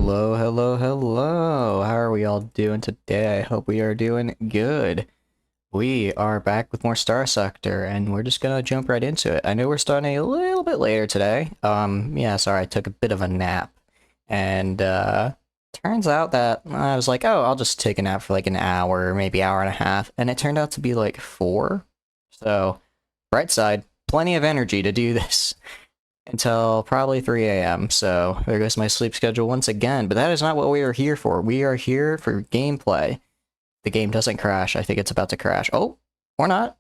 Hello, hello, hello. How are we all doing today? I hope we are doing good. We are back with more Star Sector, and we're just gonna jump right into it. I know we're starting a little bit later today. Yeah, sorry, I took a bit of a nap. And, turns out that I was like, oh, I'll just take a nap for like an hour, maybe hour and a half, and it turned out to be like 4. So, bright side, plenty of energy to do this until probably 3 a.m. So there goes my sleep schedule once again. But that is not what we are here for. We are here for gameplay. The game doesn't crash. I think it's about to crash. Oh, or not.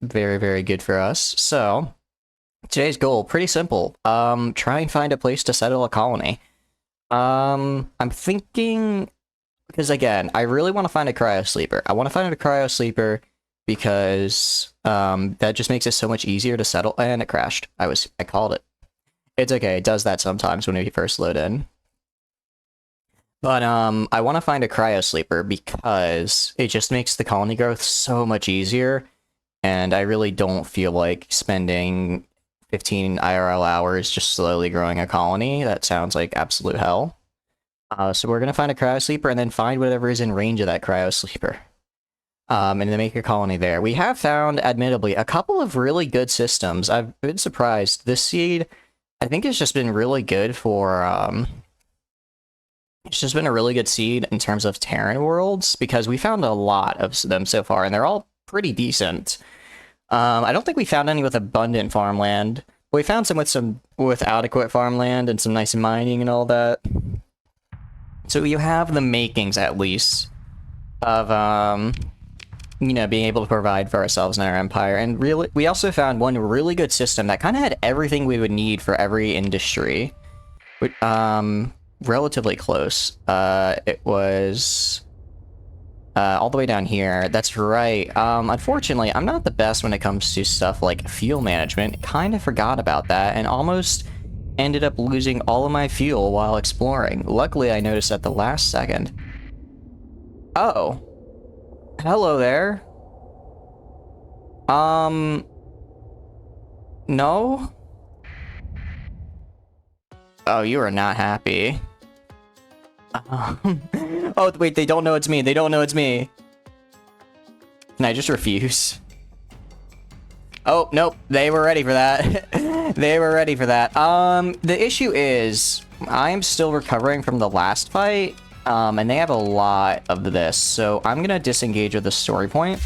Very, very good for us. So today's goal, pretty simple. Try and find a place to settle a colony. I'm thinking, because again, I really want to find a cryo sleeper. I want to find a cryo sleeper because that just makes it so much easier to settle. And it crashed. I called it. It's okay, it does that sometimes when we first load in. But, I want to find a cryo sleeper because it just makes the colony growth so much easier, and I really don't feel like spending 15 IRL hours just slowly growing a colony. That sounds like absolute hell. So we're gonna find a cryo sleeper and then find whatever is in range of that cryo sleeper. And then make a colony there. We have found, admittedly, a couple of really good systems. I've been surprised. This seed, I think it's just been really good for, it's just been a really good seed in terms of Terran worlds, because we found a lot of them so far, and they're all pretty decent. I don't think we found any with abundant farmland. We found some with adequate farmland and some nice mining and all that. So you have the makings, at least, of, you know, being able to provide for ourselves and our empire. And really, we also found one really good system that kind of had everything we would need for every industry. Relatively close. It was all the way down here. That's right. Unfortunately, I'm not the best when it comes to stuff like fuel management. Kind of forgot about that and almost ended up losing all of my fuel while exploring. Luckily, I noticed at the last second. Oh. Hello there. No? Oh, you are not happy. Oh, wait, they don't know it's me. They don't know it's me. Can I just refuse? Oh, nope. They were ready for that. They were ready for that. The issue is, I'm still recovering from the last fight. And they have a lot of this, so I'm gonna disengage with the story point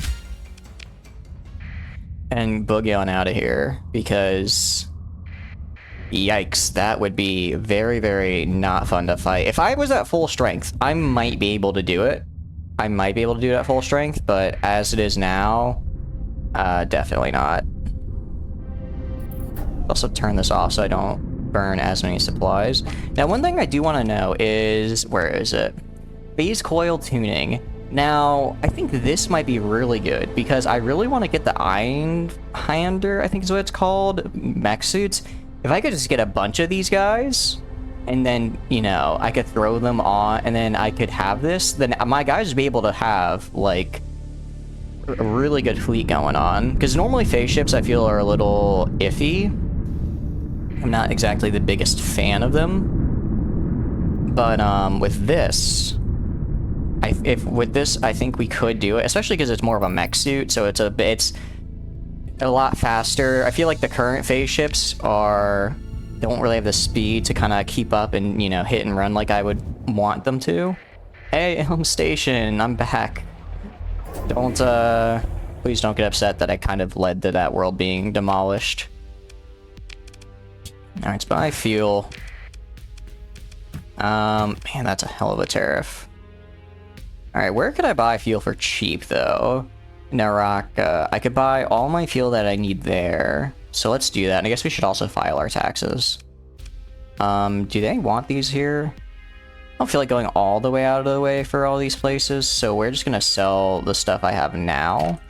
and boogie on out of here, because yikes, that would be very, very not fun to fight. If I was at full strength, I might be able to do it. I might be able to do it at full strength, but as it is now, definitely not. Also turn this off so I don't burn as many supplies. Now, one thing I do want to know is, where is it? Phase coil tuning. Now, I think this might be really good because I really want to get the Einhander, I think is what it's called, mech suits. If I could just get a bunch of these guys, and then, you know, I could throw them on, and then I could have this, then my guys would be able to have, like, a really good fleet going on. Because normally phase ships, I feel, are a little iffy. I'm not exactly the biggest fan of them, but with this, I think we could do it, especially because it's more of a mech suit, so it's a lot faster. I feel like the current phase ships don't really have the speed to kind of keep up and, you know, hit and run like I would want them to. Hey, Elm Station, I'm back. Please don't get upset that I kind of led to that world being demolished. Alright, let's buy fuel. Man, that's a hell of a tariff. Alright, where could I buy fuel for cheap, though? Naraka. I could buy all my fuel that I need there. So let's do that. And I guess we should also file our taxes. Do they want these here? I don't feel like going all the way out of the way for all these places, so we're just gonna sell the stuff I have now.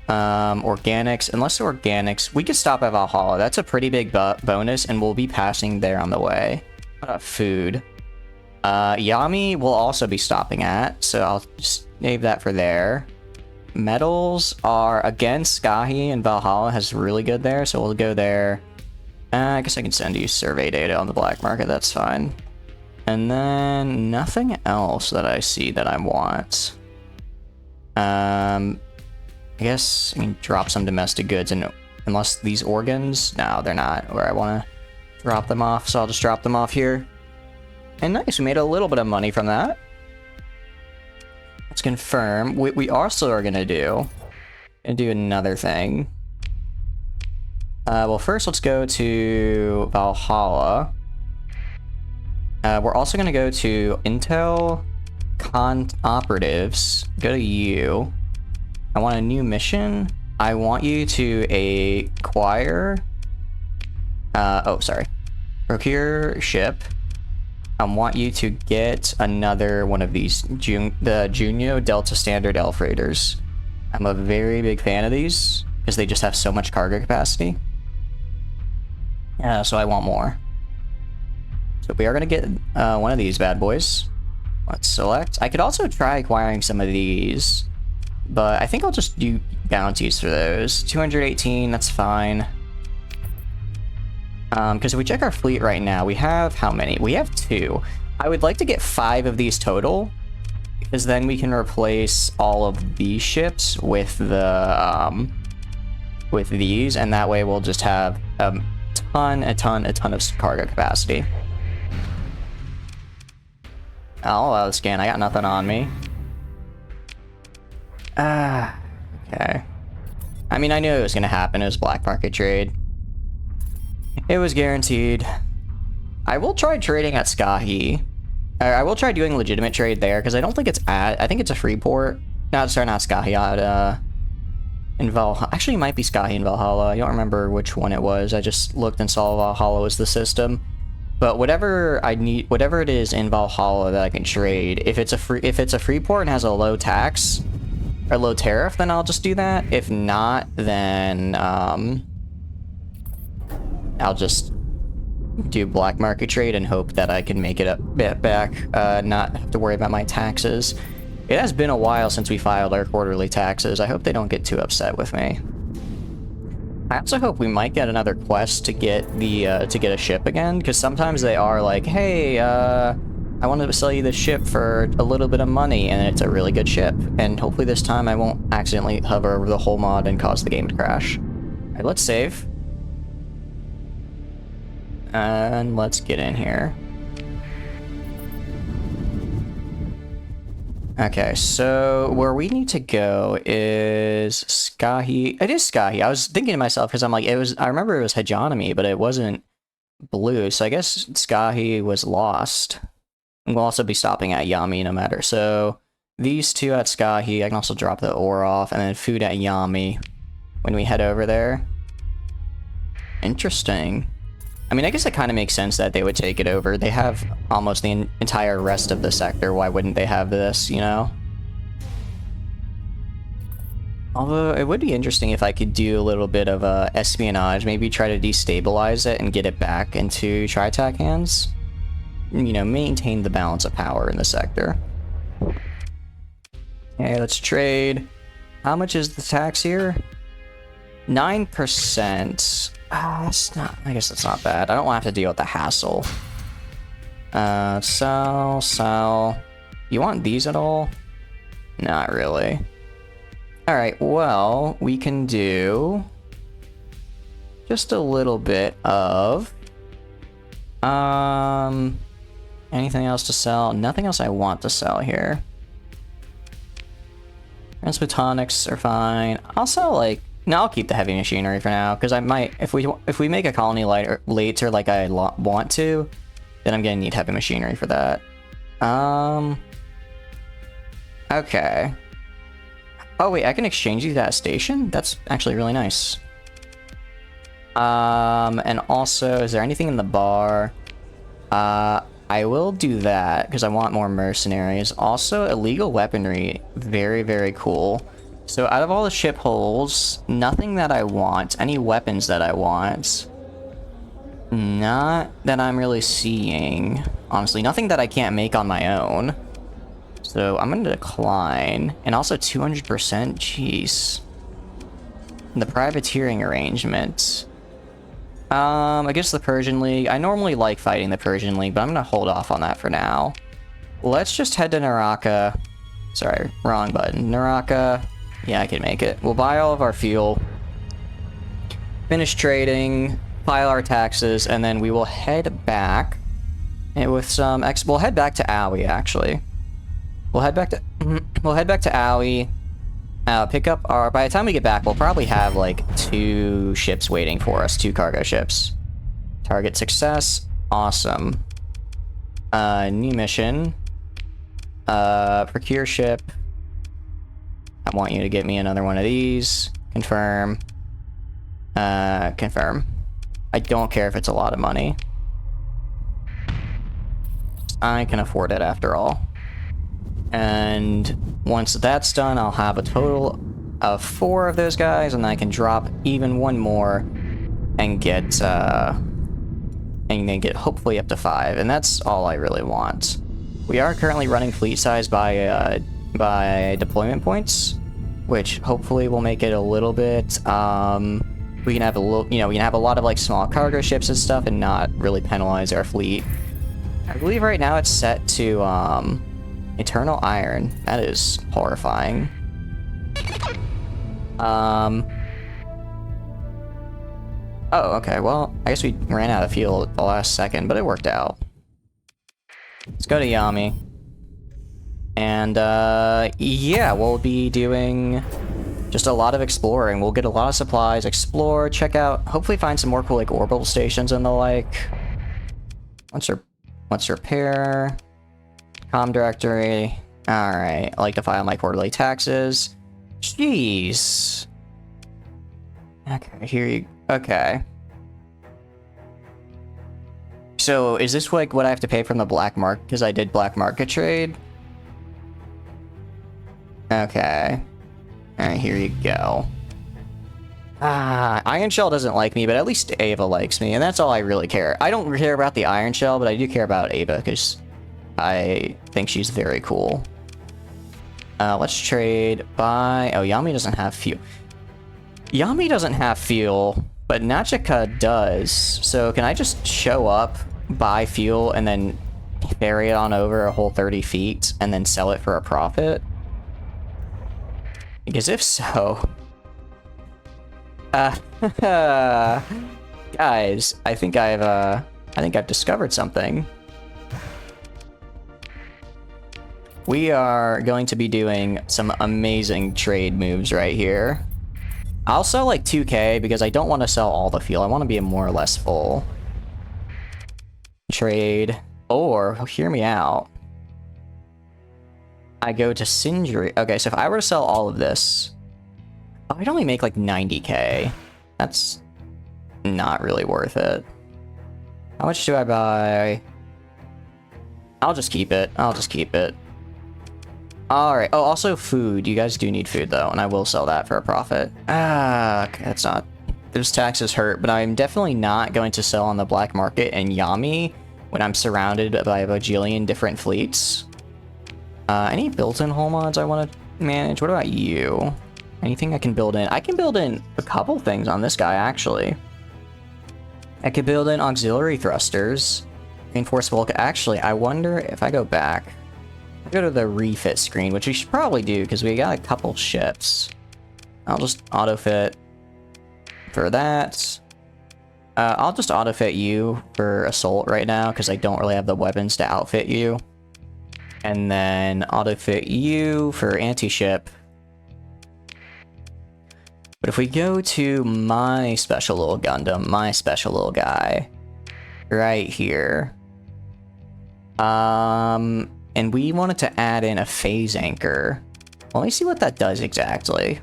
Organics, unless they're organics, we could stop at Valhalla. That's a pretty big bonus, and we'll be passing there on the way. What about food? Yami will also be stopping at, so I'll just save that for there. Metals are, again, Skahi and Valhalla has really good there, so we'll go there. I guess I can send you survey data on the black market, that's fine. And then nothing else that I see that I want. I guess I can drop some domestic goods, and unless these organs, no, they're not where I want to drop them off, so I'll just drop them off here. And nice, we made a little bit of money from that. Let's confirm. We also are gonna do another thing. Well, first let's go to Valhalla. We're also gonna go to Intel Operatives. Go to you. I want a new mission. I want you to acquire. Oh, sorry. Procure ship. I want you to get another one of these, the Junio Delta Standard L freighters. I'm a very big fan of these because they just have so much cargo capacity. Yeah, so I want more. So we are gonna get one of these bad boys. Let's select. I could also try acquiring some of these, but I think I'll just do bounties for those. 218, that's fine. Because if we check our fleet right now, we have how many? We have 2. I would like to get 5 of these total, because then we can replace all of these ships with the with these, and that way we'll just have a ton of cargo capacity. I'll allow the scan. I got nothing on me. Okay. I mean, I knew it was gonna happen. It was black market trade. It was guaranteed. I will try trading at Skahi. I will try doing legitimate trade there, because I don't think it's at... I think it's a free port. No, sorry, not Skahi. In Valhalla. Actually, it might be Skahi in Valhalla. I don't remember which one it was. I just looked and saw Valhalla was the system. But whatever I need, whatever it is in Valhalla that I can trade, if it's a free port and has a low tax or low tariff, then I'll just do that. If not, then I'll just do black market trade and hope that I can make it up back, not have to worry about my taxes. It has been a while since we filed our quarterly taxes. I hope they don't get too upset with me. I also hope we might get another quest to get the to get a ship again, because sometimes they are like, hey, I wanted to sell you this ship for a little bit of money, and it's a really good ship. And hopefully this time I won't accidentally hover over the whole mod and cause the game to crash. Alright, let's save. And let's get in here. Okay, so where we need to go is Skahi. It is Skahi. I was thinking to myself, because I'm like, I remember it was Hegemony, but it wasn't blue, so I guess Skahi was lost. And we'll also be stopping at Yami no matter. So these 2 at Skahi, I can also drop the ore off, and then food at Yami when we head over there. Interesting. I mean, I guess it kind of makes sense that they would take it over. They have almost the entire rest of the sector. Why wouldn't they have this, you know? Although, it would be interesting if I could do a little bit of espionage. Maybe try to destabilize it and get it back into Tri-Tac hands. You know, maintain the balance of power in the sector. Okay, let's trade. How much is the tax here? 9%. It's not, I guess it's not bad. I don't want to have to deal with the hassle. Sell. You want these at all? Not really. Alright, well, we can do just a little bit of anything else to sell? Nothing else I want to sell here. Transphotonics are fine. I'll sell like... No, I'll keep the heavy machinery for now, because I might, if we make a colony later like I want to, then I'm gonna need heavy machinery for that. Okay. Oh wait, I can exchange these at a station? That's actually really nice. And also, is there anything in the bar? I will do that, because I want more mercenaries. Also, illegal weaponry, very, very cool. So out of all the ship holes, nothing that I want, any weapons that I want, not that I'm really seeing. Honestly, nothing that I can't make on my own. So I'm going to decline. And also 200%, jeez. The privateering arrangement. Against the Persian League. I normally like fighting the Persian League, but I'm gonna hold off on that for now. Let's just head to Naraka. Sorry, wrong button. Naraka. Yeah, I can make it. We'll buy all of our fuel. Finish trading. File our taxes, and then we will head back. And with some we'll head back to Aoi, actually. We'll head back to Aoi. Pick up our... By the time we get back, we'll probably have, like, 2 ships waiting for us. 2 cargo ships. Target success. Awesome. New mission. Procure ship. I want you to get me another one of these. Confirm. Confirm. I don't care if it's a lot of money. I can afford it after all. And once that's done, I'll have a total of 4 of those guys, and I can drop even 1 more and get hopefully up to 5, and that's all I really want. We are currently running fleet size by deployment points, which hopefully will make it a little bit we can have a little, we can have a lot of like small cargo ships and stuff and not really penalize our fleet. I believe right now it's set to Eternal Iron. That is horrifying. Oh, okay, well, I guess we ran out of fuel at the last second, but it worked out. Let's go to Yami. And, yeah, we'll be doing just a lot of exploring. We'll get a lot of supplies, explore, check out, hopefully find some more cool, like, orbital stations and the like. Let's repair. Com directory. Alright, I like to file my quarterly taxes. Jeez. Okay, here you... Okay. So, is this like what I have to pay from the black market? Because I did black market trade? Okay. Alright, here you go. Iron Shell doesn't like me, but at least Ava likes me, and that's all I really care. I don't care about the Iron Shell, but I do care about Ava, because I think she's very cool. Let's trade by... Oh, Yami doesn't have fuel. Yami doesn't have fuel, but Nachika does. So can I just show up, buy fuel, and then ferry it on over a whole 30 feet, and then sell it for a profit? Because if so... guys, I think I've discovered something. We are going to be doing some amazing trade moves right here. I'll sell like 2k because I don't want to sell all the fuel. I want to be more or less full. Trade. Or, hear me out. I go to Sindri. Okay, so if I were to sell all of this, I'd only make like 90k. That's not really worth it. How much do I buy? I'll just keep it. I'll just keep it. Alright. Oh, also food. You guys do need food, though, and I will sell that for a profit. Okay, that's not... Those taxes hurt, but I'm definitely not going to sell on the black market in Yami when I'm surrounded by a bajillion different fleets. Any built-in hull mods I want to manage? What about you? Anything I can build in? I can build in a couple things on this guy, actually. I could build in auxiliary thrusters. Reinforced bulk. Actually, I wonder if I go back... Go to the refit screen, which we should probably do because we got a couple ships. I'll just auto-fit for that. I'll just auto-fit you for assault right now because I don't really have the weapons to outfit you. And then auto-fit you for anti-ship. But if we go to my special little Gundam, my special little guy, right here. And we wanted to add in a phase anchor. Let me see what that does exactly.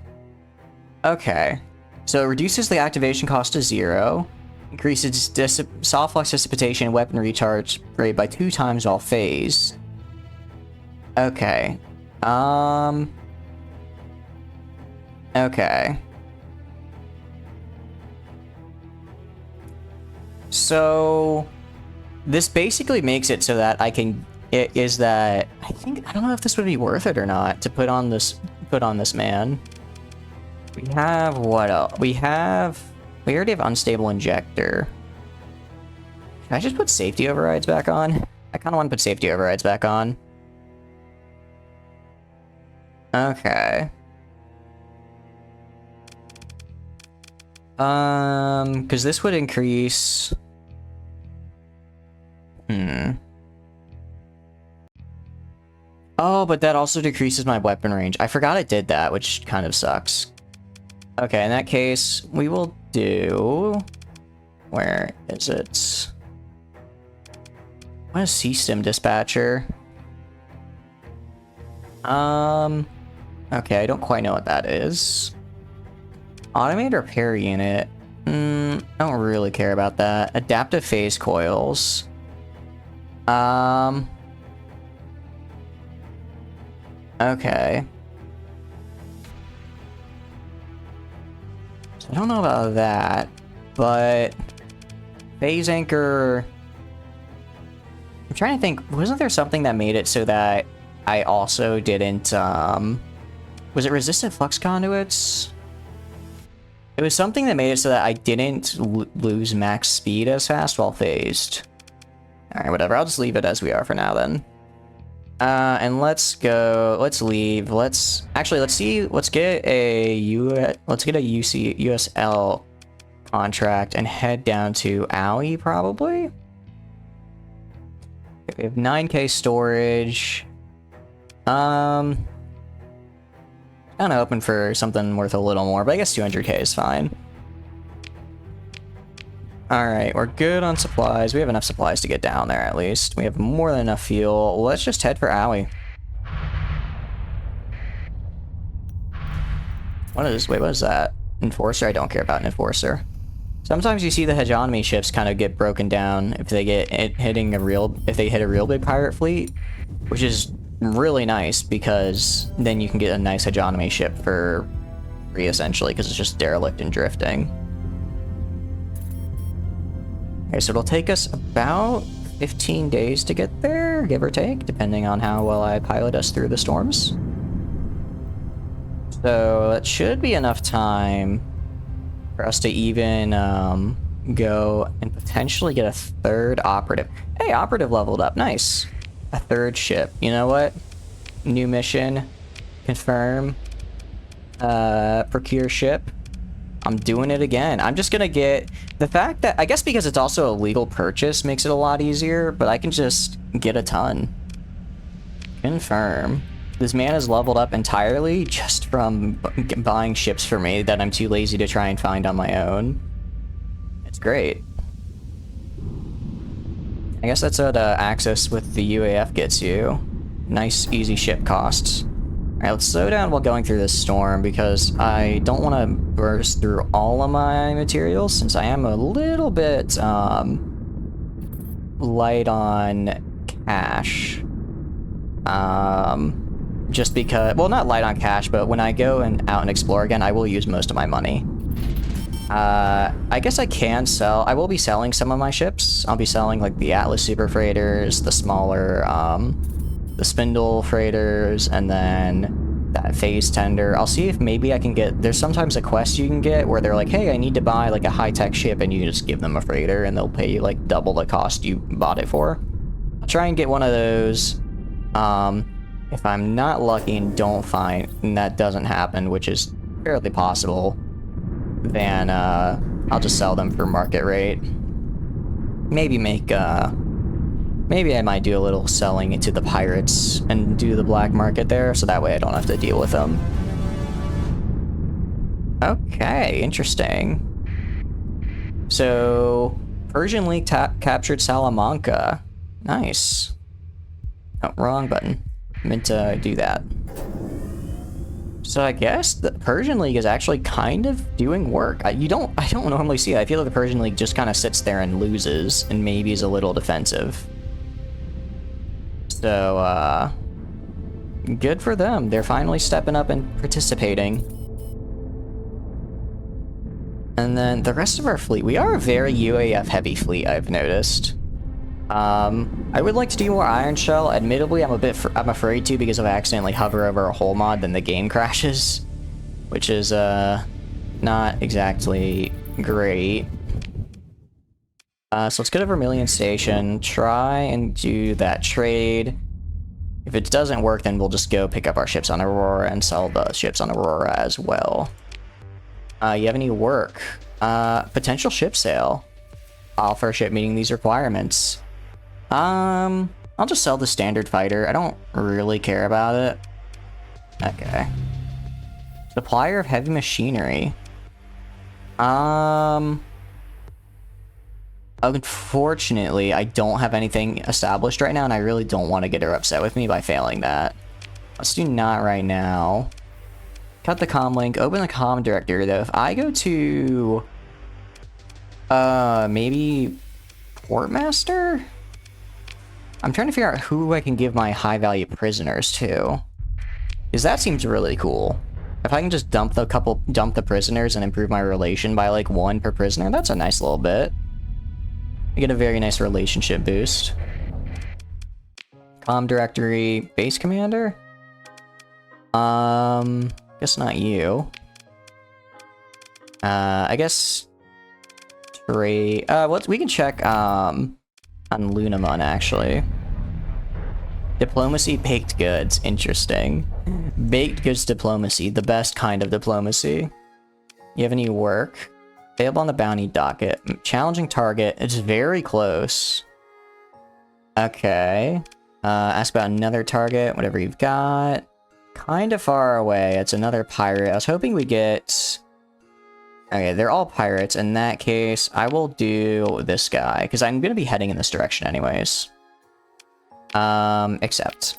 Okay. So it reduces the activation cost to 0. Increases soft flux dissipation and weapon recharge rate by 2 times while phase. Okay. Okay. So this basically makes it so that I can... I don't know if this would be worth it or not to put on this man. We have what else? We have We already have unstable injector. Can I just put safety overrides back on? I kind of want to put safety overrides back on. Okay. Because this would increase... Oh, but that also decreases my weapon range. I forgot it did that, which kind of sucks. Okay, in that case, we will do... Where is it? What is C-Stim Dispatcher? Okay, I don't quite know what that is. Automated repair unit. I don't really care about that. Adaptive phase coils. Okay. So I don't know about that, but phase anchor. I'm trying to think. Wasn't there something that made it so that I also didn't? Was it resistant flux conduits? It was something that made it so that I didn't lose max speed as fast while phased. Alright, whatever. I'll just leave it as we are for now then. And let's go. Let's leave. Let's see. Let's get a USL contract and head down to Aoi probably. Okay, we have 9K storage. Kind of open for something worth a little more, but I guess 200K is fine. Alright, we're good on supplies. We have enough supplies to get down there, at least. We have more than enough fuel. Let's just head for Aoi. What is... Wait, what is that? Enforcer? I don't care about an Enforcer. Sometimes you see the hegemony ships kind of get broken down if they get if they hit a real big pirate fleet, which is really nice because then you can get a nice hegemony ship for free essentially because it's just derelict and drifting. Okay, so it'll take us about 15 days to get there, give or take, depending on how well I pilot us through the storms. So it should be enough time for us to even go and potentially get a third operative. Hey, operative leveled up, nice. A third ship. You know what? New mission. Confirm. Procure ship. I'm doing it again. I'm just gonna get... The fact that... I guess because it's also a legal purchase makes it a lot easier, but I can just get a ton. Confirm. This man is leveled up entirely just from buying ships for me that I'm too lazy to try and find on my own. It's great. I guess that's what access with the UAF gets you. Nice, easy ship costs. Alright, let's slow down while going through this storm because I don't want to burst through all of my materials since I am a little bit light on cash. Just because, well, not light on cash, but when I go out and explore again, I will use most of my money. I guess I can sell. I will be selling some of my ships. I'll be selling like the Atlas Super Freighters, the smaller, the Spindle Freighters, and then that Phase Tender. I'll see if maybe I can get. There's sometimes a quest you can get where they're like, "Hey, I need to buy like a high-tech ship," and you can just give them a freighter, and they'll pay you like double the cost you bought it for. I'll try and get one of those. If I'm not lucky and don't find, and that doesn't happen, which is fairly possible, then I'll just sell them for market rate. Maybe make maybe I might do a little selling it to the pirates and do the black market there, so that way I don't have to deal with them. Okay, interesting. So Persian League captured Salamanca. Nice. Oh, wrong button. Meant to do that. So I guess the Persian League is actually kind of doing work. I don't normally see it. I feel like the Persian League just kind of sits there and loses and maybe is a little defensive. So good for them. They're finally stepping up and participating. And then the rest of our fleet, we are a very UAF heavy fleet, I've noticed. I would like to do more Iron Shell. Admittedly, I'm afraid to because if I accidentally hover over a hull mod, then the game crashes, which is not exactly Great. So let's go to Vermilion Station, try and do that trade. If it doesn't work, then we'll just go pick up our ships on Aurora and sell the ships on Aurora as well. You have any work? Potential ship sale. Offer ship meeting these requirements. I'll just sell the standard fighter. I don't really care about it. Okay. Supplier of heavy machinery. Unfortunately, I don't have anything established right now, and I really don't want to get her upset with me by failing that. Let's do not right now. Cut the comm link, open the comm directory, though. If I go to... maybe... Portmaster? I'm trying to figure out who I can give my high-value prisoners to. Because that seems really cool. If I can just dump the prisoners and improve my relation by, like, 1 per prisoner, that's a nice little bit. I get a very nice relationship boost. Comm directory, base commander? Guess not you. I guess... Trade... we can check, on Lunamon, actually. Diplomacy, baked goods. Interesting. Baked goods diplomacy, the best kind of diplomacy. You have any work? Available on the bounty docket. Challenging target. It's very close. Okay. Ask about another target, whatever you've got. Kind of far away. It's another pirate. I was hoping we get... Okay, they're all pirates. In that case, I will do this guy, because I'm going to be heading in this direction anyways. Accept.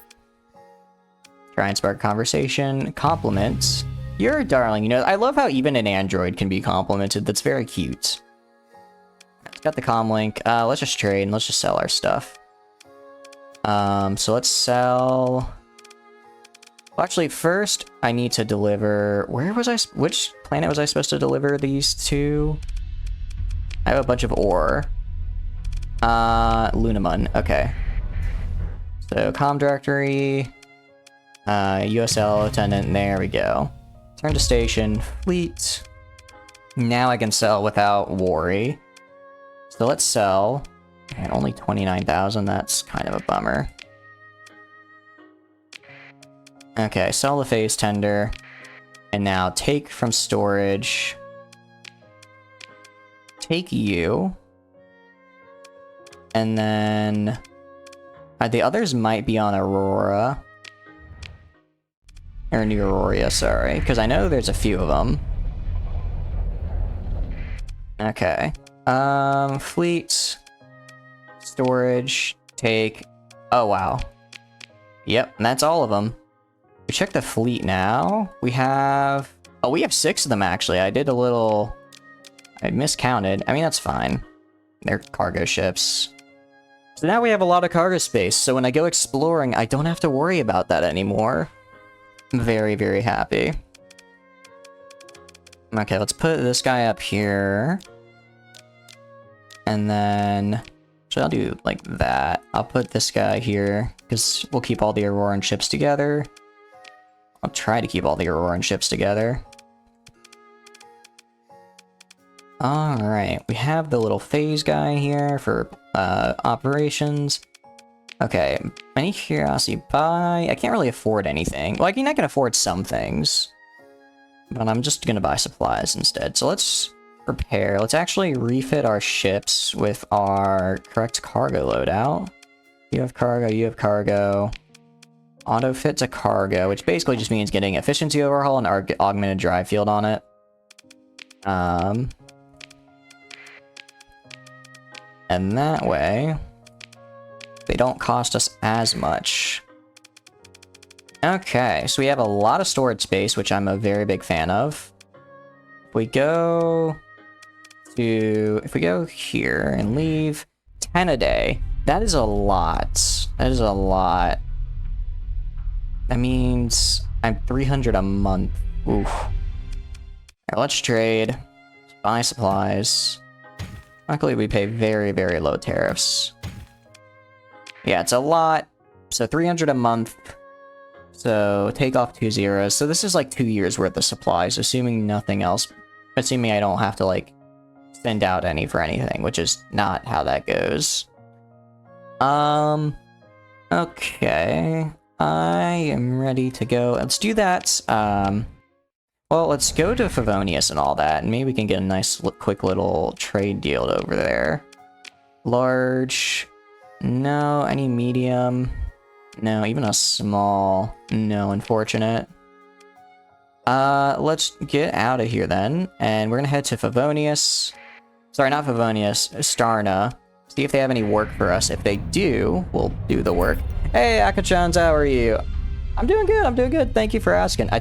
Try and spark conversation. Compliments. You're a darling. You know, I love how even an android can be complimented. That's very cute. Got the comm link. Let's just trade and let's just sell our stuff. So let's sell... Well, actually, first, I need to deliver... Where was I... Which planet was I supposed to deliver these to? I have a bunch of ore. Lunamon. Okay. So, comm directory... USL attendant. There we go. Turn to station. Fleet. Now I can sell without worry. So let's sell. And only 29,000. That's kind of a bummer. Okay, sell the phase tender. And now take from storage. Take you. And then... the others might be on Aurora. Or New Aurora, sorry. Because I know there's a few of them. Okay. Fleet. Storage. Take. Oh, wow. Yep, and that's all of them. We check the fleet now. We have... Oh, we have 6 of them, actually. I did a little... I miscounted. I mean, that's fine. They're cargo ships. So now we have a lot of cargo space, so when I go exploring, I don't have to worry about that anymore. I'm very, very happy. Okay, let's put this guy up here. And then... So I'll do like that. I'll put this guy here, because we'll keep all the Auroran ships together. I'll try to keep all the Auroran ships together. Alright, we have the little phase guy here for operations. Okay, any curiosity buy? I can't really afford anything. Well, I mean, I can afford some things. But I'm just gonna buy supplies instead. So let's prepare. Let's actually refit our ships with our correct cargo loadout. You have cargo, you have cargo. Auto fit to cargo, which basically just means getting efficiency overhaul and augmented drive field on it. And that way, they don't cost us as much. Okay, so we have a lot of storage space, which I'm a very big fan of. If we go here and leave 10 a day, that is a lot. That is a lot. That means I'm 300 a month. Oof. Alright, let's trade. Let's buy supplies. Luckily, we pay very, very low tariffs. Yeah, it's a lot. So 300 a month. So take off 2 zeros. So this is like 2 years worth of supplies, assuming nothing else. Assuming I don't have to like send out any for anything, which is not how that goes. Okay. I am ready to go. Let's do that. Well, let's go to Favonius and all that, and maybe we can get a nice, quick little trade deal over there. Large. No. Any medium? No. Even a small? No, unfortunate. Let's get out of here then, and we're gonna head to Favonius. Sorry, not Favonius, Starna. See if they have any work for us. If they do, we'll do the work. Hey, Akachans, how are you? I'm doing good, thank you for asking. I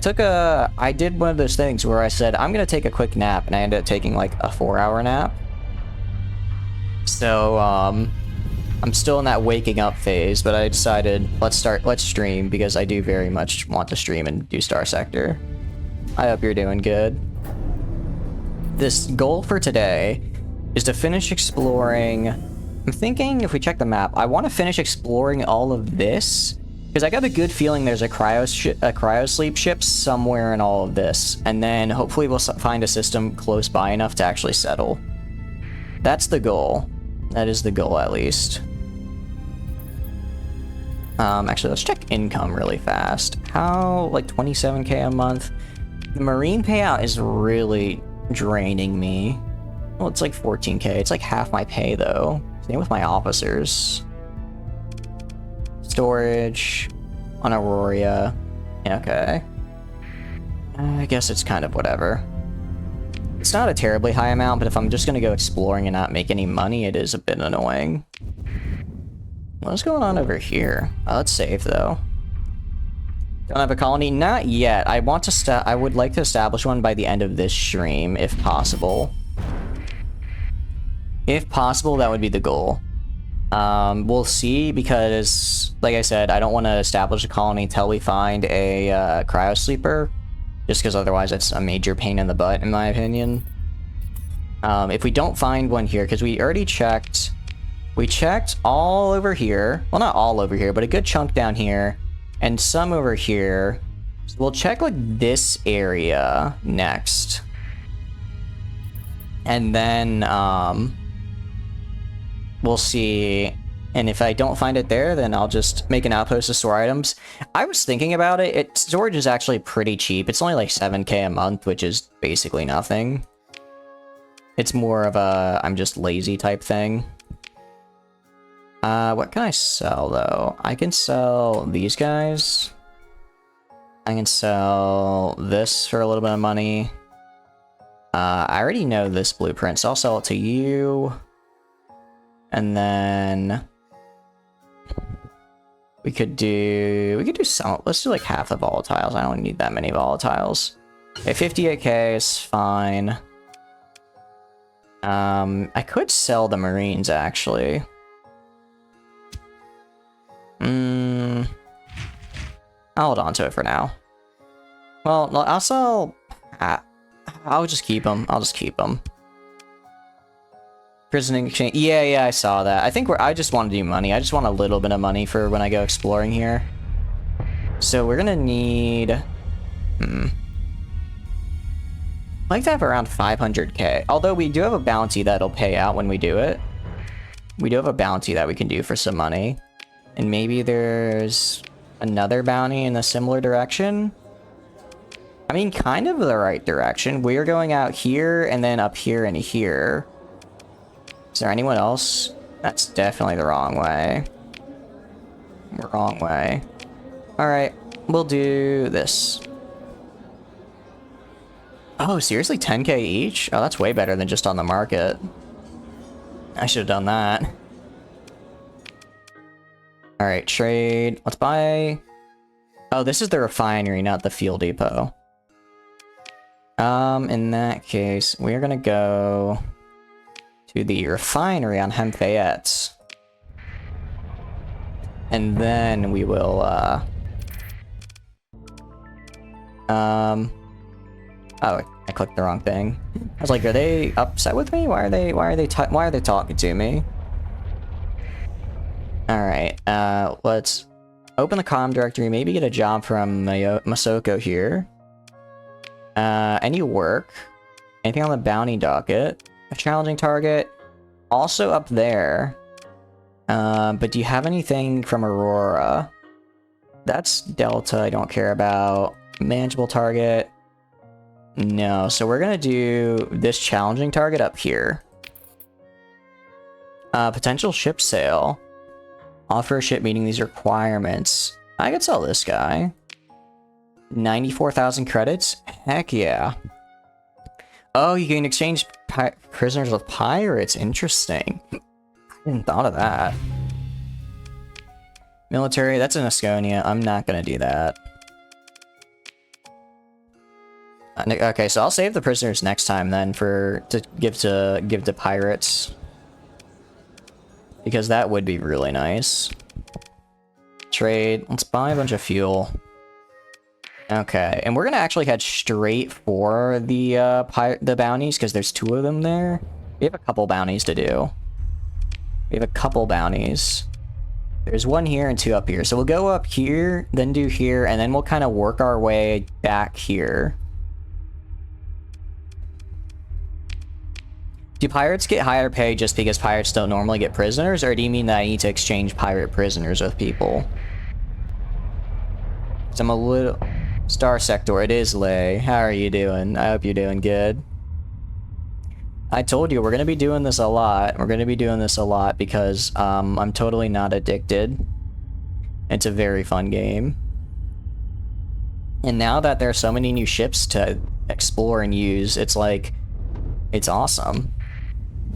did one of those things where I said, I'm gonna take a quick nap, and I ended up taking like a 4-hour nap. So, I'm still in that waking up phase, but I decided, let's stream, because I do very much want to stream and do Star Sector. I hope you're doing good. This goal for today is to finish exploring. I'm thinking if we check the map, I want to finish exploring all of this, because I got a good feeling there's a cryosleep ship somewhere in all of this, and then hopefully we'll find a system close by enough to actually settle. That's the goal. That is the goal, at least. Actually, let's check income really fast. How, like 27k a month? The marine payout is really draining me. Well, it's like 14k. It's like half my pay, though. Same with my officers. Storage on Aurora. Okay. I guess it's kind of whatever. It's not a terribly high amount, but if I'm just gonna go exploring and not make any money, it is a bit annoying. What's going on over here? Let's save, though. Don't have a colony? Not yet. I would like to establish one by the end of this stream, if possible. If possible, that would be the goal. We'll see, because, like I said, I don't want to establish a colony until we find a cryosleeper, just because otherwise it's a major pain in the butt, in my opinion. If we don't find one here, because we already checked... We checked all over here. Well, not all over here, but a good chunk down here. And some over here. So we'll check, like, this area next. And then, we'll see. And if I don't find it there, then I'll just make an outpost to store items. I was thinking about it. Storage is actually pretty cheap. It's only like 7k a month, which is basically nothing. It's more of a I'm just lazy type thing. What can I sell, though? I can sell these guys. I can sell this for a little bit of money. I already know this blueprint, so I'll sell it to you. And then... We could do some... Let's do like half the volatiles. I don't need that many volatiles. Okay, 58k is fine. I could sell the Marines, actually. I'll hold on to it for now. Well, I'll sell... I'll just keep them. I'll just keep them. Prison exchange. Yeah, I saw that. I think I just want to do money. I just want a little bit of money for when I go exploring here. So we're gonna need... I'd like to have around 500k. Although we do have a bounty that'll pay out when we do it. We do have a bounty that we can do for some money. And maybe there's another bounty in a similar direction. I mean, kind of the right direction. We're going out here and then up here and here. Is there anyone else? That's definitely the wrong way. Wrong way. Alright, we'll do this. Oh, seriously? 10k each? Oh, that's way better than just on the market. I should have done that. Alright, trade. Let's buy... Oh, this is the refinery, not the fuel depot. In that case, we're gonna go to the refinery on Hempfayette. And then we will, Oh, I clicked the wrong thing. I was like, are they upset with me? Why are they talking to me? Alright, let's open the comm directory, maybe get a job from Masoko here. Any work? Anything on the bounty docket? a challenging target. Also up there. But do you have anything from Aurora? That's Delta, I don't care about. Manageable target. No, so we're gonna do this challenging target up here. Potential ship sale. Offer a ship meeting these requirements. I could sell this guy. 94,000 credits? Heck yeah. Oh, you can exchange prisoners with pirates. Interesting. I hadn't thought of that. Military, that's in Asconia. I'm not gonna do that. Okay, so I'll save the prisoners next time then to give to pirates. Because that would be really nice. Trade. Let's buy a bunch of fuel. Okay, and we're gonna actually head straight for the bounties because there's 2 of them there. We have a couple bounties to do. We have a couple bounties. There's 1 here and 2 up here. So we'll go up here, then do here, and then we'll kind of work our way back here. Do pirates get higher pay just because pirates don't normally get prisoners, or do you mean that I need to exchange pirate prisoners with people? So I'm a little... Star Sector, it is Lay. How are you doing? I hope you're doing good. I told you, we're going to be doing this a lot. We're going to be doing this a lot because I'm totally not addicted. It's a very fun game. And now that there are so many new ships to explore and use, it's like... It's awesome.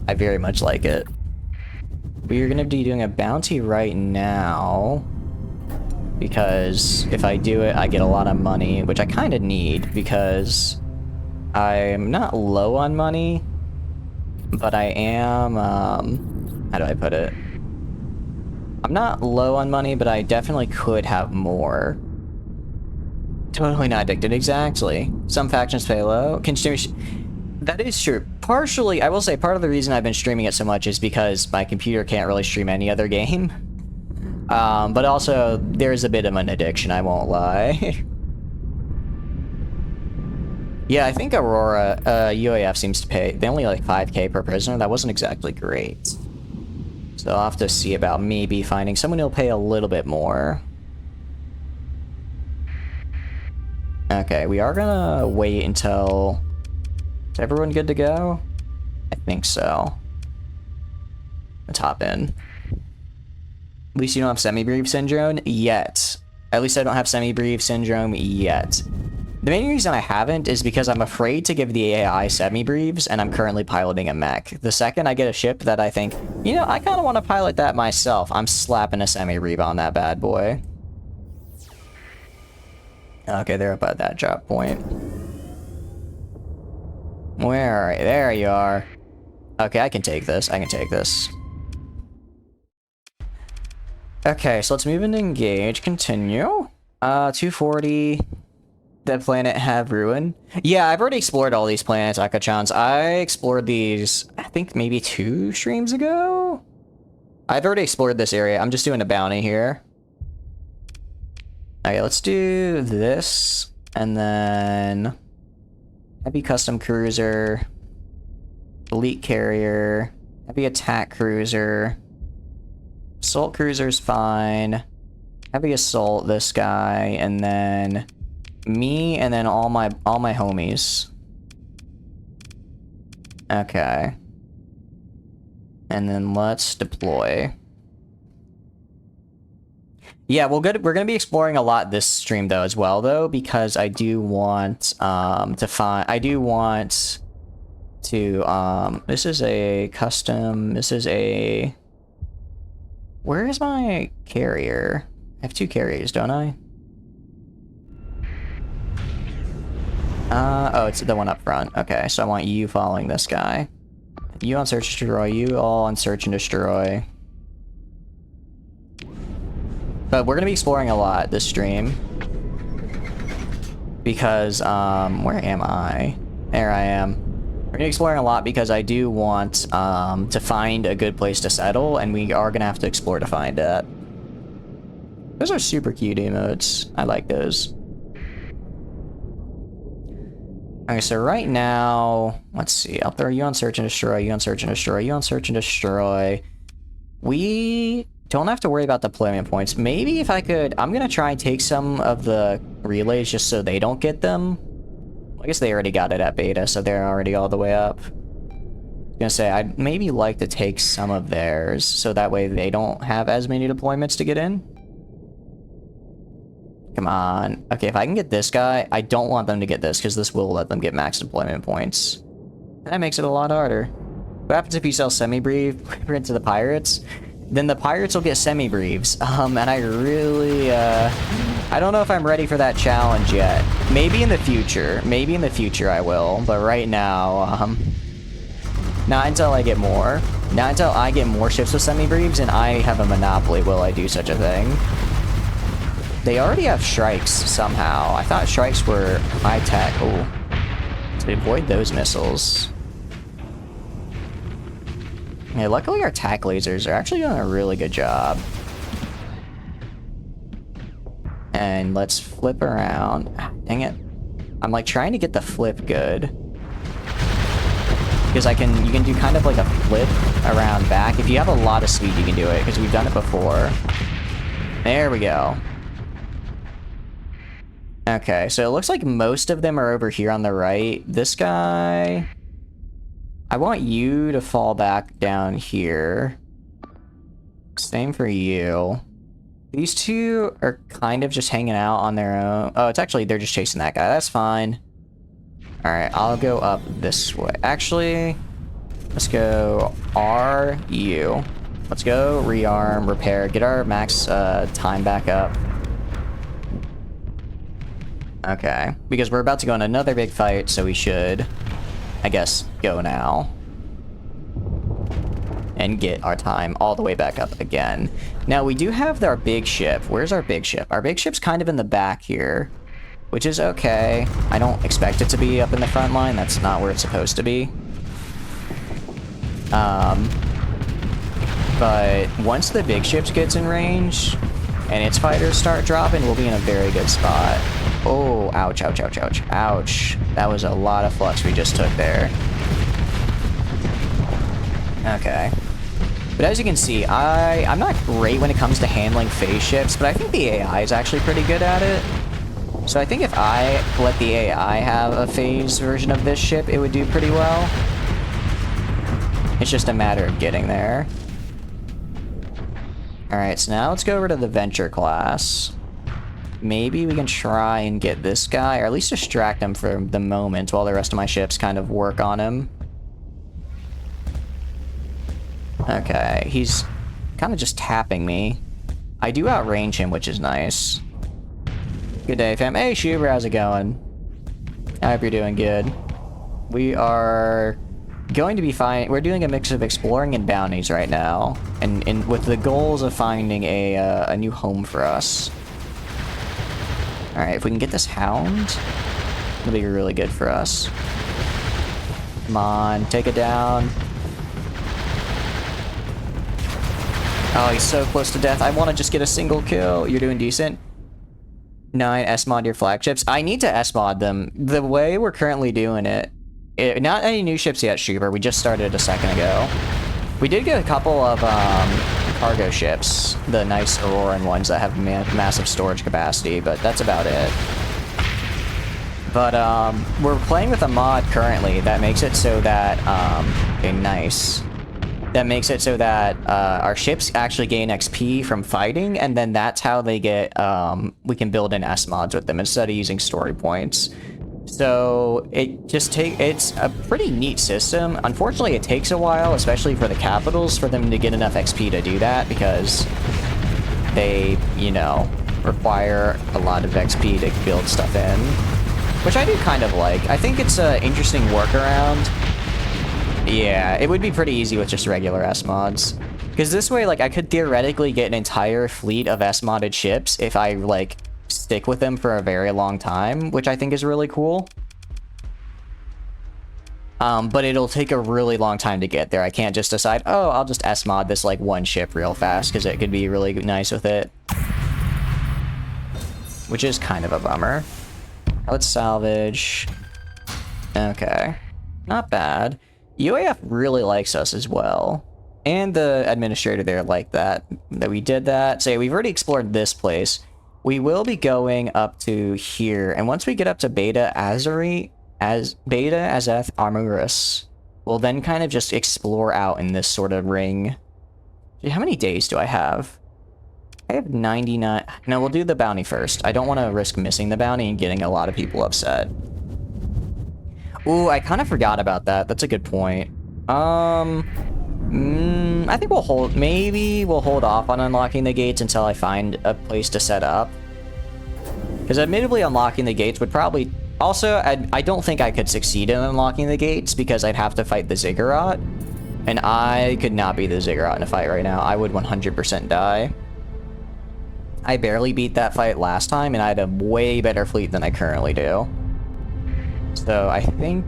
I very much like it. We are going to be doing a bounty right now. Because if I do it, I get a lot of money, which I kind of need because I'm not low on money, but I am, how do I put it? I'm not low on money, but I definitely could have more. Totally not addicted, exactly. Some factions pay low. That is true. Partially, I will say part of the reason I've been streaming it so much is because my computer can't really stream any other game. But also, there's a bit of an addiction, I won't lie. Yeah, I think Aurora, UAF seems to pay, they only like 5k per prisoner, that wasn't exactly great. So I'll have to see about maybe finding someone who'll pay a little bit more. Okay, we are gonna wait until... Is everyone good to go? I think so. Let's hop in. At least you don't have semi-brief syndrome yet. At least I don't have semi-brief syndrome yet. The main reason I haven't is because I'm afraid to give the AI semi-briefs, and I'm currently piloting a mech. The second I get a ship that I think, you know, I kind of want to pilot that myself, I'm slapping a semi-brief on that bad boy. Okay, they're up at that drop point. Where are you? There you are. Okay, I can take this. I can take this. Okay, so let's move into engage. Continue. 240. That planet have ruin. Yeah, I've already explored all these planets, Akachans. I explored these, I think maybe 2 streams ago? I've already explored this area. I'm just doing a bounty here. Okay, let's do this. And then... Heavy custom cruiser. Elite carrier. Heavy attack cruiser. Assault cruiser's fine. Heavy assault, this guy, and then me, and then all my homies. Okay. And then let's deploy. Yeah, we're gonna be exploring a lot this stream though as well though, because I do want to this is a custom, this is a... Where is my carrier? I have 2 carriers, don't I? Oh, it's the one up front. Okay, so I want you following this guy. You on search and destroy, you all on search and destroy. But we're gonna be exploring a lot this stream. Because, where am I? There I am. We're gonna be exploring a lot because I do want, to find a good place to settle, and we are gonna have to explore to find that. Those are super cute emotes. I like those. Okay, so right now, let's see. I'll throw you on search and destroy, you on search and destroy, you on search and destroy. We don't have to worry about deployment points. Maybe if I could, I'm gonna try and take some of the relays just so they don't get them. I guess they already got it at beta, so they're already all the way up. I was gonna say, I'd maybe like to take some of theirs, so that way they don't have as many deployments to get in. Come on. Okay, if I can get this guy, I don't want them to get this, because this will let them get max deployment points. And that makes it a lot harder. What happens if you sell semi-brief to the pirates? Then the pirates will get semi-briefs. And I really, I don't know if I'm ready for that challenge yet. Maybe in the future. Maybe in the future I will. But right now, not until I get more. Not until I get more ships with semi-briefs and I have a monopoly will I do such a thing. They already have strikes somehow. I thought strikes were high-tech. Oh. So avoid those missiles. Yeah, luckily our tac lasers are actually doing a really good job. And let's flip around. Ah, dang it. I'm like trying to get the flip good. Because you can do kind of like a flip around back. If you have a lot of speed, you can do it, because we've done it before. There we go. Okay, so it looks like most of them are over here on the right. This guy... I want you to fall back down here. Same for you. These two are kind of just hanging out on their own. Oh, it's actually, they're just chasing that guy. That's fine. Alright, I'll go up this way. Actually, let's go RU. Let's go rearm, repair, get our max time back up. Okay, because we're about to go on another big fight, so we should... I guess, go now. And get our time all the way back up again. Now, we do have our big ship. Where's our big ship? Our big ship's kind of in the back here, which is okay. I don't expect it to be up in the front line. That's not where it's supposed to be. But once the big ship gets in range and its fighters start dropping, we'll be in a very good spot. Oh, ouch, ouch, ouch, ouch, ouch. That was a lot of flux we just took there. Okay. But as you can see, I'm not great when it comes to handling phase ships, but I think the AI is actually pretty good at it. So I think if I let the AI have a phase version of this ship, it would do pretty well. It's just a matter of getting there. Alright, so now let's go over to the Venture class. Maybe we can try and get this guy, or at least distract him for the moment while the rest of my ships kind of work on him. Okay, he's kind of just tapping me. I do outrange him, which is nice. Good day, fam. Hey, Schuber, how's it going? I hope you're doing good. We are going to be fine. We're doing a mix of exploring and bounties right now, and with the goals of finding a new home for us. Alright, if we can get this hound, it'll be really good for us. Come on, take it down. Oh, he's so close to death. I want to just get a single kill. You're doing decent. 9, S-mod your flagships. I need to S-mod them. The way we're currently doing it, not any new ships yet, Schubert. We just started a second ago. We did get a couple of cargo ships, the nice Auroran ones that have massive storage capacity, but that's about it. But we're playing with a mod currently that makes it so that that makes it so that our ships actually gain XP from fighting, and then that's how they get we can build in S mods with them instead of using story points. So it's a pretty neat system. Unfortunately, it takes a while, especially for the capitals, for them to get enough XP to do that, because they, you know, require a lot of XP to build stuff in, which I do kind of like. I think it's an interesting workaround. Yeah, it would be pretty easy with just regular S mods, because this way, like, I could theoretically get an entire fleet of S modded ships if I like stick with them for a very long time, which I think is really cool. But it'll take a really long time to get there. I can't just decide, oh, I'll just S-mod this like one ship real fast, because it could be really nice with it. Which is kind of a bummer. Let's salvage. Okay. Not bad. UAF really likes us as well. And the administrator there liked that we did that. So yeah, we've already explored this place. We will be going up to here, and once we get up to Beta Azuri, Beta Azeth Armurus, we'll then kind of just explore out in this sort of ring. How many days do I have? I have 99. No, we'll do the bounty first. I don't want to risk missing the bounty and getting a lot of people upset. Ooh, I kind of forgot about that. That's a good point. I think we'll hold... Maybe we'll hold off on unlocking the gates until I find a place to set up. Because admittedly, unlocking the gates would probably... Also, I don't think I could succeed in unlocking the gates because I'd have to fight the Ziggurat. And I could not be the Ziggurat in a fight right now. I would 100% die. I barely beat that fight last time, and I had a way better fleet than I currently do. So I think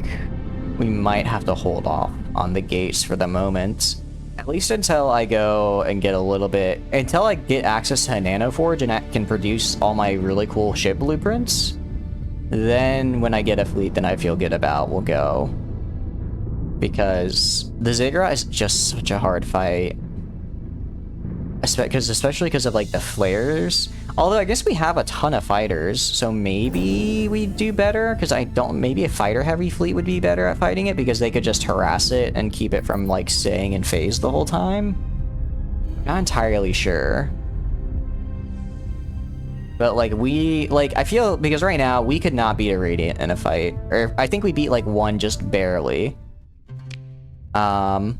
we might have to hold off on the gates for the moment. At least until I go and get a little bit... Until I get access to a nanoforge and I can produce all my really cool ship blueprints. Then when I get a fleet that I feel good about, we'll go. Because the Ziggurat is just such a hard fight. Especially because of, like, the flares. Although, I guess we have a ton of fighters, so maybe we do better, because I don't... Maybe a fighter-heavy fleet would be better at fighting it, because they could just harass it and keep it from, like, staying in phase the whole time. Not entirely sure. But, like, I feel... Because right now, we could not beat a Radiant in a fight. Or, I think we beat, like, one just barely. And...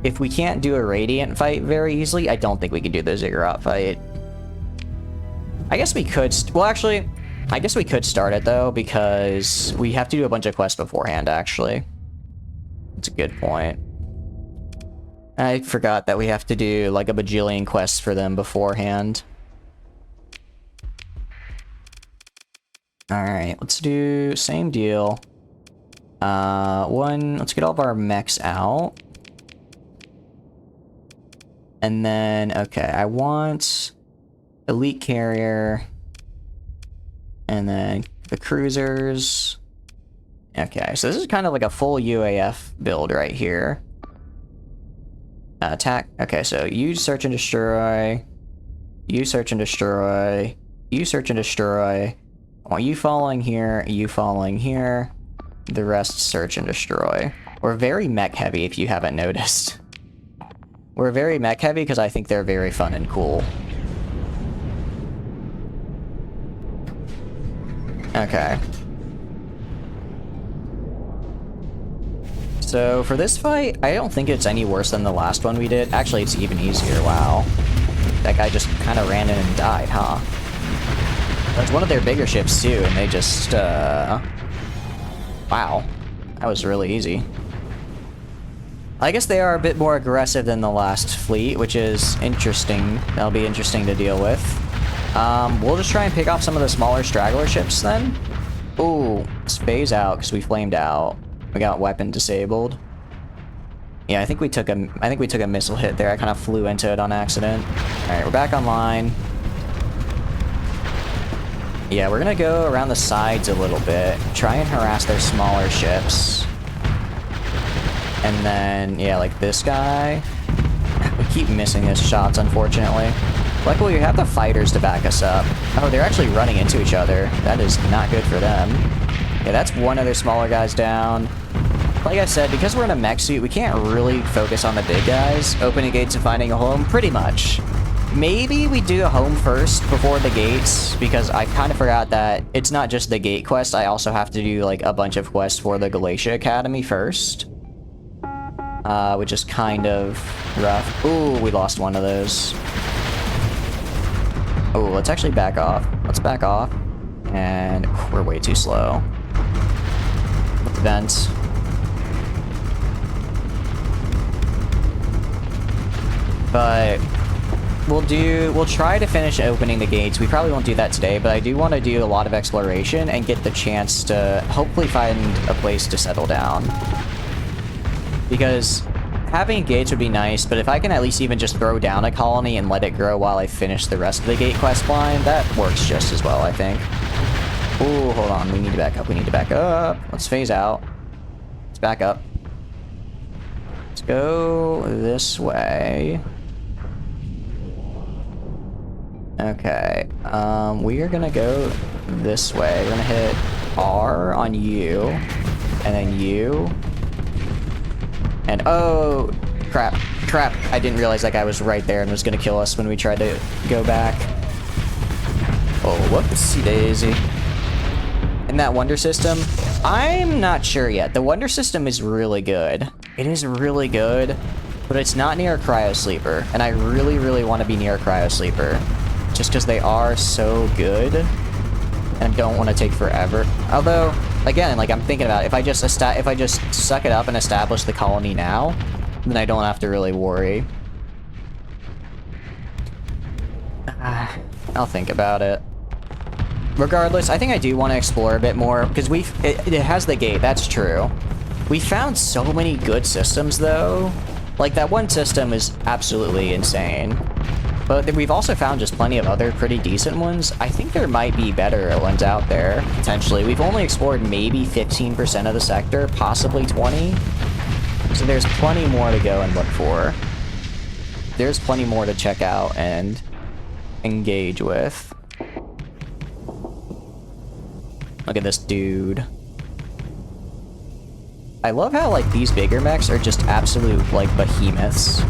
If we can't do a Radiant fight very easily, I don't think we can do the Ziggurat fight. I guess we could... Well, actually, I guess we could start it, though, because we have to do a bunch of quests beforehand, actually. That's a good point. I forgot that we have to do, like, a bajillion quests for them beforehand. Alright, let's do... Same deal. Let's get all of our mechs out. And then, okay, I want elite carrier, and then the cruisers. Okay, so this is kind of like a full UAF build right here. Attack. Okay, so you search and destroy. You search and destroy. You search and destroy. I want you following here. You following here. The rest search and destroy. We're very mech heavy if you haven't noticed. We're very mech heavy because I think they're very fun and cool. Okay. So for this fight, I don't think it's any worse than the last one we did. Actually, it's even easier. Wow. That guy just kind of ran in and died, huh? That's one of their bigger ships too, and they just, Wow. That was really easy. I guess they are a bit more aggressive than the last fleet, which is interesting. That'll be interesting to deal with. We'll just try and pick off some of the smaller straggler ships then. Ooh, let's phase out because we flamed out. We got weapon disabled. Yeah, I think we took a missile hit there. I kind of flew into it on accident. All right, we're back online. Yeah, we're gonna go around the sides a little bit, try and harass their smaller ships. And then, yeah, like this guy. We keep missing his shots, unfortunately. Luckily, we have the fighters to back us up. Oh, they're actually running into each other. That is not good for them. Yeah, that's one of their smaller guys down. Like I said, because we're in a mech suit, we can't really focus on the big guys. Opening gates and finding a home, pretty much. Maybe we do a home first before the gates, because I kind of forgot that it's not just the gate quest. I also have to do, like, a bunch of quests for the Galatia Academy first. Which is kind of rough. Ooh, we lost one of those. Oh, let's actually back off. Let's back off. And we're way too slow. Let's vent. But we'll try to finish opening the gates. We probably won't do that today, but I do want to do a lot of exploration and get the chance to hopefully find a place to settle down. Because having gates would be nice, but if I can at least even just throw down a colony and let it grow while I finish the rest of the gate quest line, that works just as well, I think. Oh, hold on. We need to back up. We need to back up. Let's phase out. Let's back up. Let's go this way. Okay. We are gonna go this way. We're gonna hit R on you. And then you. And oh, crap. Crap. I didn't realize that guy was right there and was gonna kill us when we tried to go back. Oh, whoopsie daisy. And that wonder system, I'm not sure yet. The wonder system is really good. It is really good, but it's not near a cryo sleeper. And I really, really want to be near a cryo sleeper. Just because they are so good. And I don't want to take forever. Although, again, like I'm thinking about it, if I just suck it up and establish the colony now, then I don't have to really worry. I'll think about it. Regardless, I think I do want to explore a bit more, because it has the gate, that's true. We found so many good systems, though. Like, that one system is absolutely insane. But we've also found just plenty of other pretty decent ones. I think there might be better ones out there, potentially. We've only explored maybe 15% of the sector, possibly 20. So there's plenty more to go and look for. There's plenty more to check out and engage with. Look at this dude. I love how, like, these bigger mechs are just absolute, like, behemoths.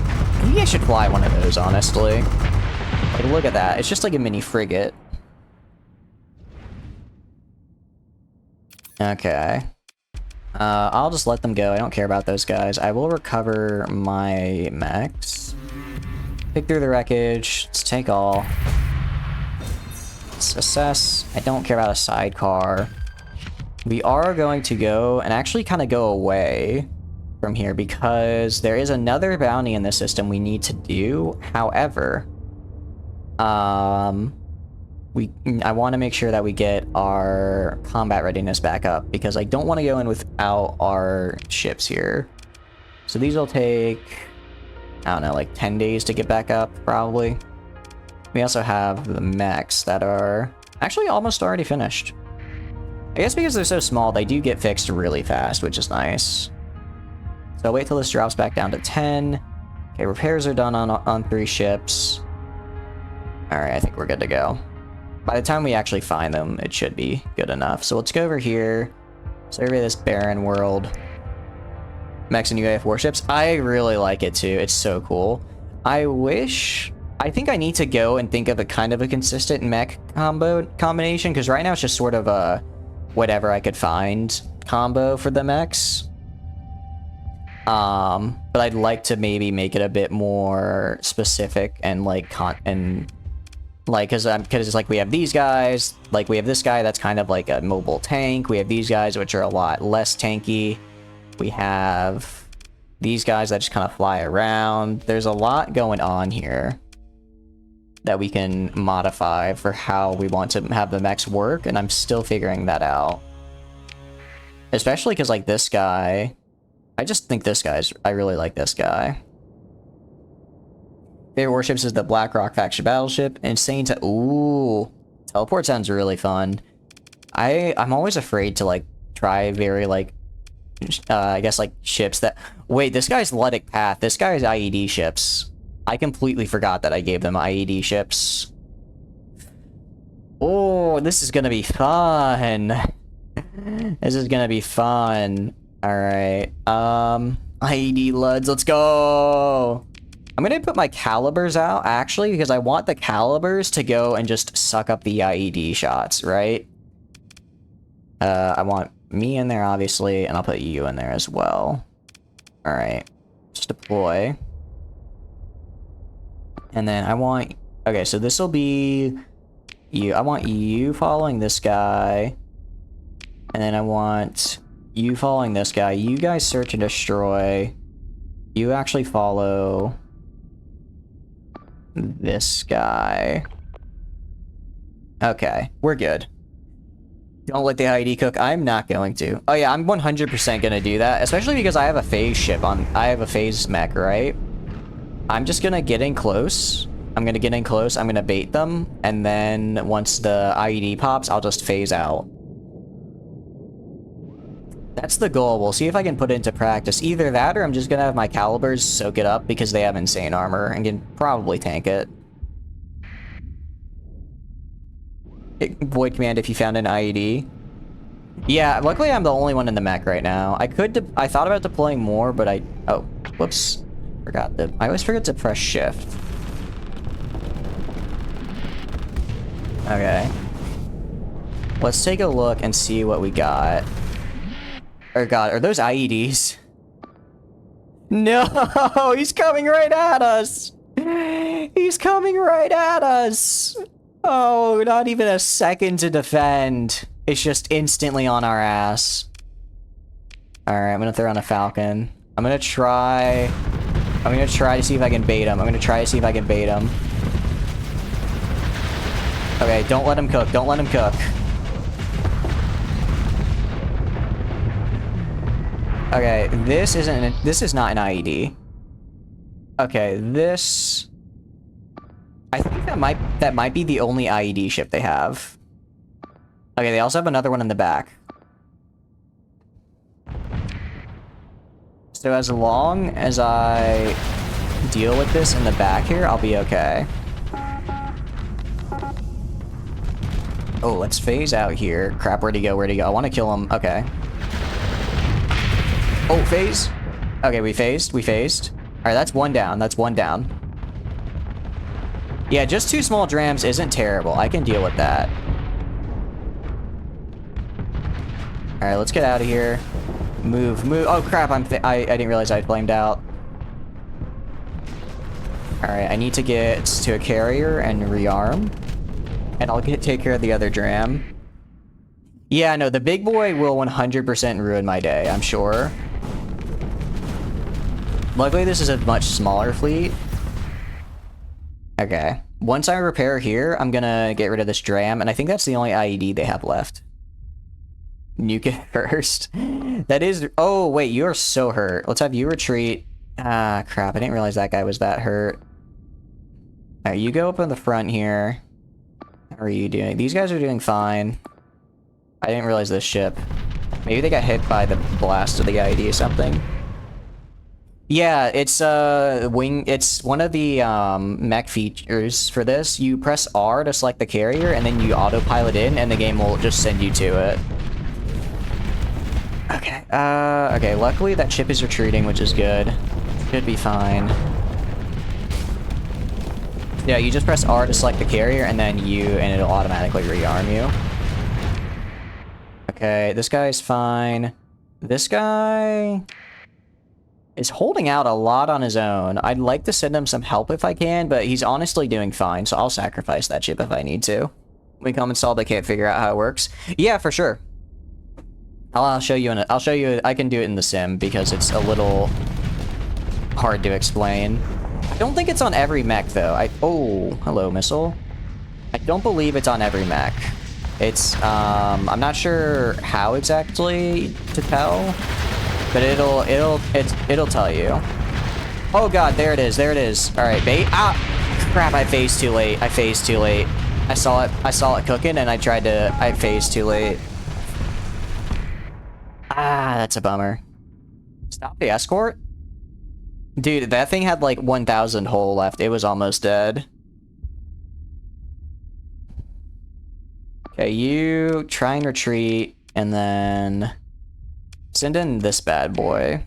Maybe I should fly one of those, honestly. Like, look at that. It's just like a mini frigate. Okay. I'll just let them go. I don't care about those guys. I will recover my mechs. Pick through the wreckage. Let's take all. Let's assess. I don't care about a sidecar. We are going to go and actually kind of go away from here because there is another bounty in the system we need to do. However, I want to make sure that we get our combat readiness back up because I don't want to go in without our ships here. So these will take, I don't know, like 10 days to get back up, probably. We also have the mechs that are actually almost already finished. I guess because they're so small, they do get fixed really fast, which is nice. So I'll wait till this drops back down to 10. Okay, repairs are done on 3 ships. Alright, I think we're good to go. By the time we actually find them, it should be good enough. So let's go over here. Survey this barren world. Mechs and UAF warships. I really like it too. It's so cool. I think I need to go and think of a kind of a consistent mech combination, because right now it's just sort of a whatever I could find combo for the mechs. But I'd like to maybe make it a bit more specific and like because it's like we have these guys, like we have this guy that's kind of like a mobile tank. We have these guys which are a lot less tanky. We have these guys that just kind of fly around. There's a lot going on here that we can modify for how we want to have the mechs work, and I'm still figuring that out. Especially because, like, this guy, I just think I really like this guy. Favorite warships is the Blackrock faction battleship. Insane to, ooh, teleport sounds really fun. I'm always afraid to, like, try very, like, I guess, like, ships that, wait, this guy's Ludic Path, this guy's IED ships. I completely forgot that I gave them IED ships. Oh, this is gonna be fun. This is gonna be fun. Alright. IED Luds, let's go! I'm gonna put my calibers out, actually, because I want the calibers to go and just suck up the IED shots, right? I want me in there, obviously, and I'll put you in there as well. Alright. Just deploy. And then I want... Okay, so this will be... you. I want you following this guy. And then I want you following this guy. You guys search and destroy. You actually follow... this guy. Okay, we're good. Don't let the IED cook. I'm not going to. Oh yeah, I'm 100% gonna do that. Especially because I have a phase ship on... I have a phase mech, right? I'm just gonna get in close. I'm gonna get in close. I'm gonna bait them. And then once the IED pops, I'll just phase out. That's the goal. We'll see if I can put it into practice. Either that or I'm just gonna have my calibers soak it up because they have insane armor and can probably tank it. Void command if you found an IED. Yeah, luckily I'm the only one in the mech right now. I thought about deploying more, but oh, whoops. I always forget to press shift. Okay. Let's take a look and see what we got. Oh god, are those IEDs? No, he's coming right at us! He's coming right at us! Oh, not even a second to defend. It's just instantly on our ass. Alright, I'm gonna throw on a Falcon. I'm gonna try to see if I can bait him. Okay, don't let him cook. Don't let him cook. Okay, this is not an IED. Okay, this... I think that might be the only IED ship they have. Okay, they also have another one in the back. So as long as I deal with this in the back here, I'll be okay. Oh, let's phase out here. Crap, where'd he go? Where'd he go? I want to kill him. Okay. Oh, phase. Okay, we phased. Alright, that's one down. Yeah, just 2 small drams isn't terrible. I can deal with that. Alright, let's get out of here. Move. Oh, crap, I didn't realize I flamed out. Alright, I need to get to a carrier and rearm. And I'll take care of the other dram. Yeah, no, the big boy will 100% ruin my day, I'm sure. Luckily, this is a much smaller fleet. Okay. Once I repair here, I'm gonna get rid of this dram, and I think that's the only IED they have left. Nuke it first. That is... Oh, wait, you're so hurt. Let's have you retreat. Ah, crap, I didn't realize that guy was that hurt. Alright, you go up in the front here. How are you doing? These guys are doing fine. I didn't realize this ship. Maybe they got hit by the blast of the IED or something. Yeah, it's it's one of the mech features for this. You press R to select the carrier and then you autopilot in and the game will just send you to it. Okay. Okay, luckily that ship is retreating, which is good. Should be fine. Yeah, you just press R to select the carrier and then it'll automatically rearm you. Okay, this guy's fine. This guy is holding out a lot on his own. I'd like to send him some help if I can, but he's honestly doing fine, so I'll sacrifice that ship if I need to. We come install, they can't figure out how it works. Yeah, for sure. I'll show you I can do it in the sim because it's a little hard to explain. I don't think it's on every mech though. Oh, hello missile. I don't believe it's on every mech. It's I'm not sure how exactly to tell, but it'll tell you. Oh god, there it is. All right, bait. Ah, crap! I phased too late. I saw it cooking, and I phased too late. Ah, that's a bummer. Stop the escort? Dude, that thing had like 1,000 hull left. It was almost dead. Okay, you try and retreat, and then send in this bad boy.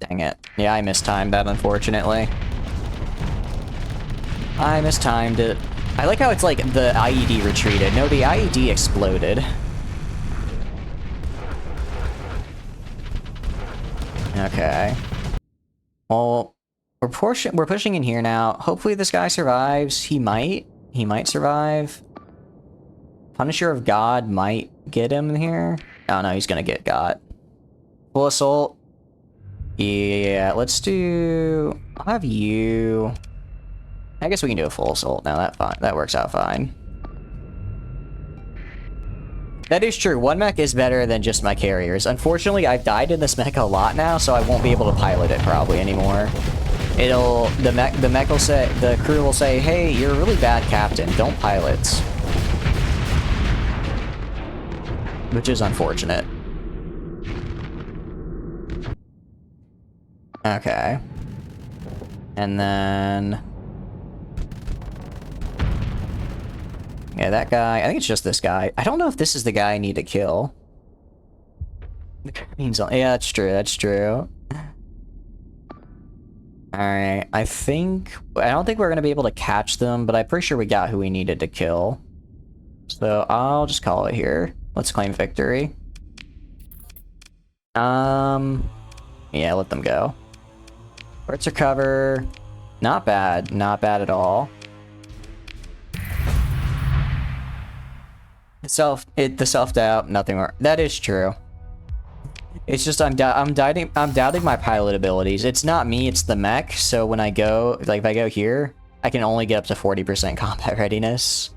Dang it. Yeah, I mistimed that, unfortunately. I mistimed it. I like how it's like the IED retreated. No, the IED exploded. Okay. Well, we're pushing in here now. Hopefully this guy survives. He might survive. Punisher of God might get him here. Oh no, he's gonna get got. Full assault. Yeah, let's do... I'll have you... I guess we can do a full assault now. That works out fine. That is true. One mech is better than just my carriers. Unfortunately, I've died in this mech a lot now, so I won't be able to pilot it probably anymore. The mech will say, the crew will say, hey, you're a really bad captain. Don't pilot. which is unfortunate. Okay. And then... yeah, that guy. I think it's just this guy. I don't know if this is the guy I need to kill. Yeah, that's true. That's true. Alright, I don't think we're gonna be able to catch them, but I'm pretty sure we got who we needed to kill. So I'll just call it here. Let's claim victory. Yeah, let them go. Let's recover. Not bad. Not bad at all. The self-doubt, nothing more. That is true. It's just I'm doubting my pilot abilities. It's not me, it's the mech. So when I go, like if I go here, I can only get up to 40% combat readiness.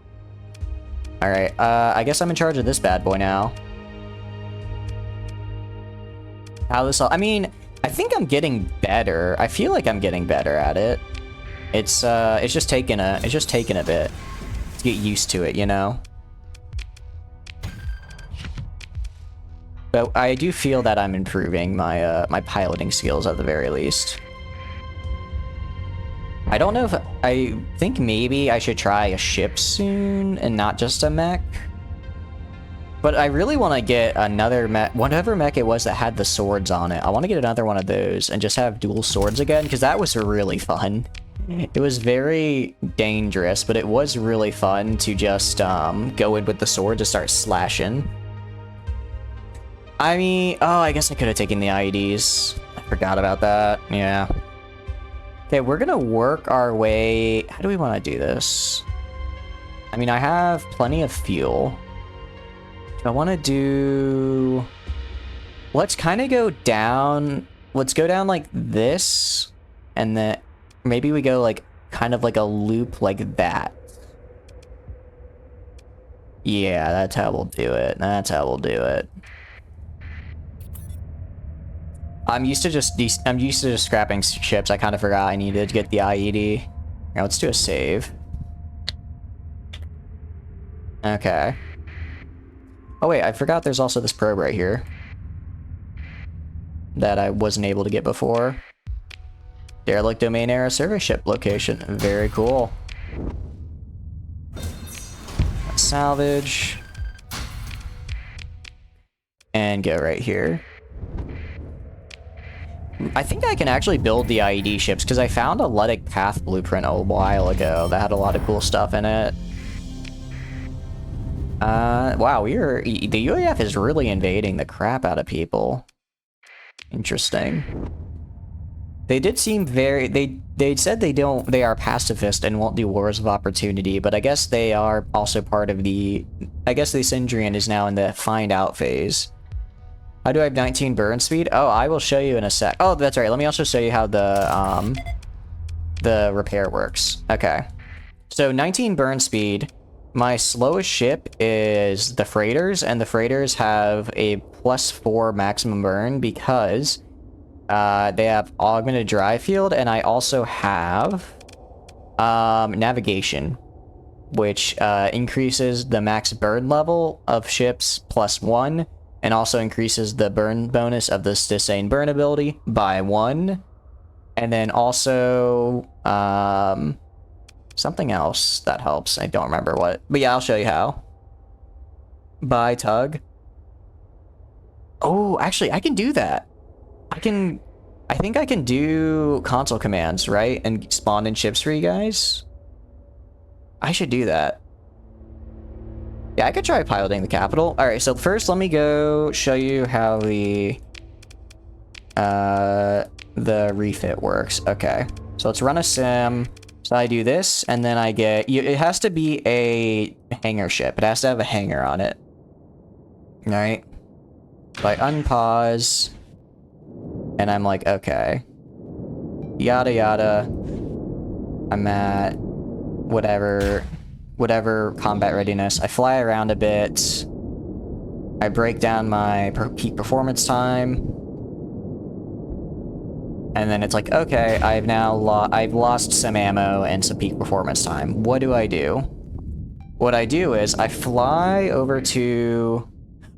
All right, I guess I'm in charge of this bad boy now. I mean, I think I'm getting better. I feel like I'm getting better at it. It's just taking a bit to get used to it, you know. But I do feel that I'm improving my my piloting skills at the very least. I don't know if I think maybe I should try a ship soon and not just a mech. But I really want to get another mech, whatever mech it was that had the swords on it. I want to get another one of those and just have dual swords again, because that was really fun. It was very dangerous, but it was really fun to just go in with the sword to start slashing. I mean, oh, I guess I could have taken the IEDs. I forgot about that. Yeah. Okay, we're gonna work our way. How do we want to do this? I mean, I have plenty of fuel. Do I want to do... let's kind of go down. Let's go down like this. And then maybe we go like kind of like a loop like that. Yeah, that's how we'll do it. That's how we'll do it. I'm used to just scrapping ships. I kind of forgot I needed to get the IED. Now let's do a save. Okay. Oh wait, I forgot there's also this probe right here that I wasn't able to get before. Derelict domain era survey ship location. Very cool. Salvage. And go right here. I think I can actually build the IED ships because I found a Luddic Path blueprint a while ago that had a lot of cool stuff in it. Wow, the UAF is really invading the crap out of people. Interesting. They did seem very, they said they are pacifist and won't do wars of opportunity, but I guess they are also part of the, I guess the Sindrian is now in the find out phase. How do I have 19 burn speed? Oh, I will show you in a sec. Oh, that's right. Let me also show you how the repair works. Okay. So 19 burn speed. My slowest ship is the freighters, and the freighters have a +4 maximum burn because they have augmented drive field, and I also have navigation, which increases the max burn level of ships +1. And also increases the burn bonus of the sustained burn ability by 1. And then also something else that helps. I don't remember what. But yeah, I'll show you how. By tug. Oh, actually, I can do that. I think I can do console commands, right? And spawn in ships for you guys. I should do that. Yeah, I could try piloting the capital. All right, so first let me go show you how the refit works. Okay, so let's run a sim. So I do this, and then I get, it has to be a hangar ship. It has to have a hangar on it. All right. So I unpause, and I'm like, okay. Yada yada. I'm at whatever combat readiness. I fly around a bit. I break down my peak performance time. And then it's like, okay, I've lost some ammo and some peak performance time. What do? What I do is I fly over to...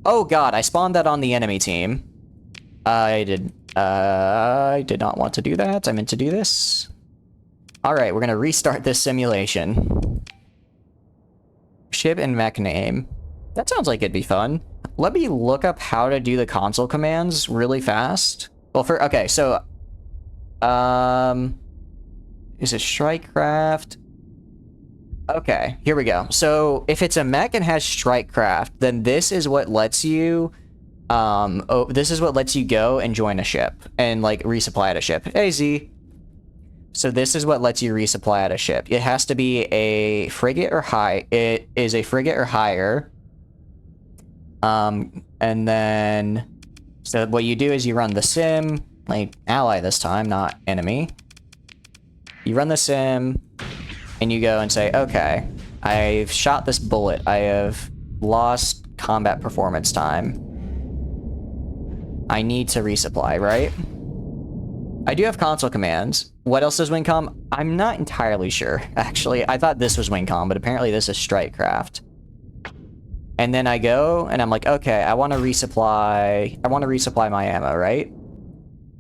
Oh god, I spawned that on the enemy team. I did not want to do that. I meant to do this. Alright, we're gonna restart this simulation. Ship and mech name. That sounds like it'd be fun. Let me look up how to do the console commands really fast. Well, okay, so... Is it Strikecraft? Okay, here we go. So, if it's a mech and has Strikecraft, then this is what lets you... this is what lets you go and join a ship. And, like, resupply at a ship. Hey, Z. So this is what lets you resupply at a ship. It has to be a frigate or high. It is a frigate or higher. And then... So what you do is you run the sim, like, ally this time, not enemy. You run the sim, and you go and say, okay, I've shot this bullet. I have lost combat performance time. I need to resupply, right? I do have console commands. What else does Wincom? I'm not entirely sure, actually. I thought this was Wincom, but apparently this is Strikecraft. And then I go, and I'm like, okay, I want to resupply my ammo, right?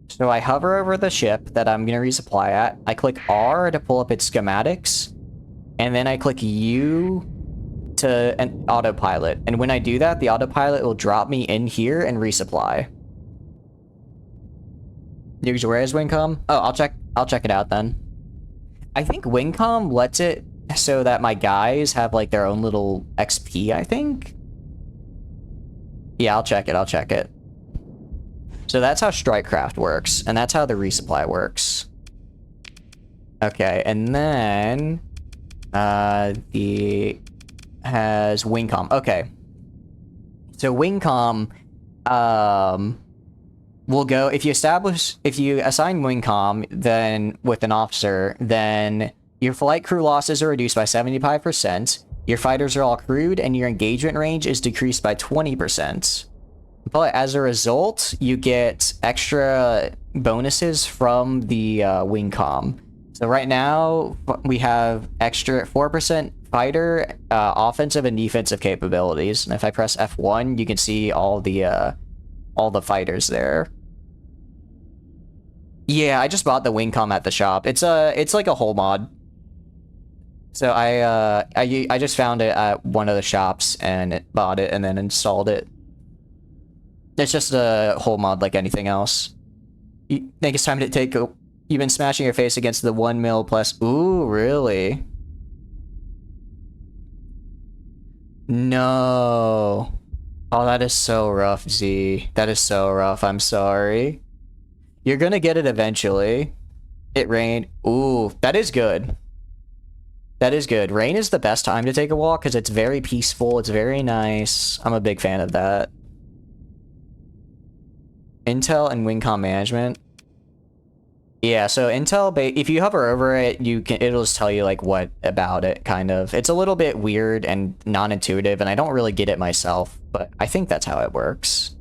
So I hover over the ship that I'm going to resupply at. I click R to pull up its schematics. And then I click U to an autopilot. And when I do that, the autopilot will drop me in here and resupply. Where is Wincom? Oh, I'll check it out then. I think Wincom lets it so that my guys have like their own little XP, I think. Yeah, I'll check it. So that's how Strikecraft works, and that's how the resupply works. Okay, and then the has Wincom. Okay. So Wincom will go, if you assign Wincom then with an officer, then your flight crew losses are reduced by 75%, your fighters are all crewed, and your engagement range is decreased by 20%. But as a result, you get extra bonuses from the Wincom. So right now, we have extra 4% fighter, offensive and defensive capabilities. And if I press F1, you can see all the fighters there. Yeah, I just bought the Wincom at the shop. It's like a whole mod. So I just found it at one of the shops and bought it and then installed it. It's just a whole mod like anything else. You think it's time to take a... You've been smashing your face against the 1 mil plus... Ooh, really? No. Oh, that is so rough, Z. That is so rough. I'm sorry. You're gonna get it eventually. It rained. Ooh, that is good. That is good. Rain is the best time to take a walk because it's very peaceful. It's very nice. I'm a big fan of that. Intel and Wincom management. Yeah, so Intel, if you hover over it, it'll just tell you like what about it, kind of. It's a little bit weird and non-intuitive, and I don't really get it myself, but I think that's how it works.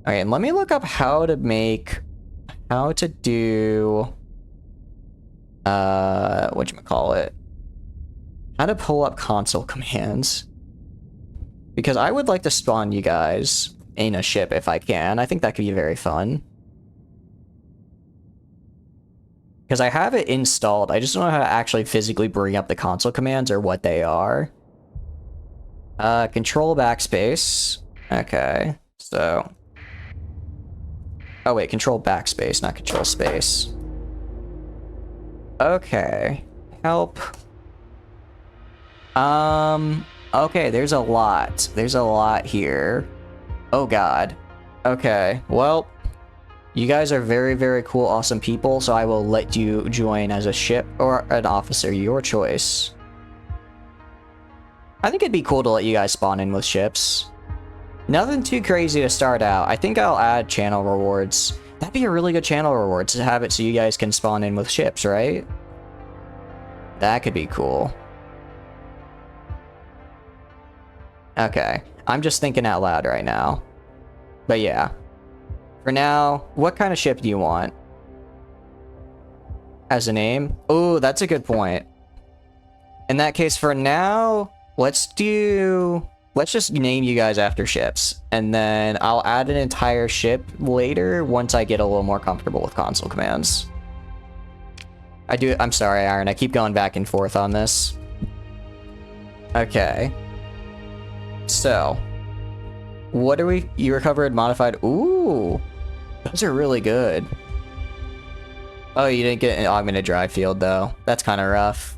Okay, and let me look up how to do, whatchamacallit, how to pull up console commands. Because I would like to spawn you guys in a ship if I can. I think that could be very fun. Because I have it installed. I just don't know how to actually physically bring up the console commands or what they are. Control backspace. Okay, so... Oh wait, control backspace, not control space. Okay. Help. Okay, there's a lot. There's a lot here. Oh god. Okay, well... You guys are very, very cool, awesome people, so I will let you join as a ship or an officer, your choice. I think it'd be cool to let you guys spawn in with ships. Nothing too crazy to start out. I think I'll add channel rewards. That'd be a really good channel reward to have it so you guys can spawn in with ships, right? That could be cool. Okay, I'm just thinking out loud right now. But yeah. For now, what kind of ship do you want? As a name? Oh, that's a good point. In that case, for now, let's do... let's just name you guys after ships, and then I'll add an entire ship later once I get a little more comfortable with console commands. I'm sorry, Iron, I keep going back and forth on this. Okay. So, what are we? You recovered modified. Ooh, those are really good. Oh, you didn't get an augmented drive field though. That's kind of rough.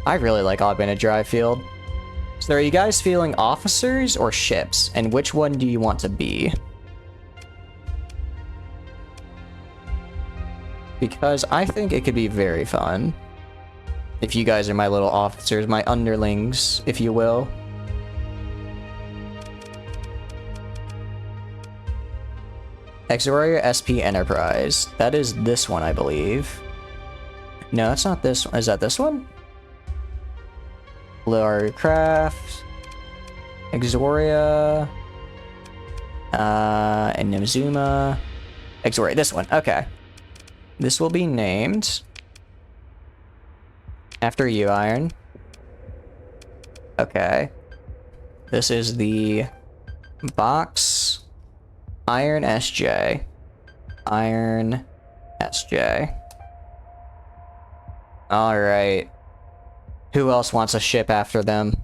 I really like augmented drive field. So are you guys feeling officers or ships? And which one do you want to be? Because I think it could be very fun. If you guys are my little officers, my underlings, if you will. Exoria SP Enterprise. That is this one, I believe. No, it's not this one. Is that this one? Lure Craft. Exoria. And Nimzuma. Exoria, this one. Okay. This will be named after you, Iron. Okay. This is the box Iron SJ. Iron SJ. Alright. Who else wants a ship after them?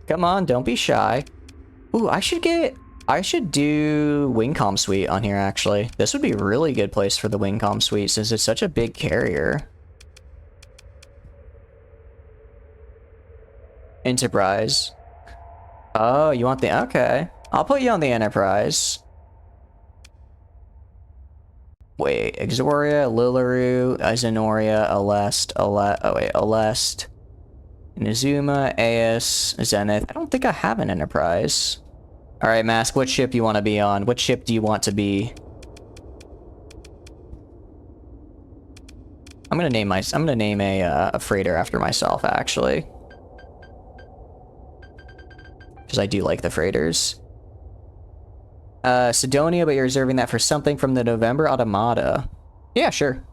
Come on, don't be shy. Ooh, I should do Wingcom Suite on here, actually. This would be a really good place for the Wingcom Suite since it's such a big carrier. Enterprise. Oh, you want the... Okay. I'll put you on the Enterprise. Wait, Exoria, Lilaru, Izanoria, Alest, Inazuma, Aes, Zenith. I don't think I have an Enterprise. Alright, Mask, what ship do you want to be on? What ship do you want to be? I'm gonna name a freighter after myself, actually. Because I do like the freighters. Sidonia, but you're reserving that for something from the November Automata. Yeah, sure.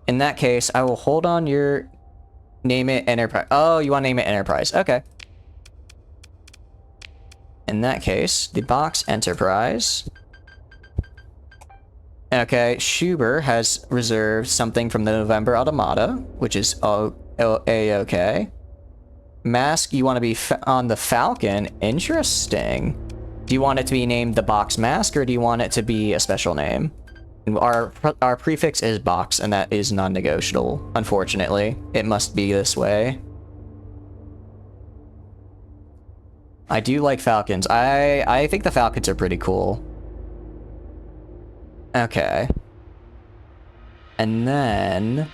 In that case, I will hold on your... Name it Enterprise. Oh, you want to name it Enterprise. Okay. In that case, the box Enterprise. Okay, Schuber has reserved something from the November Automata, which is A-okay. Mask, you want to be on the Falcon. Interesting. Do you want it to be named the box Mask, or do you want it to be a special name? Our prefix is box, and that is non-negotiable, unfortunately. It must be this way. I do like Falcons. I think the Falcons are pretty cool. Okay. And then...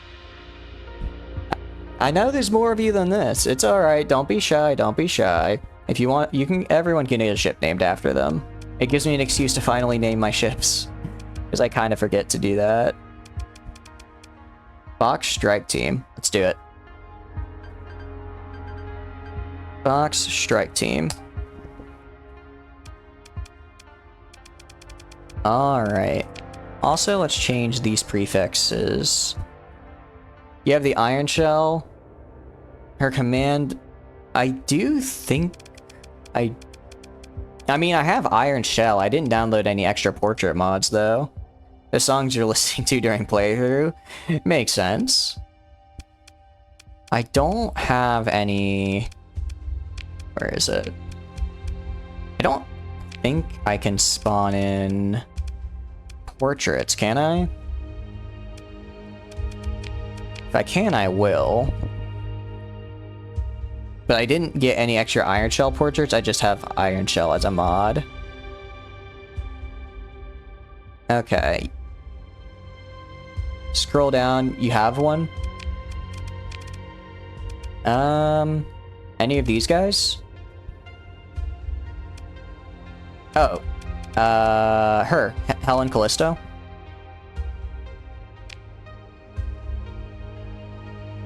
I know there's more of you than this. It's alright, don't be shy, don't be shy. If you want, everyone can get a ship named after them. It gives me an excuse to finally name my ships. Because I kind of forget to do that. Box Strike Team. Let's do it. Box Strike Team. Alright. Also, let's change these prefixes. You have the Iron Shell. Her command... I do think... I mean, I have Iron Shell. I didn't download any extra portrait mods, though. The songs you're listening to during playthrough. Makes sense. I don't have any... Where is it? I don't think I can spawn in portraits, can I? If I can, I will. But I didn't get any extra Iron Shell portraits, I just have Iron Shell as a mod. Okay. Scroll down, you have one? Any of these guys? Oh. Her. Helen Callisto?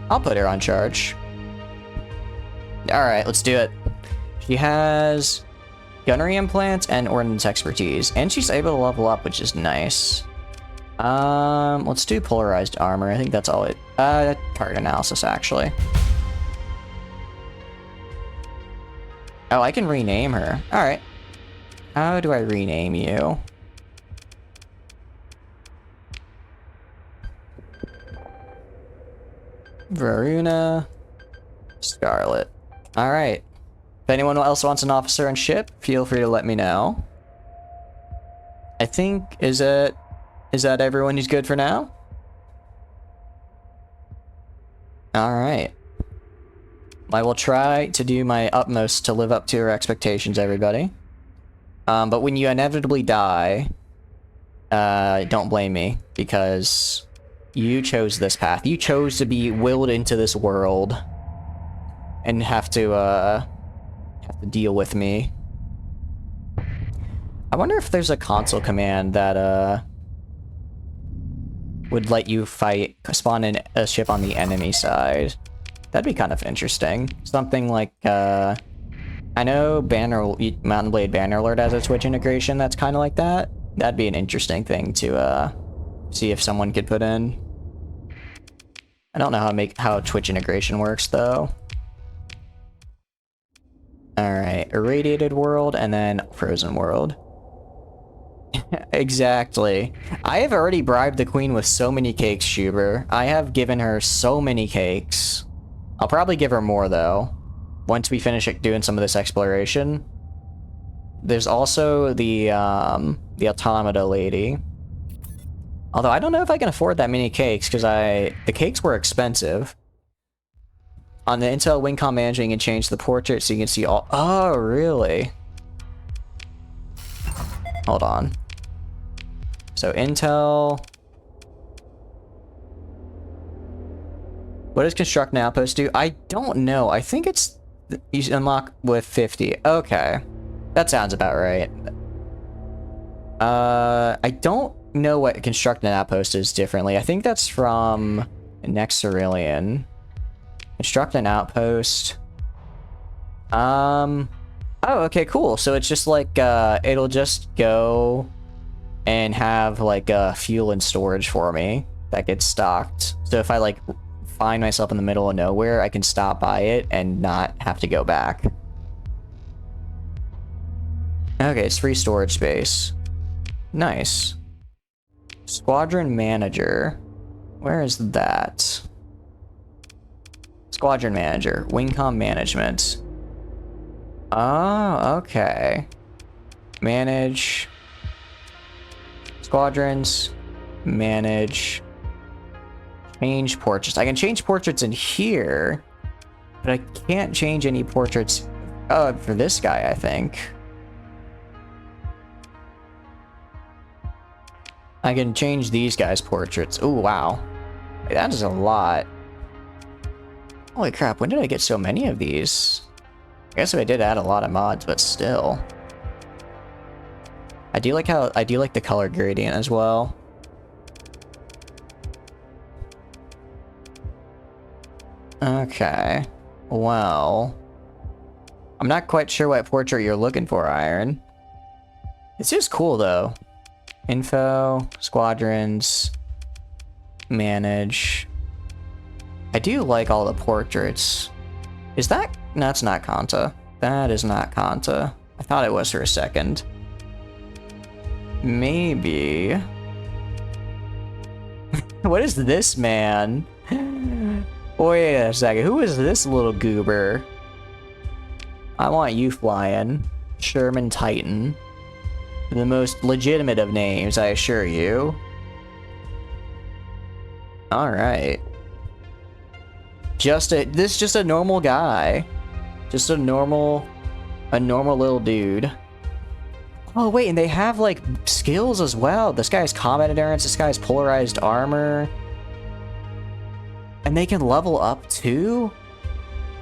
I'll put her on charge. Alright, let's do it. She has gunnery implants and ordnance expertise, and she's able to level up, which is nice. Let's do polarized armor. I think that's all it... target analysis, actually. Oh, I can rename her. Alright. How do I rename you? Varuna. Scarlet. Alright. If anyone else wants an officer on ship, feel free to let me know. I think, is that everyone who's good for now? Alright. I will try to do my utmost to live up to your expectations, everybody. But when you inevitably die, don't blame me, because you chose this path. You chose to be willed into this world and have to deal with me. I wonder if there's a console command that would let you spawn in a ship on the enemy side. That'd be kind of interesting. Something like, I know Mountain Blade Bannerlord has a Twitch integration that's kind of like that. That'd be an interesting thing to, see if someone could put in. I don't know how Twitch integration works, though. Alright, Irradiated World, and then Frozen World. Exactly. I have already bribed the queen with so many cakes, Schuber. I have given her so many cakes. I'll probably give her more, though, once we finish doing some of this exploration. There's also the Automata lady. Although I don't know if I can afford that many cakes, because the cakes were expensive. On the Intel Wincom Manager, you can change the portrait so you can see all... Oh, really? Hold on. So, Intel... What does Construct an Outpost do? I don't know. I think it's... You unlock with 50. Okay. That sounds about right. I don't know what Construct an Outpost is differently. I think that's from Next Cerulean. Construct an Outpost. Oh, okay, cool. So it's just like, it'll just go and have, like, fuel and storage for me that gets stocked. So if I, like, find myself in the middle of nowhere, I can stop by it and not have to go back. Okay, it's free storage space. Nice. Squadron Manager. Where is that? Squadron Manager. Wingcom Management. Oh, okay. Manage. Squadrons. Manage. Change portraits. I can change portraits in here, but I can't change any portraits for this guy, I think. I can change these guys' portraits. Oh, wow. That is a lot. Holy crap, when did I get so many of these? I guess I did add a lot of mods, but still. I do like the color gradient as well. Okay. Well, I'm not quite sure what portrait you're looking for, Iron. It's just cool, though. Info, squadrons, manage. I do like all the portraits. Is that... No, that's not Kanta. That is not Kanta. I thought it was for a second. Maybe... What is this man? Wait a second. Who is this little goober? I want you flying. Sherman Titan. The most legitimate of names, I assure you. Alright. This is just a normal guy. Just a normal little dude. Oh wait, and they have like skills as well. This guy has combat endurance, this guy has polarized armor. And they can level up too?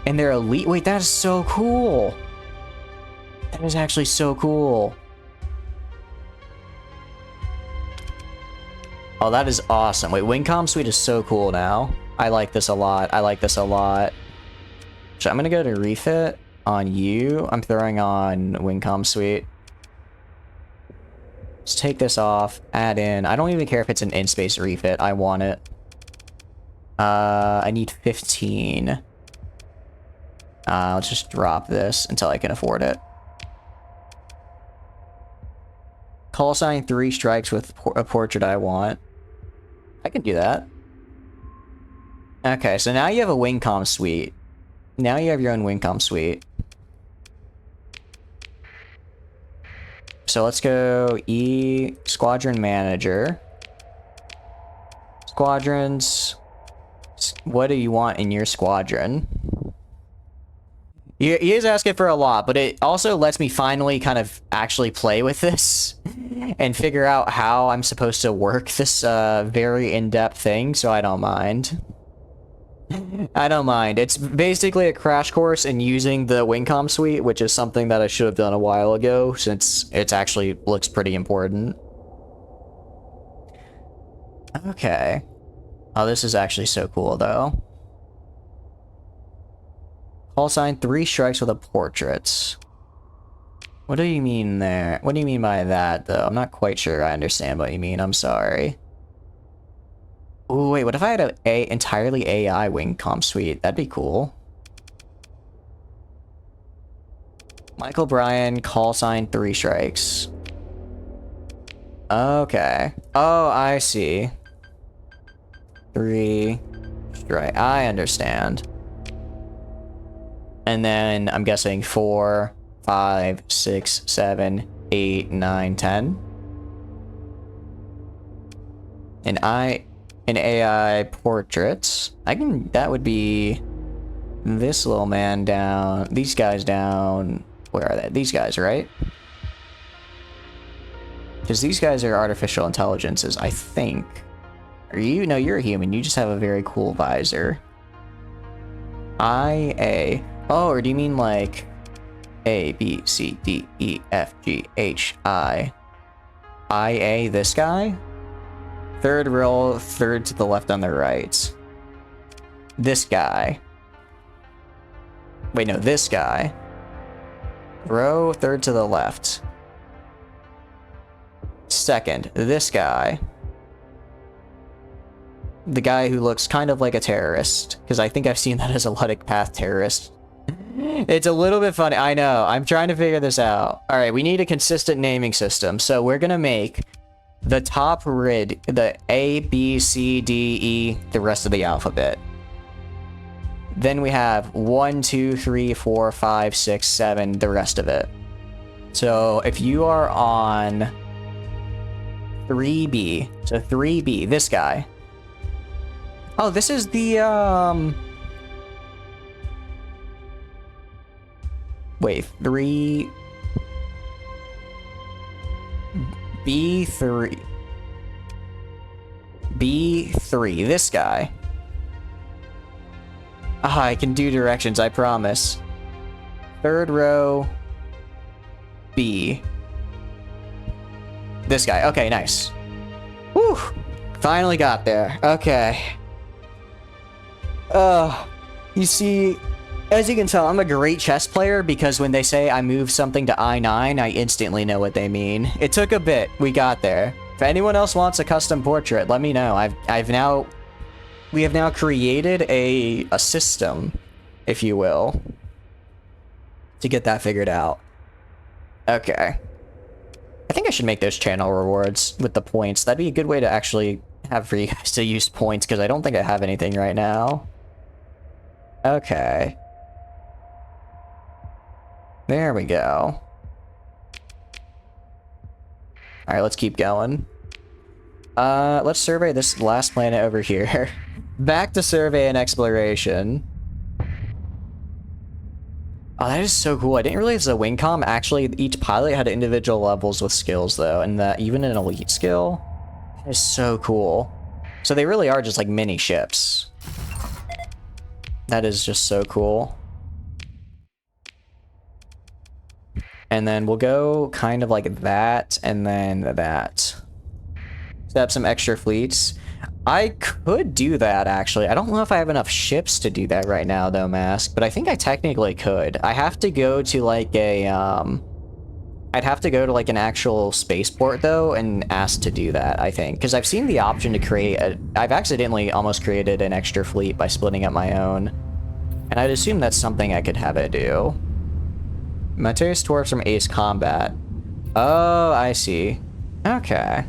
And they're elite. Wait, that is so cool. That is actually so cool. Oh, that is awesome. Wait, Wingcom Suite is so cool now. I like this a lot. I like this a lot. So I'm gonna go to refit on you. I'm throwing on Wingcom Suite. Let's take this off, add in. I don't even care if it's an in-space refit. I want it. I need 15. Let's just drop this until I can afford it. Call sign 3 strikes with a portrait I want. I can do that. Okay, so now you have a Wingcom suite. Now you have your own Wingcom suite. So let's go E, Squadron Manager. Squadrons. What do you want in your squadron? He is asking for a lot, but it also lets me finally kind of actually play with this and figure out how I'm supposed to work this very in-depth thing, so I don't mind. I don't mind. It's basically a crash course in using the Wingcom suite, which is something that I should have done a while ago, since it actually looks pretty important. Okay. Oh, this is actually so cool, though. Call sign 3 strikes with a portrait. What do you mean there? What do you mean by that, though? I'm not quite sure I understand what you mean. I'm sorry. Ooh, wait, what if I had a entirely AI Wingcom suite? That'd be cool. Michael Bryan, call sign 3 strikes. Okay. Oh, I see. 3 strike. I understand. And then I'm guessing 4, 5, 6, 7, 8, 9, 10. And an AI portraits. That would be this little man down, these guys down, where are they? These guys, right? Because these guys are artificial intelligences, I think. Are you? No, you're a human. You just have a very cool visor. IA. Oh, or do you mean like A, B, C, D, E, F, G, H, I? IA, this guy? Third row, third to the left on the right. This guy. Wait, no, this guy. Row, third to the left. Second, this guy. The guy who looks kind of like a terrorist, because I think I've seen that as a Luddic Path terrorist. It's a little bit funny. I know. I'm trying to figure this out. All right, we need a consistent naming system. So we're going to make the top rid, the A, B, C, D, E, the rest of the alphabet. Then we have 1, 2, 3, 4, 5, 6, 7, the rest of it. So if you are on 3B, so 3B, this guy. Oh, this is the, wait, 3... B3. B3, this guy. Ah, I can do directions, I promise. Third row, B. This guy, okay, nice. Whew, finally got there, okay. You see, as you can tell, I'm a great chess player because when they say I move something to I9, I instantly know what they mean. It took a bit, we got there. If anyone else wants a custom portrait, let me know. We have now created a system, if you will, to get that figured out. Okay. I think I should make those channel rewards with the points. That'd be a good way to actually have for you guys to use points, because I don't think I have anything right now. Okay. There we go. Alright, let's keep going. Let's survey this last planet over here. Back to survey and exploration. Oh, that is so cool. I didn't realize the Wingcom, actually, each pilot had individual levels with skills, though, and that even an elite skill is so cool. So they really are just like mini ships. That is just so cool. And then we'll go kind of like that, and then that. Set up some extra fleets. I could do that, actually. I don't know if I have enough ships to do that right now, though, Mask, but I think I technically could. I have to go to, like, a, I'd have to go to, like, an actual spaceport, though, and ask to do that, I think. Because I've seen the option to create a... I've accidentally almost created an extra fleet by splitting up my own. And I'd assume that's something I could have it do. Mateus Torps from Ace Combat. Oh, I see. Okay.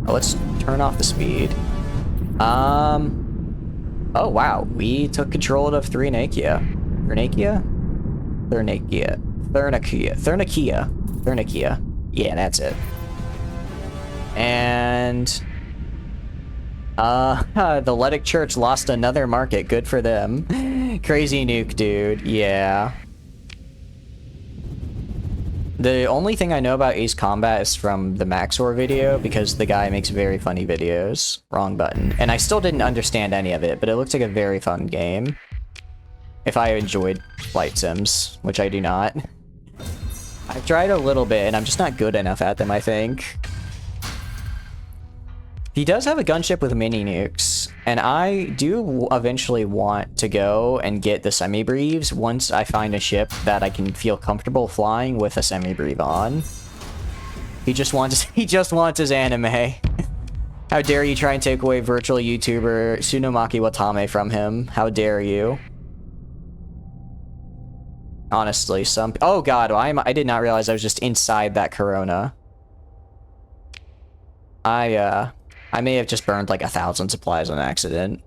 Let's turn off the speed. Oh, wow. We took control of Thrinakia. Thernakia. Yeah, that's it. And... the Letic Church lost another market. Good for them. Crazy nuke, dude. Yeah. The only thing I know about Ace Combat is from the Maxor video, because the guy makes very funny videos. Wrong button. And I still didn't understand any of it, but it looks like a very fun game. If I enjoyed flight sims, which I do not. I've tried a little bit, and I'm just not good enough at them, I think. He does have a gunship with mini nukes, and I do eventually want to go and get the semi-breves once I find a ship that I can feel comfortable flying with a semi-breve on. He just wants his anime. How dare you try and take away virtual YouTuber Tsunomaki Watame from him? How dare you? Honestly, oh god, I did not realize I was just inside that Corona. I may have just burned like 1,000 supplies on accident.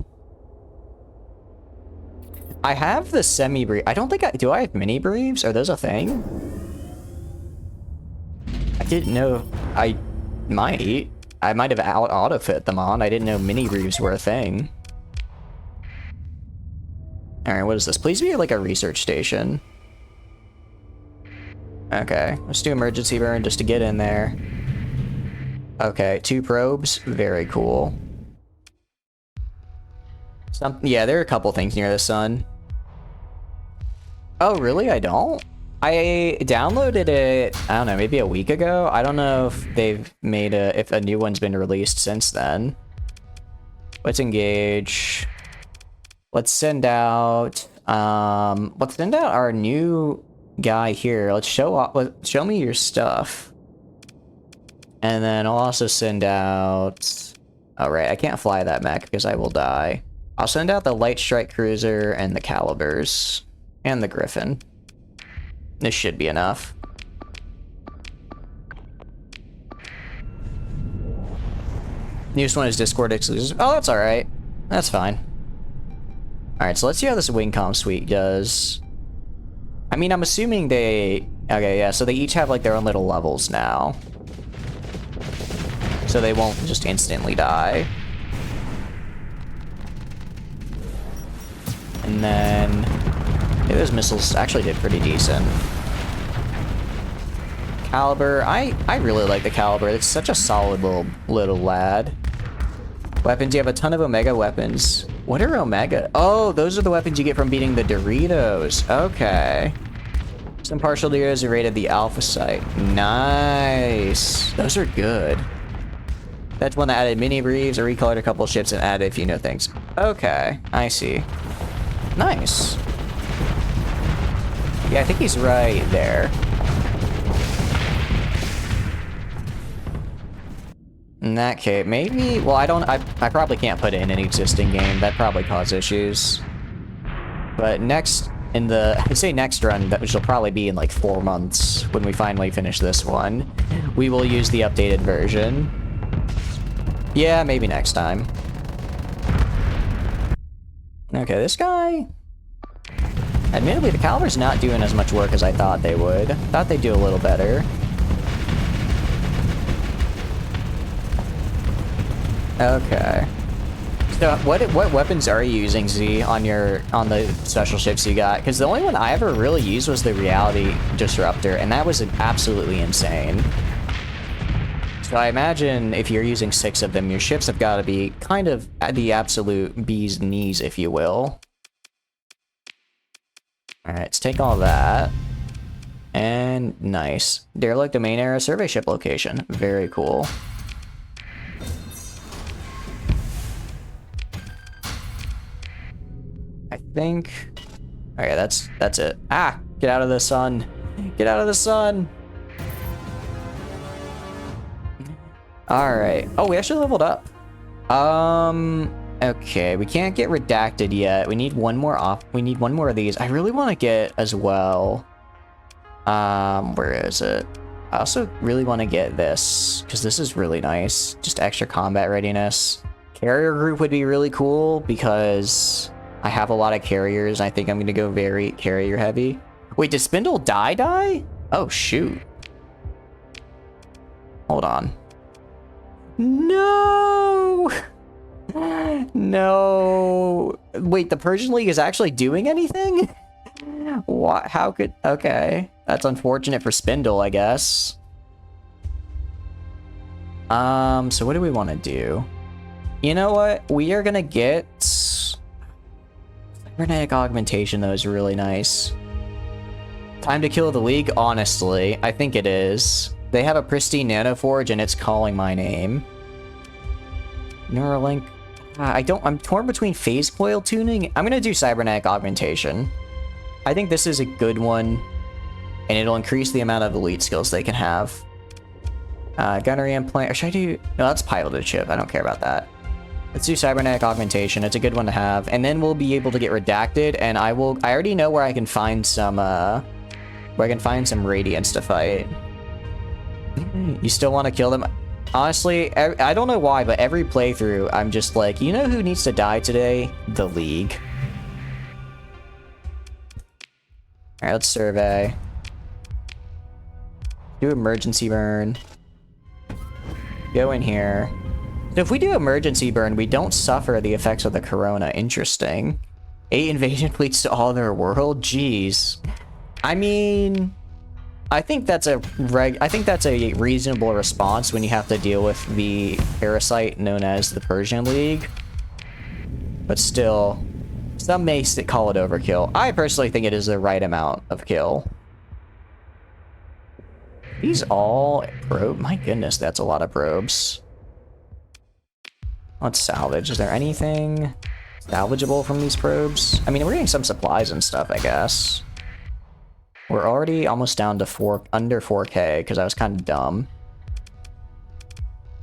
I have the semi-brief. I don't think do I have mini briefs? Are those a thing? I didn't know. I might have auto-fit them on. I didn't know mini briefs were a thing. Alright, what is this? Please be like a research station. Okay, let's do emergency burn just to get in there. Okay, 2 probes. Very cool. Yeah, there are a couple things near the sun. Oh, really? I don't? I downloaded it, I don't know, maybe a week ago. I don't know if they've made if a new one's been released since then. Let's engage. Let's send out our new guy here. Let's show me your stuff. And then I'll also send out... Oh, right, I can't fly that mech because I will die. I'll send out the Light Strike Cruiser and the Calibers. And the Griffin. This should be enough. Newest one is Discord exclusive. Oh, that's alright. That's fine. Alright, so let's see how this Wingcom suite does. I mean, I'm assuming they... Okay, yeah, so they each have like their own little levels now. So they won't just instantly die. And then... Yeah, those missiles actually did pretty decent. Caliber, I really like the Caliber. It's such a solid little lad. Weapons, you have a ton of Omega weapons. What are Omega? Oh, those are the weapons you get from beating the Doritos. Okay. Some partial Doritos are rated the Alpha site. Nice. Those are good. That's one that added mini briefs, or recolored a couple of ships and added a few new things. Okay, I see. Nice. Yeah, I think he's right there. In that case, maybe... Well, I probably can't put it in an existing game. That'd probably cause issues. But next... I'd say next run, which will probably be in like 4 months, when we finally finish this one, we will use the updated version. Yeah, maybe next time. Okay, this guy... Admittedly, the Caliber's not doing as much work as I thought they would. Thought they'd do a little better. Okay. So, what weapons are you using, Z, on the special ships you got? Because the only one I ever really used was the Reality Disruptor, and that was absolutely insane. So I imagine if you're using 6 of them, your ships have got to be kind of at the absolute bee's knees, if you will. Alright, let's take all that. And nice. Derelict Domain Era Survey Ship Location. Very cool. I think... Okay, that's it. Ah! Get out of the sun! Get out of the sun! Alright. Oh, we actually leveled up. Okay, we can't get redacted yet. We need one more off. We need one more of these. I really want to get as well. Where is it? I also really want to get this because this is really nice. Just extra combat readiness. Carrier group would be really cool because I have a lot of carriers. I think I'm going to go very carrier heavy. Wait, did Spindle die? Oh, shoot. Hold on. No! No. Wait, the Persian League is actually doing anything? What? How could... Okay. That's unfortunate for Spindle, I guess. So what do we want to do? You know what? We are gonna get... Cybernetic augmentation, though, is really nice. Time to kill the League? Honestly, I think it is. They have a pristine nanoforge, and it's calling my name. Neuralink... I'm torn between phase coil tuning. I'm gonna do cybernetic augmentation. I think this is a good one, and it'll increase the amount of elite skills they can have. Gunnery implant, or should I do... No, that's piloted ship. I don't care about that. Let's do cybernetic augmentation. It's a good one to have, and then we'll be able to get redacted, and I already know where I can find some, radiance to fight. You still want to kill them? Honestly, I don't know why, but every playthrough, I'm just like, you know who needs to die today? The League. Alright, let's survey. Do emergency burn. Go in here. So if we do emergency burn, we don't suffer the effects of the corona. Interesting. 8 invasion fleets to all their world? Jeez. I mean... I think that's a reasonable response when you have to deal with the parasite known as the Persian League. But still, some may call it overkill. I personally think it is the right amount of kill. These all probe. My goodness, that's a lot of probes. Let's salvage. Is there anything salvageable from these probes? I mean, we're getting some supplies and stuff, I guess. We're already almost down to under 4K because I was kind of dumb.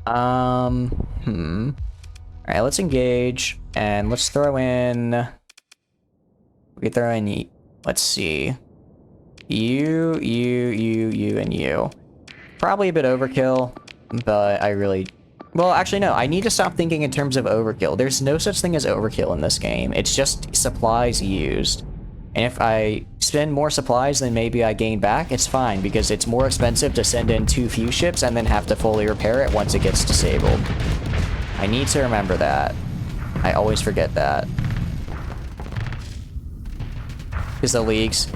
Alright, let's engage and let's throw in. We throw in. Let's see. You, and you. Probably a bit overkill, but I really. Well, actually, no. I need to stop thinking in terms of overkill. There's no such thing as overkill in this game. It's just supplies used. And if I spend more supplies than maybe I gain back, it's fine, because it's more expensive to send in too few ships and then have to fully repair it once it gets disabled. I need to remember that. I always forget that. Because the Leagues...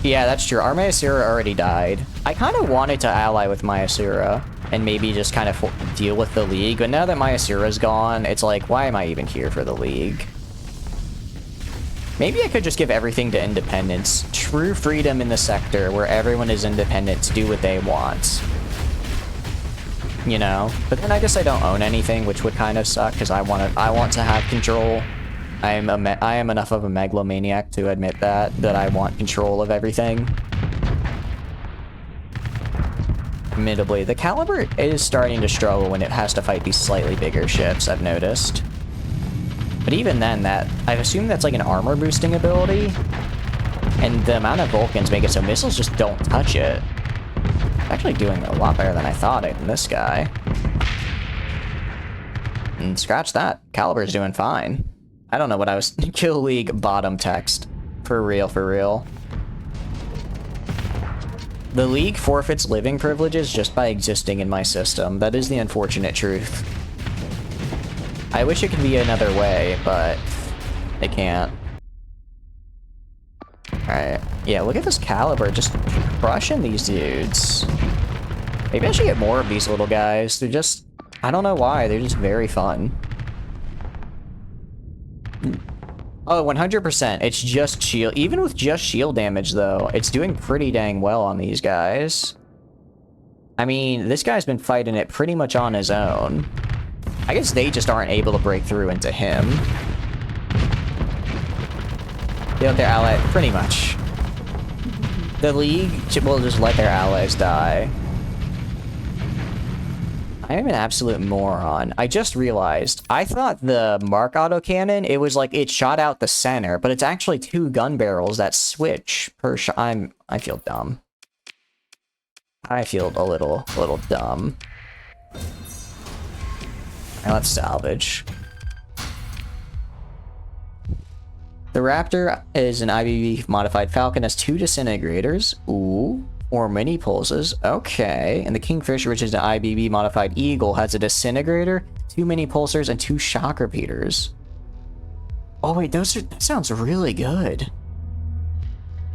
Yeah, that's true. Our Mayasura already died. I kind of wanted to ally with Mayasura and maybe just kind of deal with the League, but now that Mayasura's gone, it's like, why am I even here for the League? Maybe I could just give everything to independence. True freedom in the sector where everyone is independent to do what they want. You know? But then I guess I don't own anything, which would kind of suck, because I want to have control. I am enough of a megalomaniac to admit that I want control of everything. Admittedly, the Caliber is starting to struggle when it has to fight these slightly bigger ships, I've noticed. But even then, I assume that's like an armor boosting ability. And the amount of Vulcans make it so missiles just don't touch it. It's actually doing a lot better than I thought in this guy. And scratch that. Caliber's doing fine. I don't know what I was... Kill League bottom text. For real, for real. The League forfeits living privileges just by existing in my system. That is the unfortunate truth. I wish it could be another way, but it can't. Alright. Yeah, look at this Caliber just crushing these dudes. Maybe I should get more of these little guys. They're just... I don't know why. They're just very fun. Oh, 100%. It's just shield. Even with just shield damage, though, it's doing pretty dang well on these guys. I mean, this guy's been fighting it pretty much on his own. I guess they just aren't able to break through into him. They let their ally... Pretty much. The League will just let their allies die. I'm an absolute moron. I just realized. I thought the Mark autocannon, it was like it shot out the center, but it's actually 2 gun barrels that switch per shot. I feel dumb. I feel a little dumb. Now let's salvage. The Raptor is an IBB modified Falcon, has 2 disintegrators. Ooh. Or mini pulses. Okay. And the Kingfisher, which is an IBB modified Eagle, has a disintegrator, 2 mini pulsers, and 2 shock repeaters. Oh wait, that sounds really good.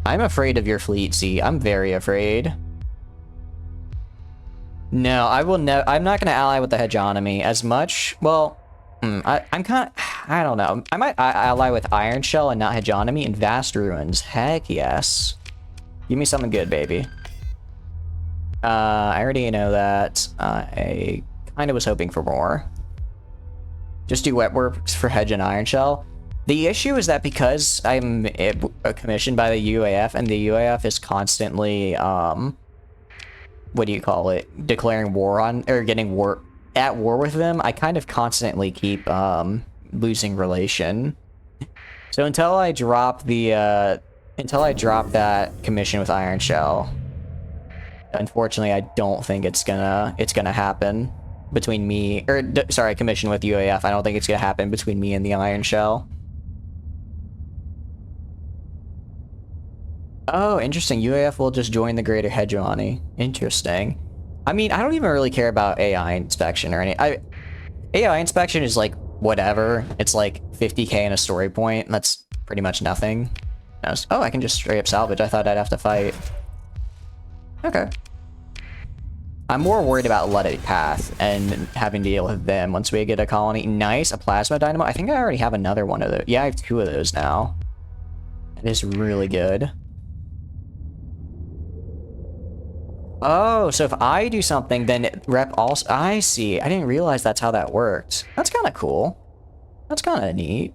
I'm afraid of your fleet, Z. I'm very afraid. No, I will I'm not going to ally with the hegemony as much. Well, I'm kind of, I don't know. I might ally with Iron Shell and not hegemony and Vast Ruins. Heck yes. Give me something good, baby. I already know that. I kind of was hoping for more. Just do wet works for Hedge and Iron Shell. The issue is that because I'm commissioned by the UAF, and the UAF is constantly, what do you call it? Declaring war on, or getting at war with them, I kind of constantly keep, losing relation. So until I drop that commission with Iron Shell, unfortunately, I don't think it's gonna happen between me, or sorry, commission with UAF. I don't think it's gonna happen between me and the Iron Shell. Oh, interesting. UAF will just join the greater hegemony. Interesting. I mean, I don't even really care about AI inspection or any. AI inspection is like whatever. It's like 50k in a story point. That's pretty much nothing. Oh, I can just straight up salvage. I thought I'd have to fight. Okay. I'm more worried about Let It Path and having to deal with them once we get a colony. Nice, a plasma dynamo. I think I already have another one of those. Yeah, I have 2 of those now. It is really good. Oh, so if I do something, then rep also. I see. I didn't realize that's how that worked. That's kind of cool. That's kind of neat.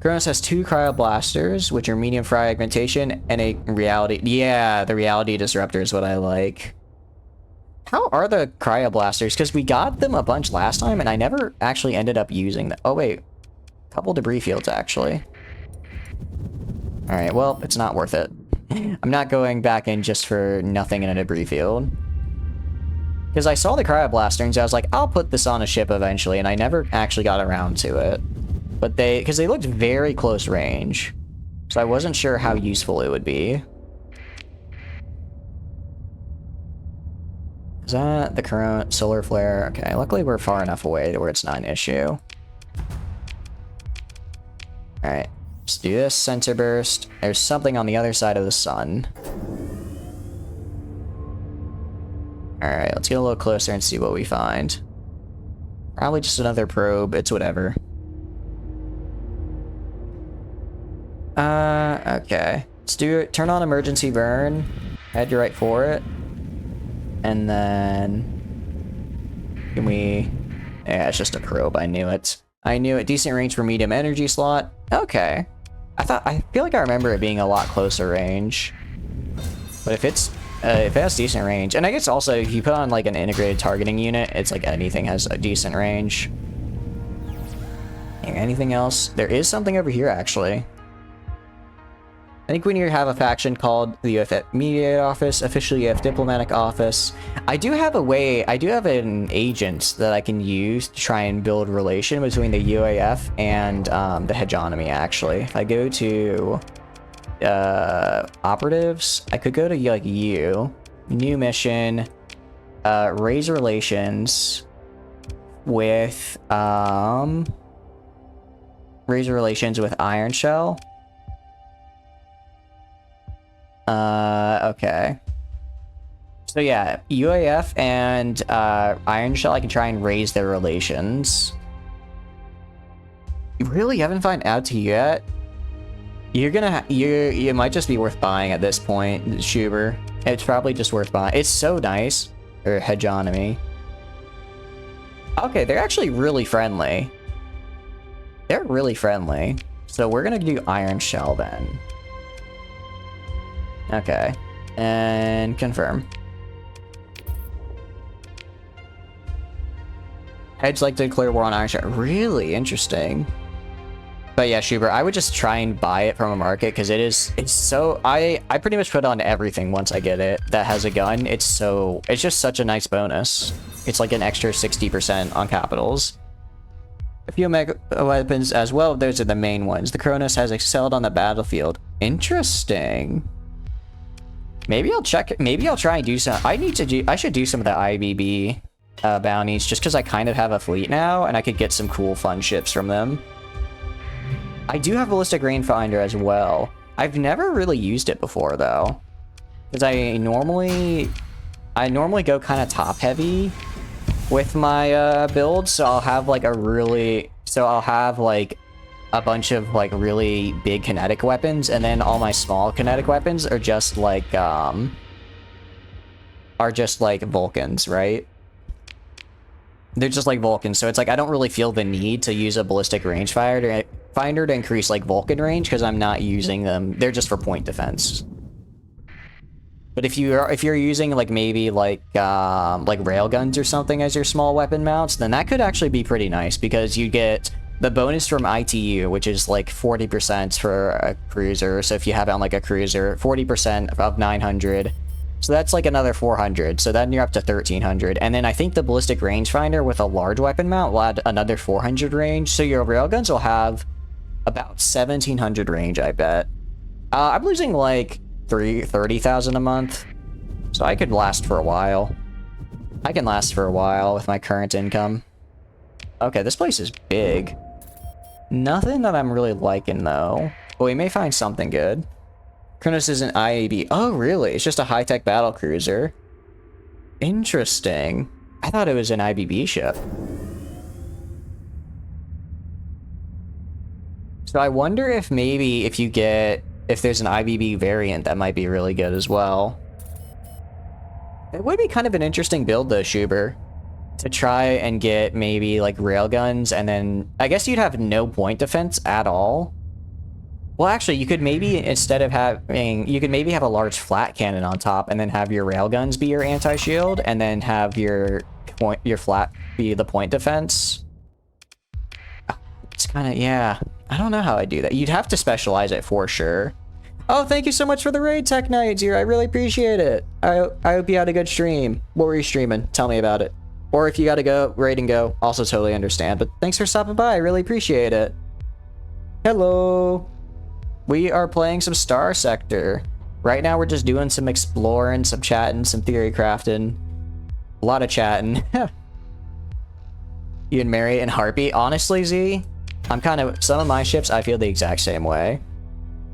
Kronos has 2 cryoblasters, which are medium fragmentation, and a reality. Yeah, the reality disruptor is what I like. How are the cryoblasters? Because we got them a bunch last time, and I never actually ended up using them. Oh, wait. Couple debris fields, actually. Alright, well, it's not worth it. I'm not going back in just for nothing in a debris field. Because I saw the cryoblaster, and so I was like, I'll put this on a ship eventually, and I never actually got around to it. But because they looked very close range. So I wasn't sure how useful it would be. Is that the current solar flare? Okay, luckily we're far enough away to where it's not an issue. Alright, let's do this sensor burst. There's something on the other side of the sun. Alright, let's get a little closer and see what we find. Probably just another probe, it's whatever. Okay. Let's do it. Turn on emergency burn. Head right for it. And then... Can we... Yeah, it's just a probe. I knew it. I knew it. Decent range for medium energy slot. Okay. I feel like I remember it being a lot closer range. But if it has decent range, and I guess also if you put on like an integrated targeting unit, it's like anything has a decent range. Anything else? There is something over here actually. I think we need to have a faction called the UF Mediated Office, officially UF Diplomatic Office. I do have an agent that I can use to try and build relation between the UAF and the hegemony, actually. If I go to operatives, I could go to like new mission, raise relations with Iron Shell. Okay. So yeah, UAF and Iron Shell, I can try and raise their relations. You really haven't found out to yet? You might just be worth buying at this point, Schuber. It's probably just worth buying. It's so nice. Or hegemony. Okay, they're actually really friendly. They're really friendly. So we're gonna do Iron Shell then. Okay, and confirm. I'd like to declare war on Iron Shark. Really interesting. But yeah, Schubert, I would just try and buy it from a market because it's so I pretty much put on everything once I get it that has a gun. It's just such a nice bonus. It's like an extra 60% on capitals. A few mech weapons as well. Those are the main ones. The Cronus has excelled on the battlefield. Interesting. Maybe I'll check. Maybe I'll try and do some. I should do some of the IBB bounties just because I kind of have a fleet now and I could get some cool fun ships from them. I do have ballistic rangefinder as well. I've never really used it before though, because I normally go kind of top heavy with my build, so I'll have like a bunch of like really big kinetic weapons, and then all my small kinetic weapons are just like Vulcans, right? They're just like Vulcans, so it's like I don't really feel the need to use a ballistic rangefinder to increase like Vulcan range because I'm not using them. They're just for point defense. But if you're using like maybe like railguns or something as your small weapon mounts, then that could actually be pretty nice because you get the bonus from ITU, which is like 40% for a cruiser. So if you have it on like a cruiser, 40% of 900. So that's like another 400. So then you're up to 1300. And then I think the ballistic rangefinder with a large weapon mount will add another 400 range. So your railguns will have about 1700 range, I bet. I'm losing like 30,000 a month. So I could last for a while. I can last for a while with my current income. Okay, this place is big. Nothing that I'm really liking though. But we may find something good. Kronos is an IAB. Oh, really? It's just a high-tech battle cruiser. Interesting. I thought it was an IBB ship. So I wonder if maybe if there's an IBB variant that might be really good as well. It would be kind of an interesting build though, Schubert. To try and get maybe like railguns, and then I guess you'd have no point defense at all. Well, actually, you could maybe, instead of having, you could maybe have a large flat cannon on top and then have your railguns be your anti-shield and then have your flat be the point defense. It's kind of, yeah. I don't know how I do that. You'd have to specialize it for sure. Oh, thank you so much for the raid, Tech Knight, Zero. I really appreciate it. I hope you had a good stream. What were you streaming? Tell me about it. Or if you gotta go, raid and go. Also totally understand. But thanks for stopping by. I really appreciate it. Hello. We are playing some Star Sector. Right now we're just doing some exploring, some chatting, some theory crafting. A lot of chatting. You and Mary and Harpy. Honestly, Z, I'm kind of, some of my ships, I feel the exact same way.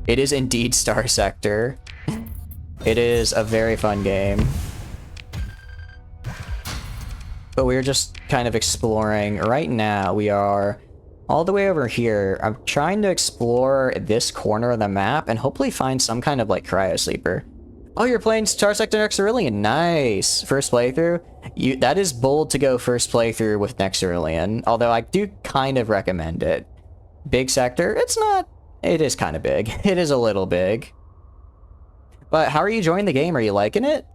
It is indeed Star Sector. It is a very fun game. But we're just kind of exploring. Right now, we are all the way over here. I'm trying to explore this corner of the map and hopefully find some kind of like cryo sleeper. Oh, you're playing Star Sector Next Cerulean. Nice. First playthrough. That is bold to go first playthrough with Next Cerulean. Although I do kind of recommend it. Big sector. It's not. It is kind of big. It is a little big. But how are you enjoying the game? Are you liking it?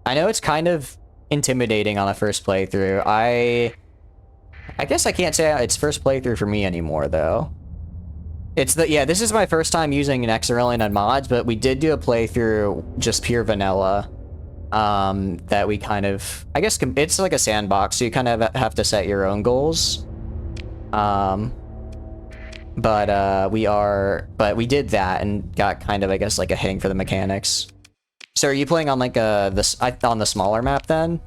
I know it's kind of intimidating on a first playthrough. I guess I can't say it's first playthrough for me anymore, though. Yeah, this is my first time using Next Cerulean on mods, but we did do a playthrough just pure vanilla. That we kind of, I guess it's like a sandbox, so you kind of have to set your own goals. But we did that and got kind of, I guess, like a hang for the mechanics. So are you playing on like on the smaller map then?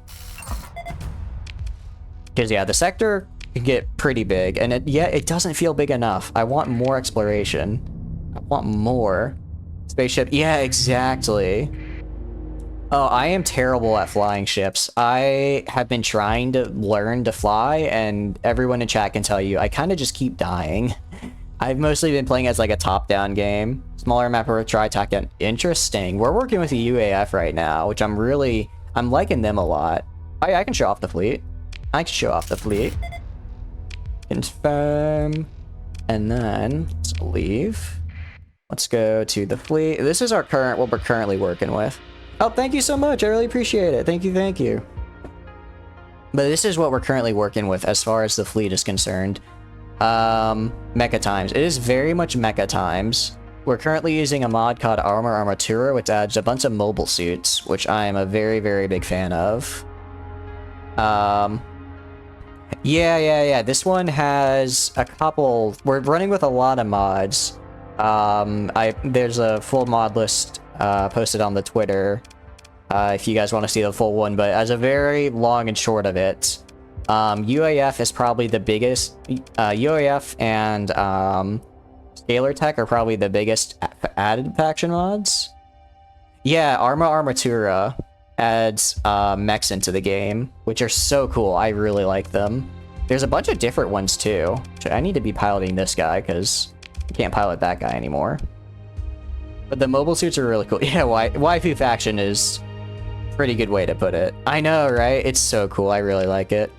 Because yeah, the sector can get pretty big, and it doesn't feel big enough. I want more exploration. I want more spaceship. Yeah, exactly. Oh, I am terrible at flying ships. I have been trying to learn to fly, and everyone in chat can tell you I kind of just keep dying. I've mostly been playing as like a top-down game. Smaller map or try attack down. Interesting. We're working with the UAF right now, which I'm liking them a lot. I can show off the fleet. I can show off the fleet. Confirm. And then let's leave. Let's go to the fleet. This is what we're currently working with. Oh, thank you so much. I really appreciate it. Thank you, thank you. But this is what we're currently working with as far as the fleet is concerned. Mecha times. It is very much mecha times. We're currently using a mod called Armor Armatura, which adds a bunch of mobile suits, which I am a very, very big fan of. Yeah. This one has a couple. We're running with a lot of mods. There's a full mod list posted on the Twitter if you guys want to see the full one. But as a very long and short of it, UAF is probably the biggest. UAF and Scalar Tech are probably the biggest added faction mods. Yeah, Arma Armatura adds mechs into the game, which are so cool. I really like them. There's a bunch of different ones too. I need to be piloting this guy because I can't pilot that guy anymore. But the mobile suits are really cool. Yeah, waifu faction is a pretty good way to put it. I know, right? It's so cool. I really like it.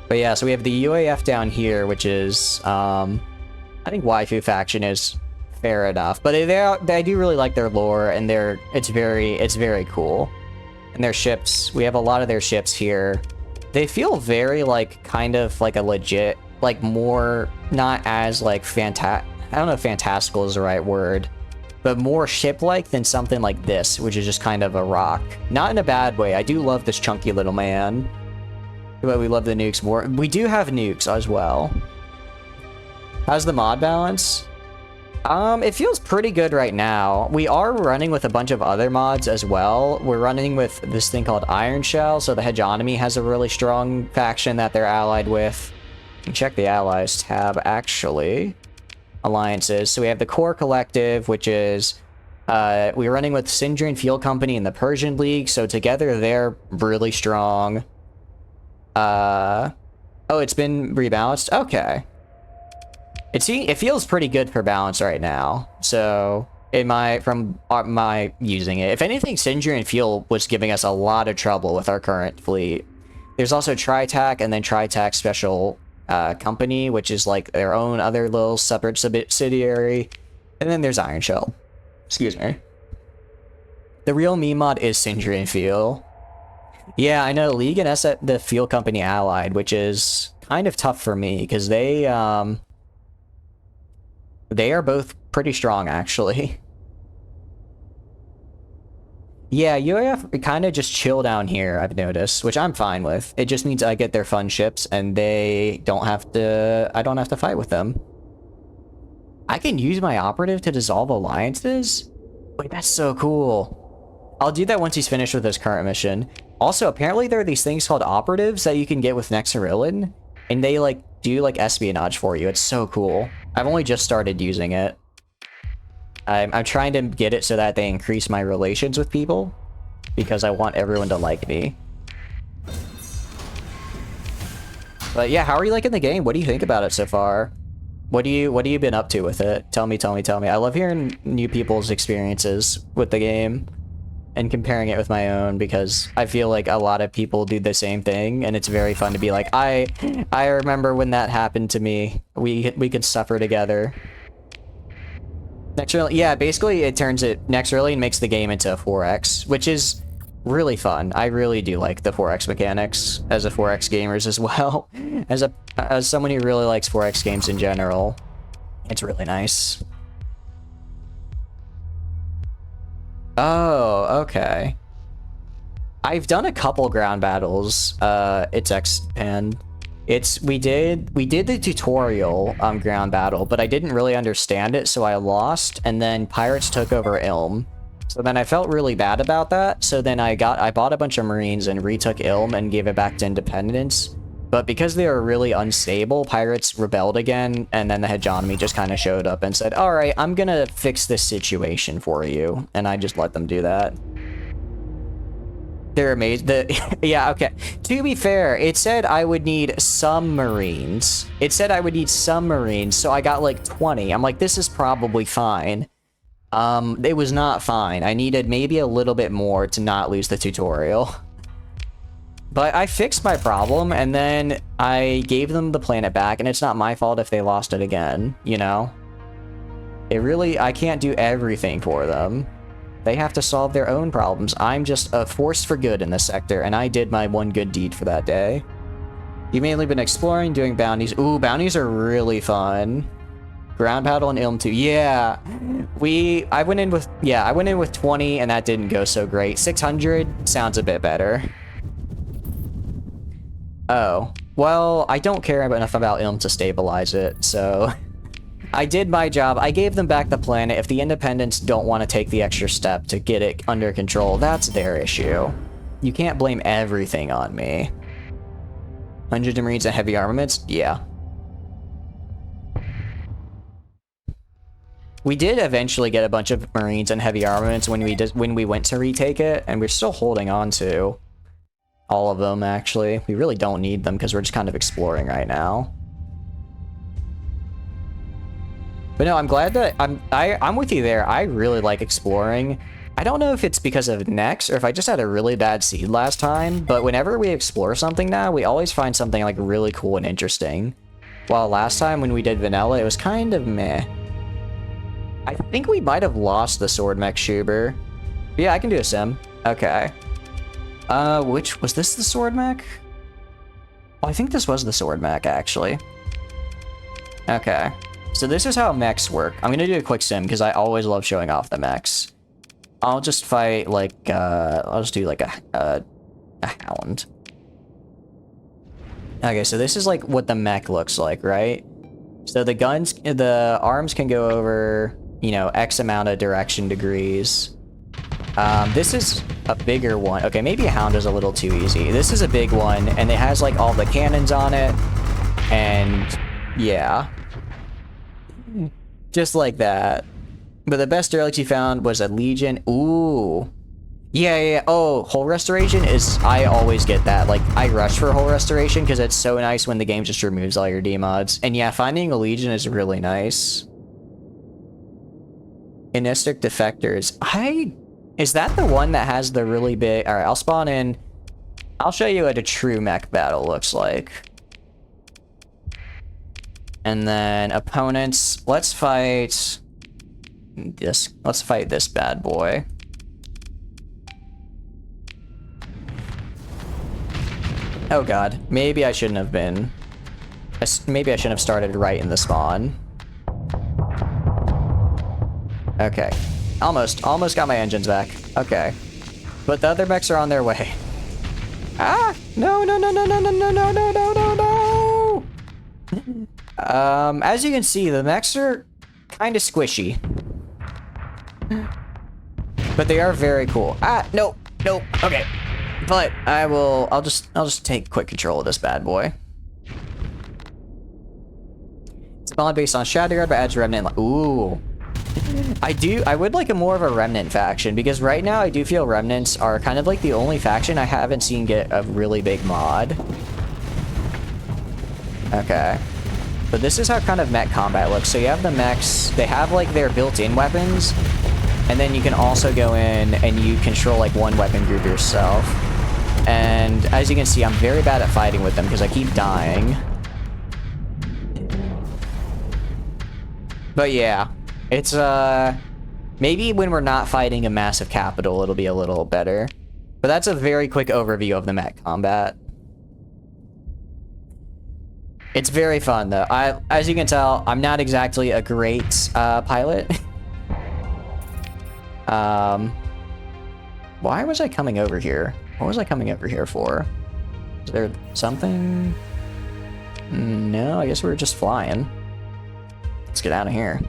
But yeah, so we have the UAF down here, which is I think waifu faction is fair enough, but I do really like their lore, and it's very cool. And their ships, we have a lot of their ships here. They feel very like kind of like a legit, like more not as like I don't know if fantastical is the right word, but more ship-like than something like this, which is just kind of a rock. Not in a bad way. I do love this chunky little man, but we love the nukes more. We do have nukes as well. How's the mod balance? It feels pretty good right now. We are running with a bunch of other mods as well. We're running with this thing called Iron Shell, so the Hegemony has a really strong faction that they're allied with. You can check the Allies tab, actually. Alliances. So we have the Core Collective, which is... we're running with Syndrian Fuel Company and the Persian League, so together they're really strong. Oh, it's been rebalanced? Okay. It feels pretty good for balance right now. So, from my using it. If anything, Syndrian Fuel was giving us a lot of trouble with our current fleet. There's also TriTac and then TriTac Special Company, which is like their own other little separate subsidiary. And then there's Iron Shell. Excuse me. The real meme mod is Syndrian Fuel. Yeah, I know. League and the Fuel Company allied, which is kind of tough for me because they are both pretty strong, actually. Yeah, UAF kind of just chill down here, I've noticed, which I'm fine with. It just means I get their fun ships, and I don't have to fight with them. I can use my operative to dissolve alliances? Wait, that's so cool. I'll do that once he's finished with his current mission. Also, apparently there are these things called operatives that you can get with Nexarillan, and they, like, do, like, espionage for you. It's so cool. I've only just started using it. I'm trying to get it so that they increase my relations with people, because I want everyone to like me. But yeah, how are you liking the game? What do you think about it so far? What have you been up to with it? Tell me. I love hearing new people's experiences with the game and comparing it with my own, because I feel like a lot of people do the same thing, and it's very fun to be like, I remember when that happened to me. We could suffer together. Nexarillan, yeah, basically Nexarillan makes the game into a 4X, which is really fun. I really do like the 4X mechanics as a 4X gamers as well. As someone who really likes 4X games in general, it's really nice. Oh, okay. I've done a couple ground battles. It's X-Pen. We did the tutorial ground battle, but I didn't really understand it, so I lost, and then pirates took over Ilm. So then I felt really bad about that, so then I bought a bunch of Marines and retook Ilm and gave it back to Independence. But because they were really unstable, pirates rebelled again, and then the Hegemony just kind of showed up and said, alright, I'm gonna fix this situation for you. And I just let them do that. They're amazing. Yeah, okay. To be fair, it said I would need some Marines. So I got like 20. I'm like, this is probably fine. It was not fine. I needed maybe a little bit more to not lose the tutorial. But I fixed my problem, and then I gave them the planet back, and it's not my fault if they lost it again, you know? I can't do everything for them. They have to solve their own problems. I'm just a force for good in this sector, and I did my one good deed for that day. You've mainly been exploring, doing bounties. Ooh, bounties are really fun. Ground battle and Ilm 2. Yeah. I went in with 20 and that didn't go so great. 600 sounds a bit better. Oh. Well, I don't care enough about Ilm to stabilize it, so I did my job. I gave them back the planet. If the Independents don't want to take the extra step to get it under control, that's their issue. You can't blame everything on me. 100 Marines and heavy armaments? Yeah. We did eventually get a bunch of Marines and heavy armaments when we went to retake it, and we're still holding on to all of them, actually. We really don't need them because we're just kind of exploring right now. But no, I'm glad that I'm with you there. I really like exploring. I don't know if it's because of Nex or if I just had a really bad seed last time, but whenever we explore something now, we always find something like really cool and interesting. While last time when we did vanilla, it was kind of meh. I think we might have lost the sword mech Schuber. Yeah, I can do a sim. Okay. Was this the sword mech? Oh, I think this was the sword mech, actually. Okay. So this is how mechs work. I'm gonna do a quick sim because I always love showing off the mechs. I'll just fight like, I'll just do like a hound. Okay, so this is like what the mech looks like, right? So the arms can go over, you know, X amount of direction degrees. This is a bigger one. Okay, maybe a hound is a little too easy. This is a big one, and it has like all the cannons on it. And yeah. Just like that. But the best derelict you found was a Legion. Ooh. Yeah. Oh, hull restoration is... I always get that. Like, I rush for hull restoration because it's so nice when the game just removes all your demods. And yeah, finding a Legion is really nice. Inistic Defectors. Is that the one that has the really big... Alright, I'll spawn in. I'll show you what a true mech battle looks like. And then opponents. Let's fight this. Let's fight this bad boy. Oh god. Maybe I shouldn't have been. Maybe I shouldn't have started right in the spawn. Okay. Almost got my engines back. Okay. But the other mechs are on their way. Ah! No. As you can see, the mechs are kind of squishy. But they are very cool. Ah, nope. Okay. But I'll just take quick control of this bad boy. It's a mod based on Shadowguard, but adds Remnant. Ooh. I would like a more of a Remnant faction, because right now I do feel Remnants are kind of like the only faction I haven't seen get a really big mod. Okay. But this is how kind of mech combat looks. So you have the mechs, they have like their built-in weapons, and then you can also go in and you control like one weapon group yourself. And as you can see, I'm very bad at fighting with them because I keep dying. But yeah, it's maybe when we're not fighting a massive capital, it'll be a little better. But that's a very quick overview of the mech combat. It's very fun, though. As you can tell, I'm not exactly a great pilot. Why was I coming over here? What was I coming over here for? Is there something? No, I guess we were just flying. Let's get out of here.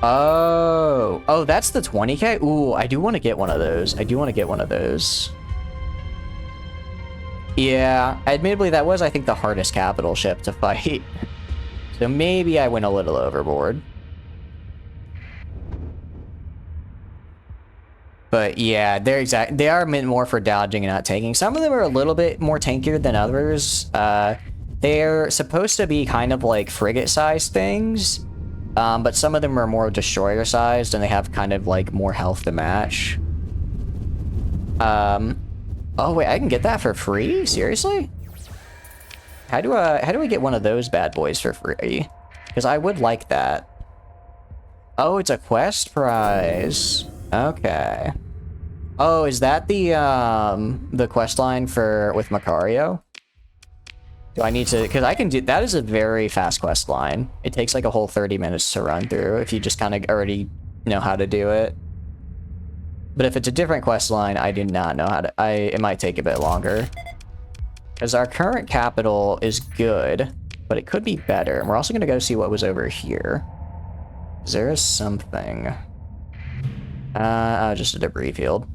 Oh, that's the 20k? Ooh, I do want to get one of those. Yeah, admittedly, that was, I think, the hardest capital ship to fight. So maybe I went a little overboard. But yeah, they are meant more for dodging and not taking. Some of them are a little bit more tankier than others. They're supposed to be kind of like frigate-sized things. But some of them are more destroyer-sized, and they have kind of like more health to match. Oh wait, I can get that for free? Seriously? How do we get one of those bad boys for free? Because I would like that. Oh, it's a quest prize. Okay. Oh, is that the quest line for with Macario? Do I need to, because I can do, that is a very fast quest line. It takes like a whole 30 minutes to run through if you just kind of already know how to do it. But if it's a different quest line, I do not know how to, it might take a bit longer. Because our current capital is good, but it could be better. And we're also going to go see what was over here. There is something. Oh, just a debris field.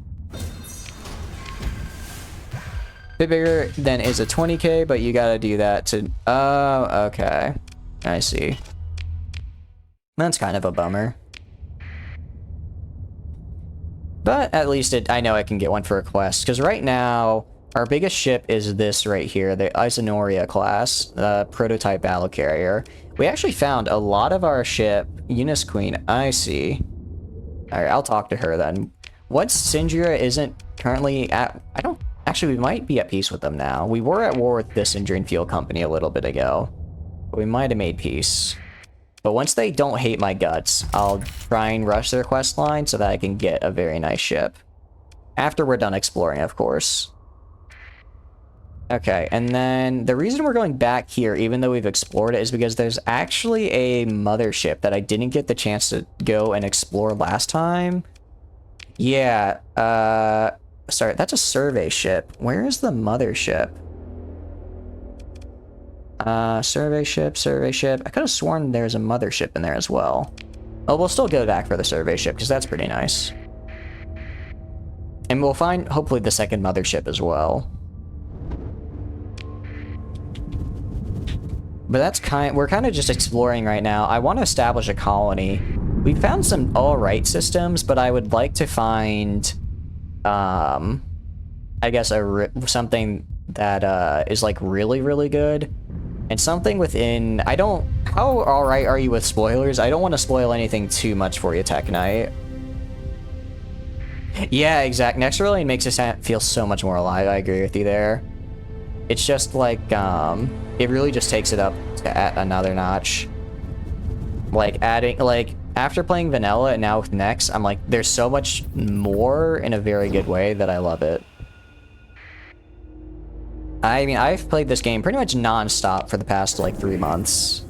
Bit bigger than is a 20k, but you gotta do that to... Oh, okay. I see. That's kind of a bummer. But at least I know I can get one for a quest, because right now, our biggest ship is this right here, the Isonoria class, prototype battle carrier. We actually found a lot of our ship, Eunice Queen, I see. Alright, I'll talk to her then. Once Syndria isn't currently at... Actually, we might be at peace with them now. We were at war with this Syndrian Fuel Company a little bit ago. But we might have made peace. But once they don't hate my guts, I'll try and rush their quest line so that I can get a very nice ship. After we're done exploring, of course. Okay, and then the reason we're going back here, even though we've explored it, is because there's actually a mothership that I didn't get the chance to go and explore last time. Yeah, sorry, that's a survey ship. Where is the mothership? Survey ship, survey ship. I could have sworn there's a mothership in there as well. Oh, we'll still go back for the survey ship, because that's pretty nice. And we'll find, hopefully, the second mothership as well. But that's we're kind of just exploring right now. I want to establish a colony. We found some alright systems, but I would like to find... I guess something that is like really, really good, and something within. How alright are you with spoilers? I don't want to spoil anything too much for you, Tech Knight. Yeah, exact. Next really makes us feel so much more alive. I agree with you there. It's just like it really just takes it up to another notch. Like adding after playing vanilla and now with Nex, I'm like, there's so much more in a very good way that I love it. I mean, I've played this game pretty much non-stop for the past, like, 3 months.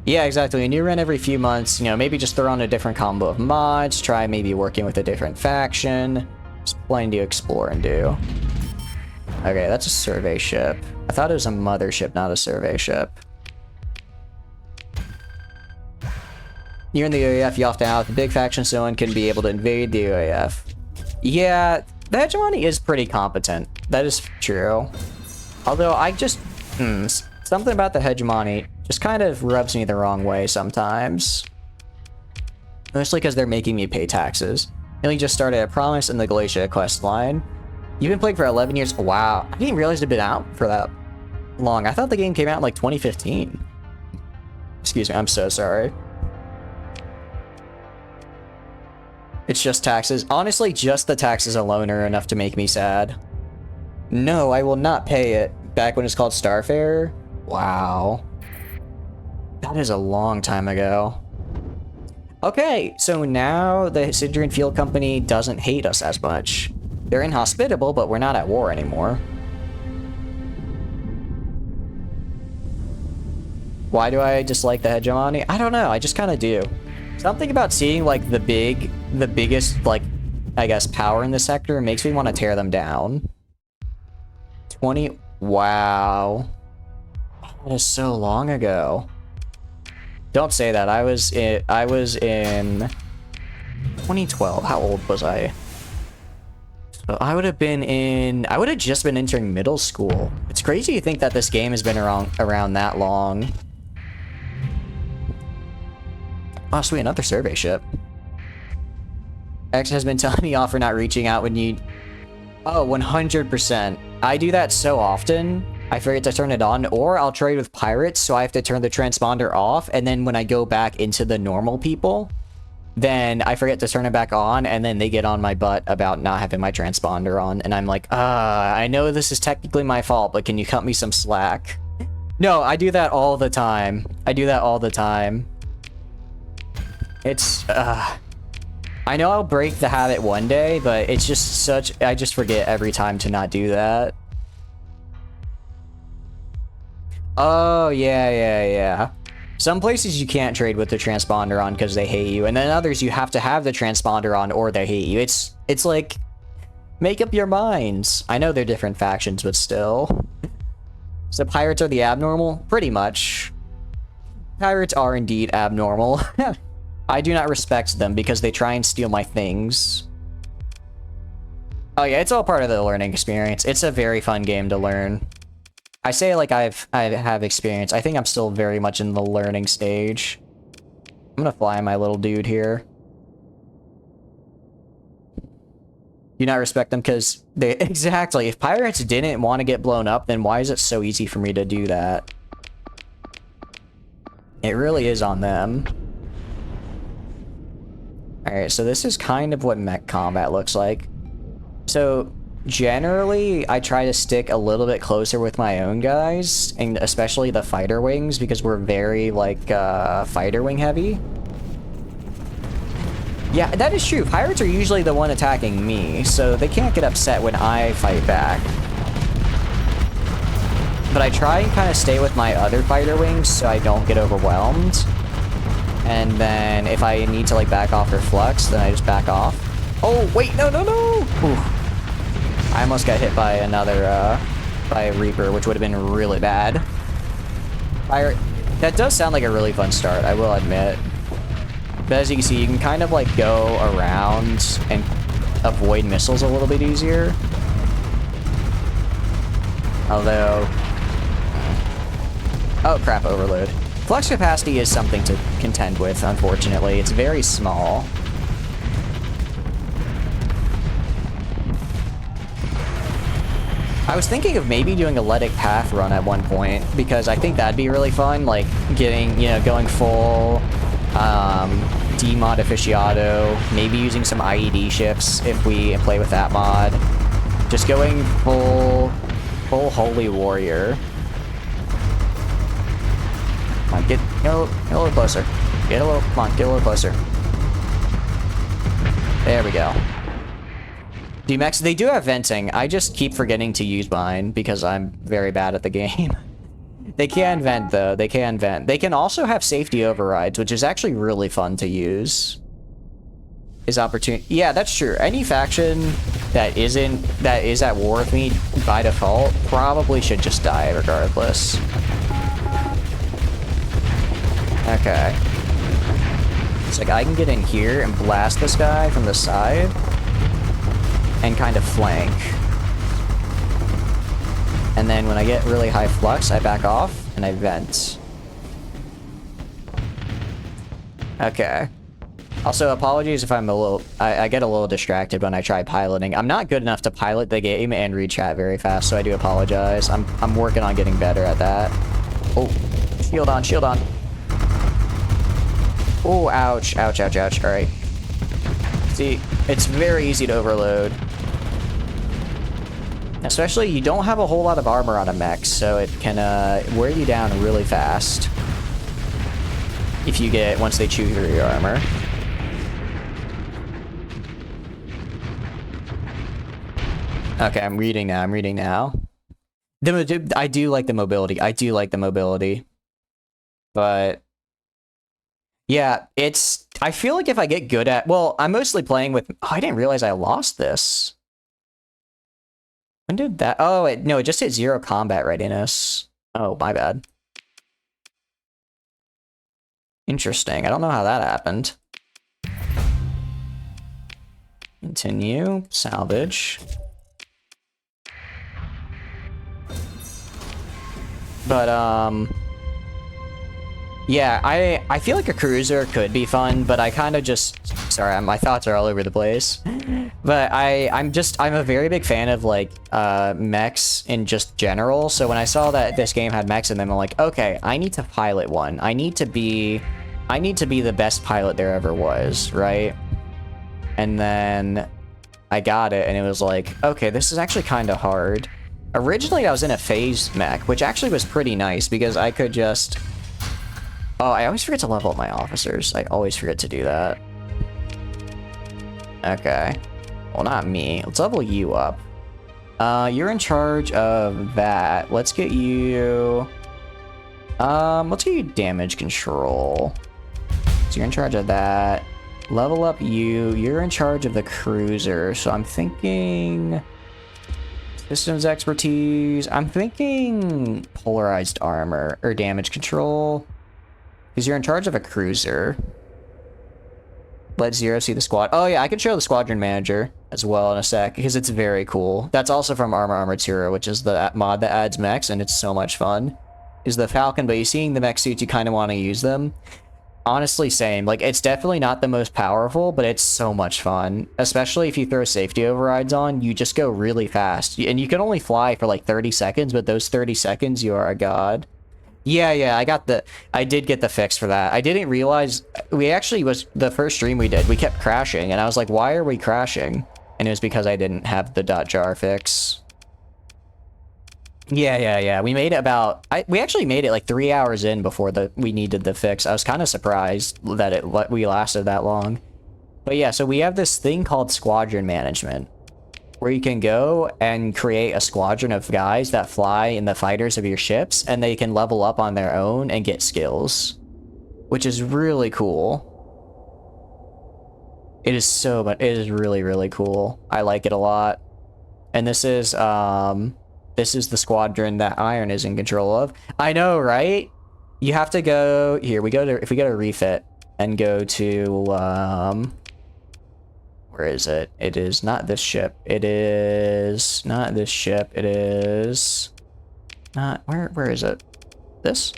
Yeah, exactly. A new run every few months, you know, maybe just throw on a different combo of mods, try maybe working with a different faction. Just plenty to explore and do. Okay, that's a survey ship. I thought it was a mothership, not a survey ship. You're in the UAF, you opt out. The big faction someone can be able to invade the UAF. Yeah, the hegemony is pretty competent. That is true. Although I just... something about the hegemony just kind of rubs me the wrong way sometimes. Mostly because they're making me pay taxes. And we just started a Promise in the Glacia quest line. You've been playing for 11 years? Wow. I didn't realize it'd been out for that long. I thought the game came out in like 2015. Excuse me, I'm so sorry. It's just taxes. Honestly, just the taxes alone are enough to make me sad. No, I will not pay it. Back when it's called Starfarer? Wow. That is a long time ago. Okay, so now the Syndrian Fuel Company doesn't hate us as much. They're inhospitable, but we're not at war anymore. Why do I dislike the hegemony? I don't know, I just kind of do. Something about seeing, like, the biggest, like, I guess, power in the sector makes me want to tear them down. 20... Wow. That is so long ago. Don't say that. I was in 2012. How old was I? So I would have just been entering middle school. It's crazy to think that this game has been around that long. Oh, sweet, another survey ship. X has been telling me off for not reaching out when you... Oh, 100%. I do that so often, I forget to turn it on, or I'll trade with pirates, so I have to turn the transponder off, and then when I go back into the normal people, then I forget to turn it back on, and then they get on my butt about not having my transponder on, and I'm like, I know this is technically my fault, but can you cut me some slack? No, I do that all the time. I do that all the time. It's, I know I'll break the habit one day, but it's just such... I just forget every time to not do that. Oh, yeah. Some places you can't trade with the transponder on because they hate you, and then others you have to have the transponder on or they hate you. It's like... Make up your minds. I know they're different factions, but still. So pirates are the abnormal? Pretty much. Pirates are indeed abnormal. I do not respect them because they try and steal my things. Oh yeah, it's all part of the learning experience. It's a very fun game to learn. I say like I have experience. I think I'm still very much in the learning stage. I'm gonna fly my little dude here. Do not respect them because they... Exactly. If pirates didn't want to get blown up, then why is it so easy for me to do that? It really is on them. Alright, so this is kind of what mech combat looks like. So, generally, I try to stick a little bit closer with my own guys, and especially the fighter wings, because we're very, like, fighter wing heavy. Yeah, that is true. Pirates are usually the one attacking me, so they can't get upset when I fight back. But I try and kind of stay with my other fighter wings so I don't get overwhelmed. And then if I need to like back off or flux, then I just back off. Oh, wait, no! Ooh. I almost got hit by another, by a Reaper, which would have been really bad. That does sound like a really fun start, I will admit. But as you can see, you can kind of like go around and avoid missiles a little bit easier. Although... Oh crap, overload. Flux capacity is something to contend with, unfortunately. It's very small. I was thinking of maybe doing a Letic Path run at one point, because I think that'd be really fun, like getting, you know, going full D-mod aficionado, maybe using some IED ships if we play with that mod. Just going full Holy Warrior. Come on, get a little closer. Come on, get a little closer. There we go. D-Mex, they do have venting. I just keep forgetting to use mine because I'm very bad at the game. They can vent, though. They can vent. They can also have safety overrides, which is actually really fun to use. Yeah, that's true. Any faction that is at war with me by default probably should just die regardless. Okay. It's like I can get in here and blast this guy from the side and kind of flank. And then when I get really high flux, I back off and I vent. Okay. Also, apologies if I'm a little... I get a little distracted when I try piloting. I'm not good enough to pilot the game and read chat very fast, so I do apologize. I'm working on getting better at that. Oh, shield on, shield on. Oh, ouch, ouch, ouch, ouch. All right. See, it's very easy to overload. Especially, you don't have a whole lot of armor on a mech, so it can wear you down really fast. If you get, once they chew through your armor. Okay, I'm reading now. I do like the mobility. But... yeah, I feel like if I get good at... well, I'm mostly playing with... oh, I didn't realize I lost this. When did that... oh, no, it just hit 0 combat readiness. Oh, my bad. Interesting. I don't know how that happened. Continue. Salvage. But, yeah, I feel like a cruiser could be fun, but I kind of just... sorry, my thoughts are all over the place. But I'm a very big fan of, like, mechs in just general. So when I saw that this game had mechs in them, I'm like, okay, I need to pilot one. I need to be the best pilot there ever was, right? And then I got it, and it was like, okay, this is actually kind of hard. Originally, I was in a phase mech, which actually was pretty nice, because I could just... Oh, I always forget to level up my officers. I always forget to do that. Okay. Well, not me. Let's level you up. You're in charge of that. Let's get you... let's get you damage control. So you're in charge of that. Level up you. You're in charge of the cruiser. So I'm thinking... systems expertise. I'm thinking polarized armor or damage control. Because you're in charge of a cruiser. Let Zero see the squad. Oh yeah, I can show the squadron manager as well in a sec because it's very cool. That's also from Armatura, which is the mod that adds mechs, and it's so much fun. Is the Falcon, but you seeing the mech suits, you kind of want to use them. Honestly, same. Like, it's definitely not the most powerful, but it's so much fun. Especially if you throw safety overrides on, you just go really fast. And you can only fly for like 30 seconds, but those 30 seconds, you are a god. Yeah, I did get the fix for that. I didn't realize, the first stream we did, we kept crashing, and I was like, why are we crashing? And it was because I didn't have the .jar fix. Yeah. We made it we actually made it like 3 hours in before we needed the fix. I was kind of surprised that we lasted that long. But yeah, so we have this thing called squadron management, where you can go and create a squadron of guys that fly in the fighters of your ships, and they can level up on their own and get skills, which is really cool. It is really, really cool. I like it a lot. And this is the squadron that Iron is in control of. I know, right? You have to go here. If we go to refit and go to where is it? It is not this ship. It is not this ship. It is not where is it? This?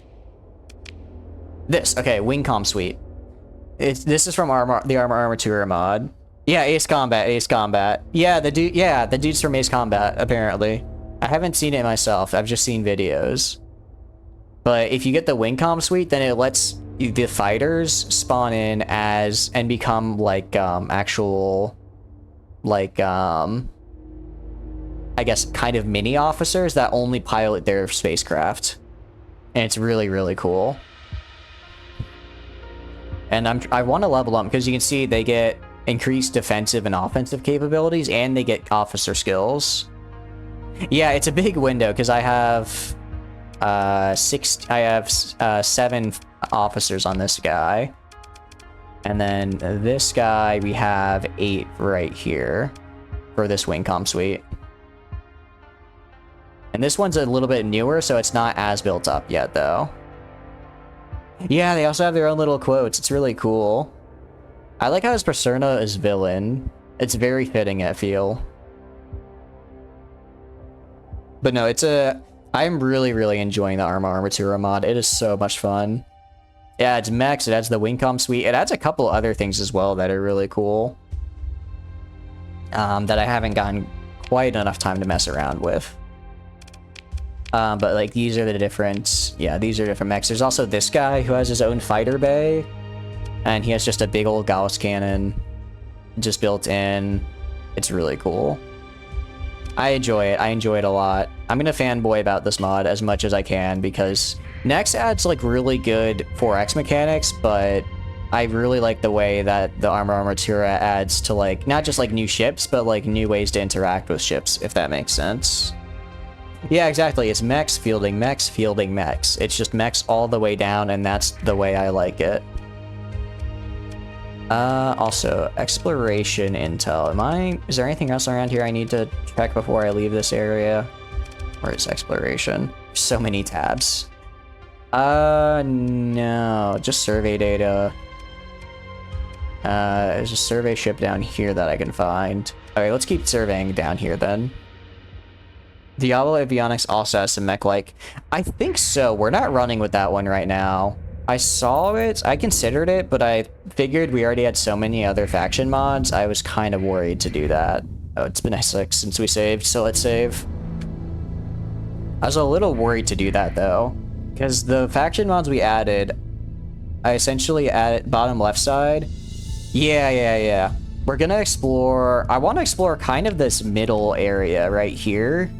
Okay, Wingcom Suite. This is from the Armatura mod. Yeah, Ace Combat. Yeah, the dude's from Ace Combat, apparently. I haven't seen it myself. I've just seen videos. But if you get the Wingcom Suite, then it lets the fighters spawn in as and become like actual like I guess kind of mini officers that only pilot their spacecraft. And it's really, really cool. And I want to level them because you can see they get increased defensive and offensive capabilities, and they get officer skills. Yeah, it's a big window because I have 7 officers on this guy, and then this guy we have 8 right here for this Wingcom Suite. And this one's a little bit newer, so it's not as built up yet, though. Yeah, they also have their own little quotes. It's really cool. I like how his persona is villain. It's very fitting, I feel. But no, I'm really, really enjoying the Armatura mod. It is so much fun. It adds mechs, it adds the Wingcom Suite, it adds a couple other things as well that are really cool. That I haven't gotten quite enough time to mess around with. But like these are different mechs. There's also this guy who has his own fighter bay, and he has just a big old Gauss cannon just built in. It's really cool. I enjoy it. I enjoy it a lot. I'm gonna fanboy about this mod as much as I can because Nex adds like really good 4X mechanics, but I really like the way that the Armatura adds to like not just like new ships, but like new ways to interact with ships, if that makes sense. Yeah, exactly. It's mechs fielding mechs. It's just mechs all the way down, and that's the way I like it. Also, exploration intel. Is there anything else around here I need to check before I leave this area? Where is exploration? So many tabs. No, just survey data. There's a survey ship down here that I can find. Okay, let's keep surveying down here then. Diablo Avionics also has some mech-like. I think so. We're not running with that one right now. I saw it, I considered it, but I figured we already had so many other faction mods, I was kind of worried to do that. Oh, it's been S6 since we saved, so let's save. I was a little worried to do that though, because the faction mods we added, I essentially added bottom left side. Yeah. We're gonna explore, I want to explore kind of this middle area right here.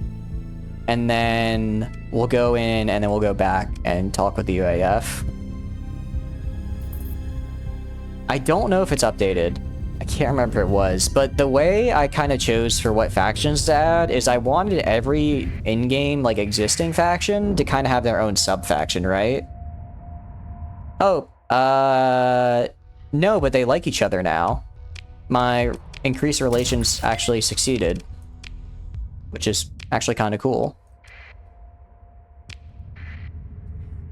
And then we'll go in and then we'll go back and talk with the UAF. I don't know if it's updated. I can't remember if it was, but the way I kind of chose for what factions to add is I wanted every in-game, like, existing faction to kind of have their own sub-faction, right? Oh, no, but they like each other now. My increased relations actually succeeded, which is actually kind of cool.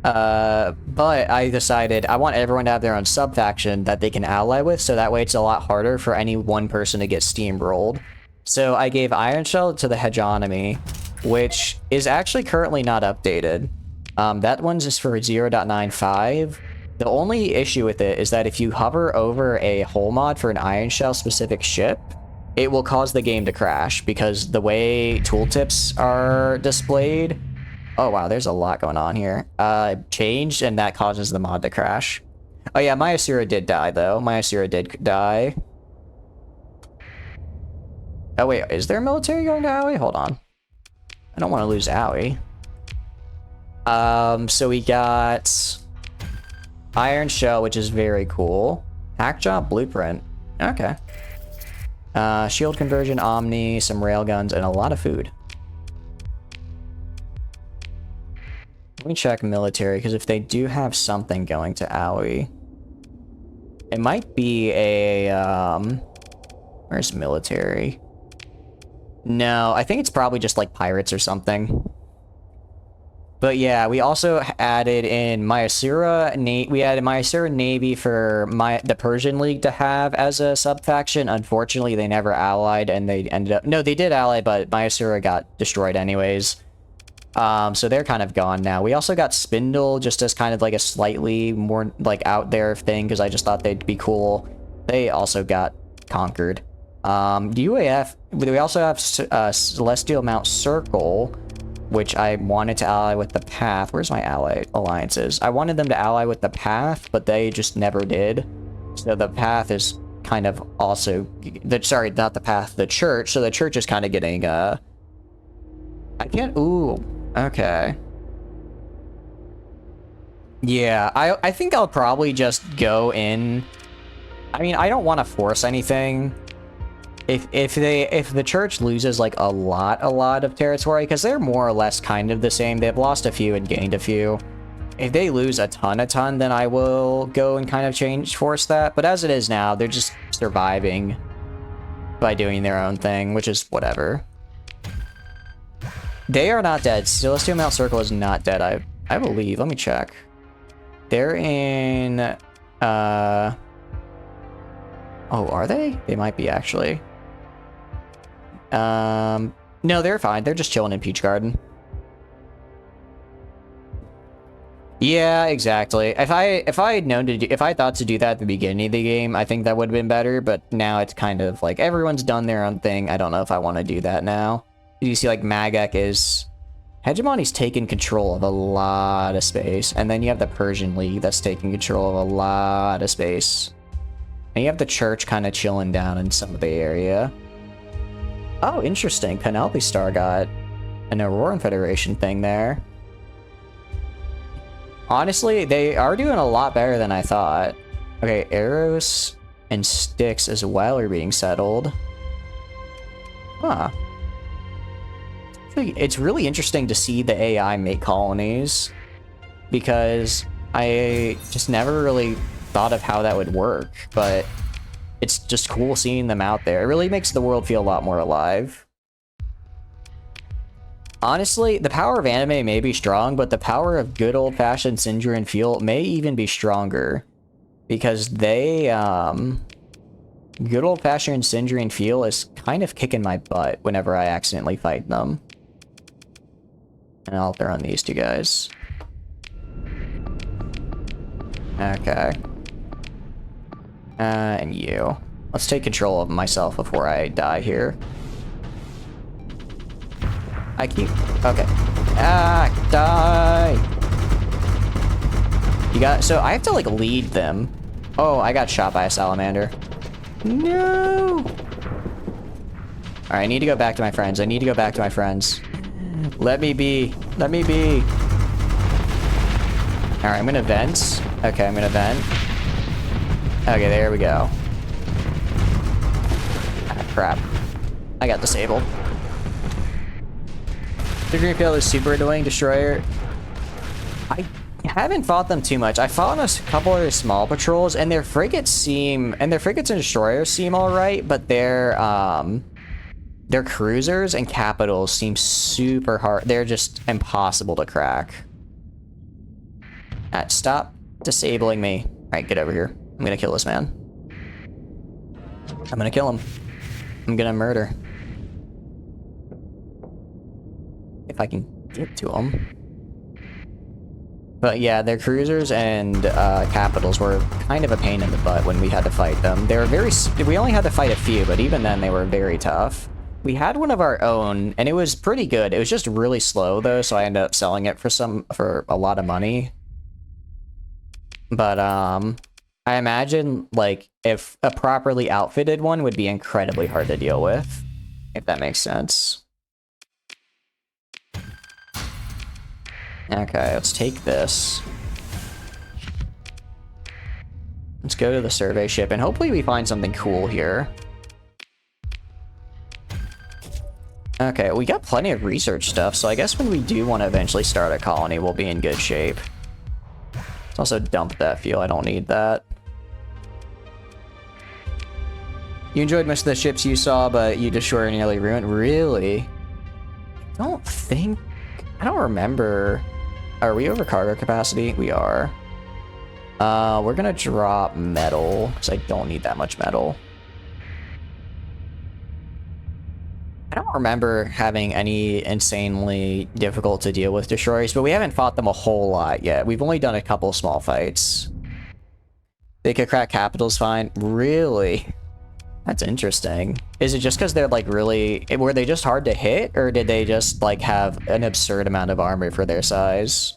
But I decided I want everyone to have their own sub-faction that they can ally with, so that way it's a lot harder for any one person to get steamrolled. So I gave Iron Shell to the hegemony, which is actually currently not updated. That one's just for 0.95. The only issue with it is that if you hover over a hull mod for an Iron Shell specific ship, it will cause the game to crash because the way tooltips are displayed. Oh wow, there's a lot going on here. Changed, and that causes the mod to crash. Oh yeah, Myasura did die though. Myasura did die. Oh wait, is there military going to Aoi? Hold on. I don't want to lose Aoi. So we got Iron Shell, which is very cool. Hack Job Blueprint. Okay. Shield conversion, Omni, some railguns, and a lot of food. Let me check military, because if they do have something going to Aoi, it might be a, where's military? No, I think it's probably just like pirates or something. But yeah, we also added in Myasura, we added Myasura Navy for the Persian League to have as a sub-faction. Unfortunately, they never allied, and they ended up... No, they did ally, but Myasura got destroyed anyways. So they're kind of gone now. We also got Spindle just as kind of like a slightly more like out there thing, because I just thought they'd be cool. They also got conquered. UAF, we also have Celestial Mount Circle, which I wanted to ally with the Path. Where's my ally alliances? I wanted them to ally with the Path, but they just never did. So the Path is kind of also... Sorry, not the Path, the Church. So the Church is kind of getting... I can't... Ooh, okay. Yeah, I think I'll probably just go in... I mean, I don't want to force anything. If the Church loses like a lot of territory, because they're more or less kind of the same. They've lost a few and gained a few. If they lose a ton, then I will go and kind of force that. But as it is now, they're just surviving by doing their own thing, which is whatever. They are not dead. Celestial Mount Circle is not dead, I believe. Let me check. They're in... Oh, are they? They might be, actually. No, they're fine. They're just chilling in Peach Garden. Yeah, exactly. If I had known to do, if I thought to do that at the beginning of the game, I think that would have been better, but now it's kind of like everyone's done their own thing. I don't know if I want to do that now. You see, like, Magek is... Hegemony's taken control of a lot of space, and then you have the Persian League that's taking control of a lot of space. And you have the Church kind of chilling down in some of the area. Oh, interesting. Penelope Star got an Auroran Federation thing there. Honestly, they are doing a lot better than I thought. Okay, Arrows and Sticks as well are being settled. Huh. It's really interesting to see the AI make colonies, because I just never really thought of how that would work, but it's just cool seeing them out there. It really makes the world feel a lot more alive. Honestly, the power of anime may be strong, but the power of good old-fashioned Sindri and Fuel may even be stronger, because they, good old-fashioned Sindri and Fuel is kind of kicking my butt whenever I accidentally fight them. And I'll throw on these two guys. Okay. And you. Let's take control of myself before I die here. I keep... Okay. Ah, die! You got... So I have to, like, lead them. Oh, I got shot by a salamander. No! Alright, I need to go back to my friends. I need to go back to my friends. Let me be. Let me be. Alright, I'm gonna vent. Okay, I'm gonna vent. Okay, there we go. Ah, crap. I got disabled. The green field is super annoying. Destroyer. I haven't fought them too much. I fought a couple of their small patrols, and their frigates and destroyers seem alright, but their cruisers and capitals seem super hard. They're just impossible to crack. Stop disabling me. Alright, get over here. I'm gonna kill this man. I'm gonna kill him. I'm gonna murder. If I can get to him. But yeah, their cruisers and capitals were kind of a pain in the butt when we had to fight them. They were we only had to fight a few, but even then they were very tough. We had one of our own, and it was pretty good. It was just really slow though, so I ended up selling it for a lot of money. But I imagine like if a properly outfitted one would be incredibly hard to deal with, if that makes sense. Okay, let's take this. Let's go to the survey ship, and hopefully we find something cool here. Okay, we got plenty of research stuff, so I guess when we do want to eventually start a colony, we'll be in good shape. Let's also dump that fuel, I don't need that. You enjoyed most of the ships you saw, but you destroyed nearly ruined. Really? I don't remember. Are we over cargo capacity? We are. We're gonna drop metal, because I don't need that much metal. I don't remember having any insanely difficult to deal with destroyers, but we haven't fought them a whole lot yet. We've only done a couple small fights. They could crack capitals fine. Really? That's interesting. Is it just because they're like really... Were they just hard to hit, or did they just like have an absurd amount of armor for their size?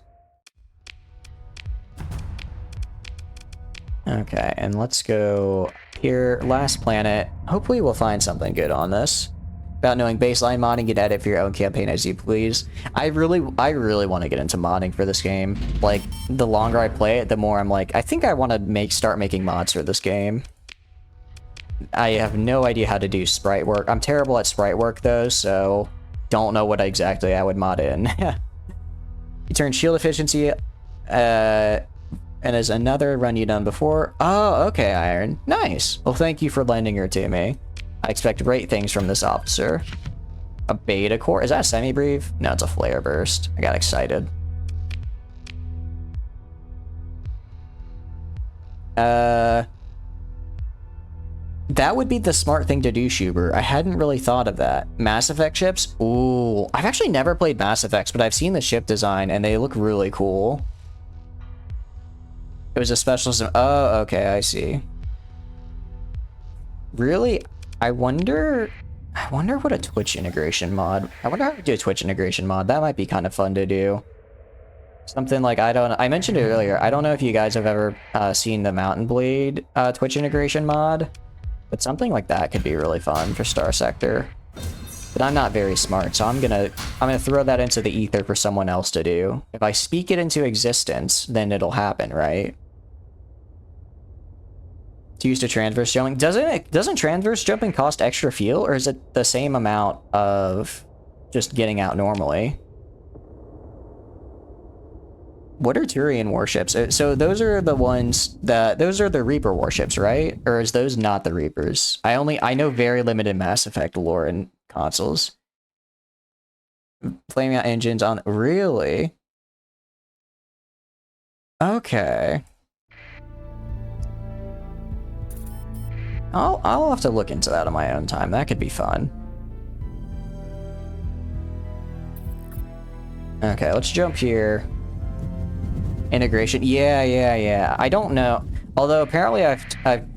Okay, and let's go here. Last planet. Hopefully we'll find something good on this. About knowing baseline modding, you can edit for your own campaign as you please. I really want to get into modding for this game. Like, the longer I play it, the more I'm like, I think I want to start making mods for this game. I have no idea how to do sprite work. I'm terrible at sprite work though, so don't know what exactly I would mod in. You turn shield efficiency, and as another run you done before. Oh, okay, Iron. Nice. Well, thank you for lending her to me. I expect great things from this officer. A beta core? Is that a semi-brief? No, it's a flare burst. I got excited. That would be the smart thing to do, Schubert. I hadn't really thought of that. Mass Effect ships? Ooh. I've actually never played Mass Effects, but I've seen the ship design, and they look really cool. It was a special... Oh, okay, I see. Really? I wonder what a Twitch integration mod... I wonder how to do a Twitch integration mod. That might be kind of fun to do. Something like, I mentioned it earlier. I don't know if you guys have ever seen the Mountain Blade Twitch integration mod. But something like that could be really fun for Star Sector. But I'm not very smart, so I'm gonna throw that into the ether for someone else to do. If I speak it into existence, then it'll happen, right? To use to transverse jumping. Doesn't transverse jumping cost extra fuel, or is it the same amount of just getting out normally? What are Turian warships? So those are the ones those are the Reaper warships, right? Or is those not the Reapers? I know very limited Mass Effect lore in consoles. Flaming out engines on... Really? Okay. I'll have to look into that on my own time. That could be fun. Okay, let's jump here. Integration. Yeah. I don't know. Although apparently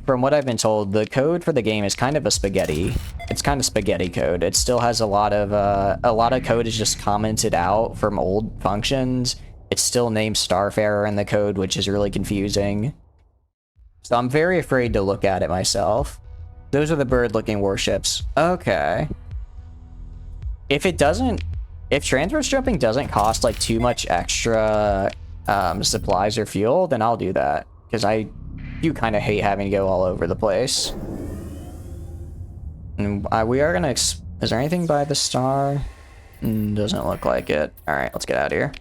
from what I've been told, the code for the game is kind of a spaghetti. It's kind of spaghetti code. It still has a lot of code is just commented out from old functions. It's still named Starfarer in the code, which is really confusing. So I'm very afraid to look at it myself. Those are the bird-looking warships. Okay. If transverse jumping doesn't cost like too much extra supplies or fuel, then I'll do that, because I do kind of hate having to go all over the place. And we are gonna... Is there anything by the star? Doesn't look like it. Alright, let's get out of here.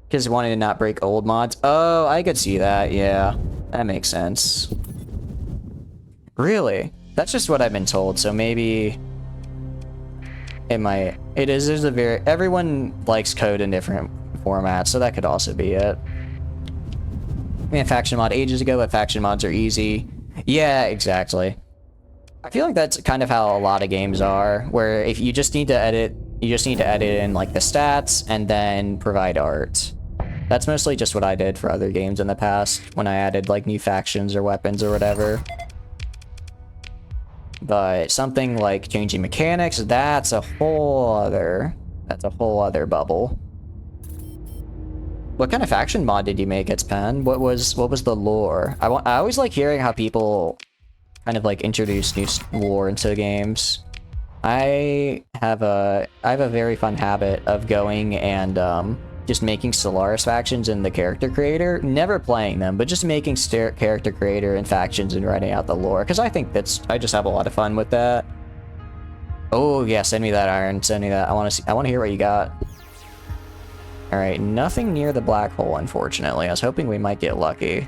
Because wanting to not break old mods. Oh, I could see that. Yeah, that makes sense. Really? That's just what I've been told, so maybe... It is, there's a very... Everyone likes code in different formats, so that could also be it. We had faction mod ages ago, but faction mods are easy. Yeah, exactly. I feel like that's kind of how a lot of games are, where if you just need to edit, you just need to edit in like the stats and then provide art. That's mostly just what I did for other games in the past when I added like new factions or weapons or whatever. But something like changing mechanics, that's a whole other bubble. What kind of faction mod did you make, It's Pen? What was the lore? I always like hearing how people kind of like introduce new lore into games. I have a very fun habit of going and just making Stellaris factions in the character creator, never playing them, but just making character creator and factions and writing out the lore, because I think I just have a lot of fun with that. Oh yeah, send me that, Iron. Send me that. I want to hear what you got. All right, nothing near the black hole, unfortunately. I was hoping we might get lucky.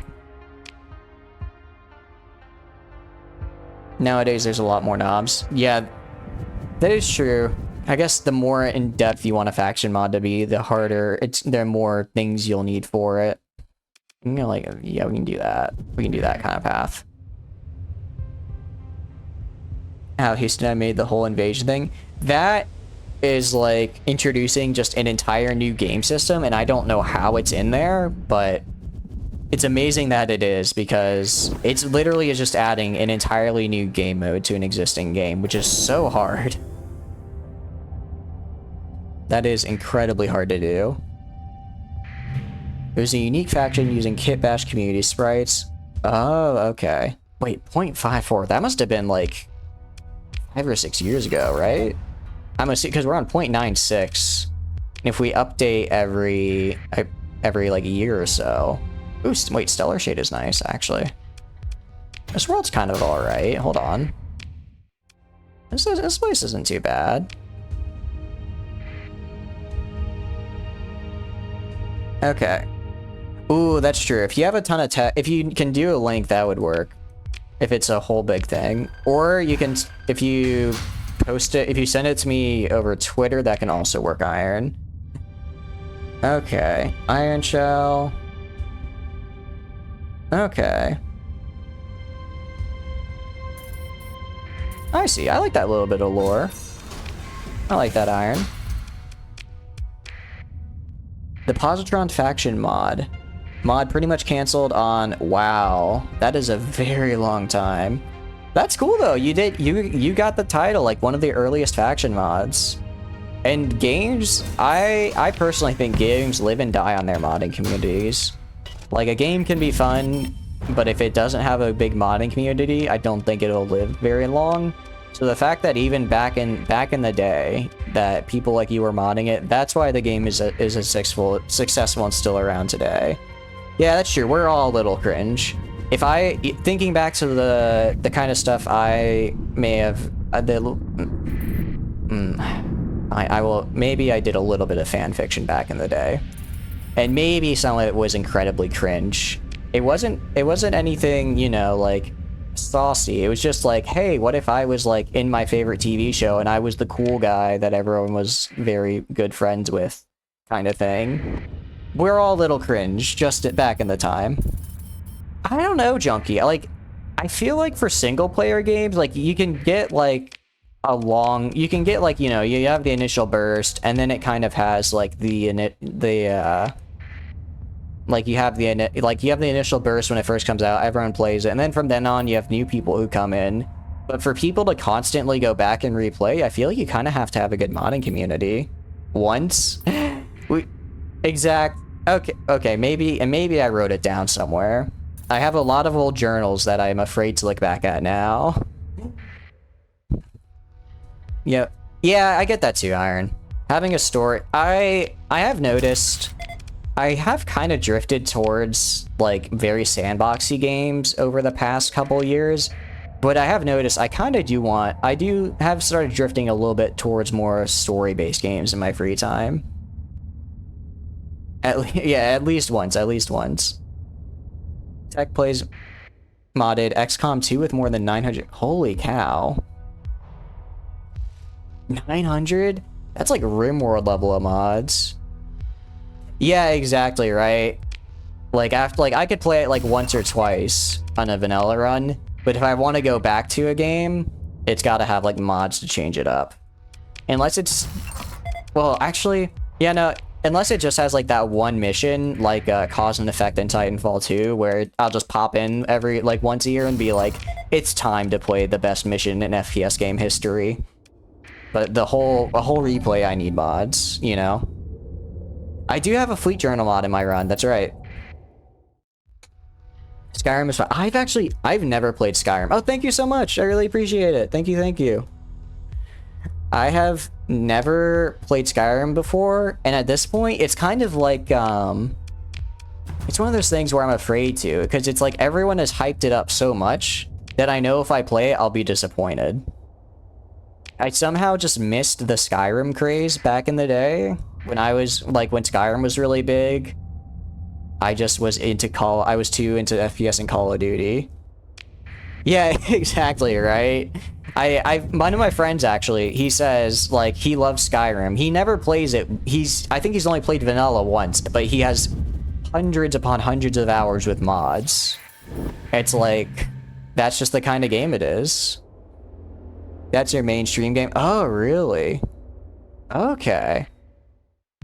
Nowadays, there's a lot more knobs. Yeah, that is true. I guess the more in-depth you want a faction mod to be, the harder there are more things you'll need for it. You know, like, yeah, we can do that. We can do that kind of path. How Houston I made the whole invasion thing. That is like introducing just an entire new game system, and I don't know how it's in there, but it's amazing that it is, because it's literally just adding an entirely new game mode to an existing game, which is so hard. That is incredibly hard to do. There's a unique faction using Kit Bash community sprites. Oh, okay. Wait, 0.54. That must have been like 5 or 6 years ago, right? I'm assuming, because we're on 0.96. And if we update every like year or so. Ooh, wait, Stellar Shade is nice, actually. This world's kind of alright. Hold on. This place isn't too bad. Okay. Ooh, that's true. If you have a ton of if you can do a link, that would work. If it's a whole big thing. Or you can, if you post it, if you send it to me over Twitter, that can also work, Iron. Okay. Iron Shell. Okay. I see. I like that little bit of lore. I like that, Iron. The Positron faction mod. Mod pretty much canceled on... Wow. That is a very long time. That's cool, though. You got the title, like, one of the earliest faction mods. And games... I personally think games live and die on their modding communities. Like, a game can be fun, but if it doesn't have a big modding community, I don't think it'll live very long. So the fact that even back in the day that people like you were modding it, that's why the game is successful and still around today. Yeah, that's true. We're all a little cringe. Thinking back to the kind of stuff I may have maybe I did a little bit of fan fiction back in the day, and maybe some of it was incredibly cringe. It wasn't anything, you know, like saucy. It was just like, hey, what if I was like in my favorite TV show and I was the cool guy that everyone was very good friends with, kind of thing. We're all a little cringe just back in the time. I don't know, Junkie. Like, I feel like for single player games, like you can get like you can get like, you know, you have the initial burst, and then it kind of has like like you have the initial burst when it first comes out, everyone plays it, and then from then on you have new people who come in. But for people to constantly go back and replay, I feel like you kind of have to have a good modding community. Once okay, maybe I wrote it down somewhere. I have a lot of old journals that I'm afraid to look back at now. Yeah, I get that too, Iron. Having a story, I have noticed I have kind of drifted towards like very sandboxy games over the past couple years, but I have noticed I kind of I do have started drifting a little bit towards more story-based games in my free time. Yeah, at least once. Tech plays modded XCOM 2 with more than 900. Holy cow. 900? That's like RimWorld level of mods. Yeah, exactly, right? Like after I could play it like once or twice on a vanilla run, but if I want to go back to a game, it's got to have like mods to change it up. Unless it's, well, actually, yeah, no, unless it just has like that one mission, like Cause and Effect in Titanfall 2, where I'll just pop in every like once a year and be like, it's time to play the best mission in FPS game history. But a whole replay, I need mods, you know? I do have a Fleet Journal mod in my run, that's right. Skyrim is fun. I've never played Skyrim. Oh, thank you so much. I really appreciate it. Thank you. I have never played Skyrim before, and at this point, it's kind of like, it's one of those things where I'm afraid to, because it's like everyone has hyped it up so much that I know if I play it, I'll be disappointed. I somehow just missed the Skyrim craze back in the day when when Skyrim was really big. I just was I was too into FPS and Call of Duty. Yeah, exactly, right? One of my friends actually, he says like he loves Skyrim. He never plays it. I think he's only played vanilla once, but he has hundreds upon hundreds of hours with mods. It's like, that's just the kind of game it is. That's your mainstream game? Oh, really? Okay.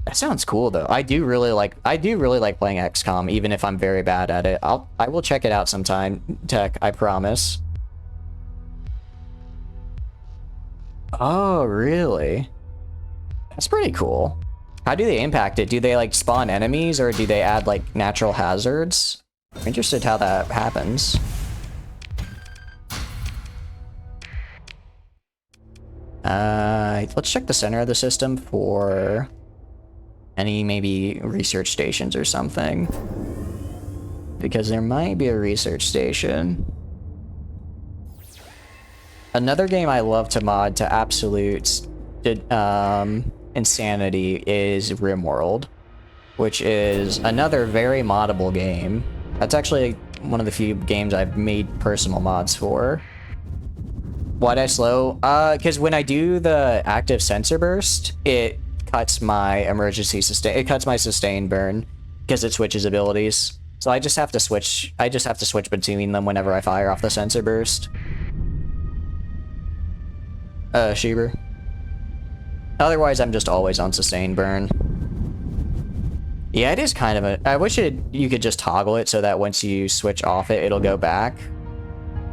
That sounds cool though. I do really like playing XCOM, even if I'm very bad at it. I will check it out sometime, Tech, I promise. Oh, really? That's pretty cool. How do they impact it? Do they like spawn enemies, or do they add like natural hazards? I'm interested how that happens. Let's check the center of the system for any maybe research stations or something, because there might be a research station. Another game I love to mod to absolute insanity is RimWorld, which is another very moddable game. That's actually one of the few games I've made personal mods for. Why'd I slow? Because when I do the active sensor burst, it cuts my sustain burn, because it switches abilities. So I just have to switch between them whenever I fire off the sensor burst. Sheeber. Otherwise, I'm just always on sustain burn. Yeah, it is kind of a... I wish you could just toggle it so that once you switch off it, it'll go back.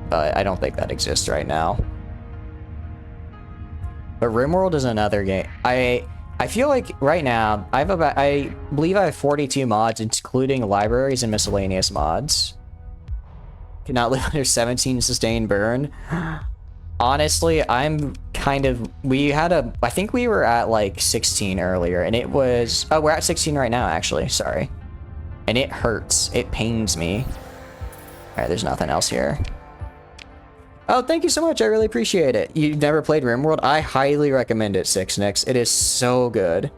But I don't think that exists right now. But RimWorld is another game. I feel like right now, I believe I have 42 mods, including libraries and miscellaneous mods. Cannot live under 17 sustained burn. Honestly, I'm kind of... I think we were at like 16 earlier, and it was... Oh, we're at 16 right now, actually. Sorry. And it hurts. It pains me. Alright, there's nothing else here. Oh, thank you so much. I really appreciate it. You've never played RimWorld? I highly recommend it, Sixnix. It is so good.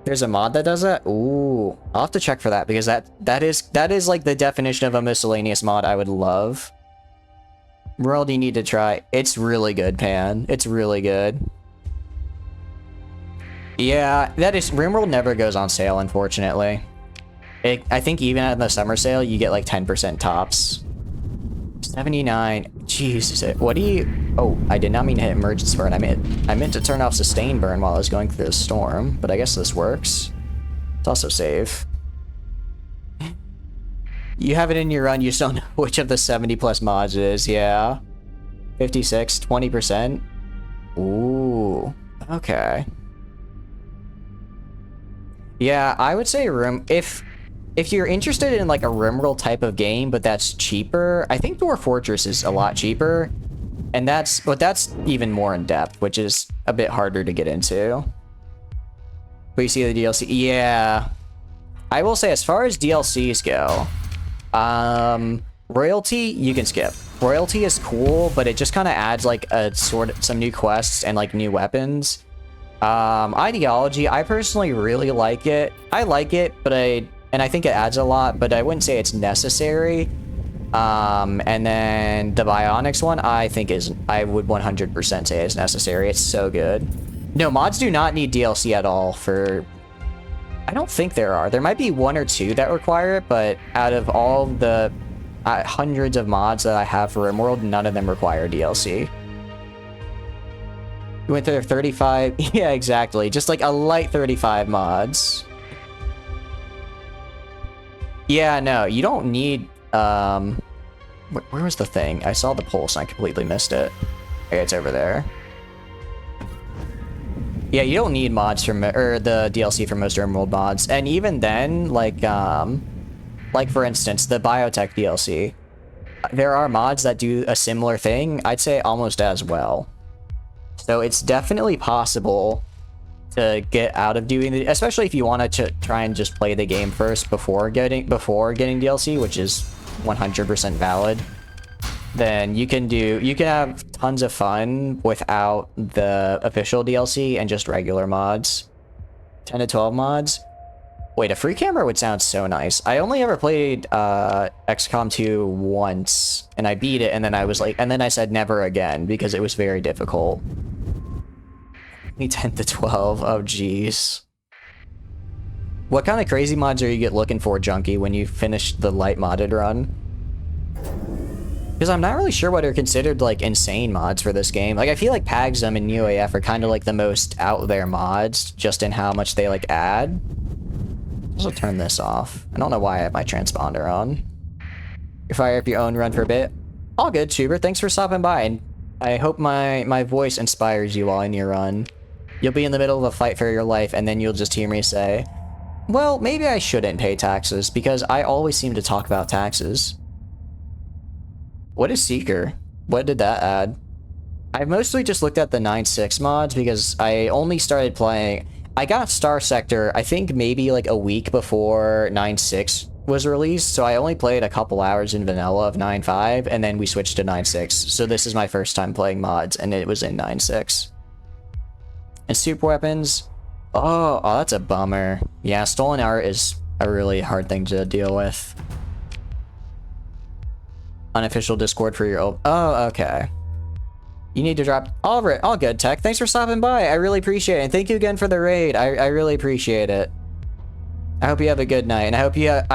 There's a mod that does that? Ooh. I'll have to check for that, because that is like the definition of a miscellaneous mod I would love. World you need to try. It's really good, Pan. It's really good. Yeah, RimWorld never goes on sale, unfortunately. I think even at the summer sale, you get like 10% tops. 79. Jesus, what do you... Oh, I did not mean to hit emergency burn. I meant to turn off sustain burn while I was going through the storm, but I guess this works. It's also safe. You have it in your run, you just don't know which of the 70 plus mods it is, yeah. 56, 20%. Ooh, okay. Yeah, I would say if you're interested in like a RimWorld type of game, but that's cheaper, I think Dwarf Fortress is a lot cheaper. And that's even more in depth, which is a bit harder to get into. But you see the DLC, yeah. I will say, as far as DLCs go, Royalty, you can skip. Royalty is cool, but it just kind of adds like a some new quests and like new weapons. Ideology, I personally really like it. I like it, but I think it adds a lot, but I wouldn't say it's necessary. And then the Bionics one, I would 100% say is necessary. It's so good. No, mods do not need DLC at all for... I don't think there are. There might be one or two that require it, but out of all the hundreds of mods that I have for RimWorld, none of them require DLC. You went through 35... Yeah, exactly. Just like a light 35 mods. Yeah, no, you don't need... Where was the thing? I saw the pulse and I completely missed it. Okay, it's over there. Yeah, you don't need mods for the DLC for most RimWorld mods, and even then, like for instance, the biotech DLC, there are mods that do a similar thing. I'd say almost as well. So it's definitely possible to get out of doing it, especially if you want to try and just play the game first before getting DLC, which is 100% valid. Then you can have tons of fun without the official DLC and just regular mods. 10 to 12 mods. Wait, a free camera would sound so nice. I only ever played XCOM 2 once, and I beat it, and then I was like, and then I said never again because it was very difficult. Only 10 to 12. Oh, jeez. What kind of crazy mods are you looking for, Junkie, when you finish the light modded run? Because I'm not really sure what are considered, like, insane mods for this game. Like, I feel like Pagsum and UAF are kind of, like, the most out there mods, just in how much they, like, add. Also turn this off. I don't know why I have my transponder on. You fire up your own run for a bit. All good, Schubert. Thanks for stopping by, and I hope my voice inspires you while in your run. You'll be in the middle of a fight for your life, and then you'll just hear me say, well, maybe I shouldn't pay taxes, because I always seem to talk about taxes. What is Seeker? What did that add? I've mostly just looked at the 9.6 mods because I only started playing... I got Star Sector, I think maybe like a week before 9.6 was released, so I only played a couple hours in vanilla of 9.5, and then we switched to 9.6. So this is my first time playing mods, and it was in 9.6. And super weapons... Oh, that's a bummer. Yeah, stolen art is a really hard thing to deal with. Unofficial Discord for your old... Oh, okay. You need to drop... All good, Tech. Thanks for stopping by. I really appreciate it. And thank you again for the raid. I really appreciate it. I hope you have a good night. And I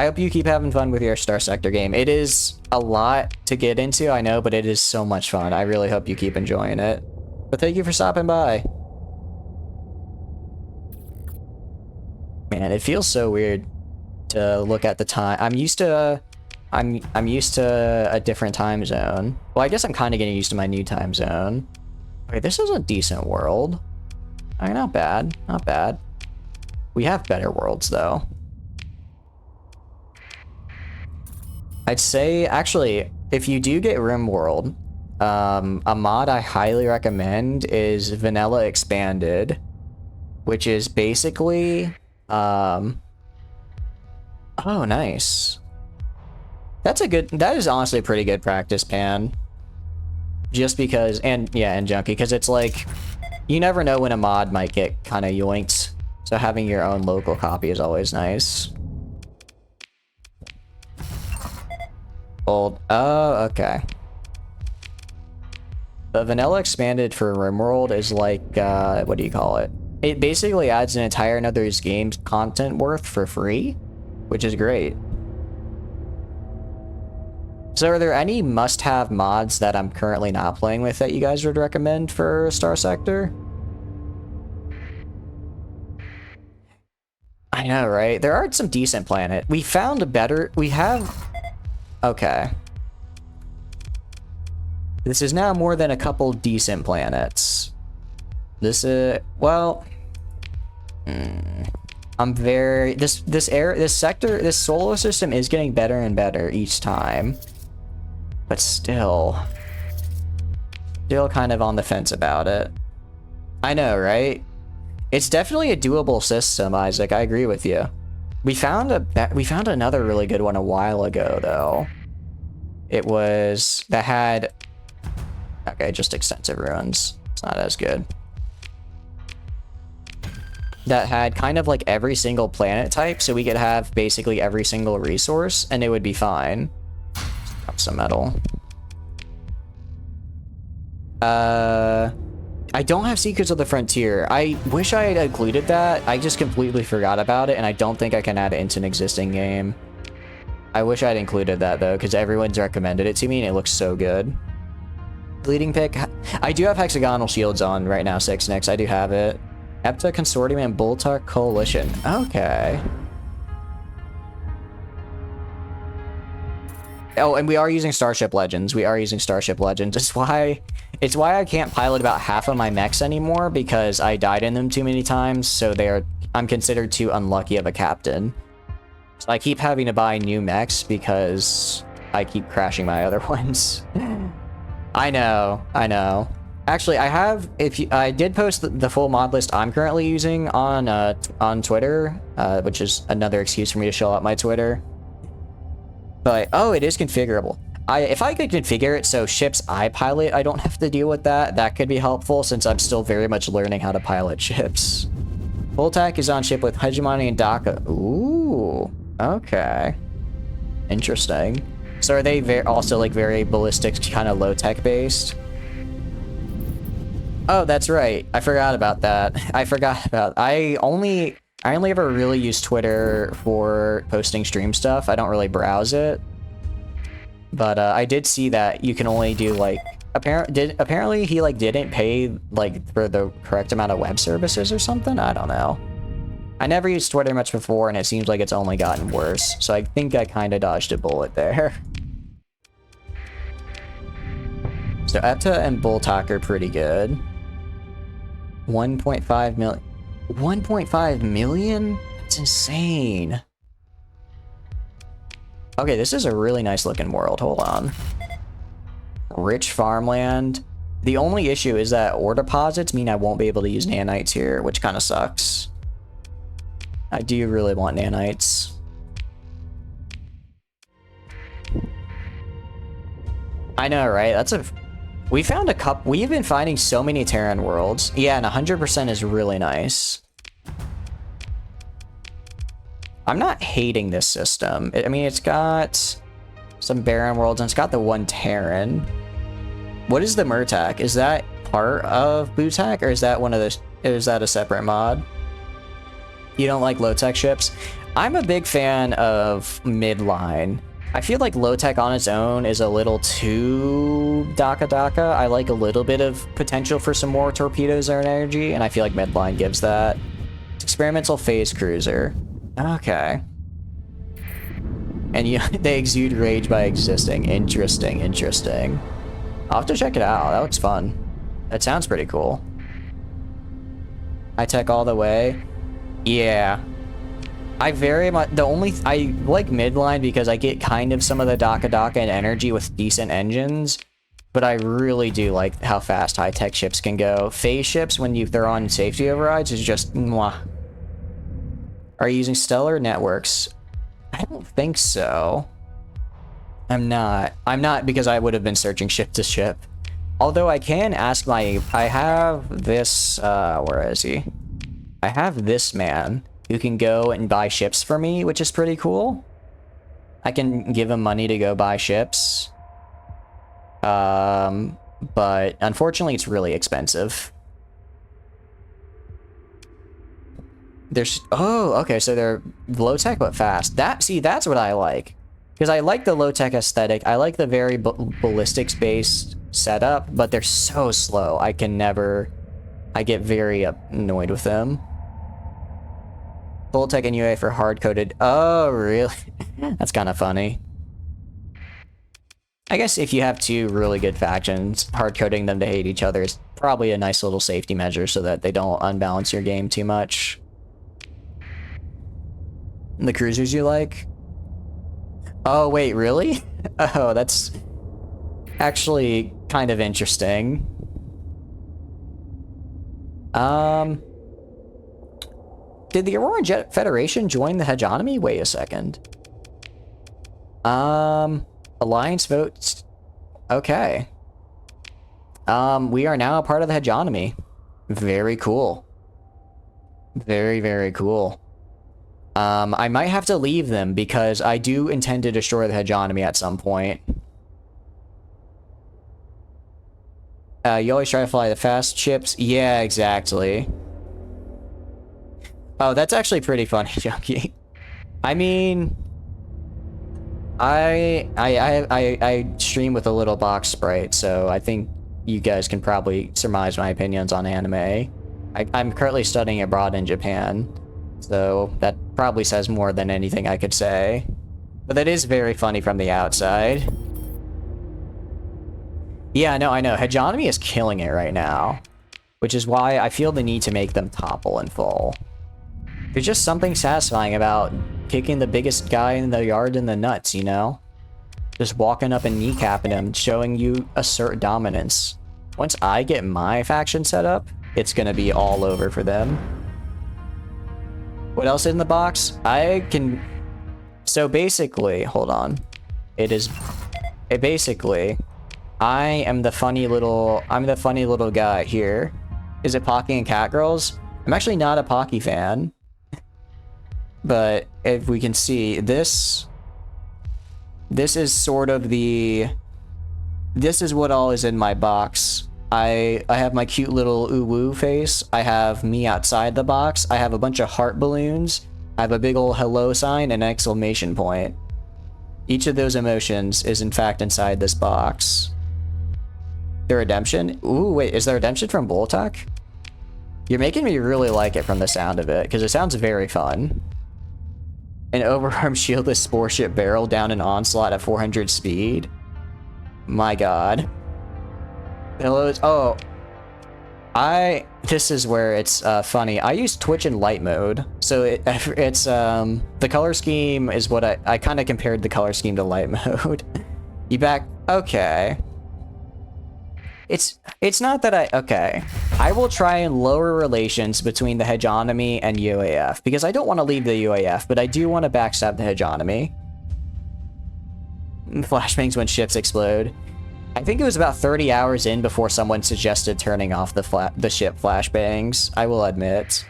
hope you keep having fun with your Star Sector game. It is a lot to get into, I know, but it is so much fun. I really hope you keep enjoying it. But thank you for stopping by. Man, it feels so weird to look at the time. I'm used to a different time zone. Well, I guess I'm kind of getting used to my new time zone. Okay, this is a decent world. I mean, not bad, not bad. We have better worlds, though. I'd say, actually, if you do get RimWorld, a mod I highly recommend is Vanilla Expanded, which is basically, oh, nice. That is honestly a pretty good practice, Pan. Just because, and Junkie, because it's like, you never know when a mod might get kind of yoinked. So having your own local copy is always nice. Oh, okay. The Vanilla Expanded for RimWorld is like, what do you call it? It basically adds an entire another game's content worth for free, which is great. So are there any must-have mods that I'm currently not playing with that you guys would recommend for Star Sector? I know, right? There are some decent planet. We found a better... We have... Okay. This is now more than a couple decent planets. This is... Well... I'm very... This sector... This solar system is getting better and better each time. But still kind of on the fence about it. I know, right? It's definitely a doable system, Isaac. I agree with you. We found another really good one a while ago, though. It was that had, okay, just extensive ruins. It's not as good. That had kind of like every single planet type, so we could have basically every single resource, and it would be fine. Drop some metal. I don't have Secrets of the Frontier. I wish I had included that. I just completely forgot about it, and I don't think I can add it into an existing game. I wish I'd included that, though, because everyone's recommended it to me, and it looks so good. Bleeding Pick. I do have Hexagonal Shields on right now, 6nix. I do have it. EPTA Consortium and Boltar Coalition. Okay. Oh, and we are using Starship Legends. We are using Starship Legends. It's why I can't pilot about half of my mechs anymore, because I died in them too many times, so I'm considered too unlucky of a captain. So I keep having to buy new mechs because I keep crashing my other ones. I know. Actually, I did post the full mod list I'm currently using on Twitter, which is another excuse for me to show up my Twitter. But, oh, it is configurable. If I could configure it so ships I pilot, I don't have to deal with that. That could be helpful, since I'm still very much learning how to pilot ships. Voltac is on ship with Hegemony and Daka. Ooh, okay. Interesting. So are they also like very ballistic, kind of low-tech based? Oh, that's right. I forgot about that. I only ever really use Twitter for posting stream stuff. I don't really browse it. But I did see that you can only do like apparently he like didn't pay like for the correct amount of web services or something. I don't know. I never used Twitter much before, and it seems like it's only gotten worse. So I think I kind of dodged a bullet there. So EPTA and Boltak are pretty good. 1.5 million. 1.5 million? That's insane. Okay, this is a really nice looking world. Hold on. Rich farmland. The only issue is that ore deposits mean I won't be able to use nanites here, which kind of sucks. I do really want nanites. I know, right? We found a couple. We've been finding so many Terran worlds. Yeah, and 100% is really nice. I'm not hating this system. I mean, it's got some barren worlds, and it's got the one Terran. What is the Murtak? Is that part of Bootak, or is that is that a separate mod? You don't like low-tech ships? I'm a big fan of midline. I feel like low-tech on its own is a little too Daka. I like a little bit of potential for some more torpedoes or energy, and I feel like midline gives that. Experimental phase cruiser. Okay. And they exude rage by existing. Interesting. I'll have to check it out. That looks fun. That sounds pretty cool. High tech all the way. Yeah. I like midline because I get kind of some of the Daka and energy with decent engines, but I really do like how fast high-tech ships can go. Phase ships, when they're on safety overrides, is just mwah. Are you using stellar networks? I don't think so. I'm not because I would have been searching ship to ship. Although I can ask I have this, where is he? I have this man who can go and buy ships for me, which is pretty cool. I can give him money to go buy ships. But unfortunately it's really expensive. Oh, okay, so they're low-tech but fast. That's what I like. Because I like the low-tech aesthetic. I like the very ballistics-based setup, but they're so slow. I get very annoyed with them. Full-tech and UA for hard-coded. Oh, really? That's kind of funny. I guess if you have two really good factions, hard-coding them to hate each other is probably a nice little safety measure so that they don't unbalance your game too much. The cruisers you like? Oh, wait, really? Oh, that's actually kind of interesting. did the Auroran Jet Federation join the hegemony? Wait a second. Alliance votes. Okay. We are now a part of the hegemony. Very cool. Very, very cool. I might have to leave them because I do intend to destroy the hegemony at some point. You always try to fly the fast ships? Yeah, exactly. Oh, that's actually pretty funny, Junkie. I mean, I stream with a little box sprite, so I think you guys can probably surmise my opinions on anime. I'm currently studying abroad in Japan, so that probably says more than anything I could say. But that is very funny from the outside. Yeah, no, I know. Hegemony is killing it right now, which is why I feel the need to make them topple and fall. There's just something satisfying about kicking the biggest guy in the yard in the nuts, you know? Just walking up and kneecapping him, showing you assert dominance. Once I get my faction set up, it's gonna be all over for them. What else is in the box? I can... So basically, hold on. Basically, I am the funny little... I'm the funny little guy here. Is it Pocky and Catgirls? I'm actually not a Pocky fan. But if we can see, this is sort of the... This is what all is in my box. I have my cute little ooh-woo face. I have me outside the box. I have a bunch of heart balloons. I have a big old hello sign and an exclamation point. Each of those emotions is in fact inside this box. The redemption? Ooh, wait, is the redemption from Boltak? You're making me really like it from the sound of it, because it sounds very fun. An overarm shieldless spore ship barrel down an onslaught at 400 speed. My god. Hello. Oh. This is where it's funny. I use Twitch in light mode. So it's the color scheme is what I kind of compared the color scheme to light mode. You back? Okay. It's not that okay. I will try and lower relations between the hegemony and UAF because I don't want to leave the UAF, but I do want to backstab the hegemony. Flashbangs when ships explode. I think it was about 30 hours in before someone suggested turning off the ship flashbangs, I will admit.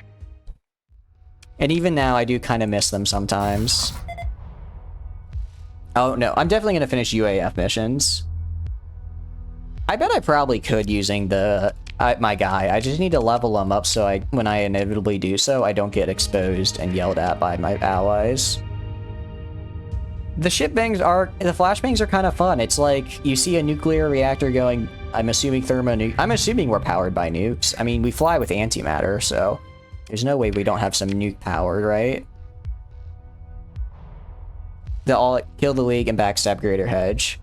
And even now, I do kind of miss them sometimes. Oh no, I'm definitely going to finish UAF missions. I bet I probably could using my guy. I just need to level him up so when I inevitably do so, I don't get exposed and yelled at by my allies. The flashbangs are kind of fun. It's like you see a nuclear reactor going, I'm assuming I'm assuming we're powered by nukes. I mean, we fly with antimatter, so there's no way we don't have some nuke powered, right? They'll kill the League and backstab Greater Hedge.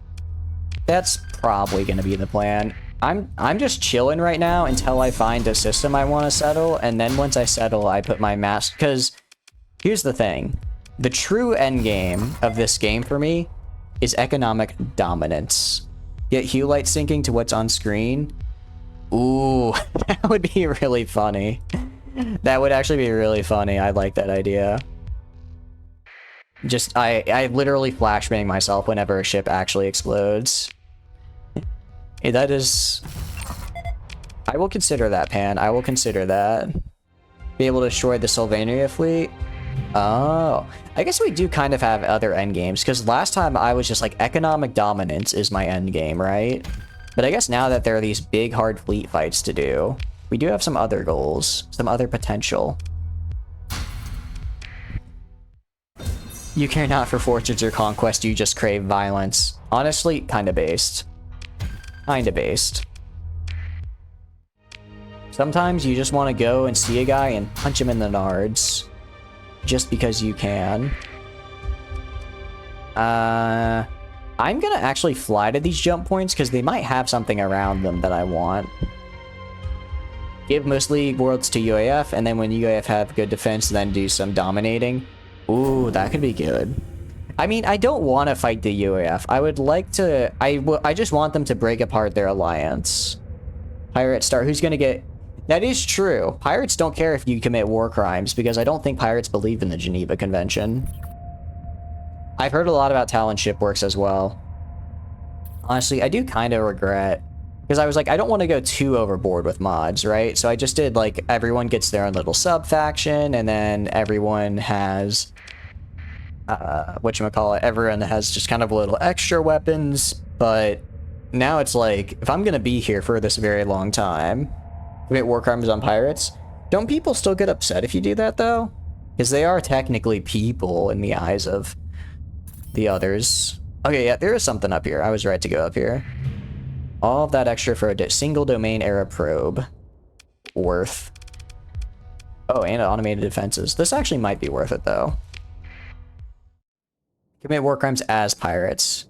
That's probably going to be the plan. I'm just chilling right now until I find a system I want to settle, and then once I settle, I put my mask... Because here's the thing. The true endgame of this game for me is economic dominance. Get hue light syncing to what's on screen. Ooh, that would be really funny. That would actually be really funny. I like that idea. Just, I literally flashbang myself whenever a ship actually explodes. Hey, that is... I will consider that, Pan. I will consider that. Be able to destroy the Sylvania fleet? Oh. I guess we do kind of have other endgames, because last time I was just like, economic dominance is my endgame, right? But I guess now that there are these big, hard fleet fights to do, we do have some other goals, some other potential. You care not for fortunes or conquest, you just crave violence. Honestly, kinda based. Kinda based. Sometimes you just want to go and see a guy and punch him in the nards. Just because you can. I'm gonna actually fly to these jump points because they might have something around them that I want. Give most league worlds to UAF, and then when UAF have good defense, then do some dominating. Ooh, that could be good. I mean, I don't want to fight the UAF. I would like to... I just want them to break apart their alliance. Pirate Star, who's gonna get... That is true. Pirates don't care if you commit war crimes, because I don't think pirates believe in the Geneva Convention. I've heard a lot about Talon shipworks as well. Honestly, I do kind of regret, because I was like, I don't want to go too overboard with mods, right? So I just did, like, everyone gets their own little sub-faction, and then everyone has, whatchamacallit, everyone has just kind of little extra weapons, but now it's like, if I'm gonna be here for this very long time, commit war crimes on pirates, don't people still get upset if you do that, though? Because they are technically people in the eyes of the others. Okay, yeah, there is something up here. I was right to go up here. All of that extra for a single domain era probe. Worth. Oh, and automated defenses. This actually might be worth it, though. Commit war crimes as pirates.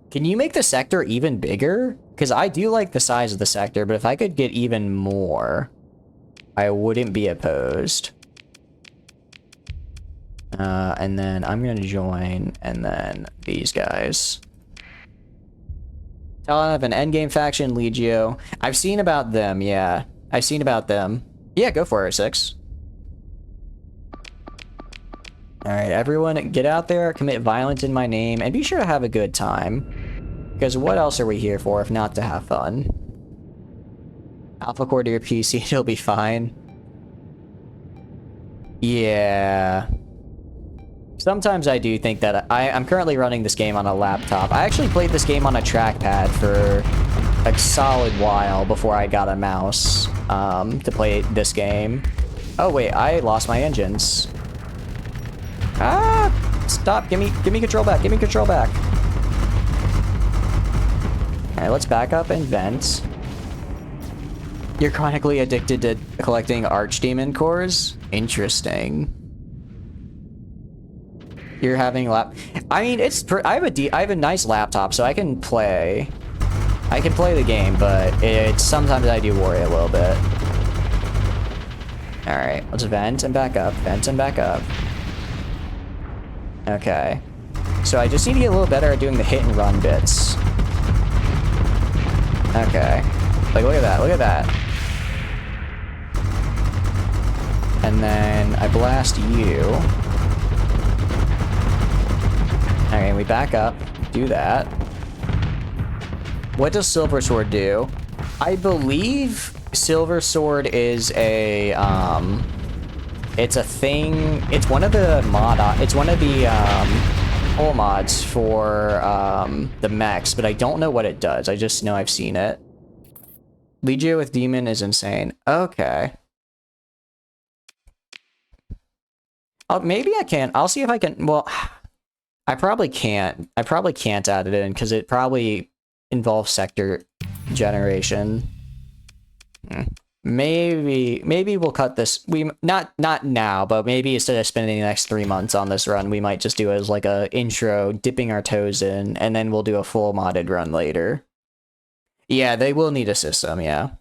Can you make the sector even bigger? Because I do like the size of the sector, but if I could get even more, I wouldn't be opposed. And then I'm going to join, and then these guys. Talon have an endgame faction, Legio. I've seen about them, yeah. I've seen about them. Yeah, go for it, 6. Alright, everyone get out there, commit violence in my name, and be sure to have a good time. Because what else are we here for if not to have fun? Alpha core to your PC, it'll be fine. Yeah. Sometimes I do think that I'm currently running this game on a laptop. I actually played this game on a trackpad for a solid while before I got a mouse to play this game. Oh wait, I lost my engines. Ah! Stop! Give me control back! Give me control back! Alright, let's back up and vent. You're chronically addicted to collecting archdemon cores? Interesting. You're having I mean, I have a nice laptop, so I can play the game, but sometimes I do worry a little bit. All right, let's vent and back up, vent and back up. Okay, so I just need to get a little better at doing the hit and run bits. Okay, like look at that, look at that. And then I blast you. Okay, we back up, do that. What does Silver Sword do? I believe Silver Sword is a, it's a thing, it's one of the full mods for, the mechs, but I don't know what it does. I just know I've seen it. Legio with Demon is insane. Okay. Maybe I can. I'll see if I can, well... I probably can't add it in because it probably involves sector generation. Maybe we'll cut this. Not now, but maybe instead of spending the next 3 months on this run, we might just do it as like a intro, dipping our toes in, and then we'll do a full modded run later. Yeah, they will need a system, yeah.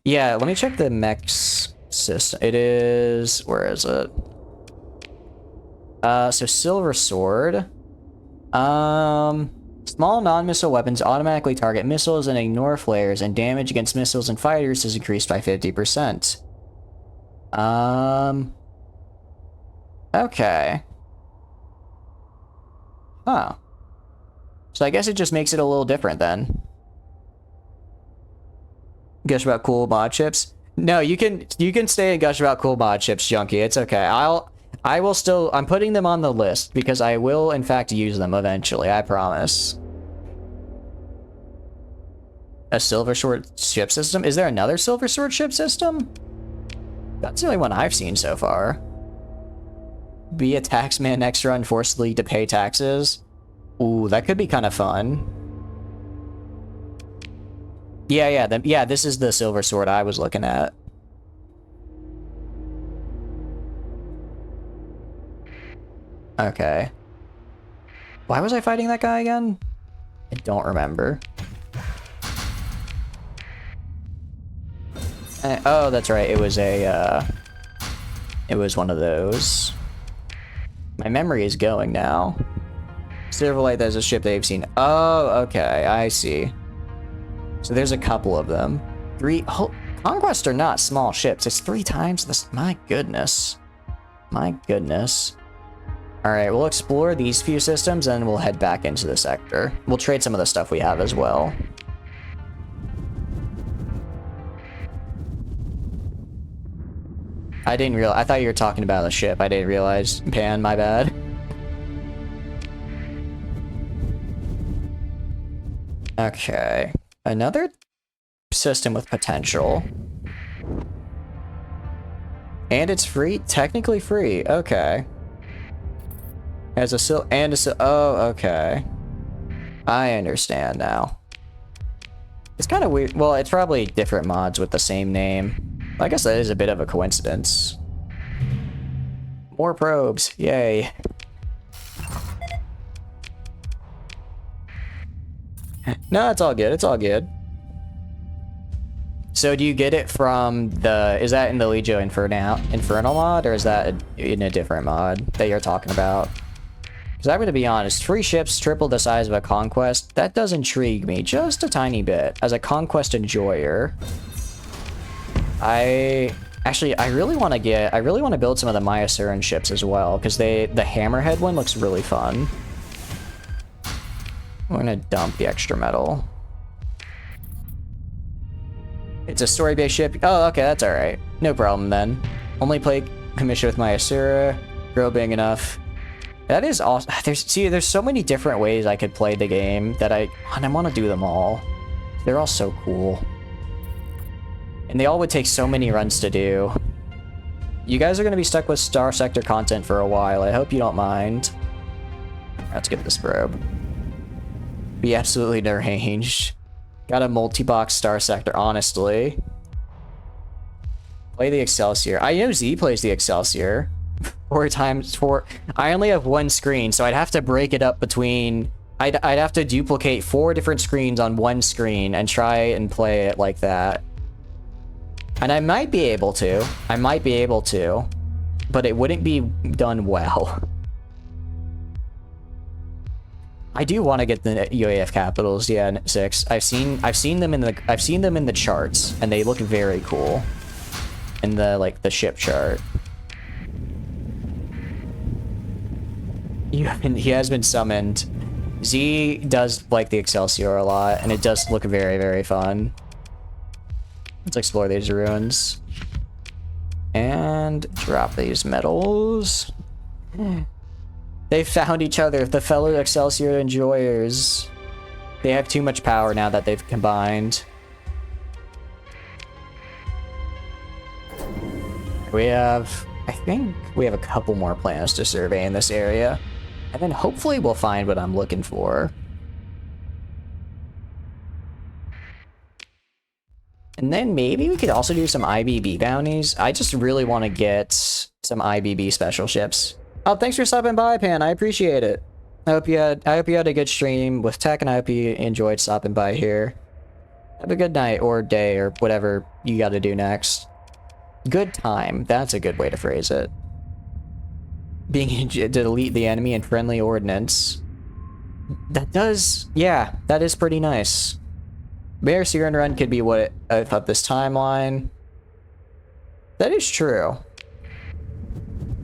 Yeah, let me check the mechs system. It is, where is it? So Silver Sword. Small non-missile weapons automatically target missiles and ignore flares, and damage against missiles and fighters is increased by 50%. Okay. Huh. So I guess it just makes it a little different then. Gush about cool mod chips? No, you can stay and gush about cool mod chips, Junkie. It's okay. I'm putting them on the list because I will in fact use them eventually, I promise. A Silver Sword ship system? Is there another Silver Sword ship system? That's the only one I've seen so far. Be a taxman next run forcibly to pay taxes. Ooh, that could be kind of fun. Yeah, this is the Silver Sword I was looking at. Okay. Why was I fighting that guy again? I don't remember. Oh, that's right. It was one of those. My memory is going now. Silverlight, there's a ship they've seen. Oh, okay. I see. So there's a couple of them. Conquest are not small ships. It's 3 times this. My goodness. My goodness. Alright, we'll explore these few systems and we'll head back into the sector. We'll trade some of the stuff we have as well. I didn't realize. I thought you were talking about the ship. I didn't realize. Pan, my bad. Okay. Another system with potential. And it's free? Technically free. Okay. As a oh, okay. I understand now. It's kind of weird. Well, it's probably different mods with the same name. I guess that is a bit of a coincidence. More probes. Yay. No, it's all good. It's all good. So do you get it from the... Is that in the Legio Infernal mod? Or is that in a different mod that you're talking about? Because I'm going to be honest. 3 ships, triple the size of a Conquest. That does intrigue me just a tiny bit. As a Conquest enjoyer. I really want to build some of the Myasuran ships as well, because the Hammerhead one looks really fun. We're gonna dump the extra metal. It's a story-based ship. Oh, okay, that's alright. No problem then. Only play commission with Myasura. Grow big enough. That is awesome. There's so many different ways I could play the game that I want to do them all. They're all so cool. And they all would take so many runs to do. You guys are going to be stuck with Star Sector content for a while. I hope you don't mind. Let's get this probe. Be absolutely deranged. Got a multi-box Star Sector, honestly. Play the Excelsior. I know Z plays the Excelsior. 4 times 4. I only have 1 screen, so I'd have to break it up between... I'd have to duplicate 4 different screens on 1 screen and try and play it like that. And I might be able to. But it wouldn't be done well. I do want to get the UAF capitals, yeah, 6. I've seen them in the charts, and they look very cool. In the ship chart. He has been summoned. Z does like the Excelsior a lot, and it does look very, very fun. Let's explore these ruins. And drop these metals. They found each other, the fellow Excelsior enjoyers. They have too much power now that they've combined. I think we have a couple more planets to survey in this area. And then hopefully we'll find what I'm looking for. And then maybe we could also do some IBB bounties. I just really want to get some IBB special ships. Oh, thanks for stopping by, Pan. I appreciate it. I hope you had a good stream with tech, and I hope you enjoyed stopping by here. Have a good night or day or whatever you got to do next. Good time. That's a good way to phrase it. Being to delete the enemy and friendly ordnance. That is pretty nice. Bear Siren Run could be what of this timeline. That is true.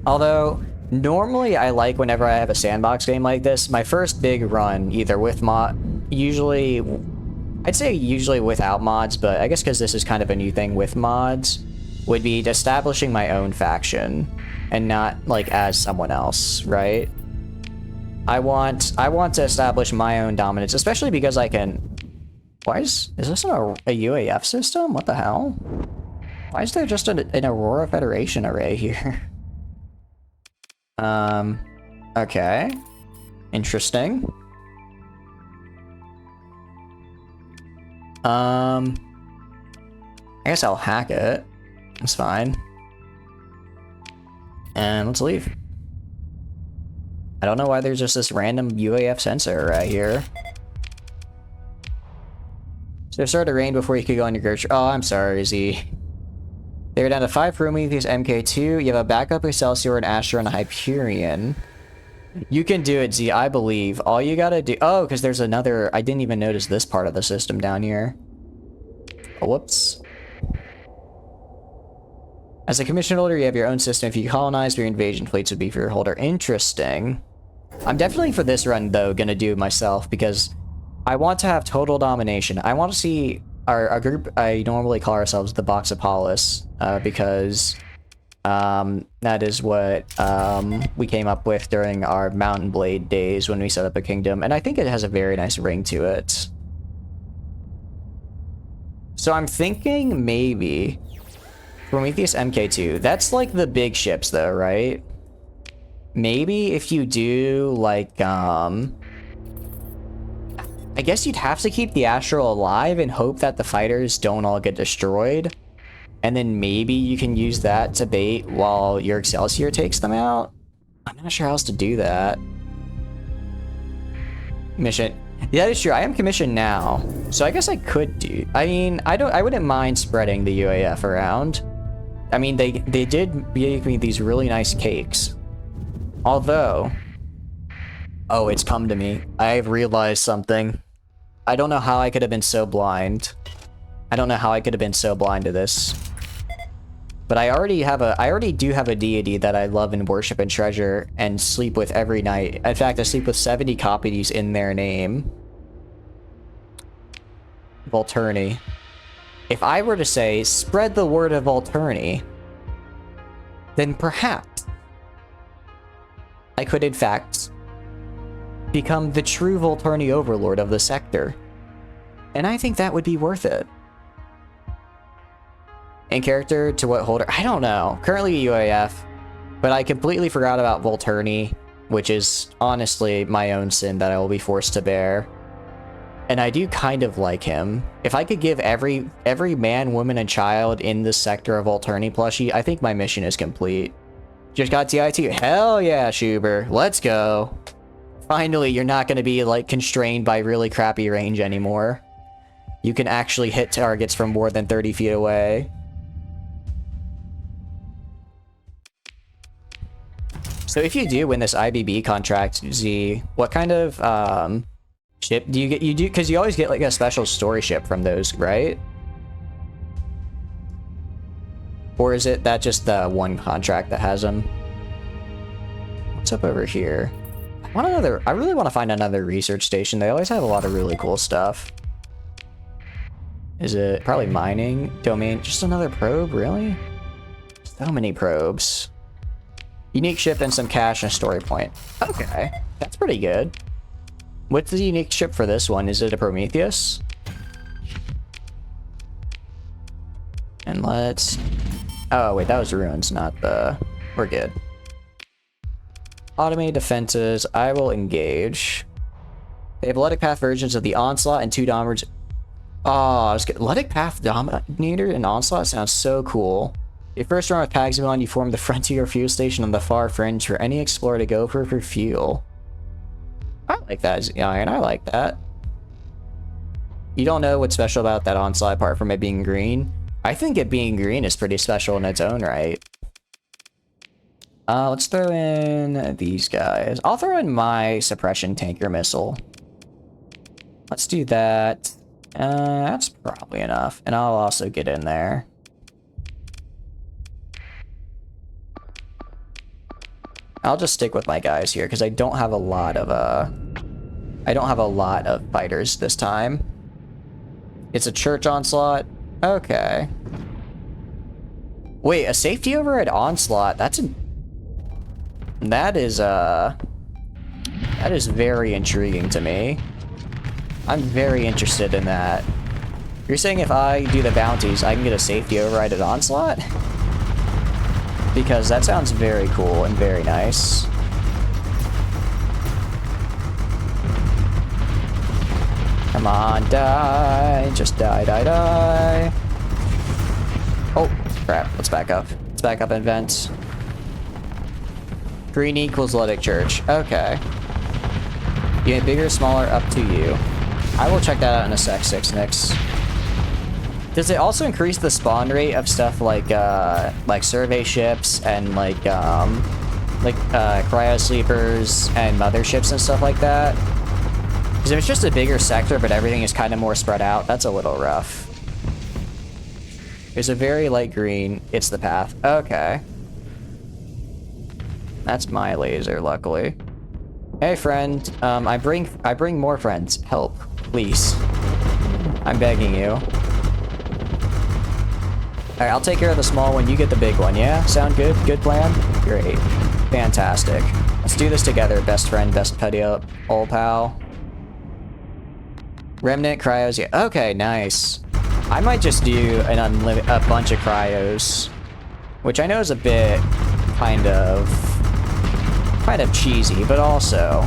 Although, normally I like whenever I have a sandbox game like this, my first big run, either with usually without mods, but I guess because this is kind of a new thing with mods, would be establishing my own faction, and not, as someone else, right? I want to establish my own dominance, especially because I can... Why is this a UAF system? What the hell? Why is there just an Aurora Federation array here? Okay. Interesting. I guess I'll hack it. That's fine. And let's leave. I don't know why there's just this random UAF sensor right here. So it started to rain before you could go on your grocery. Oh, I'm sorry, Z. They were down to 5 Prometheus MK2. You have a backup Excelsior, an Astra, and a Hyperion. You can do it, Z. I believe. All you gotta do... Oh, because there's another... I didn't even notice this part of the system down here. Oh, whoops. As a commission holder, you have your own system. If you colonize, your invasion fleets would be for your holder. Interesting. I'm definitely for this run, though, gonna do it myself because I want to have total domination. I want to see our group. I normally call ourselves the Box of Polis because that is what we came up with during our Mountain Blade days when we set up a kingdom, and I think it has a very nice ring to it. So I'm thinking maybe Prometheus MK2. That's like the big ships, though, right? Maybe if you do like I guess you'd have to keep the Astral alive and hope that the fighters don't all get destroyed. And then maybe you can use that to bait while your Excelsior takes them out. I'm not sure how else to do that. Mission. Yeah, that is true. I am commissioned now. So I guess I could do... I mean, I wouldn't mind spreading the UAF around. I mean, they did make me these really nice cakes. Although... Oh, it's come to me. I've realized something. I don't know how I could have been so blind. I don't know how I could have been so blind to this. But I already do have a deity that I love and worship and treasure and sleep with every night. In fact, I sleep with 70 copies in their name. Volturni. If I were to say, spread the word of Volturni, then perhaps I could in fact become the true Volturni overlord of the sector. And I think that would be worth it. In character to what holder? I don't know. Currently UAF, but I completely forgot about Volturni, which is honestly my own sin that I will be forced to bear. And I do kind of like him. If I could give every man, woman, and child in this sector a Volturni plushie, I think my mission is complete. Just got TI2. Hell yeah, Schuber. Let's go. Finally, you're not going to be like constrained by really crappy range anymore. You can actually hit targets from more than 30 feet away. So if you do win this IBB contract, Z, what kind of ship do you get? You do, because you always get like a special story ship from those, right? Or is it that just the one contract that has them? What's up over here? I really want to find another research station. They always have a lot of really cool stuff. Is it probably mining? Domain? Just another probe, really? So many probes. Unique ship and some cash and a story point. Okay, that's pretty good. What's the unique ship for this one? Is it a Prometheus? And let's... Oh, wait, that was ruins, not the... We're good. Automated defenses. I will engage. They have Ludic Path versions of the Onslaught and 2 Dominators. Oh, I was good. Ludic Path Dominator and Onslaught sounds so cool. Your first run with Paximon, you form the frontier fuel station on the far fringe for any explorer to go for fuel. I like that, Iron. I like that. You don't know what's special about that Onslaught apart from it being green? I think it being green is pretty special in its own right. Let's throw in these guys. I'll throw in my suppression tanker missile. Let's do that. That's probably enough. And I'll also get in there. I'll just stick with my guys here because I don't have a lot of fighters this time. It's a church onslaught. Okay. Wait, a safety override onslaught. That is very intriguing to me. I'm very interested in that. You're saying if I do the bounties, I can get a safety override at onslaught? Because that sounds very cool and very nice. Come on, die. Just die, die, die. Oh, crap. Let's back up. Let's back up and vent. Green equals Ludic Church. Okay. You get bigger, smaller, up to you. I will check that out in a sec, 6nix. Does it also increase the spawn rate of stuff like survey ships and like cryo sleepers and motherships and stuff like that? Because if it's just a bigger sector but everything is kind of more spread out, that's a little rough. There's a very light green. It's the path. Okay. That's my laser, luckily. Hey, friend. I bring more friends. Help, please. I'm begging you. Alright, I'll take care of the small one. You get the big one, yeah? Sound good? Good plan? Great. Fantastic. Let's do this together, best friend, best buddy up, old pal. Remnant, cryos, yeah. Okay, nice. I might just do a bunch of cryos, which I know is a bit kind of cheesy, but also,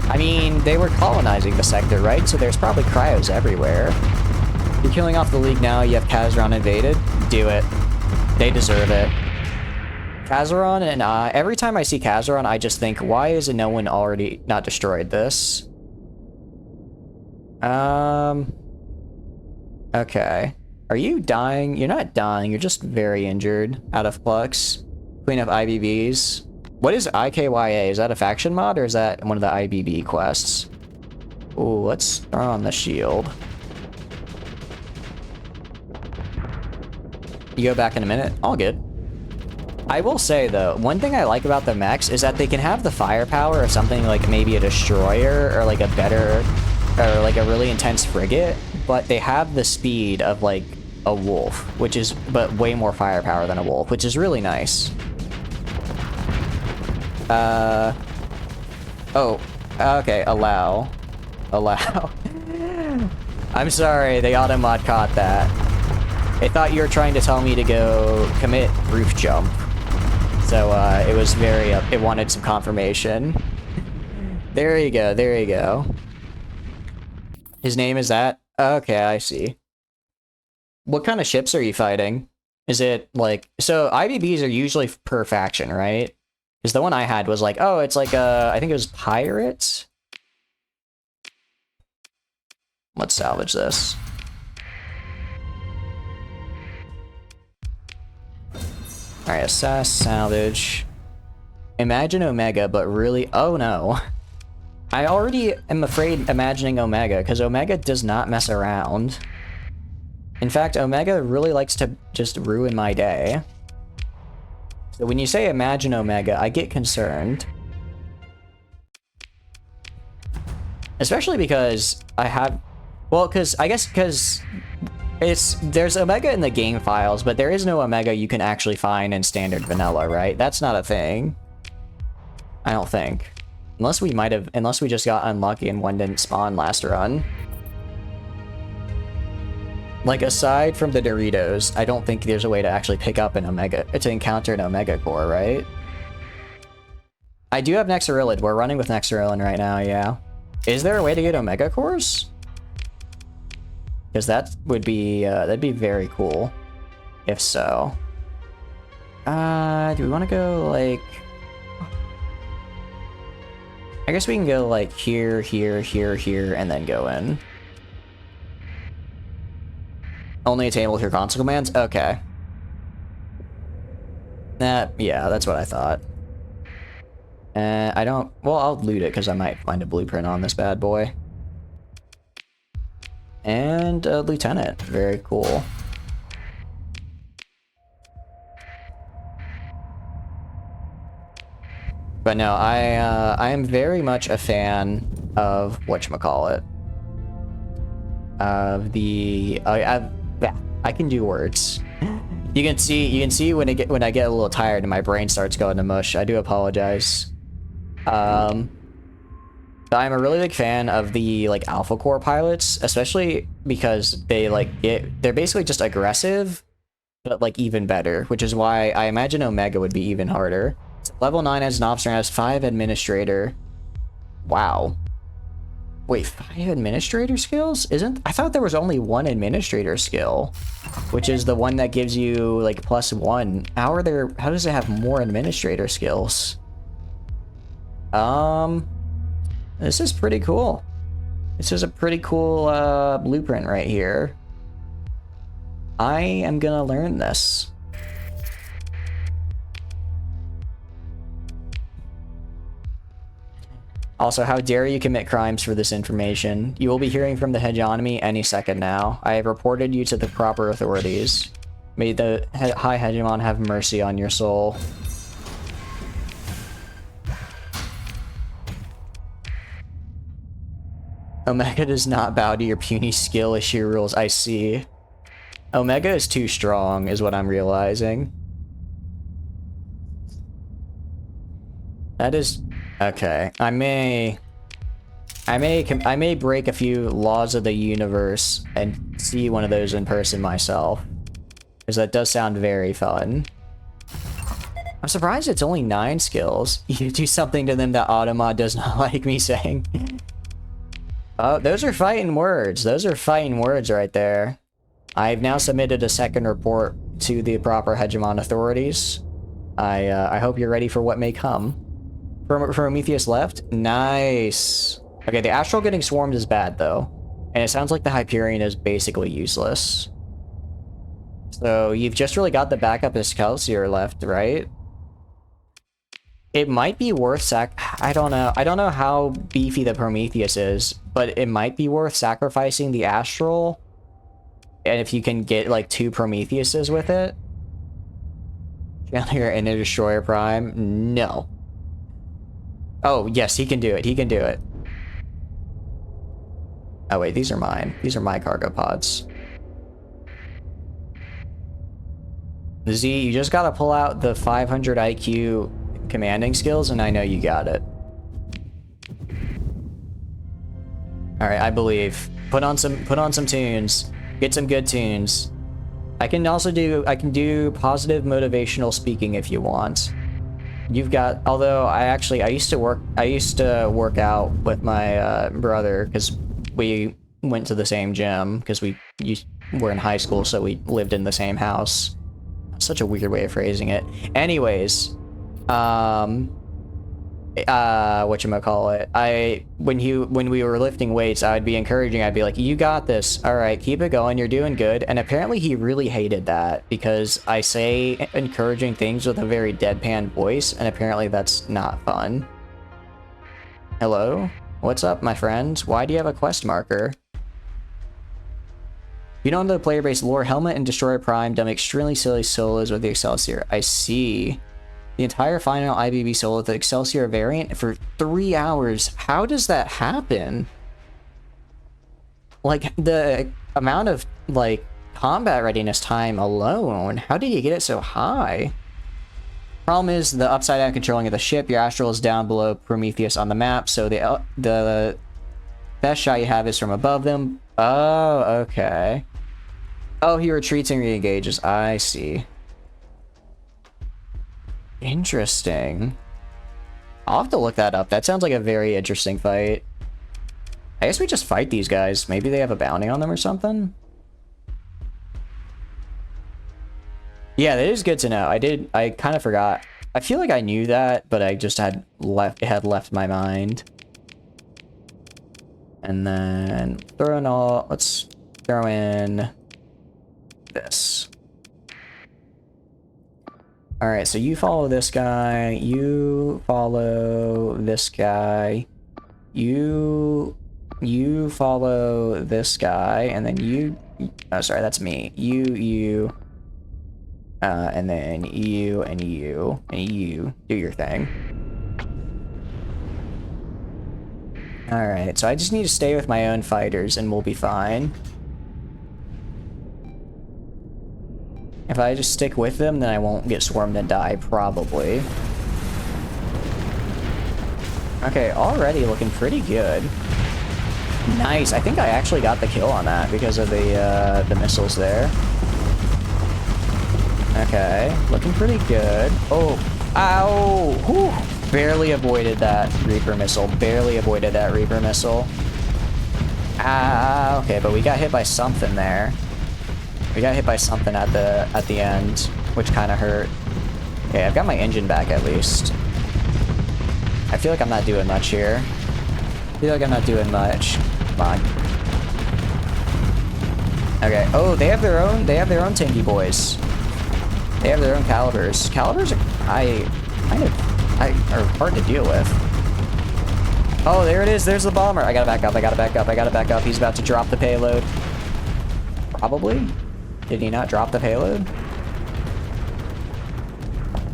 I mean, they were colonizing the sector, right? So there's probably cryos everywhere. You're killing off the League now, you have Kazaron invaded. Do it. They deserve it. Kazaron and every time I see Kazaron, I just think, why is no one already not destroyed this? Okay. Are you dying? You're not dying, you're just very injured. Out of flux. Clean up IBBs. What is IKYA? Is that a faction mod, or is that one of the IBB quests? Ooh, let's throw on the shield. You go back in a minute? All good. I will say, though, one thing I like about the mechs is that they can have the firepower of something like maybe a destroyer, or like a better, or like a really intense frigate, but they have the speed of like a wolf, which is, but way more firepower than a wolf, which is really nice. Oh, okay, allow. I'm sorry, the auto mod caught that. It thought you were trying to tell me to go commit roof jump. So, it was very, it wanted some confirmation. There you go, there you go. His name is that? Okay, I see. What kind of ships are you fighting? Is it, like, so IBBs are usually per faction, right? Because the one I had was like, oh, it's like I think it was pirates? Let's salvage this. Alright, assess, salvage. Imagine Omega, but really, oh no. I already am afraid imagining Omega, because Omega does not mess around. In fact, Omega really likes to just ruin my day. So when you say imagine Omega, I get concerned. Especially because I have... Well, because I guess because there's Omega in the game files, but there is no Omega you can actually find in standard vanilla, right? That's not a thing. I don't think. Unless we might have... Unless we just got unlucky and one didn't spawn last run. Like, aside from the Doritos, I don't think there's a way to actually pick up an Omega, to encounter an Omega core, right? I do have Nexarilid. We're running with Nexarilid right now, yeah. Is there a way to get Omega cores? Because that would be, that'd be very cool. If so. Do we want to go, like... I guess we can go, like, here, here, here, here, and then go in. Only attainable with your console commands? Okay. Yeah, that's what I thought. I don't... Well, I'll loot it, because I might find a blueprint on this bad boy. And a lieutenant. Very cool. But no, I am very much a fan of whatchamacallit. Of the... I can do words. You can see when I get a little tired and my brain starts going to mush. I do apologize. But I'm a really big fan of the like Alpha Core pilots, especially because they're basically just aggressive, but like even better, which is why I imagine Omega would be even harder. It's level 9 as an officer and has 5 administrator. Wow. Wait, 5 administrator skills? I thought there was only 1 administrator skill, which is the one that gives you like +1. How does it have more administrator skills? This is pretty cool. This is a pretty cool blueprint right here. I am gonna learn this. Also, how dare you commit crimes for this information? You will be hearing from the hegemony any second now. I have reported you to the proper authorities. May the High Hegemon have mercy on your soul. Omega does not bow to your puny skill issue rules. I see. Omega is too strong, is what I'm realizing. That is... Okay. I may break a few laws of the universe and see one of those in person myself. Because that does sound very fun. I'm surprised it's only 9 skills. You do something to them that Automa does not like me saying. Oh, those are fighting words. Those are fighting words right there. I've now submitted a second report to the proper Hegemon authorities. I hope you're ready for what may come. Prometheus left? Nice. Okay, the Astral getting swarmed is bad, though. And it sounds like the Hyperion is basically useless. So, you've just really got the backup Excelsior left, right? It might be worth I don't know. I don't know how beefy the Prometheus is, but it might be worth sacrificing the Astral. And if you can get, like, 2 Prometheuses with it. Chandler and a Destroyer Prime? No. Oh, yes, he can do it. He can do it. Oh, wait, these are mine. These are my cargo pods. Z, you just gotta pull out the 500 IQ commanding skills, and I know you got it. Alright, I believe. Put on some tunes. Get some good tunes. I can do positive motivational speaking if you want. You've got, although I used to work out with my brother, because we went to the same gym, because we were in high school, so we lived in the same house. Such a weird way of phrasing it. Anyways, whatchamacallit, when we were lifting weights, I would be encouraging, I'd be like, you got this, all right, keep it going, you're doing good. And apparently he really hated that, because I say encouraging things with a very deadpan voice, and apparently that's not fun. Hello? What's up, my friends? Why do you have a quest marker? You know, in the player-based lore, Helmet and Destroyer Prime done extremely silly solos with the Excelsior. I see. The entire final IBB solo with the Excelsior variant for 3 hours. How does that happen? Like, the amount of, like, combat readiness time alone, how did you get it so high? Problem is, the upside-down controlling of the ship, your Astral is down below Prometheus on the map, so the best shot you have is from above them. Oh, okay. Oh, he retreats and re-engages. I see. Interesting. I'll have to look that up. That sounds like a very interesting fight. I guess we just fight these guys. Maybe they have a bounty on them or something? Yeah, that is good to know. I kind of forgot. I feel like I knew that, but I just had left my mind. And then let's throw in this. All right, so you follow this guy, you follow this guy, you follow this guy, and then oh, sorry, that's me. You, and then you, and you do your thing. All right, so I just need to stay with my own fighters, and we'll be fine. If I just stick with them, then I won't get swarmed and die, probably. Okay, already looking pretty good. Nice, I think I actually got the kill on that because of the missiles there. Okay, looking pretty good. Oh, ow! Whew. Barely avoided that Reaper missile, barely avoided that Reaper missile. Ah, okay, but we got hit by something there. We got hit by something at the end, which kind of hurt. Okay, I've got my engine back at least. I feel like I'm not doing much here. I feel like I'm not doing much. Come on. Okay. Oh, they have their own tanky boys. They have their own calibers. Calibers are are hard to deal with. Oh, there it is. There's the bomber. I gotta back up. I gotta back up. I gotta back up. He's about to drop the payload. Probably. Did he not drop the payload?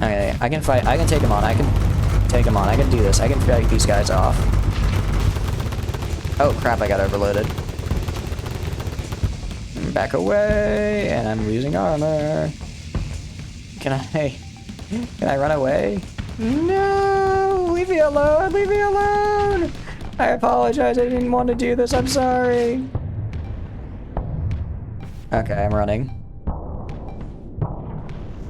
Okay, I can fight. I can take him on. I can take him on. I can do this. I can fight these guys off. Oh crap, I got overloaded. Back away, and I'm losing armor. Can I run away? No! Leave me alone! Leave me alone! I apologize, I didn't want to do this, I'm sorry. Okay, I'm running.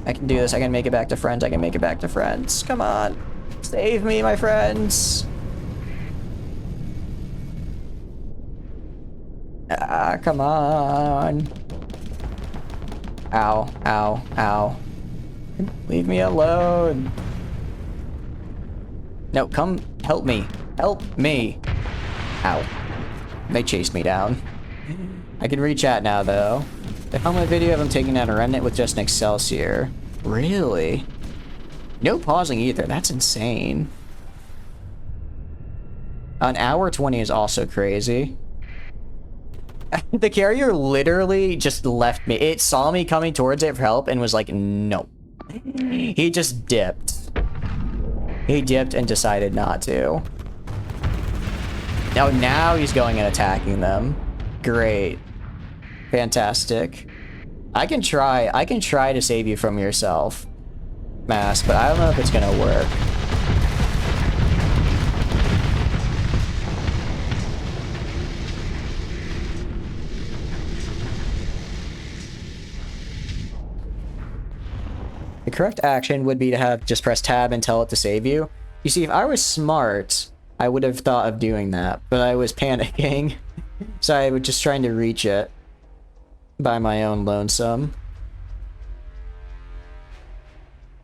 I can do this, I can make it back to friends, I can make it back to friends. Come on. Save me, my friends. Ah, come on. Ow, ow, ow. Leave me alone. No, come help me. Help me. Ow. They chased me down. I can re-chat now, though. The helmet video of him taking out a remnant with just an Excelsior. Really? No pausing either. That's insane. An hour 20 is also crazy. The carrier literally just left me. It saw me coming towards it for help and was like, no. He just dipped. He dipped and decided not to. Now he's going and attacking them. Great. Fantastic. I can try to save you from yourself, Mass, but I don't know if it's gonna work. The correct action would be to have just press tab and tell it to save you. You see, if I was smart, I would have thought of doing that, but I was panicking. So I was just trying to reach it by my own lonesome.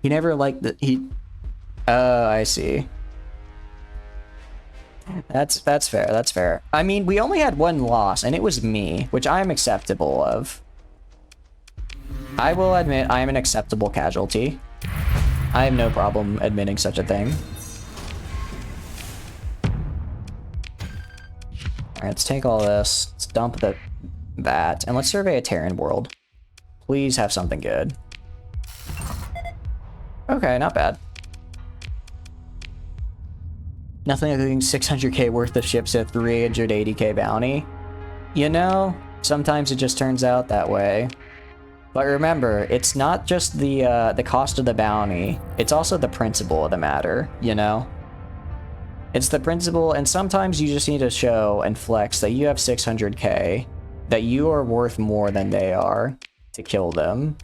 He never liked the Oh, I see. That's fair, that's fair. I mean, we only had one loss, and it was me, which I'm acceptable of. I will admit I am an acceptable casualty. I have no problem admitting such a thing. Alright, let's take all this, let's dump that, and let's survey a Terran world. Please have something good. Okay, not bad. Nothing including 600k worth of ships at 380k bounty. You know, sometimes it just turns out that way. But remember, it's not just the cost of the bounty, it's also the principle of the matter, you know? It's the principle, and sometimes you just need to show and flex that you have 600k, that you are worth more than they are to kill them.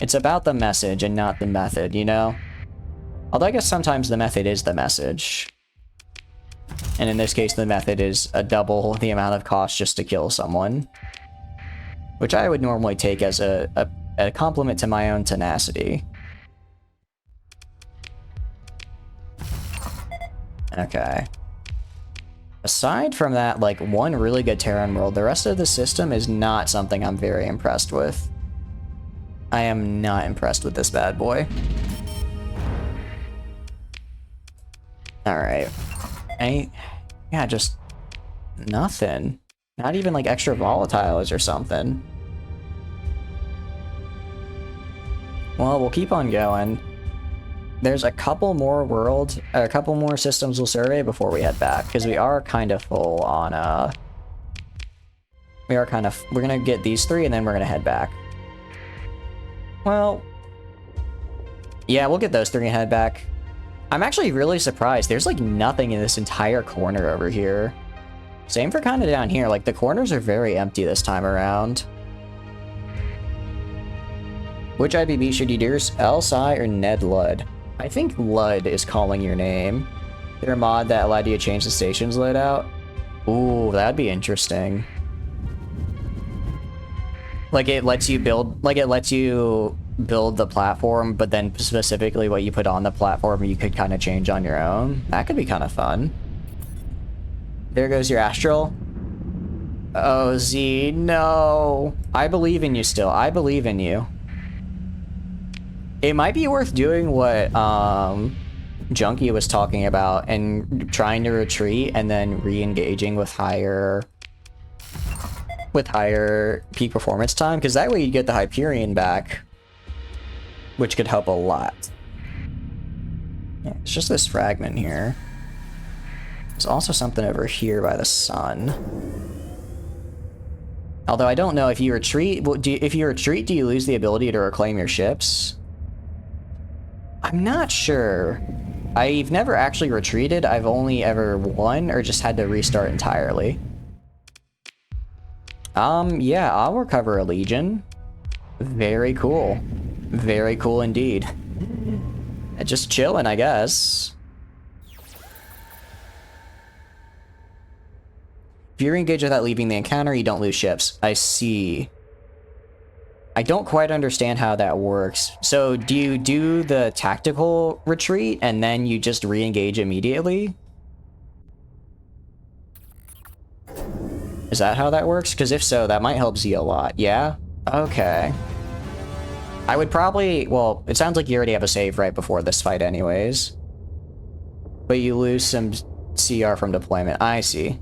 It's about the message and not the method, you know? Although I guess sometimes the method is the message. And in this case, the method is a double the amount of cost just to kill someone. Which I would normally take as a compliment to my own tenacity. Okay. Aside from that, like, one really good Terran world, the rest of the system is not something I'm very impressed with. I am not impressed with this bad boy. Alright. Yeah, just nothing. Not even like extra volatiles or something. Well, we'll keep on going. There's a couple more worlds, a couple more systems we'll survey before we head back, because we are kind of full on, we're gonna get these three and then we're gonna head back. Well, yeah, we'll get those three and head back. I'm actually really surprised. There's like nothing in this entire corner over here. Same for kind of down here. Like, the corners are very empty this time around. Which IBB should you do? Elsi or Ned Ludd? I think Ludd is calling your name. Is there a mod that allowed you to change the station's loadout? Ooh, that'd be interesting. Like, it lets you build the platform, but then specifically what you put on the platform you could kind of change on your own. That could be kind of fun. There goes your Astral. Oh, Z, no. I believe in you still. I believe in you. It might be worth doing what Junkie was talking about and trying to retreat and then re-engaging with higher peak performance time, because that way you get the Hyperion back. which could help a lot. Yeah, it's just this fragment here. There's also something over here by the sun. Although I don't know if you retreat. If you retreat, do you lose the ability to reclaim your ships? I'm not sure. I've never actually retreated. I've only ever won or just had to restart entirely. Yeah, I'll recover a legion. Very cool. Very cool indeed. Just chilling, I guess. If you're engaged without leaving the encounter, you don't lose ships. I see. I don't quite understand how that works. So do you do the tactical retreat and then you just re-engage immediately? Is that how that works? Because if so, that might help Z a lot. Yeah? Okay. I would probably... Well, it sounds like you already have a save right before this fight anyways. But you lose some CR from deployment. I see.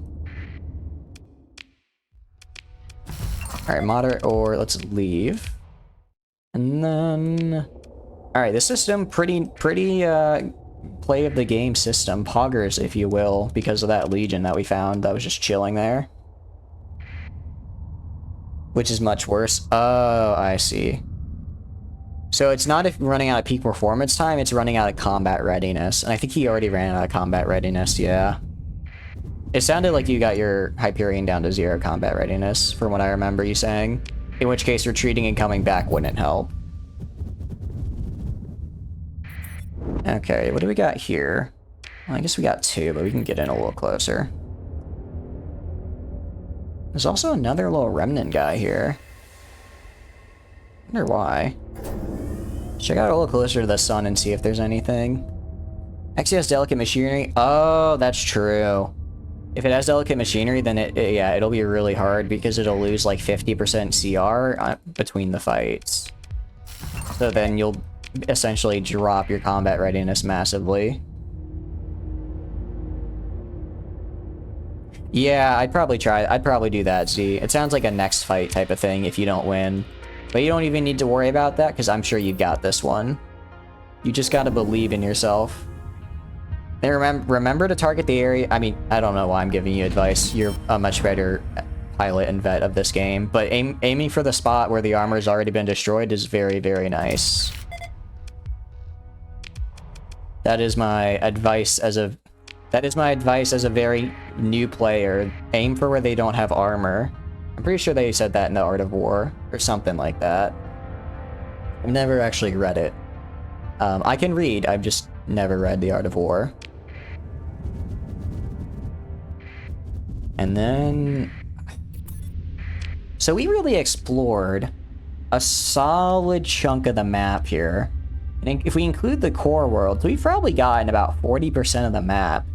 Alright, moderate or let's leave. And then... Alright, this system, pretty play of the game system. Poggers, if you will, because of that legion that we found that was just chilling there. Which is much worse. Oh, I see. So it's not if running out of peak performance time, it's running out of combat readiness. And I think he already ran out of combat readiness, yeah. It sounded like you got your Hyperion down to 0 combat readiness, from what I remember you saying. In which case, retreating and coming back wouldn't help. Okay, what do we got here? Well, I guess we got 2, but we can get in a little closer. There's also another little remnant guy here. Wonder why. Check out a little closer to the sun and see if there's anything. Actually has delicate machinery. Oh, that's true. If it has delicate machinery, then yeah, it'll be really hard because it'll lose like 50% CR between the fights. So then you'll essentially drop your combat readiness massively. Yeah, I'd probably do that, Z. It sounds like a next fight type of thing if you don't win. But you don't even need to worry about that because I'm sure you got this one. You just gotta believe in yourself. And remember to target the area. I mean, I don't know why I'm giving you advice. You're a much better pilot and vet of this game. But aiming for the spot where the armor's already been destroyed is very, very nice. That is my advice as a very new player. Aim for where they don't have armor. I'm pretty sure they said that in the Art of War or something like that. I've never actually read it. I can read, I've just never read the Art of War. And then... So we really explored a solid chunk of the map here. And if we include the core world, we've probably gotten about 40% of the map.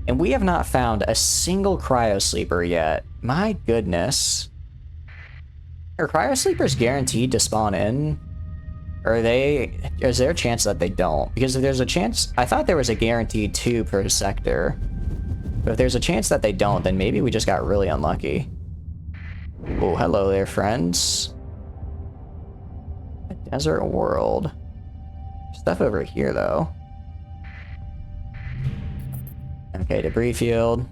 And we have not found a single cryosleeper yet. My goodness. Are cryosleepers guaranteed to spawn in? Or is there a chance that they don't? Because if there's a chance, I thought there was a guaranteed 2 per sector. But if there's a chance that they don't, then maybe we just got really unlucky. Oh, hello there, friends. A desert world. Stuff over here, though. Okay, debris field.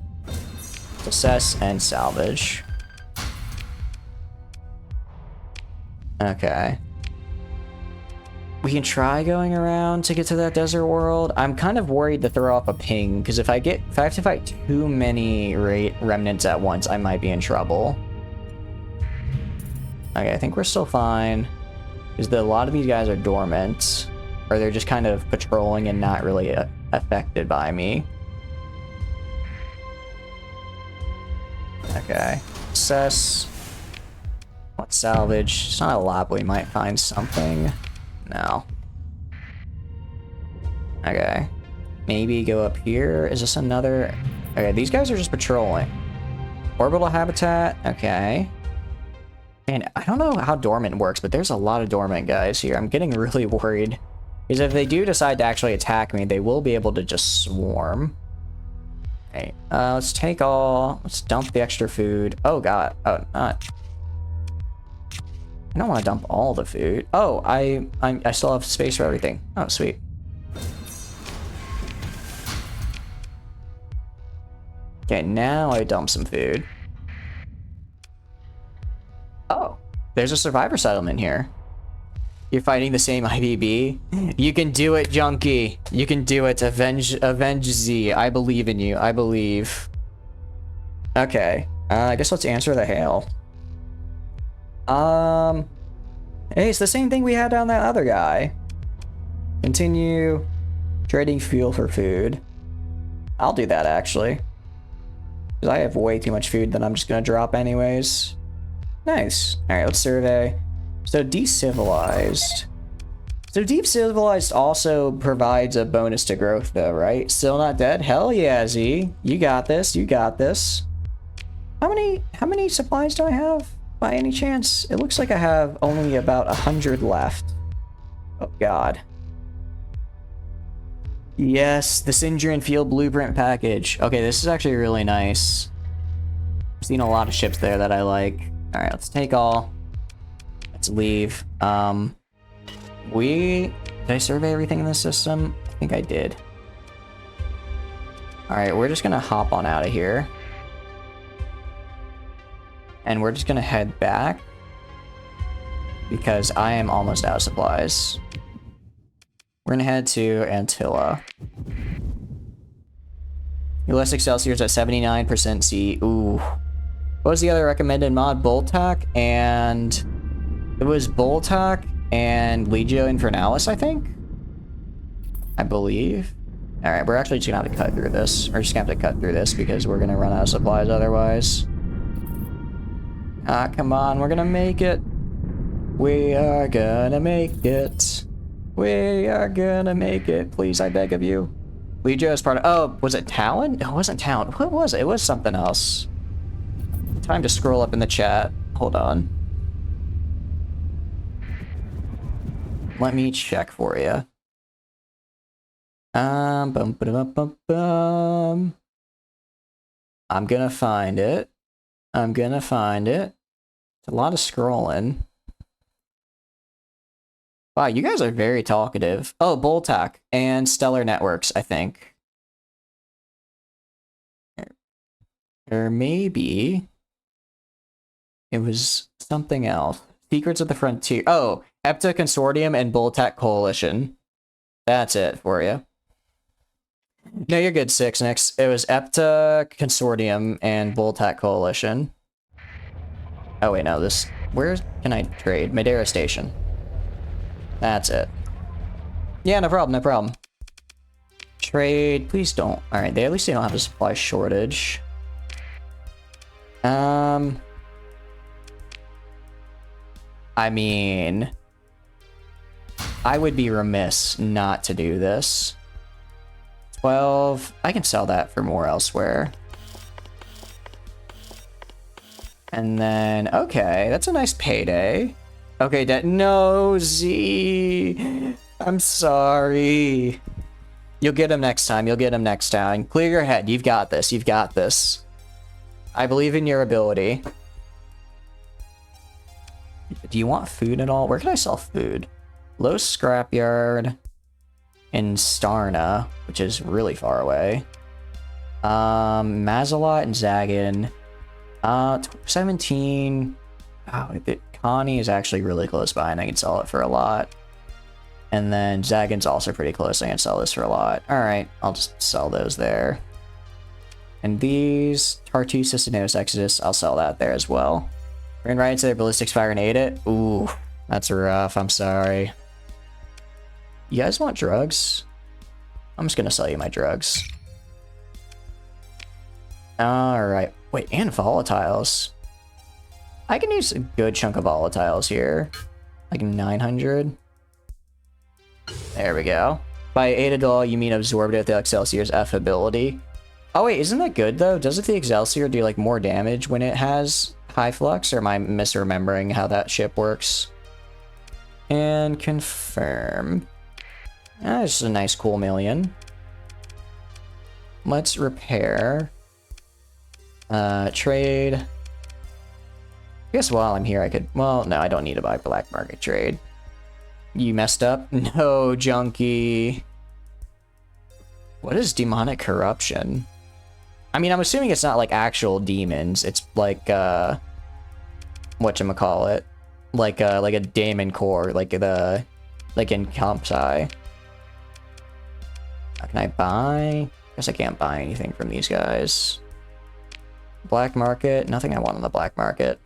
Assess and salvage. Okay. We can try going around to get to that desert world. I'm kind of worried to throw off a ping, because if I have to fight too many remnants at once, I might be in trouble. Okay, I think we're still fine. Because a lot of these guys are dormant. Or they're just kind of patrolling and not really affected by me. Okay. Assess. Let's salvage. It's not a lot, but we might find something. No. Okay. Maybe go up here. Is this another... Okay, these guys are just patrolling. Orbital habitat. Okay. And I don't know how dormant works, but there's a lot of dormant guys here. I'm getting really worried. Because if they do decide to actually attack me, they will be able to just swarm. Okay. Let's dump the extra food. Oh god. Oh, not. I don't want to dump all the food. Oh, I still have space for everything. Oh, sweet. Okay, now I dump some food. Oh, there's a survivor settlement here. You're fighting the same IBB. You can do it, Junkie. You can do it. Avenge Z. I believe in you. I believe. Okay. I guess let's answer the hail. Hey, it's the same thing we had on that other guy. Continue trading fuel for food. I'll do that, actually. Because I have way too much food that I'm just going to drop anyways. Nice. Alright, let's survey. So, Decivilized. So, Decivilized also provides a bonus to growth, though, right? Still not dead? Hell yeah, Z. You got this. You got this. How many supplies do I have? By any chance? It looks like I have only about 100 left. Oh, God. Yes, the Syndrian Field Blueprint package. Okay, this is actually really nice. I've seen a lot of ships there that I like. Alright, let's take all. Let's leave. Did I survey everything in this system? I think I did. Alright, we're just gonna hop on out of here. And we're just gonna head back. Because I am almost out of supplies. We're gonna head to Antilla. US Excelsior's at 79% C. Ooh. What was the other recommended mod? Boltac and... It was Boltac and Legio Infernalis, I think? I believe. Alright, we're actually just gonna have to cut through this. We're just gonna have to cut through this because we're gonna run out of supplies otherwise. Ah, come on, we're gonna make it. We are gonna make it. We are gonna make it. Please, I beg of you. Legio is part of... Oh, was it Talon? No, it wasn't Talon. What was it? It was something else. Time to scroll up in the chat. Hold on. Let me check for you. Bum, ba, bum, bum, bum. I'm gonna find it. I'm gonna find it. It's a lot of scrolling. Wow, you guys are very talkative. Oh, Boltac and Stellar Networks, I think. Or maybe it was something else. Secrets of the Frontier. Oh, EPTA Consortium and Boltac Coalition. That's it for you. No, you're good, Six. Next, it was EPTA Consortium and Boltac Coalition. Oh, wait, no, this... Where can I trade? Madeira Station. That's it. Yeah, no problem, no problem. Trade, please don't. Alright, at least they don't have a supply shortage. I mean... I would be remiss not to do this. 12... I can sell that for more elsewhere. And then, okay, that's a nice payday. Okay, no, Z. I'm sorry. You'll get him next time. You'll get him next time. Clear your head. You've got this. You've got this. I believe in your ability. Do you want food at all? Where can I sell food? Low Scrapyard in Starna, which is really far away. Mazalot and Zagan. 17. Oh, Connie is actually really close by, and I can sell it for a lot. And then Zagan's also pretty close. I can sell this for a lot. Alright, I'll just sell those there. And these, Tartu, Cisneros, Exodus, I'll sell that there as well. We're gonna ride into their Ballistics Fire and aid it. Ooh, that's rough. I'm sorry. You guys want drugs? I'm just gonna sell you my drugs. Alright. Wait, and volatiles. I can use a good chunk of volatiles here. Like 900. There we go. By aided all, you mean absorbed at the Excelsior's F ability. Oh wait, isn't that good though? Doesn't the Excelsior do like more damage when it has high flux? Or am I misremembering how that ship works? And confirm. This is a nice cool million. Let's repair. Trade. I guess while I'm here I could... Well, no, I don't need to buy black market trade. You messed up? No, junkie. What is demonic corruption? I mean, I'm assuming it's not like actual demons. It's like, whatchamacallit? Like a daemon core, like in Compsci. Can I buy? Guess I can't buy anything from these guys. Black market, nothing I want on the black market.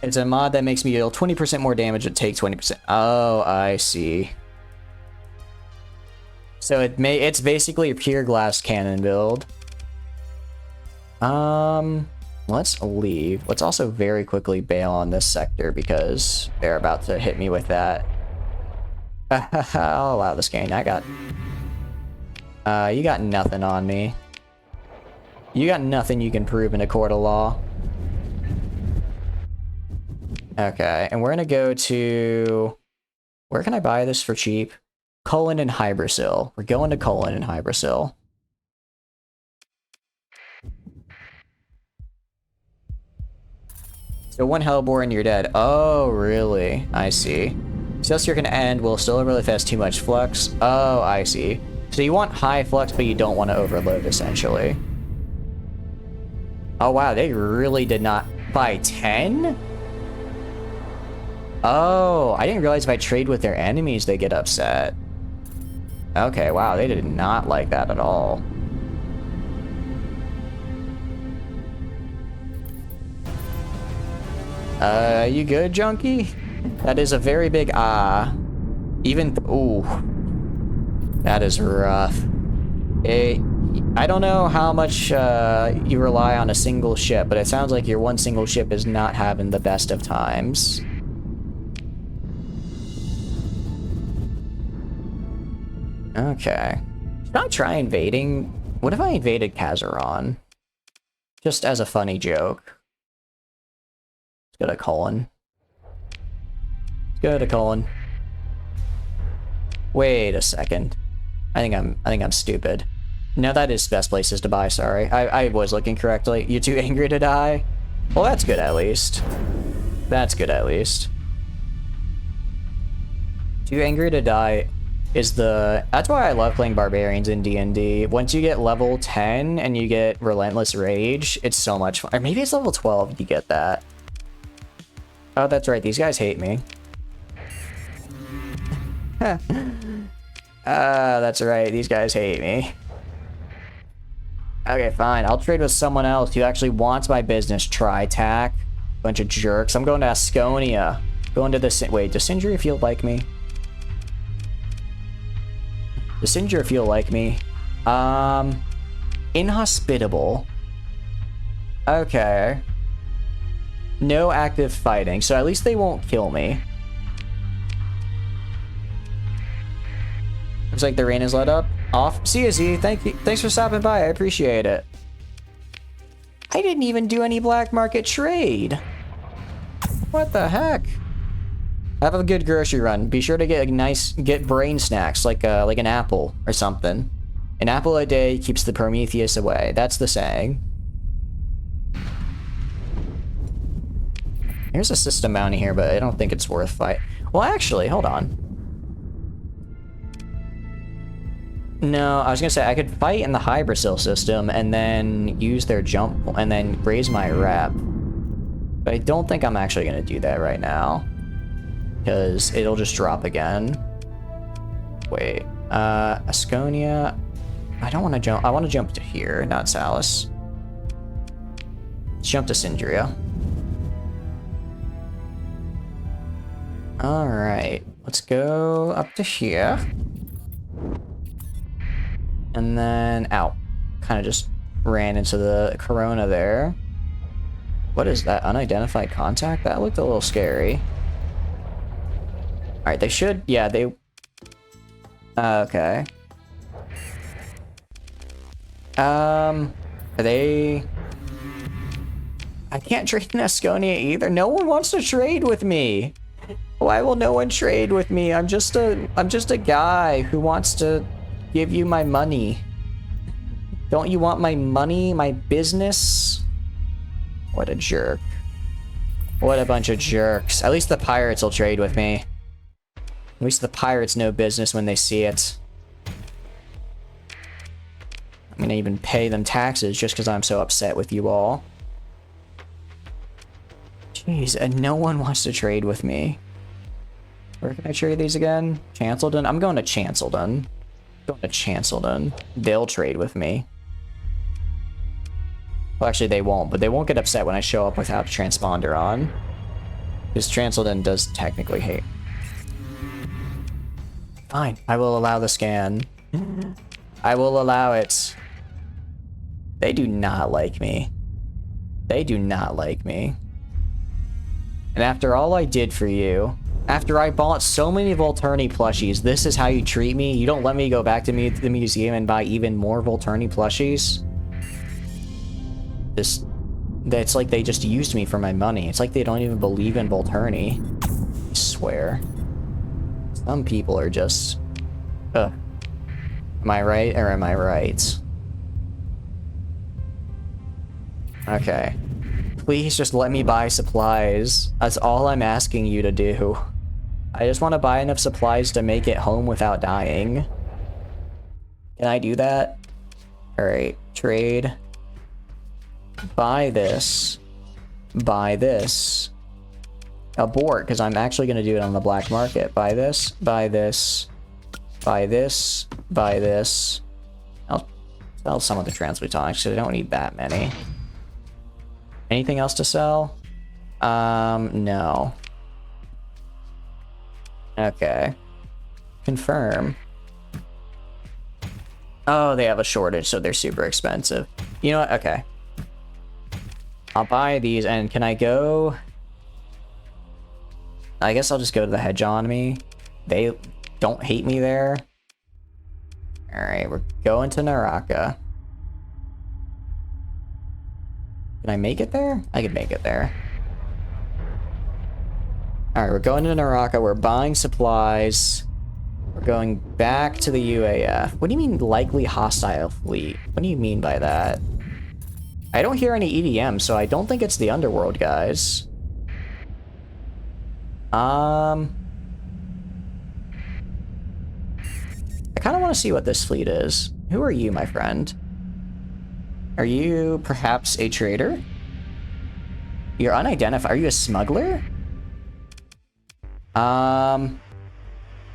It's a mod that makes me deal 20% more damage and take 20%. Oh, I see. So it's basically a pure glass cannon build. Let's leave. Let's also very quickly bail on this sector because they're about to hit me with that. I'll allow this game. You got nothing on me. You got nothing you can prove in a court of law. Okay, and we're gonna go to... Where can I buy this for cheap? Cullen and Hybrasil. We're going to Cullen and Hybrasil. So one Hellbore and you're dead. Oh, really? I see. Celestial can end, will still overload if it has too much flux. Oh, I see. So you want high flux, but you don't want to overload, essentially. Oh, wow, they really did not... By 10? Oh, I didn't realize if I trade with their enemies, they get upset. Okay, wow, they did not like that at all. You good, junkie? That is a very big even ooh. That is rough. I don't know how much you rely on a single ship, but it sounds like your one single ship is not having the best of times. Okay. Should I try invading? What if I invaded Kazaron? Just as a funny joke. Let's go to Cullen. Let's go to Cullen. Wait a second. I think I'm stupid. No, that is best places to buy, sorry. I was looking correctly. You're too angry to die? Well, that's good at least. That's good at least. Too angry to die is the... That's why I love playing barbarians in D&D. Once you get level 10 and you get Relentless Rage, it's so much fun. Or maybe it's level 12 you get that. Oh, that's right. These guys hate me. That's right. These guys hate me. Okay, fine. I'll trade with someone else who actually wants my business. Tri-Tac. Bunch of jerks. I'm going to Asconia. Going to the... Wait, does Sindri feel like me? Does Sindri feel like me? Inhospitable. Okay. No active fighting, so at least they won't kill me. Looks like the rain is let up. Off. See you, Z. Thank you. Thanks for stopping by. I appreciate it. I didn't even do any black market trade. What the heck? Have a good grocery run. Be sure to get brain snacks like an apple or something. An apple a day keeps the Prometheus away. That's the saying. Here's a system bounty here, but I don't think it's worth fight. Well, actually, hold on. No, I was gonna say I could fight in the Hybrasil system and then use their jump and then raise my rep. But I don't think I'm actually gonna do that right now. Because it'll just drop again. Wait, Asconia. I don't want to jump. I want to jump to here, not Salus. Let's jump to Sindria. Alright, let's go up to here. And then out. Kind of just ran into the Corona there. What is that? Unidentified contact? That looked a little scary. Alright, they should... Yeah, they... okay. Are they... I can't trade in Asconia either. No one wants to trade with me. Why will no one trade with me? I'm just a guy who wants to give you my money. Don't you want my money, my business? What a jerk. What a bunch of jerks. At least the pirates will trade with me. At least the pirates know business when they see it. I'm gonna even pay them taxes just because I'm so upset with you all. Jeez, and no one wants to trade with me. Where can I trade these again? Chanceldon? I'm going to Chanceldon. Going to Chanceldon. They'll trade with me. Well, actually, they won't, but they won't get upset when I show up without a transponder on. Because Chanceldon does technically hate. Fine, I will allow the scan. I will allow it. They do not like me. They do not like me. And after all I did for you, after I bought so many Volturni plushies, this is how you treat me? You don't let me go back to the museum and buy even more Volturni plushies? It's like they just used me for my money. It's like they don't even believe in Volturni. I swear. Some people are just... Ugh. Am I right or am I right? Okay. Please just let me buy supplies. That's all I'm asking you to do. I just want to buy enough supplies to make it home without dying. Can I do that? Alright, trade. Buy this. Buy this. Abort, because I'm actually going to do it on the black market. Buy this. Buy this. Buy this. Buy this. I'll sell some of the transmutonics, because I don't need that many. Anything else to sell? No. Okay. Confirm. Oh, they have a shortage, so they're super expensive. You know what? Okay. I'll buy these, and can I go... I guess I'll just go to the hegemony. They don't hate me there. Alright, we're going to Naraka. Can I make it there? I can make it there. Alright, we're going to Naraka. We're buying supplies. We're going back to the UAF. What do you mean likely hostile fleet? What do you mean by that? I don't hear any EDM, so I don't think it's the underworld guys. I kind of want to see what this fleet is. Who are you, my friend? Are you perhaps a trader? You're unidentified. Are you a smuggler? An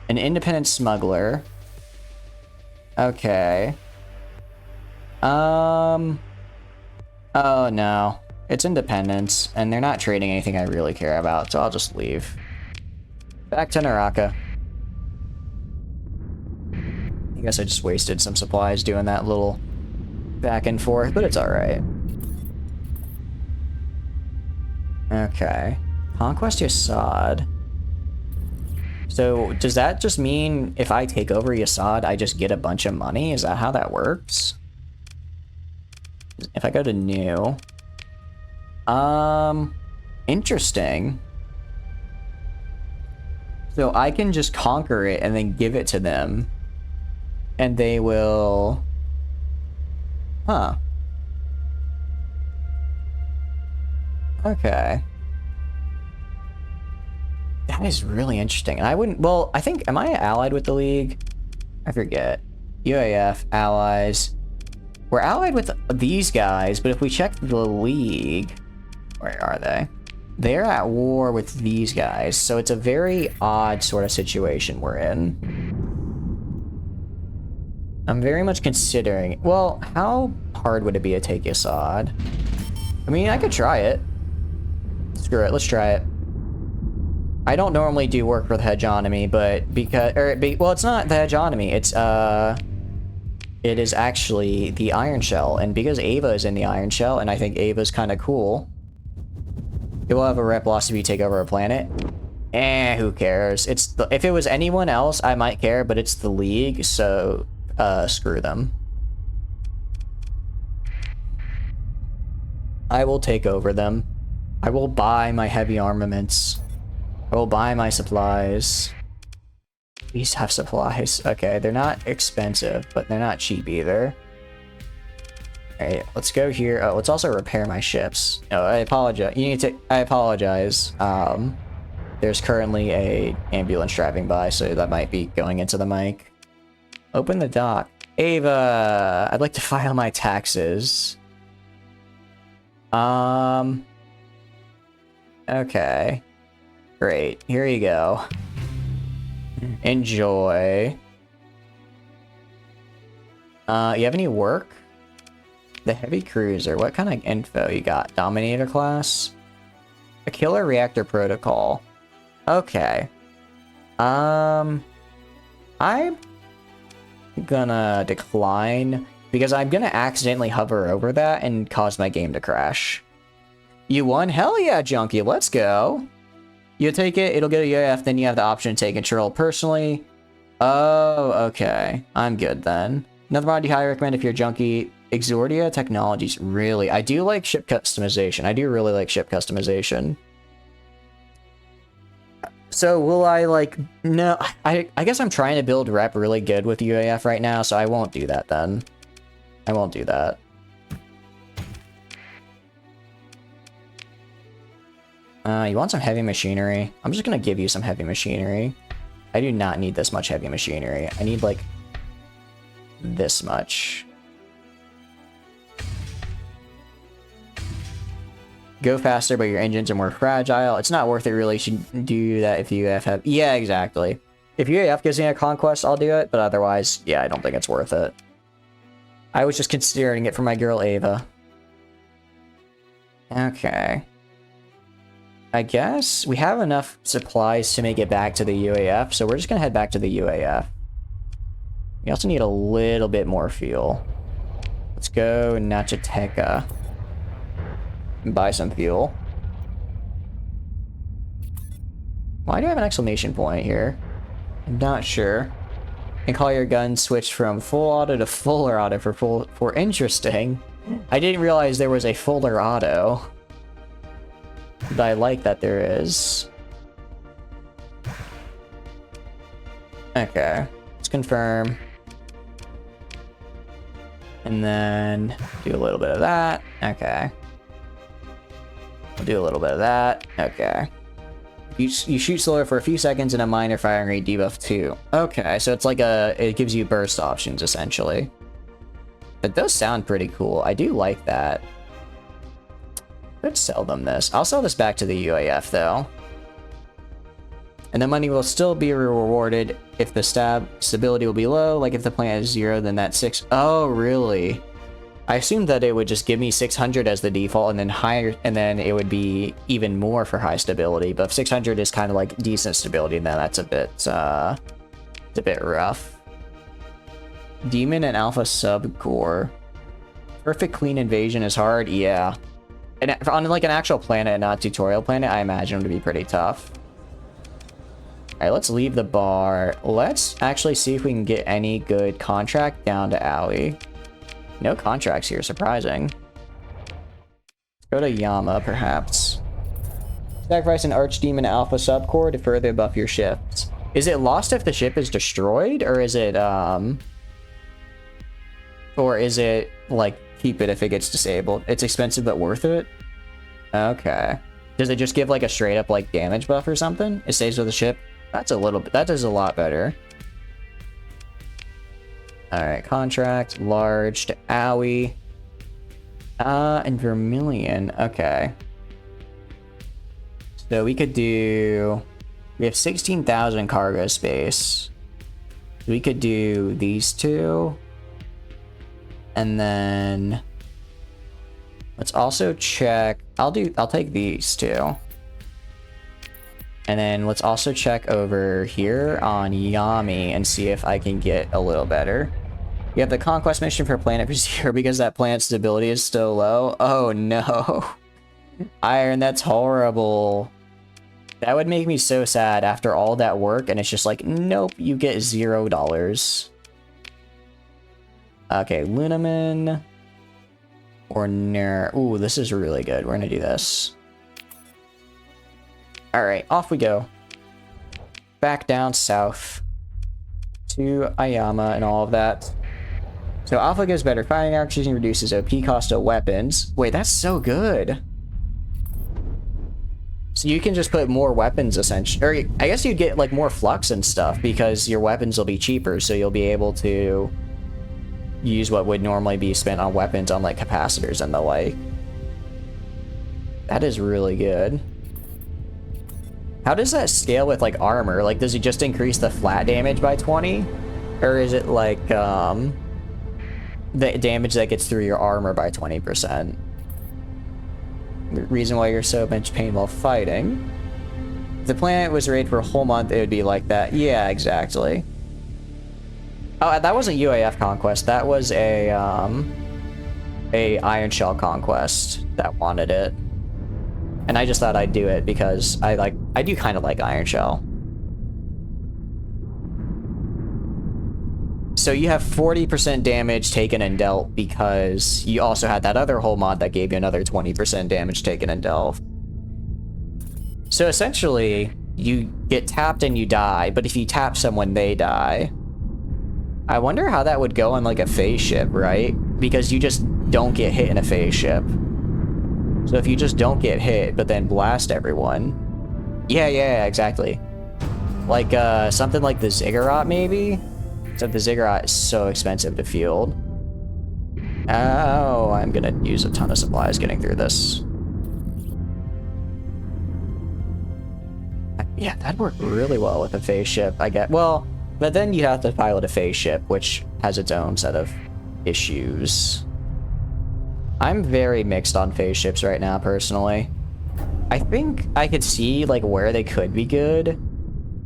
independent smuggler. Okay. Oh no. It's independence, and they're not trading anything I really care about, so I'll just leave. Back to Naraka. I guess I just wasted some supplies doing that little back and forth, but it's alright. Okay. Conquest Yasad. So, does that just mean if I take over Yasad, I just get a bunch of money? Is that how that works? If I go to new... Interesting. So I can just conquer it and then give it to them. And they will... Huh. Okay. That is really interesting. And I wouldn't... Well, I think... Am I allied with the League? I forget. UAF, allies. We're allied with these guys, but if we check the League... Where are they? They're at war with these guys, so it's a very odd sort of situation we're in. I'm very much considering... Well, how hard would it be to take Yasad? I mean, I could try it. Screw it, let's try it. I don't normally do work for the hegemony, but because... well, it's not the hegemony, it's, it is actually the Iron Shell, and because Ava is in the Iron Shell, and I think Ava's kind of cool... It will have a rep loss if you take over a planet. Who cares? It's if it was anyone else, I might care, but it's the League, so screw them. I will take over them. I will buy my heavy armaments. I will buy my supplies. Please have supplies. Okay, they're not expensive, but they're not cheap either. Alright, let's go here. Oh, let's also repair my ships. Oh, I apologize. You need to... I apologize. There's currently a ambulance driving by, so that might be going into the mic. Open the dock. Ava! I'd like to file my taxes. Okay. Great. Here you go. Enjoy. You have any work? The heavy cruiser. What kind of info you got? Dominator class? A killer reactor protocol. Okay. I'm gonna decline because I'm gonna accidentally hover over that and cause my game to crash. You won? Hell yeah, Junkie. Let's go. You take it, it'll go to UAF, then you have the option to take control personally. Oh, okay. I'm good then. Another mod you highly recommend if you're a junkie. Exordia Technologies. Really? I do like ship customization. I do really like ship customization. So will I like... No, I guess I'm trying to build rep really good with UAF right now, so I won't do that then. I won't do that. You want some heavy machinery? I'm just gonna give you some heavy machinery. I do not need this much heavy machinery. I need, like, this much. Go faster, but your engines are more fragile. It's not worth it, really. You should do that if UAF have... Yeah, exactly. If UAF gives me a conquest, I'll do it, but otherwise, yeah, I don't think it's worth it. I was just considering it for my girl, Ava. Okay. I guess we have enough supplies to make it back to the UAF, so we're just gonna head back to the UAF. We also need a little bit more fuel. Let's go Nachateka and buy some fuel. Why do I have an exclamation point here? I'm not sure. And call your gun switch from full auto to fuller auto for interesting. I didn't realize there was a fuller auto. But I like that there is. Okay, let's confirm. And then do a little bit of that. Okay. We'll do a little bit of that. Okay. You shoot slower for a few seconds and a minor firing rate debuff too. Okay, so it's like it gives you burst options essentially. It does sound pretty cool. I do like that. Let's sell them this. I'll sell this back to the UAF though. And the money will still be rewarded if the stability will be low. Like if the plant is 0, then that's 6. Oh, really? I assumed that it would just give me 600 as the default and then higher, and then it would be even more for high stability. But if 600 is kind of like decent stability, then that's it's a bit rough. Demon and Alpha Subcore. Perfect clean invasion is hard. Yeah. And on like an actual planet, not a tutorial planet, I imagine it would be pretty tough. Alright, let's leave the bar. Let's actually see if we can get any good contract down to Aoi. No contracts here, surprising. Let's go to Yama, perhaps. Sacrifice an Archdemon Alpha subcore to further buff your ships. Is it lost if the ship is destroyed, or is it, like, keep it if it gets disabled? It's expensive but worth it? Okay. Does it just give like a straight up like damage buff or something? It stays with the ship? That's a little bit, that does a lot better. Alright, contract, large to Aoi. And Vermilion, okay. So we could do, we have 16,000 cargo space. We could do these two. And then let's also check, I'll take these two. And then let's also check over here on Yami and see if I can get a little better. You have the conquest mission for planet for 0 because that planet's stability is still low. Oh no. Iron, that's horrible. That would make me so sad after all that work and it's just like, nope, you get $0. Okay, Lunaman or Ner. Ooh, this is really good. We're gonna do this. Alright, off we go. Back down south to Ayama and all of that. So Alpha gives better firing accuracy and reduces OP cost of weapons. Wait, that's so good. So you can just put more weapons, essentially. Or I guess you'd get, like, more flux and stuff because your weapons will be cheaper, so you'll be able to use what would normally be spent on weapons on, like, capacitors and the like. That is really good. How does that scale with, like, armor? Like, does it just increase the flat damage by 20? Or is it, like, the damage that gets through your armor by 20%? The reason why you're so much pain while fighting. If the planet was raided for a whole month, it would be like that. Yeah, exactly. Oh, that wasn't UAF conquest. That was a Iron Shell conquest that wanted it. And I just thought I'd do it because I do kind of like Iron Shell. So you have 40% damage taken and dealt because you also had that other whole mod that gave you another 20% damage taken and dealt. So essentially, you get tapped and you die, but if you tap someone, they die. I wonder how that would go on like a phase ship, right? Because you just don't get hit in a phase ship. So if you just don't get hit, but then blast everyone. Yeah, exactly. Like something like the Ziggurat, maybe? Except the Ziggurat is so expensive to field. Oh, I'm gonna use a ton of supplies getting through this. Yeah, that'd work really well with a phase ship, I get. Well, but then you'd have to pilot a phase ship, which has its own set of issues. I'm very mixed on phase ships right now, personally. I think I could see, like, where they could be good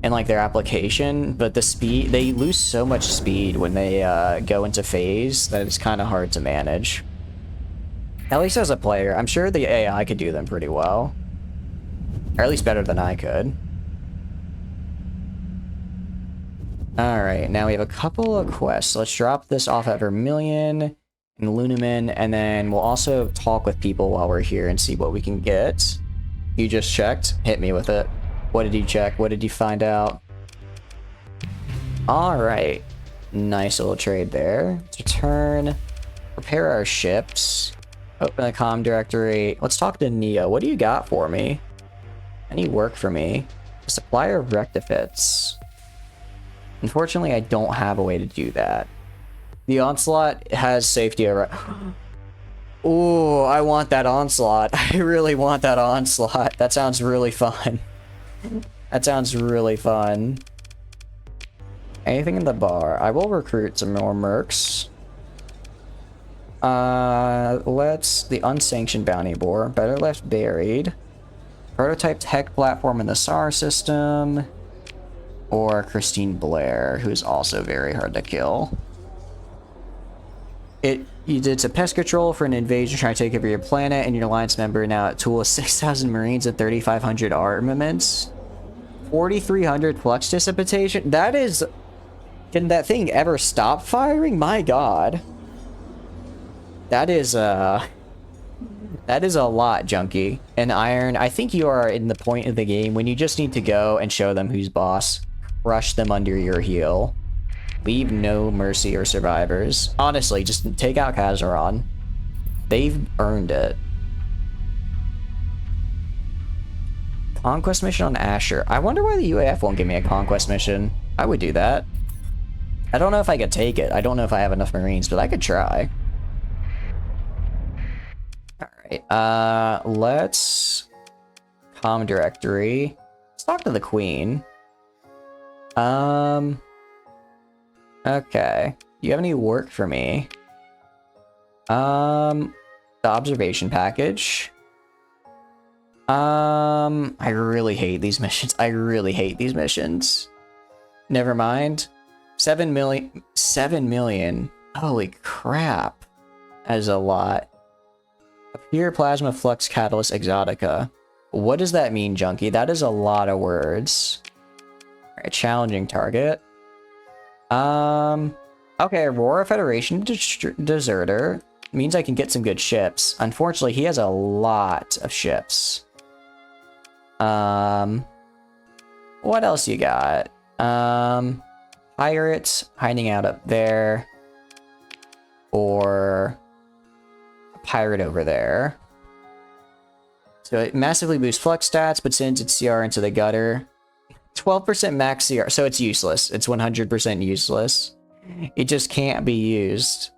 and like their application, but the speed, they lose so much speed when they go into phase that it's kind of hard to manage. At least as a player, I'm sure the AI could do them pretty well. Or at least better than I could. Alright, now we have a couple of quests. Let's drop this off at Vermilion and Lunaman, and then we'll also talk with people while we're here and see what we can get. You just checked? Hit me with it. What did you check? What did you find out? Alright. Nice little trade there. Let's return. Prepare our ships. Open the comm directory. Let's talk to Neo. What do you got for me? Any work for me? A supplier of rectifits. Unfortunately, I don't have a way to do that. The Onslaught has safety over... Ooh, I want that Onslaught. I really want that Onslaught. That sounds really fun. That sounds really fun. Anything in the bar? I will recruit some more mercs. Let's... The unsanctioned bounty boar. Better left buried. Prototype tech platform in the SAR system. Or Christine Blair, who's also very hard to kill. It's a pest control for an invasion trying to take over your planet, and your alliance member now at tool is 6,000 marines and 3,500 armaments. 4,300 flux dissipation. That is... Can that thing ever stop firing? My god. That is a lot, Junkie. And Iron, I think you are in the point of the game when you just need to go and show them who's boss. Crush them under your heel. Leave no mercy or survivors. Honestly, just take out Kazaron. They've earned it. Conquest mission on Asher. I wonder why the UAF won't give me a conquest mission. I would do that. I don't know if I could take it. I don't know if I have enough Marines, but I could try. Alright, let's... comm directory. Let's talk to the Queen. Okay. Do you have any work for me? The observation package. I really hate these missions. I really hate these missions. Never mind. 7 million. 7 million. Holy crap. That is a lot. A pure plasma flux catalyst exotica. What does that mean, Junkie? That is a lot of words. Alright, challenging target. Okay, Aurora Federation deserter. Means I can get some good ships. Unfortunately, he has a lot of ships. What else you got? Pirates hiding out up there. or a pirate over there. So it massively boosts flux stats, but sends its CR into the gutter. 12% max CR, so it's useless. It's 100% useless. It just can't be used.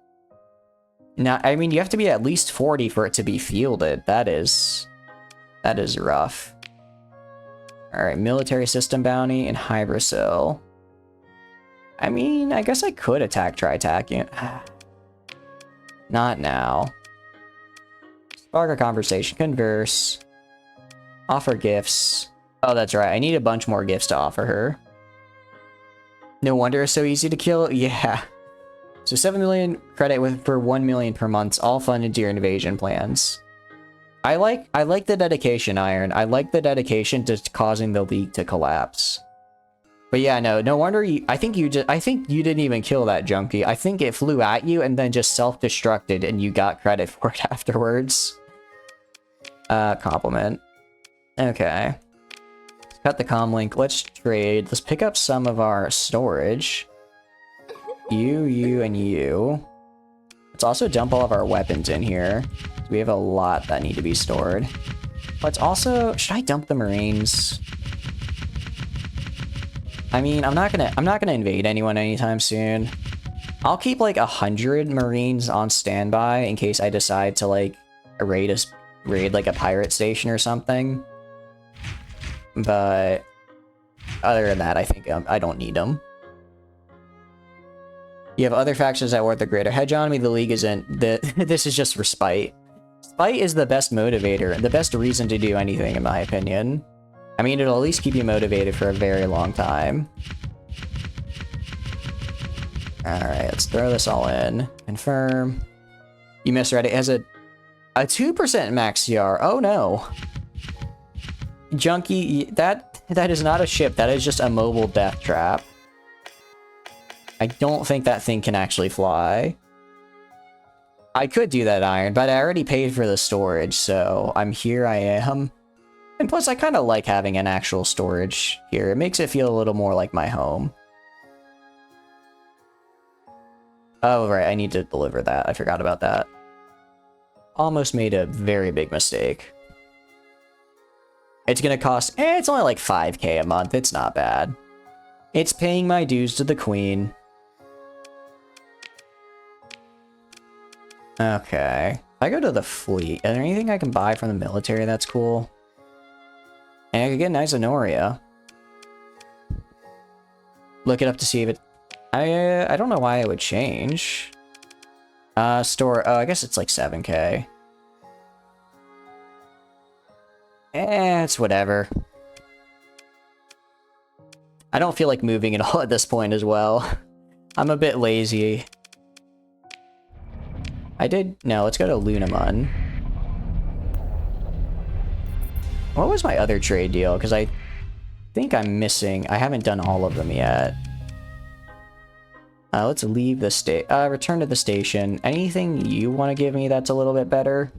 Now, I mean, you have to be at least 40 for it to be fielded. That is rough. Alright, military system bounty and Hybracil. I mean, I guess I could attack Tri-Tachyon. Not now. Spark a conversation, converse. Offer gifts. Oh, that's right. I need a bunch more gifts to offer her. No wonder it's so easy to kill. Yeah. So 7 million credit for 1 million per month, all funded to your invasion plans. I like the dedication, Iron. I like the dedication to causing the league to collapse. But yeah, no wonder you. I think you didn't even kill that junkie. I think it flew at you and then just self-destructed, and you got credit for it afterwards. Compliment. Okay. Cut the comm link. Let's trade. Let's pick up some of our storage. You, and you. Let's also dump all of our weapons in here. We have a lot that need to be stored. Let's also... Should I dump the Marines? I mean, I'm not gonna invade anyone anytime soon. I'll keep like 100 Marines on standby in case I decide to like raid like a pirate station or something. But other than that, I think I don't need them. You have other factions that worth a greater hedge on me. The league isn't. This is just for spite. Spite is the best motivator, the best reason to do anything, in my opinion. I mean, it'll at least keep you motivated for a very long time. Alright, let's throw this all in. Confirm. You misread it. It has a 2% max CR. Oh no. Junkie, that is not a ship. That is just a mobile death trap. I don't think that thing can actually fly. I could do that, Iron, but I already paid for the storage, so I am. And plus, I kind of like having an actual storage here. It makes it feel a little more like my home. Oh, right, I need to deliver that. I forgot about that. Almost made a very big mistake. It's gonna cost... it's only like 5k a month. It's not bad. It's paying my dues to the queen. Okay. I go to the fleet. Is there anything I can buy from the military that's cool? And I could get nice Honoria. Look it up to see if it... I don't know why it would change. Store... Oh, I guess it's like 7k. It's whatever. I don't feel like moving at all at this point as well. I'm a bit lazy. No, let's go to Lunamun. What was my other trade deal? Because I think I'm missing... I haven't done all of them yet. Let's leave the state. Return to the station. Anything you want to give me that's a little bit better?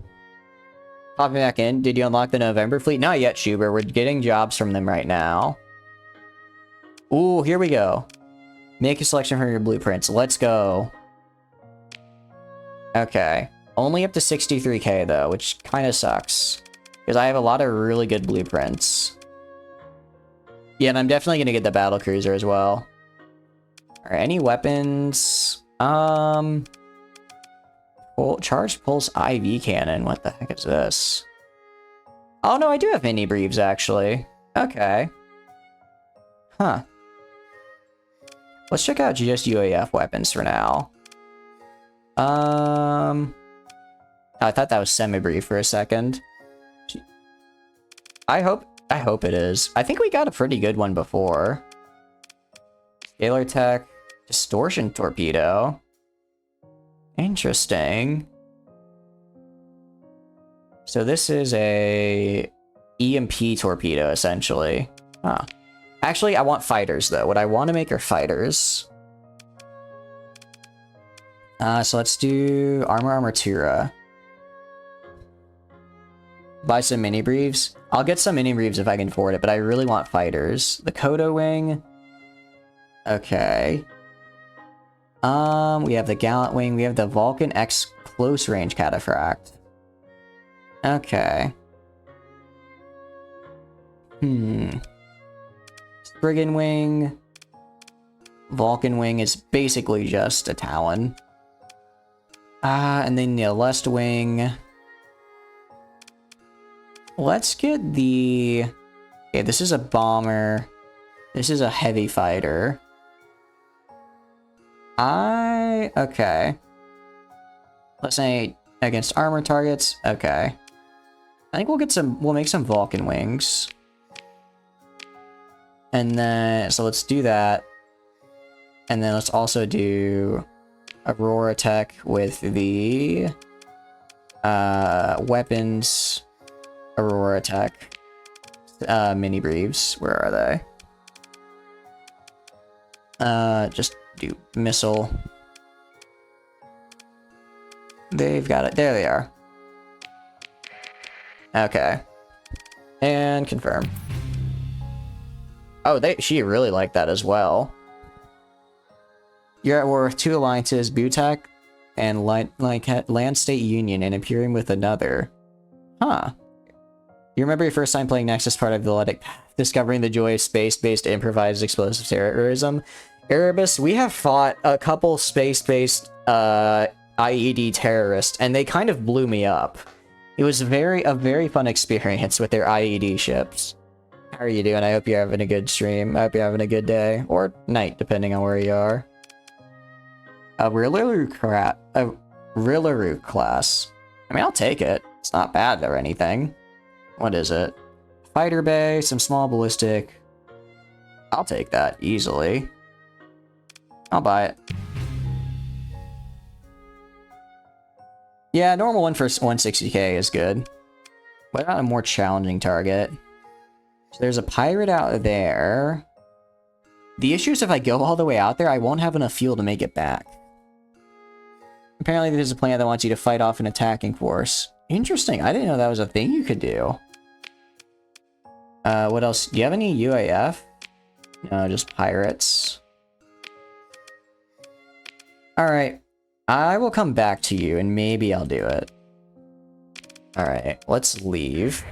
Popping back in. Did you unlock the November fleet? Not yet, Schubert. We're getting jobs from them right now. Ooh, here we go. Make a selection from your blueprints. Let's go. Okay. Only up to 63k though, which kind of sucks. Because I have a lot of really good blueprints. Yeah, and I'm definitely going to get the battle cruiser as well. Alright, any weapons? Charged pulse IV cannon. What the heck is this? Oh no, I do have mini breves actually. Okay. Huh. Let's check out just UAF weapons for now. Oh, I thought that was semi-brief for a second. I hope it is. I think we got a pretty good one before. Scalar tech, distortion torpedo. Interesting. So this is a EMP torpedo, essentially. Huh. Actually, I want fighters, though. What I want to make are fighters. So let's do Armatura. Buy some mini breves. I'll get some mini breves if I can afford it, but I really want fighters. The Kodo wing. Okay. We have the Gallant Wing. We have the Vulcan X Close Range Cataphract. Okay. Spriggan Wing. Vulcan Wing is basically just a Talon. And then the Lust Wing. Let's get the... Okay, this is a bomber. This is a heavy fighter. Okay. Let's say against armor targets. Okay. I think we'll make some Vulcan Wings. And then, so let's do that. And then let's also do Aurora Tech with the weapons Aurora Tech mini Breves. Where are they? Just do missile. They've got it. There they are. Okay. And confirm. Oh, she really liked that as well. You're at war with 2 alliances, Butek and Land State Union, and Imperium with another. Huh. You remember your first time playing Nexus part of the Athletic Path, discovering the joy of space-based improvised explosive terrorism? Erebus, we have fought a couple space-based IED terrorists, and they kind of blew me up. It was a very fun experience with their IED ships. How are you doing? I hope you're having a good stream. I hope you're having a good day. Or night, depending on where you are. A Rillaru class. I mean, I'll take it. It's not bad or anything. What is it? Fighter bay, some small ballistic. I'll take that easily. I'll buy it. Yeah, normal one for 160k is good. What about a more challenging target? So there's a pirate out there. The issue is if I go all the way out there, I won't have enough fuel to make it back. Apparently there's a planet that wants you to fight off an attacking force. Interesting, I didn't know that was a thing you could do. What else? Do you have any UAF? No, just pirates. Alright. I will come back to you, and maybe I'll do it. Alright, let's leave.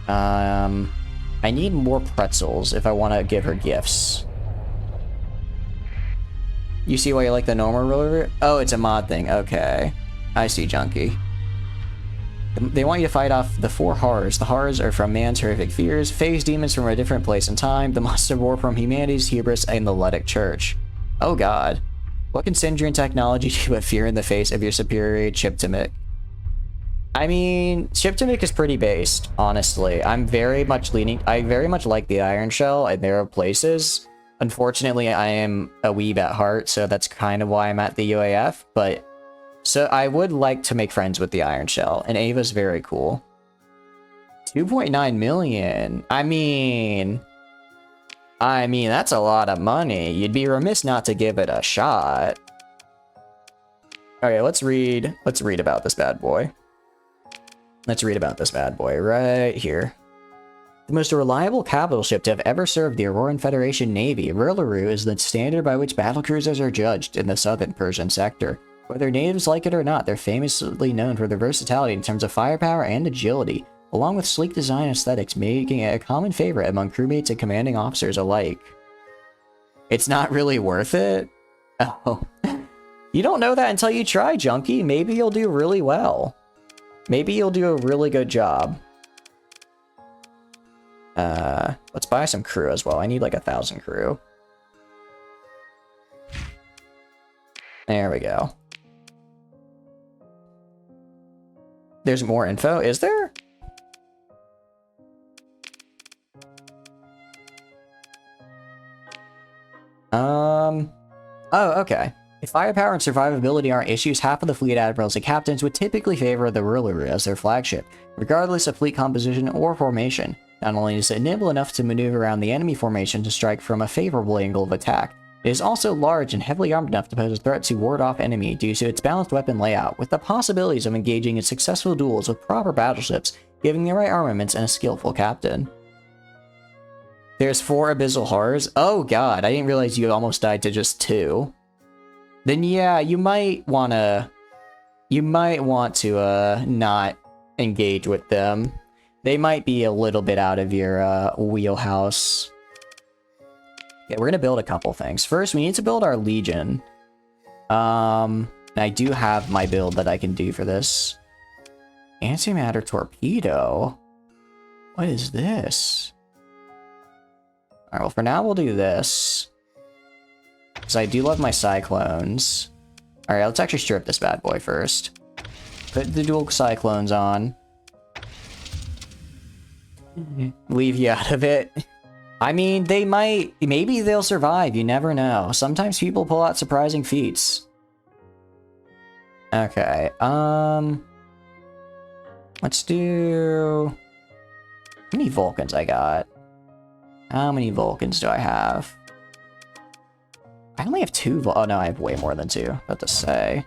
I need more pretzels if I want to give her gifts. You see why you like the normal roller? Oh, it's a mod thing. Okay. I see, Junkie. They want you to fight off the 4 horrors. The horrors are from man's horrific fears, phase demons from a different place and time, the monster war from humanity's hubris, and the Letic Church. Oh god. What can Syndrian technology do but fear in the face of your superior Chiptimic? I mean, Chiptimic is pretty based, honestly. I very much like the Iron Shell in their places. Unfortunately, I am a weeb at heart, so that's kind of why I'm at the UAF, but... So I would like to make friends with the Iron Shell, and Ava's very cool. 2.9 million. I mean, that's a lot of money. You'd be remiss not to give it a shot. Okay, let's read about this bad boy. Let's read about this bad boy right here. The most reliable capital ship to have ever served the Auroran Federation Navy, Rillaru is the standard by which battlecruisers are judged in the southern Persian sector. Whether natives like it or not, they're famously known for their versatility in terms of firepower and agility, along with sleek design and aesthetics, making it a common favorite among crewmates and commanding officers alike. It's not really worth it? Oh. You don't know that until you try, Junkie. Maybe you'll do really well. Maybe you'll do a really good job. Let's buy some crew as well. I need like 1,000 crew. There we go. There's more info, is there? Oh, okay. If firepower and survivability aren't issues, half of the fleet admirals and captains would typically favor the Rillaru as their flagship, regardless of fleet composition or formation. Not only is it nimble enough to maneuver around the enemy formation to strike from a favorable angle of attack, it is also large and heavily armed enough to pose a threat to ward off enemy due to its balanced weapon layout, with the possibilities of engaging in successful duels with proper battleships, giving the right armaments and a skillful captain. There's 4 abyssal horrors? Oh god, I didn't realize you almost died to just 2. then yeah, you might want to not engage with them. They might be a little bit out of your wheelhouse. Yeah, we're gonna build a couple things. First, we need to build our Legion. I do have my build that I can do for this. Antimatter torpedo? What is this? Alright, well for now we'll do this. Because I do love my Cyclones. Alright, let's actually strip this bad boy first. Put the dual Cyclones on. Leave you out of it. I mean, they might... Maybe they'll survive, you never know. Sometimes people pull out surprising feats. Okay, let's do... How many Vulcans I got? How many Vulcans do I have? I only have 2 Oh no, I have way more than 2. About to say.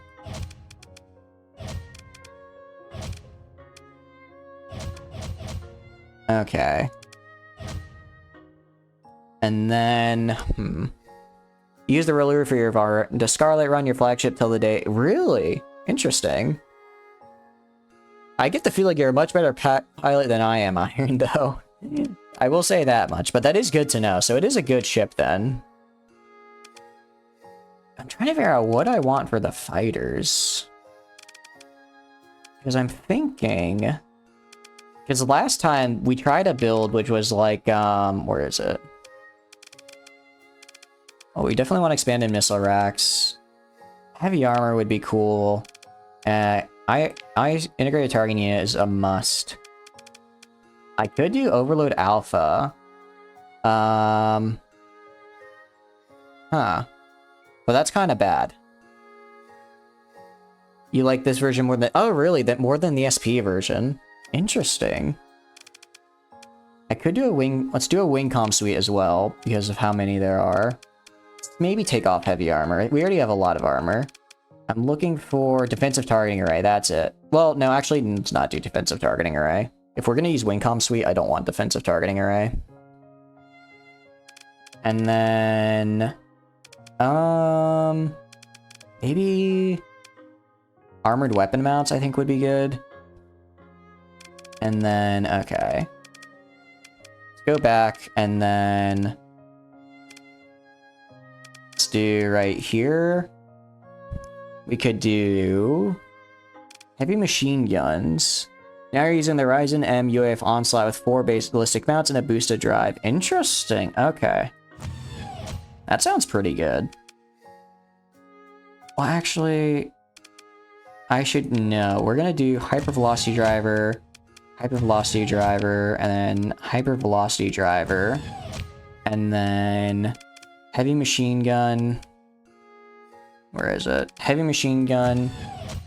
Okay. And then, use the roller for your VAR. Does Scarlet run your flagship till the day? Really? Interesting. I get the feeling you're a much better pilot than I am, Iron, though. I will say that much, but that is good to know. So it is a good ship, then. I'm trying to figure out what I want for the fighters. Because I'm thinking... Because last time we tried a build which was like, where is it? Oh, we definitely want expanded missile racks. Heavy armor would be cool. Integrated targeting unit is a must. I could do Overload Alpha. Huh. But that's kind of bad. You like this version more than... Oh, really? That more than the SP version? Interesting. I could do a wing... Let's do a wing comm suite as well, because of how many there are. Maybe take off heavy armor. We already have a lot of armor. I'm looking for defensive targeting array. That's it. Well, no, actually, let's not do defensive targeting array. If we're going to use wing comm suite, I don't want defensive targeting array. And then... Maybe... Armored weapon mounts, I think, would be good. And then, okay. Let's go back, and then... Let's do right here. We could do... Heavy machine guns. Now you're using the Ryzen M UAF Onslaught with 4 base ballistic mounts and a boosted drive. Interesting, okay. That sounds pretty good. Well, actually... I should know. We're gonna do hypervelocity driver, and then hypervelocity driver, and then heavy machine gun. Where is it? Heavy machine gun,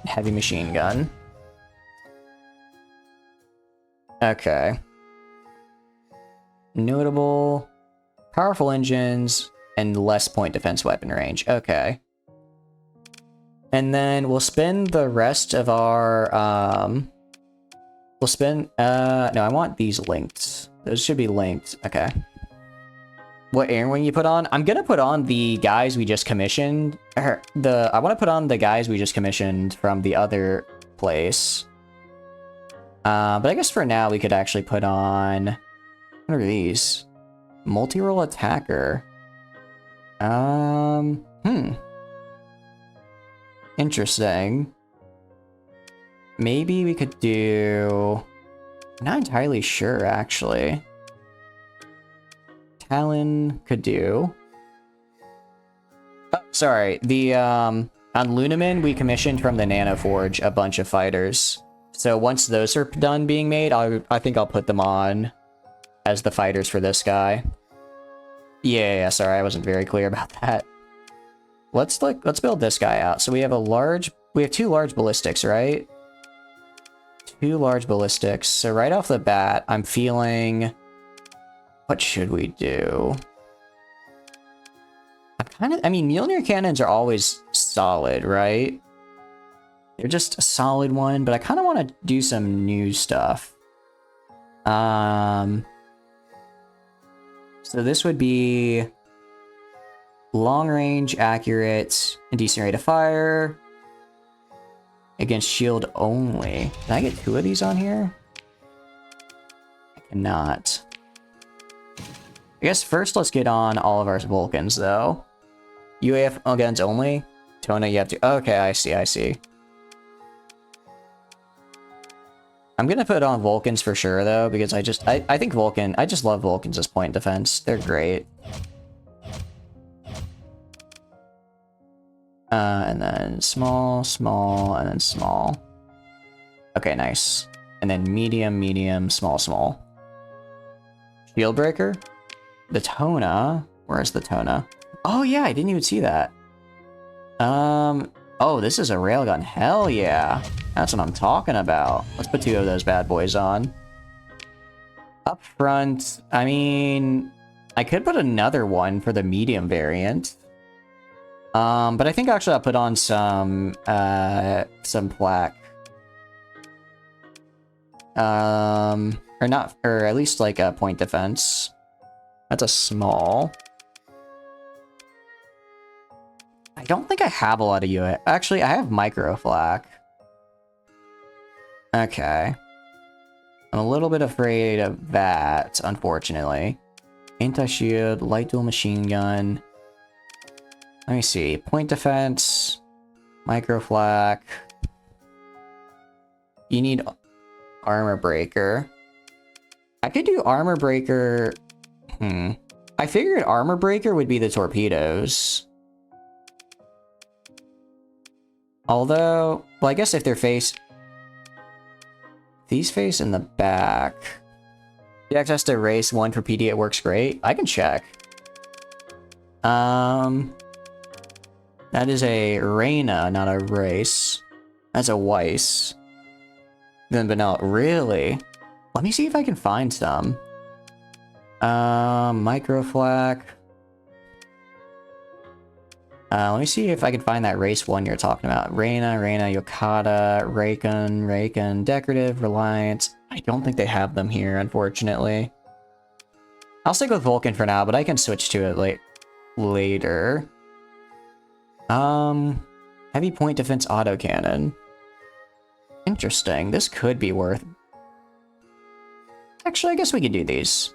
heavy machine gun. Okay. Notable, powerful engines, and less point defense weapon range. Okay. And then we'll spend the rest of our, we'll spend, no, I want these linked. Those should be linked. Okay. What airwing you put on? I'm gonna put on the guys we just commissioned. I want to put on the guys we just commissioned from the other place. But I guess for now we could actually put on, what are these? Multi-role attacker. Interesting. Maybe we could do... I'm not entirely sure, actually. Talon could do... Oh, sorry. The, on Lunaman, we commissioned from the Nanoforge a bunch of fighters. So once those are done being made, I think I'll put them on as the fighters for this guy. Yeah, sorry, I wasn't very clear about that. Let's build this guy out. So we have 2 large ballistics, right? 2 large ballistics. So right off the bat, I'm feeling... What should we do? I mean, Mjolnir cannons are always solid, right? They're just a solid one, but I kind of want to do some new stuff. So this would be... Long range, accurate, and decent rate of fire. Against shield only. Can I get 2 of these on here? I cannot. I guess first let's get on all of our Vulcans though. UAF guns only? Tona, you have to. Okay, I see. I'm gonna put on Vulcans for sure though, because I just love Vulcans as point defense. They're great. And then small, and then small. Okay, nice. And then medium, small. Shield breaker? The Tona? Where's the Tona? Oh yeah, I didn't even see that. Oh, this is a railgun. Hell yeah. That's what I'm talking about. Let's put 2 of those bad boys on. Up front, I mean, I could put another one for the medium variant. But I think actually I'll put on some plaque. Or at least like a point defense. That's a small. I don't think I have a lot of UA. Actually, I have micro flak. Okay. I'm a little bit afraid of that, unfortunately. Anti-shield, light dual machine gun. Let me see. Point defense, micro flak. You need armor breaker. I could do armor breaker. I figured armor breaker would be the torpedoes. Although, well, I guess if they're these face in the back. The access to race 1 for PD, it works great. I can check. That is a Reyna, not a race. That's a Weiss. Then, but no, really? Let me see if I can find some. Micro flak. Let me see if I can find that race 1 you're talking about. Reyna, Yokata, Raikon, Decorative, Reliance. I don't think they have them here, unfortunately. I'll stick with Vulcan for now, but I can switch to it later. Heavy point defense autocannon. Interesting. This could be worth... Actually, I guess we could do these.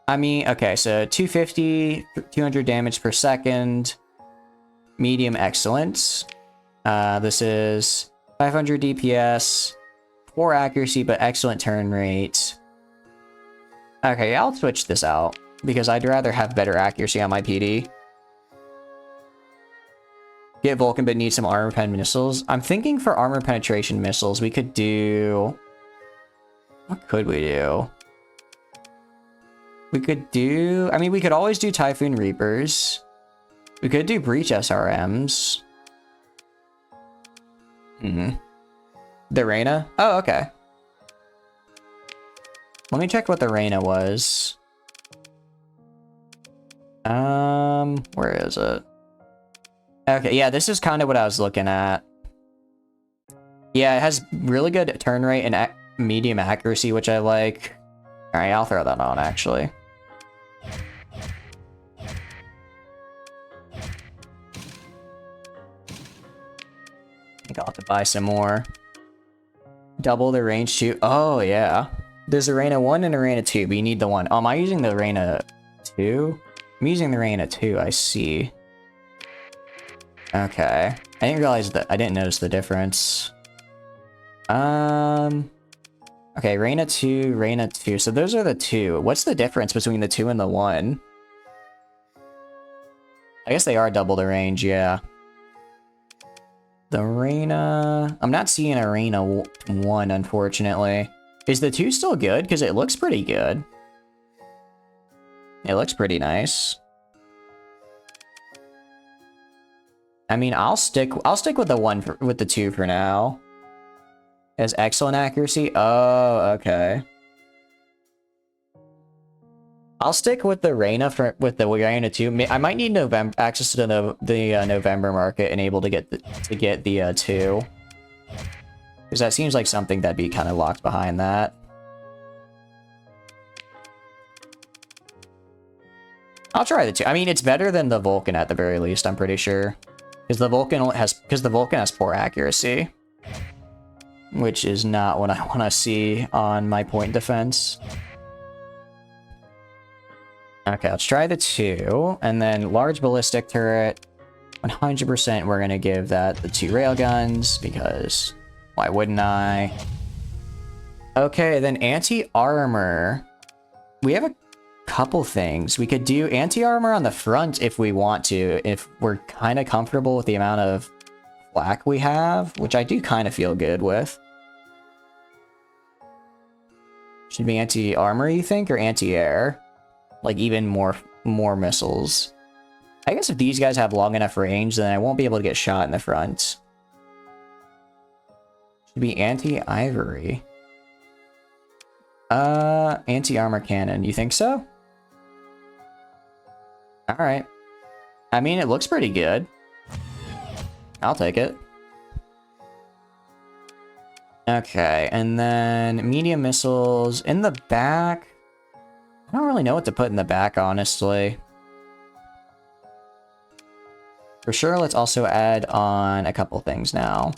I mean, okay, so 250, 200 damage per second. Medium excellence. This is 500 DPS, poor accuracy, but excellent turn rate. Okay, I'll switch this out, because I'd rather have better accuracy on my PD. Get Vulcan, but need some armor pen missiles. I'm thinking for armor penetration missiles, we could do... What could we do? We could do... I mean, we could always do Typhoon Reapers. We could do Breach SRMs. The Reyna? Oh, okay. Let me check what the Reyna was. Where is it? Okay, yeah, this is kind of what I was looking at. Yeah, it has really good turn rate and medium accuracy, which I like. Alright, I'll throw that on, actually. I think I'll have to buy some more. Double the range too. Oh, yeah. There's a Reyna 1 and a Reyna 2, but you need the 1. Oh, am I using the Reyna 2? I'm using the Reyna 2, I see. Okay. I didn't realize that. I didn't notice the difference. Okay, Reyna 2. So those are the 2. What's the difference between the 2 and the 1? I guess they are double the range, yeah. The Reyna... I'm not seeing a Reyna 1, unfortunately. Is the 2 still good? Because it looks pretty good. It looks pretty nice. I mean, I'll stick with the 1 with the 2 for now. It has excellent accuracy. Oh, okay. I'll stick with the Reyna with the Reyna 2. I might need access to the November market and able to get the 2. Because that seems like something that'd be kind of locked behind that. I'll try the two. I mean, it's better than the Vulcan at the very least, I'm pretty sure. Because the Vulcan has poor accuracy. Which is not what I want to see on my point defense. Okay, let's try the two. And then large ballistic turret. 100% we're going to give that the 2 railguns, because why wouldn't I? Okay, then anti-armor. We have a couple things. We could do anti-armor on the front if we want to, if we're kind of comfortable with the amount of flak we have, which I do kind of feel good with. Should be anti-armor, you think, or anti-air? Like even more missiles. I guess if these guys have long enough range, then I won't be able to get shot in the front. Should be anti-ivory. Anti-armor cannon. You think so? Alright. I mean, it looks pretty good. I'll take it. Okay, and then medium missiles in the back. I don't really know what to put in the back, honestly. For sure, let's also add on a couple things now.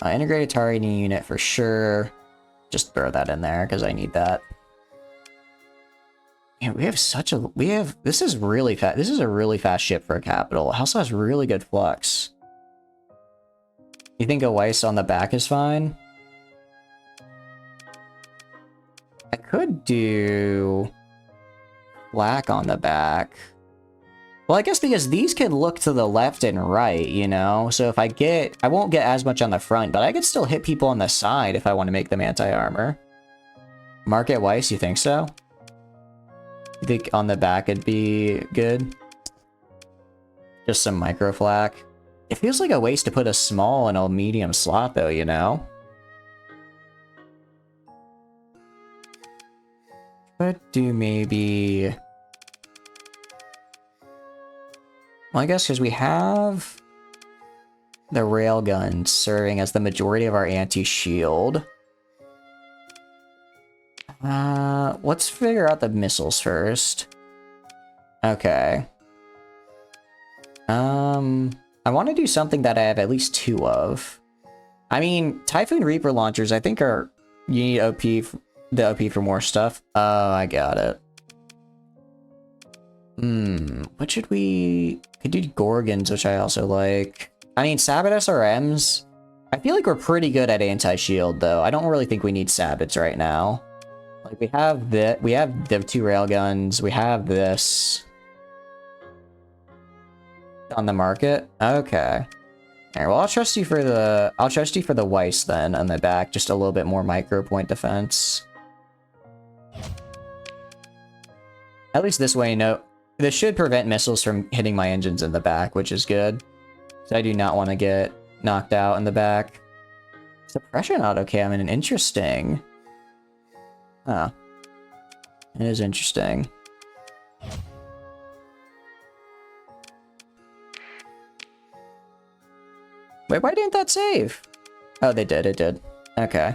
Integrated targeting unit for sure. Just throw that in there because I need that. Man, we have such a this is really fast. This is a really fast ship for a capital. It also has really good flux. You think a Weiss on the back is fine? I could do black on the back. Well, I guess because these can look to the left and right, you know? So if I won't get as much on the front, but I could still hit people on the side if I want to make them anti-armor. Market Weiss, you think so? You think on the back it'd be good? Just some micro flak. It feels like a waste to put a small and a medium slot though, you know? But do maybe... Well, I guess because we have the railguns serving as the majority of our anti-shield. Let's figure out the missiles first. Okay. I want to do something that I have at least 2 of. I mean, Typhoon Reaper launchers, I think you need the OP for more stuff. Oh, I got it. What should we... Could do Gorgons, which I also like. I mean, Sabot SRMs. I feel like we're pretty good at anti-shield, though. I don't really think we need Sabots right now. Like, we have the 2 railguns. We have this. On the market? Okay. Alright, well, I'll trust you for the Weiss, then, on the back. Just a little bit more micro point defense. At least this way, no... This should prevent missiles from hitting my engines in the back, which is good. So I do not want to get knocked out in the back. Suppression autocannon, interesting. Huh. It is interesting. Wait, why didn't that save? Oh, they did, it did. Okay.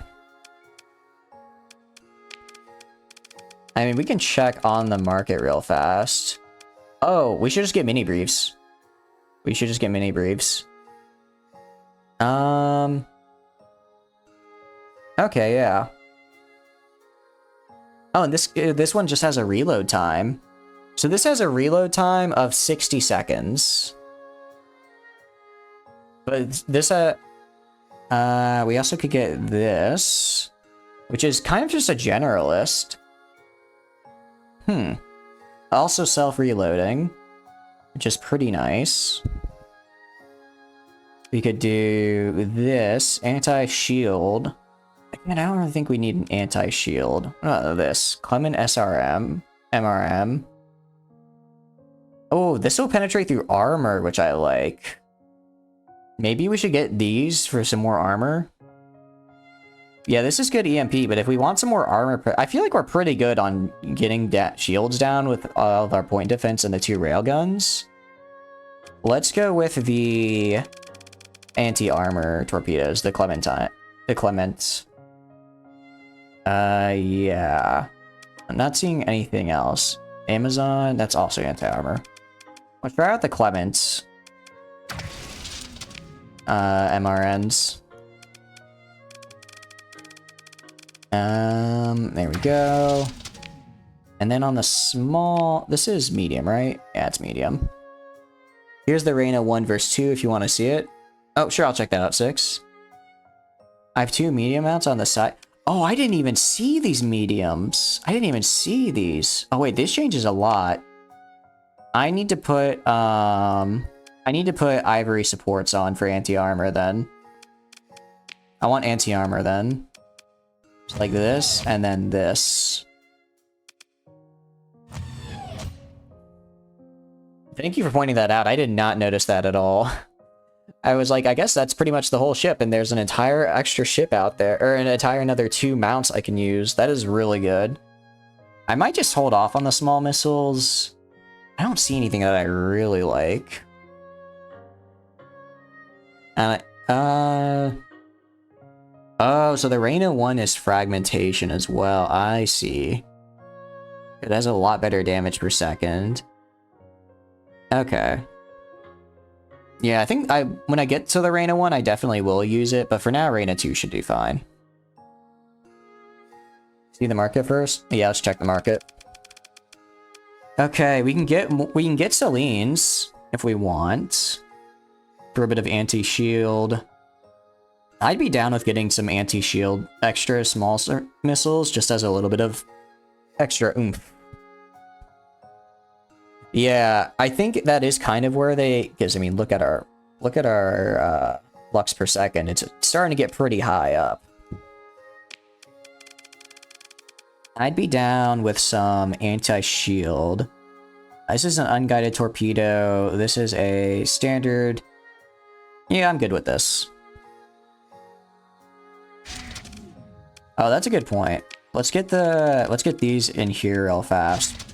I mean, we can check on the market real fast. Oh, we should just get mini briefs. We should just get mini briefs. Okay, yeah. Oh, and this one just has a reload time. So this has a reload time of 60 seconds. But this, we also could get this, which is kind of just a generalist. Also self-reloading, which is pretty nice. We could do this, anti-shield. Again, I don't really think we need an anti-shield. This, Clement SRM, MRM. Oh, this will penetrate through armor, which I like. Maybe we should get these for some more armor. Yeah, this is good EMP, but if we want some more armor... I feel like we're pretty good on getting shields down with all of our point defense and the 2 railguns. Let's go with the anti-armor torpedoes, the Clementine. The Clements. Yeah. I'm not seeing anything else. Amazon, that's also anti-armor. Let's try out the Clements. MRNs. There we go. And then on the small, this is medium, right? Yeah, it's medium. Here's the Reyna 1 versus 2 if you want to see it. Oh, sure, I'll check that out, 6. I have 2 medium mounts on the side. Oh, I didn't even see these mediums. I didn't even see these. Oh, wait, this changes a lot. I need to put ivory supports on for anti-armor then. I want anti-armor then. Just like this, and then this. Thank you for pointing that out. I did not notice that at all. I was like, I guess that's pretty much the whole ship, and there's an entire extra ship out there, or an entire another 2 mounts I can use. That is really good. I might just hold off on the small missiles. I don't see anything that I really like. Oh, so the Reyna 1 is fragmentation as well. I see. It has a lot better damage per second. Okay. Yeah, I think when I get to the Reyna 1, I definitely will use it, but for now, Reyna 2 should do fine. See the market first? Yeah, let's check the market. Okay, we can get Celine's if we want for a bit of anti-shield. I'd be down with getting some anti-shield extra small missiles just as a little bit of extra oomph. Yeah, I think that is kind of where they, because I mean, look at our lux per second. It's starting to get pretty high up. I'd be down with some anti-shield. This is an unguided torpedo. This is a standard. Yeah, I'm good with this. Oh, that's a good point. Let's get these in here real fast.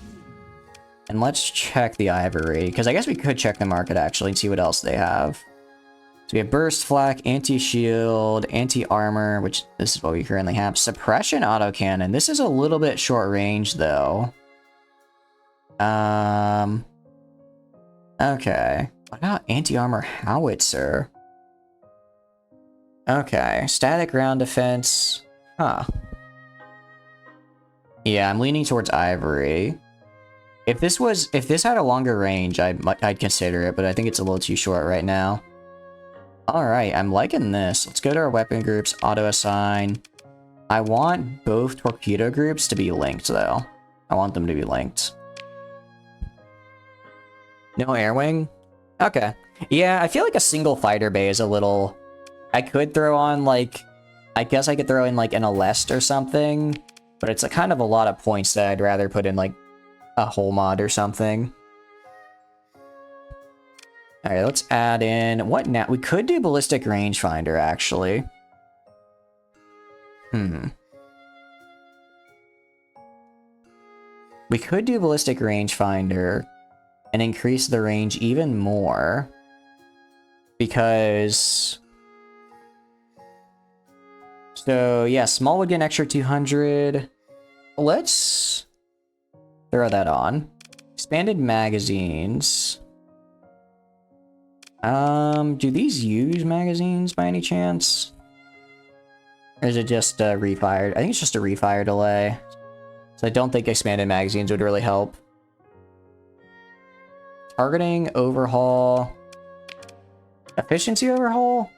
And let's check the ivory, because I guess we could check the market actually and see what else they have. So we have burst flak, anti-shield, anti-armor, which this is what we currently have. Suppression autocannon. This is a little bit short range though. Okay. What about anti-armor howitzer? Okay. Static ground defense. Huh. Yeah, I'm leaning towards ivory. If this had a longer range, I'd consider it, but I think it's a little too short right now. Alright, I'm liking this. Let's go to our weapon groups, auto-assign. I want both torpedo groups to be linked, though. I want them to be linked. No air wing? Okay. Yeah, I feel like a single fighter bay is a little... I could throw on, like... I guess I could throw in, like, an Aleste or something, but it's a kind of a lot of points that I'd rather put in, like, a whole mod or something. Alright, let's add in... What now? We could do ballistic rangefinder, actually. We could do ballistic rangefinder and increase the range even more. Because... So, yeah, small would get an extra 200. Let's throw that on. Expanded magazines. Do these use magazines by any chance? Or is it just refired? I think it's just a refire delay. So I don't think expanded magazines would really help. Targeting overhaul. Efficiency overhaul?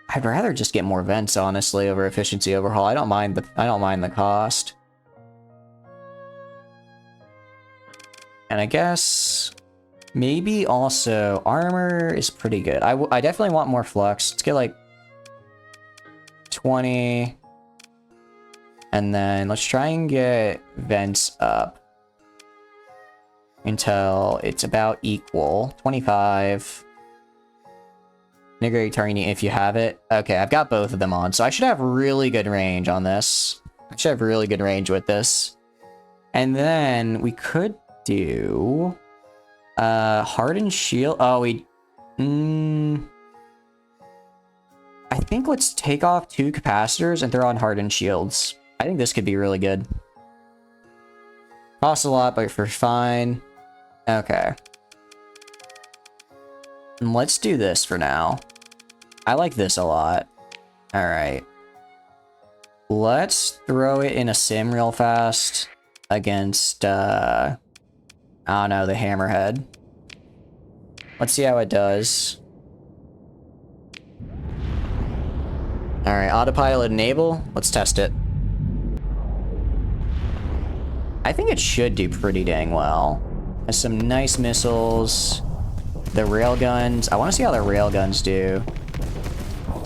I'd rather just get more vents, honestly, over efficiency overhaul. I don't mind the cost. And I guess maybe also armor is pretty good. I definitely want more flux. Let's get like 20. And then let's try and get vents up until it's about equal. 25. Integrate targeting if you have it. Okay, I've got both of them on, so I should have really good range on this. I should have really good range with this. And then we could do hardened shield. Oh, I think let's take off 2 capacitors and throw on hardened shields. I think this could be really good. Costs a lot, but for fine. Okay. And let's do this for now. I like this a lot. Alright. Let's throw it in a sim real fast against, I don't know, the Hammerhead. Let's see how it does. Alright, autopilot enable. Let's test it. I think it should do pretty dang well. Has some nice missiles. The railguns. I want to see how the railguns do.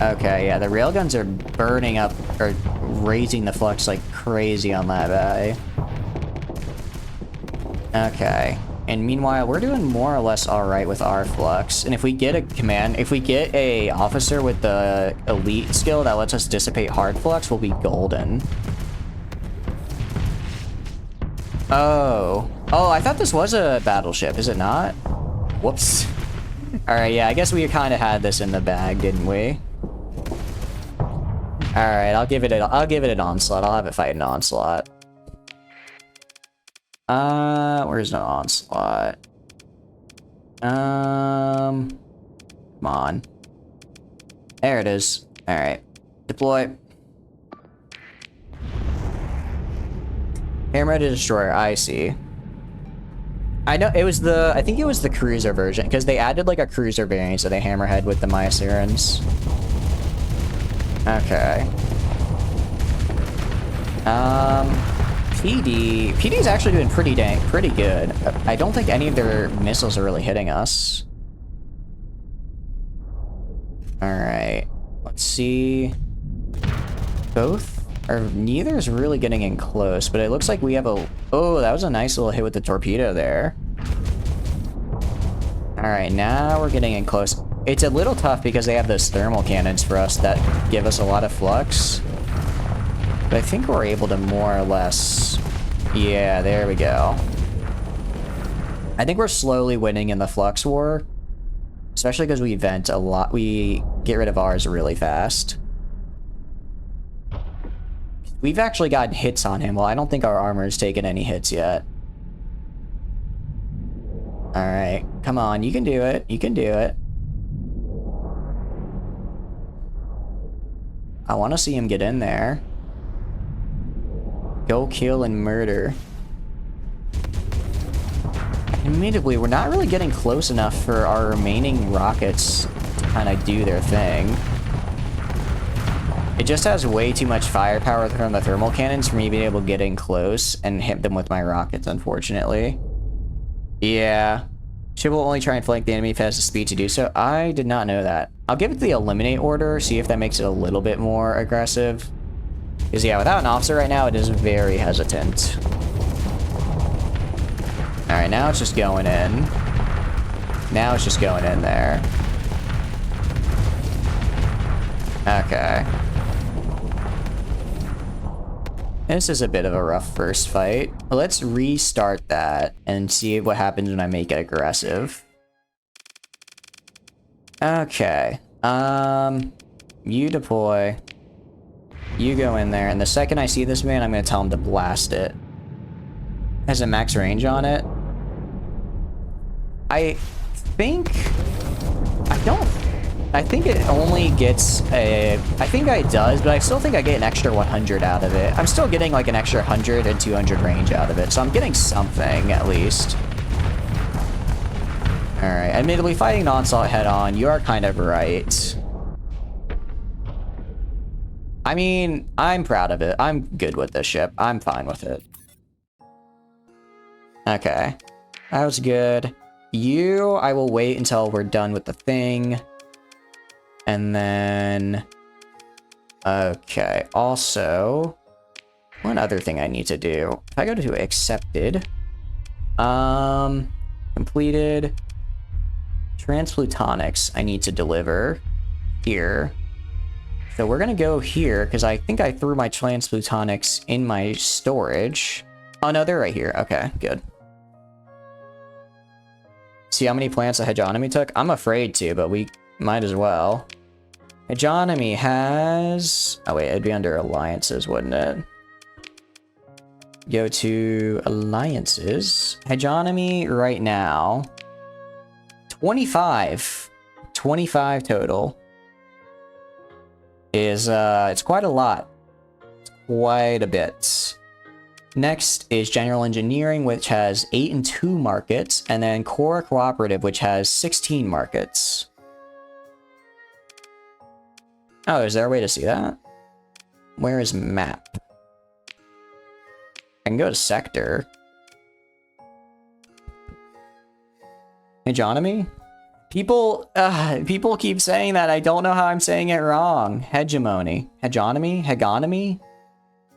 Okay, yeah, the railguns are burning up, or raising the flux like crazy on that guy. Okay. And meanwhile, we're doing more or less alright with our flux. And if we get if we get a officer with the elite skill that lets us dissipate hard flux, we'll be golden. Oh. Oh, I thought this was a battleship, is it not? Whoops. Alright, yeah, I guess we kind of had this in the bag, didn't we? Alright, I'll give it an onslaught. I'll have it fight an onslaught. Where's an onslaught? Come on. There it is. Alright. Deploy. Hammerhead Destroyer, I see. I know, it was I think it was the cruiser version, because they added like a cruiser variant to the Hammerhead with the Myosirens. Okay. PD's actually doing pretty good. I don't think any of their missiles are really hitting us. Alright. Let's see. Both? Or neither is really getting in close, but it looks like we have a... Oh, that was a nice little hit with the torpedo there. Alright, now we're getting in close. It's a little tough because they have those thermal cannons for us that give us a lot of flux. But I think we're able to more or less... Yeah, there we go. I think we're slowly winning in the flux war. Especially because we vent a lot. We get rid of ours really fast. We've actually gotten hits on him. Well, I don't think our armor has taken any hits yet. Alright, come on, you can do it. You can do it. I want to see him get in there. Go kill and murder. Admittedly, we're not really getting close enough for our remaining rockets to kind of do their thing. It just has way too much firepower from the thermal cannons for me being able to get in close and hit them with my rockets, unfortunately. Yeah. Ship will only try and flank the enemy if it has the speed to do so. I did not know that. I'll give it the eliminate order, see if that makes it a little bit more aggressive. Because yeah, without an officer right now, it is very hesitant. Alright, now it's just going in. Now it's just going in there. Okay. This is a bit of a rough first fight. Let's restart that and see what happens when I make it aggressive. Okay. You deploy. You go in there, and the second I see this man, I'm gonna tell him to blast it. Has a max range on it. I think it only gets a... I think it does, but I still think I get an extra 100 out of it. I'm still getting like an extra 100 and 200 range out of it, so I'm getting something at least. Alright, admittedly, fighting an onslaught head-on, you are kind of right. I mean, I'm proud of it. I'm good with this ship. I'm fine with it. Okay. That was good. You, I will wait until we're done with the thing. And then... Okay. Also, one other thing I need to do. If I go to accepted... Completed... Transplutonics I need to deliver here. So we're gonna go here, because I think I threw my transplutonics in my storage. Oh no, they're right here. Okay, good. See how many plants a hegemony took? I'm afraid to, but we might as well. Hegemony has... Oh wait, it'd be under alliances, wouldn't it? go to alliances. Hegemony right now. 25. 25 total. Is, it's quite a lot. It's quite a bit. Next is General Engineering, which has 8 and 2 markets, and then Core Cooperative, which has 16 markets. Oh, is there a way to see that? Where is map? I can go to sector. Hegemony? People keep saying that. I don't know how I'm saying it wrong. Hegemony. Hegemony? Hegemony?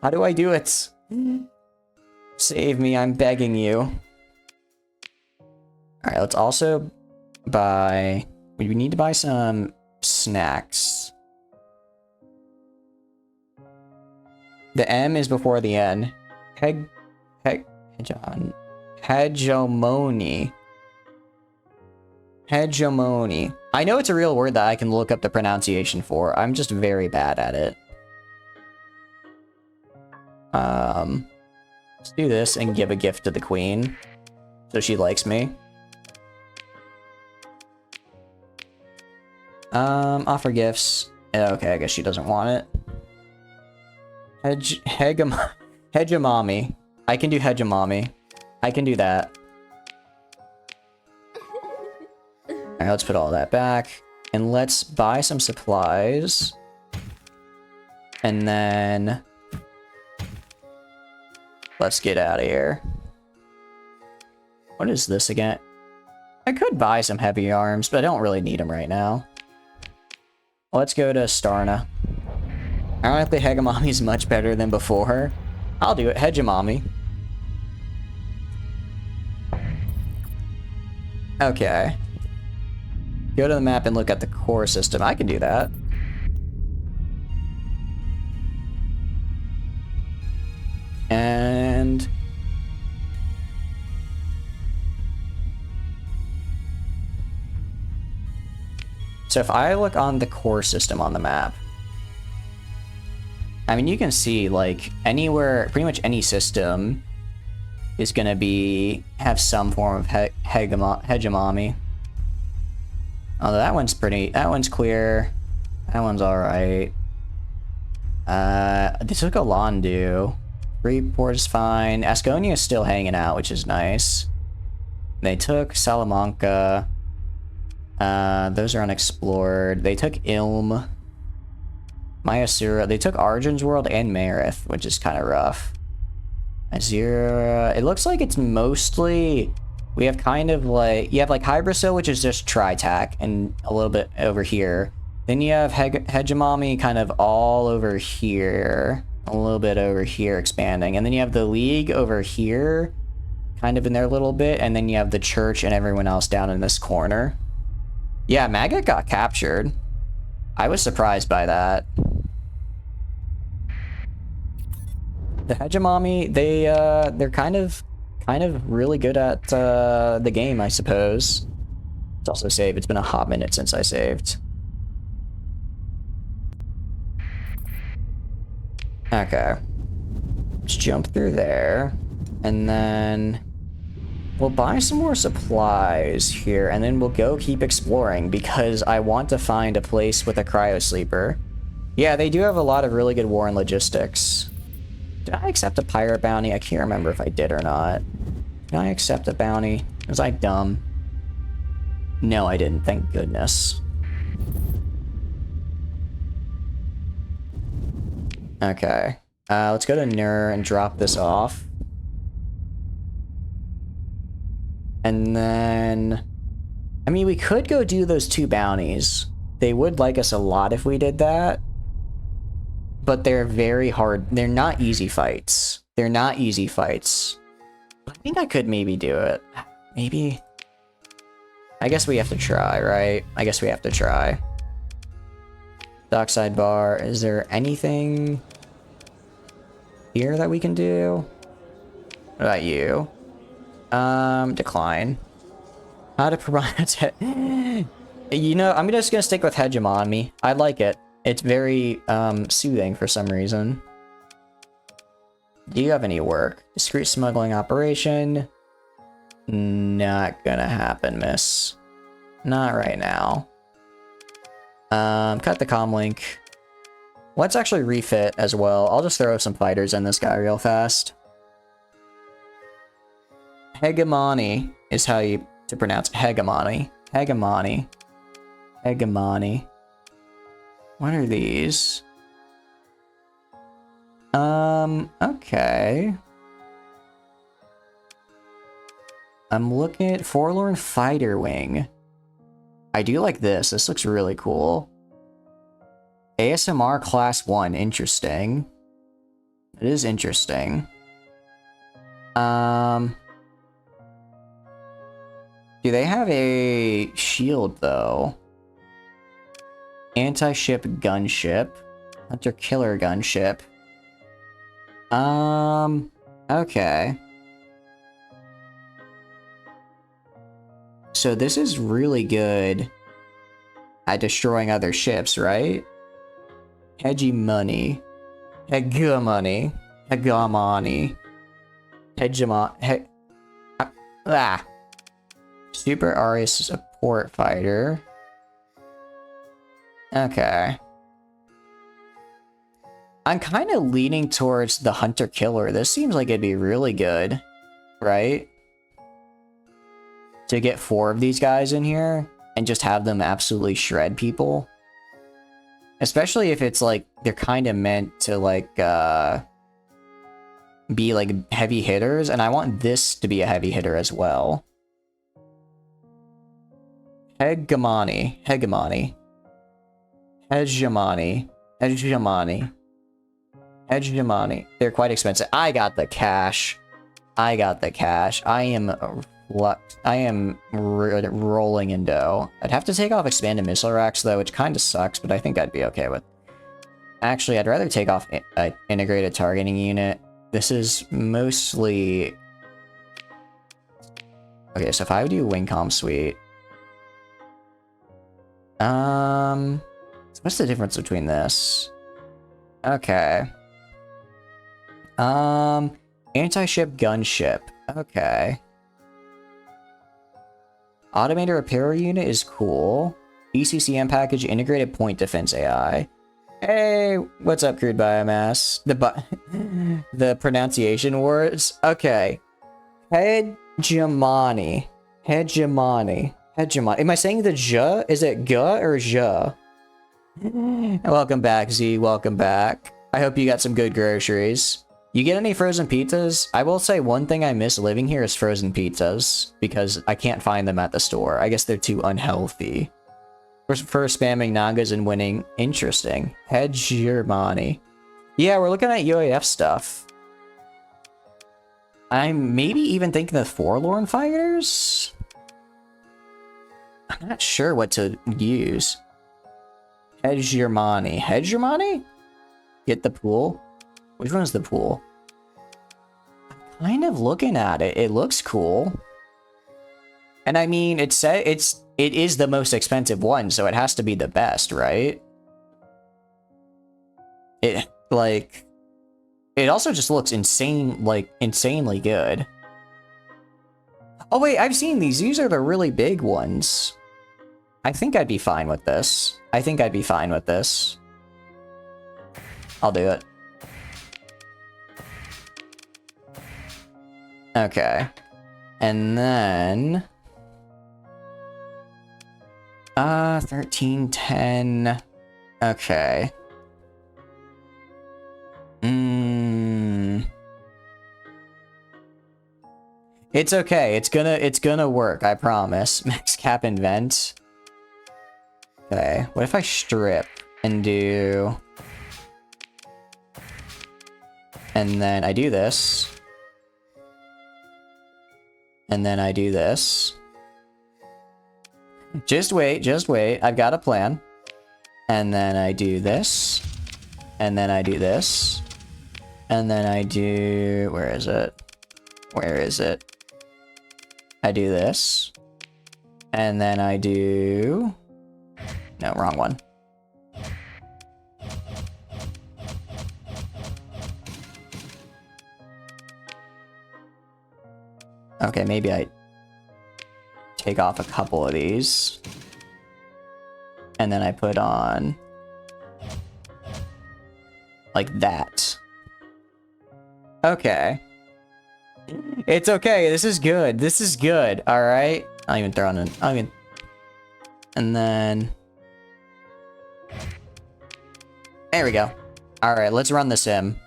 How do I do it? Save me, I'm begging you. Alright, let's also buy... We need to buy some snacks. The M is before the N. Hegemony. Hegemony. I know it's a real word that I can look up the pronunciation for. I'm just very bad at it. Let's do this and give a gift to the queen. So she likes me. Offer gifts. Okay, I guess she doesn't want it. Hegemony. I can do hegemony. I can do that. Alright, let's put all that back. And let's buy some supplies. And then... let's get out of here. What is this again? I could buy some heavy arms, but I don't really need them right now. Let's go to Starna. Ironically, Hegemony is much better than before. I'll do it. Hegemony. Okay. Go to the map and look at the core system. I can do that. And... so if I look on the core system on the map, I mean, you can see, like, anywhere, pretty much any system is gonna have some form of hegemony. Although that one's clear. That one's alright. They took Alandu. Freeport is fine. Asconia is still hanging out, which is nice. They took Salamanca. Those are unexplored. They took Ilm. Mayasura. They took Arjun's World and Marith, which is kind of rough. Azura. It looks like it's mostly... we have kind of like... you have like Hybrisil, which is just Tritac, and a little bit over here. Then you have Hegemony kind of all over here. A little bit over here expanding. And then you have the League over here, kind of in there a little bit. And then you have the Church and everyone else down in this corner. Yeah, Maggot got captured. I was surprised by that. The Hegemony, they're kind of really good at the game, I suppose. Let's also save. It's been a hot minute since I saved. Okay. Let's jump through there. And then we'll buy some more supplies here, and then we'll go keep exploring because I want to find a place with a cryo sleeper. Yeah, they do have a lot of really good war and logistics. Did I accept a pirate bounty? I can't remember if I did or not. Did I accept a bounty? Was I dumb? No, I didn't, thank goodness. Okay. Let's go to Nur and drop this off. And then... I mean, we could go do those 2 bounties. They would like us a lot if we did that. But they're very hard. They're not easy fights. They're not easy fights. I think I could maybe do it. Maybe. I guess we have to try, right? I guess we have to try. Dockside bar. Is there anything here that we can do? What about you? Decline. How to provide you know, I'm just gonna stick with Hegemony. I like it. It's very, soothing for some reason. Do you have any work? Discreet smuggling operation. Not gonna happen, miss. Not right now. Cut the comm link. Let's actually refit as well. I'll just throw some fighters in this guy real fast. Hegemony is how you to pronounce hegemony. Hegemony. Hegemony. What are these? Okay. I'm looking at Forlorn Fighter Wing. I do like this. This looks really cool. ASMR Class 1. Interesting. It is interesting. Do they have a shield, though? Anti-ship gunship. Hunter-killer gunship. Okay. So this is really good at destroying other ships, right? Hegemony. Hegemony. Hegemony. Hegemon. Super Arius support fighter. Okay. I'm kind of leaning towards the Hunter Killer. This seems like it'd be really good, right? To get 4 of these guys in here and just have them absolutely shred people. Especially if it's like, they're kind of meant to like, be like heavy hitters. And I want this to be a heavy hitter as well. Hegemony. Hegemony. Hegemony. Hegemony. Hegemony. They're quite expensive. I got the cash. I got the cash. I am rolling in dough. I'd have to take off expanded missile racks though, which kind of sucks, but I think I'd be okay with. Actually, I'd rather take off an integrated targeting unit. This is mostly... Okay, so if I would do Wingcom Suite... what's the difference between this? Okay. Anti-ship gunship. Okay. Automated repair unit is cool. ECCM package, integrated point defense AI. Hey, what's up, crude biomass? The pronunciation words. Okay. Hegemony. Hegemony. Hegemony. Am I saying the J? Is it G or J? Welcome back, Z. Welcome back. I hope you got some good groceries. You get any frozen pizzas? I will say one thing I miss living here is frozen pizzas, because I can't find them at the store. I guess they're too unhealthy. For spamming Nagas and winning. Interesting. Hegemony. Yeah, we're looking at UAF stuff. I'm maybe even thinking of Forlorn Fighters? I'm not sure what to use. Hegemony. Hegemony? Get the pool? Which one is the pool? I'm kind of looking at it. It looks cool. And I mean, it is the most expensive one, so it has to be the best, right? It also just looks insanely good. Oh wait, I've seen these. These are the really big ones. I think I'd be fine with this. I think I'd be fine with this. I'll do it. Okay. And then... 1310. Okay. It's okay. It's gonna work, I promise. Max cap and vent. Okay. What if I strip and do... And then I do this. And then I do this. Just wait, I've got a plan. And then I do this. And then I do this. And then I do... Where is it? Where is it? I do this. And then I do... No, wrong one. Okay, maybe I take off a couple of these. And then I put on... like that. Okay. It's okay. This is good. This is good. Alright. I'll even throw in... And then... there we go. Alright, let's run the sim.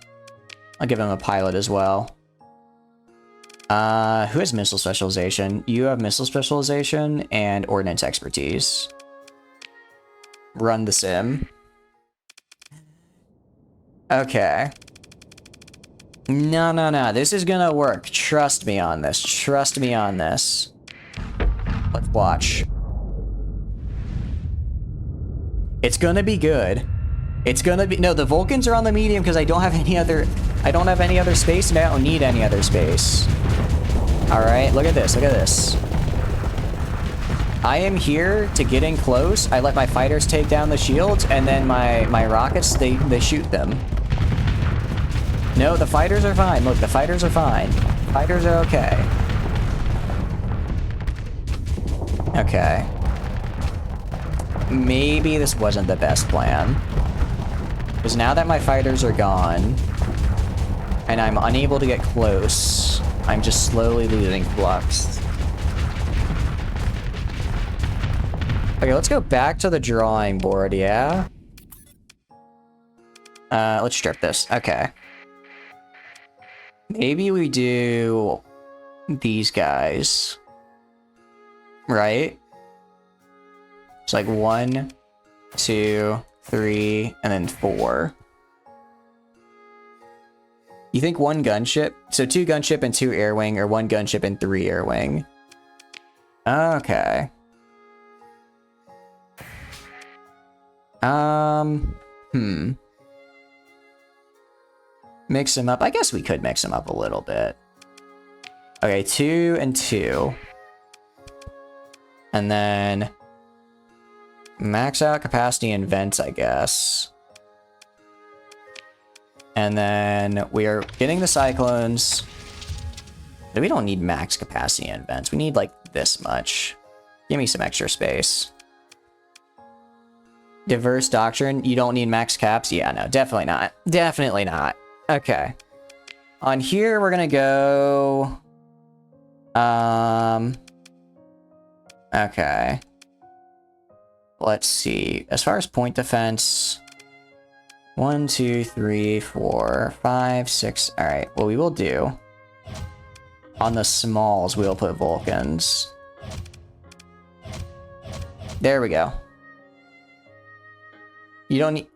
I'll give him a pilot as well. Who has missile specialization? You have missile specialization and ordnance expertise. Run the sim. Okay. No. This is gonna work. Trust me on this. Trust me on this. Let's watch. It's gonna be good. It's gonna be... no, the Vulcans are on the medium because I don't have any other... I don't have any other space and I don't need any other space. Alright, look at this. Look at this. I am here to get in close. I let my fighters take down the shields and then my rockets, they shoot them. No, the fighters are fine. Look, the fighters are fine. Fighters are okay. Okay. Maybe this wasn't the best plan. Because now that my fighters are gone, and I'm unable to get close, I'm just slowly losing flux. Okay, let's go back to the drawing board, yeah? Let's strip this. Okay. Maybe we do these guys. Right? It's like 1, 2, 3, and then 4. You think 1 gunship? So 2 gunship and 2 air wing, or 1 gunship and 3 air wing. Okay. Mix them up. I guess we could mix them up a little bit. Okay, 2 and 2. And then max out capacity and vents, I guess. And then we are getting the cyclones. But we don't need max capacity and vents. We need like this much. Give me some extra space. Diverse doctrine. You don't need max caps? Yeah, no, definitely not. Definitely not. Okay. On here, we're gonna go... okay. Let's see. As far as point defense... 1, 2, 3, 4, 5, 6... Alright, what we will do... on the smalls, we'll put Vulcans. There we go. You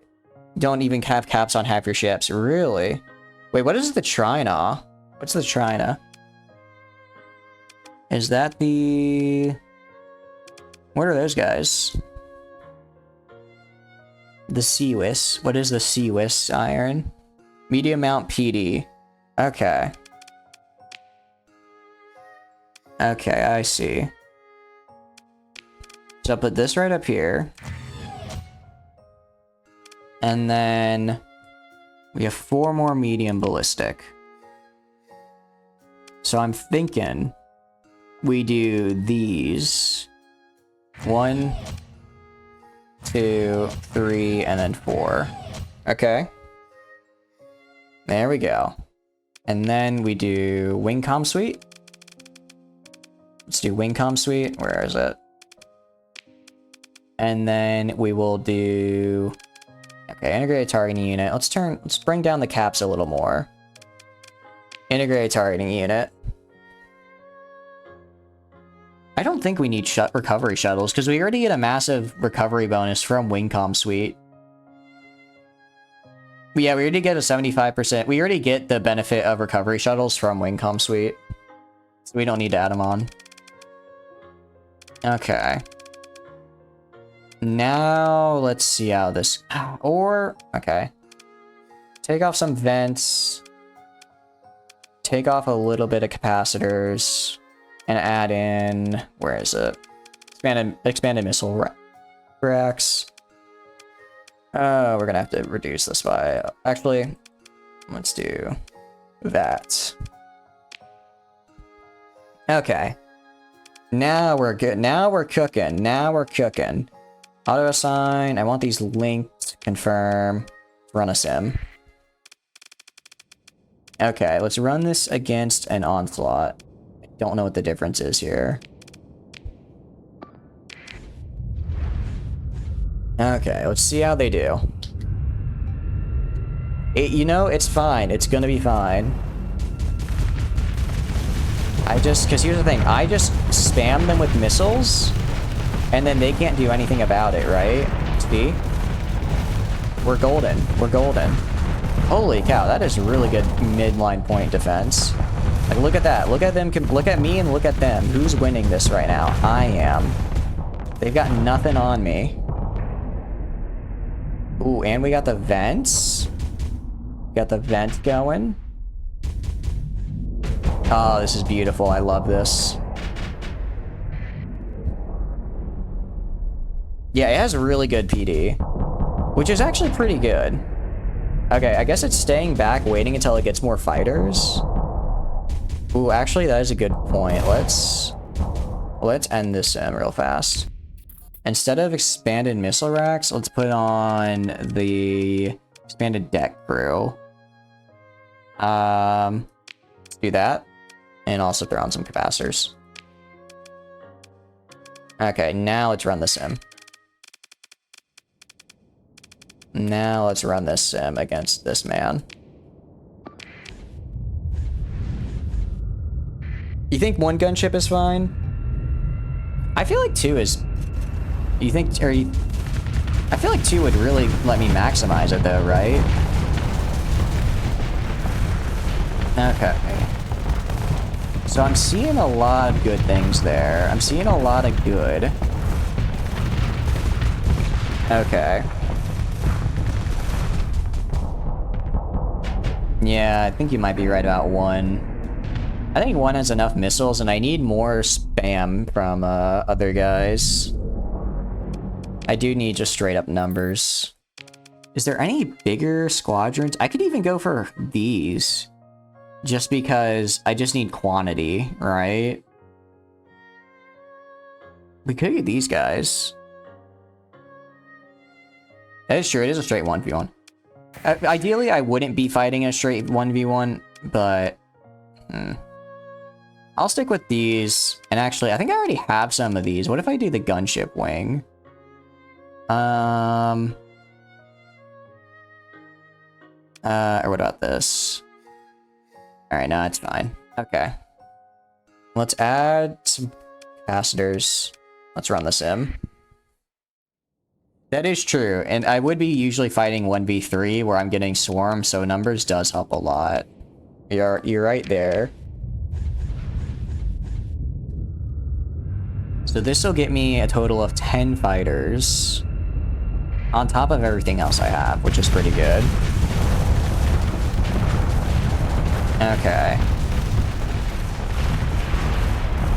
don't even have caps on half your ships. Really? Wait, what is the Trina? What's the Trina? Is that the... what are those guys? The Seawis. What is the Seawis iron? Medium mount PD. Okay. Okay, I see. So I'll put this right up here. And then we have 4 more medium ballistic. So I'm thinking we do these. 1, 2, 3, and then 4. Okay. There we go. And then we do wing comm suite. Let's do wing comm suite. Where is it? And then we will do... okay, integrated targeting unit. Let's bring down the caps a little more. Integrated targeting unit. I don't think we need recovery shuttles, because we already get a massive recovery bonus from Wingcom Suite. But yeah, we already get a 75%. We already get the benefit of recovery shuttles from Wingcom Suite. So we don't need to add them on. Okay. Now, let's see how this... or... okay. Take off some vents. Take off a little bit of capacitors. And add in... where is it? Expanded missile racks. We're gonna have to reduce this by... actually, let's do that. Okay. Now we're good. Now we're cooking. Now we're cooking. Auto assign. I want these linked. Confirm. Run a sim. Okay, let's run this against an onslaught. I don't know what the difference is here. Okay, let's see how they do. You know, it's fine. It's gonna be fine. Because here's the thing. I just spam them with missiles, and then they can't do anything about it, right? See? We're golden. We're golden. Holy cow, that is really good midline point defense. Like, look at that. Look at them. Look at me and look at them. Who's winning this right now? I am. They've got nothing on me. Ooh, and we got the vents. Got the vent going. Oh, this is beautiful. I love this. Yeah, it has really good PD, which is actually pretty good. Okay, I guess it's staying back, waiting until it gets more fighters. Ooh, actually, that is a good point. Let's end this sim real fast. Instead of expanded missile racks, let's put on the expanded deck crew. Do that. And also throw on some capacitors. Okay, now let's run the sim. Now let's run this sim against this man. You think one gunship is fine? I feel like two is... You think... I feel like two would really let me maximize it though, right? Okay. So I'm seeing a lot of good things there. I'm seeing a lot of good. Okay. Yeah, I think you might be right about one. I think one has enough missiles, and I need more spam from other guys. I do need just straight up numbers. Is there any bigger squadrons? I could even go for these. Just because I just need quantity, right? We could get these guys. That is true, it is a straight 1v1. Ideally, I wouldn't be fighting a straight 1v1, but... I'll stick with these. And actually, I think I already have some of these. What if I do the gunship wing? Or what about this? Alright, no, it's fine. Okay. Let's add some capacitors. Let's run the sim. That is true, and I would be usually fighting 1v3 where I'm getting swarm, so numbers does help a lot. You're right there. So this will get me a total of 10 fighters. On top of everything else I have, which is pretty good. Okay.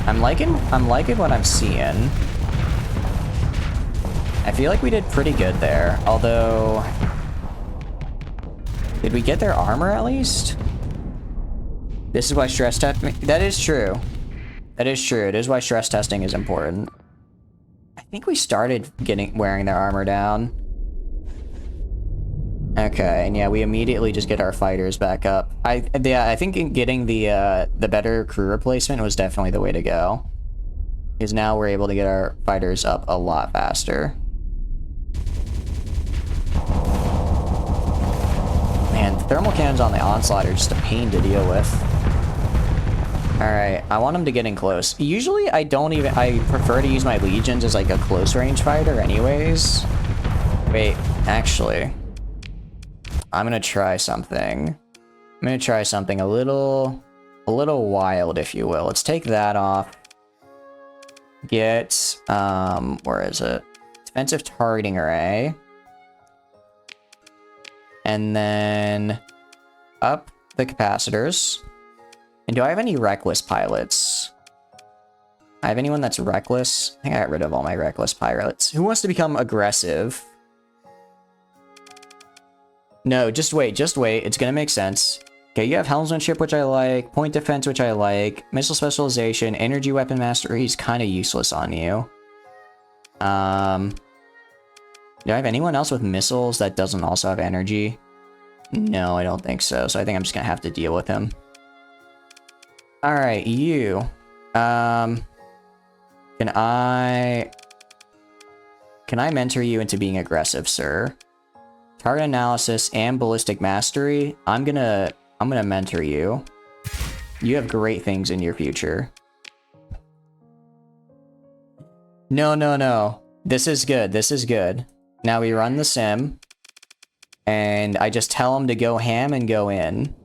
I'm liking what I'm seeing. I feel like we did pretty good there, although... Did we get their armor at least? This is why stress testing... That is true. That is true. It is why stress testing is important. I think we started wearing their armor down. Okay, and yeah, we immediately just get our fighters back up. I think getting the better crew replacement was definitely the way to go. Because now we're able to get our fighters up a lot faster. Man, thermal cannons on the onslaught are just a pain to deal with. Alright, I want them to get in close. Usually I prefer to use my legions as like a close range fighter anyways. Wait, actually... I'm gonna try something. I'm gonna try something a little wild, if you will. Let's take that off. Get, where is it? Defensive targeting array. And then up the capacitors. And do I have any reckless pilots? I have anyone that's reckless? I think I got rid of all my reckless pilots. Who wants to become aggressive? No, just wait, just wait. It's gonna make sense. Okay, you have helmsmanship, which I like. Point defense, which I like. Missile specialization. Energy weapon mastery is kind of useless on you. Do I have anyone else with missiles that doesn't also have energy? No, I don't think so. So I think I'm just gonna have to deal with him. Alright, you. Can I mentor you into being aggressive, sir? Target analysis and ballistic mastery. I'm gonna mentor you. You have great things in your future. No, no, no. This is good. This is good. Now we run the sim. And I just tell him to go ham and go in.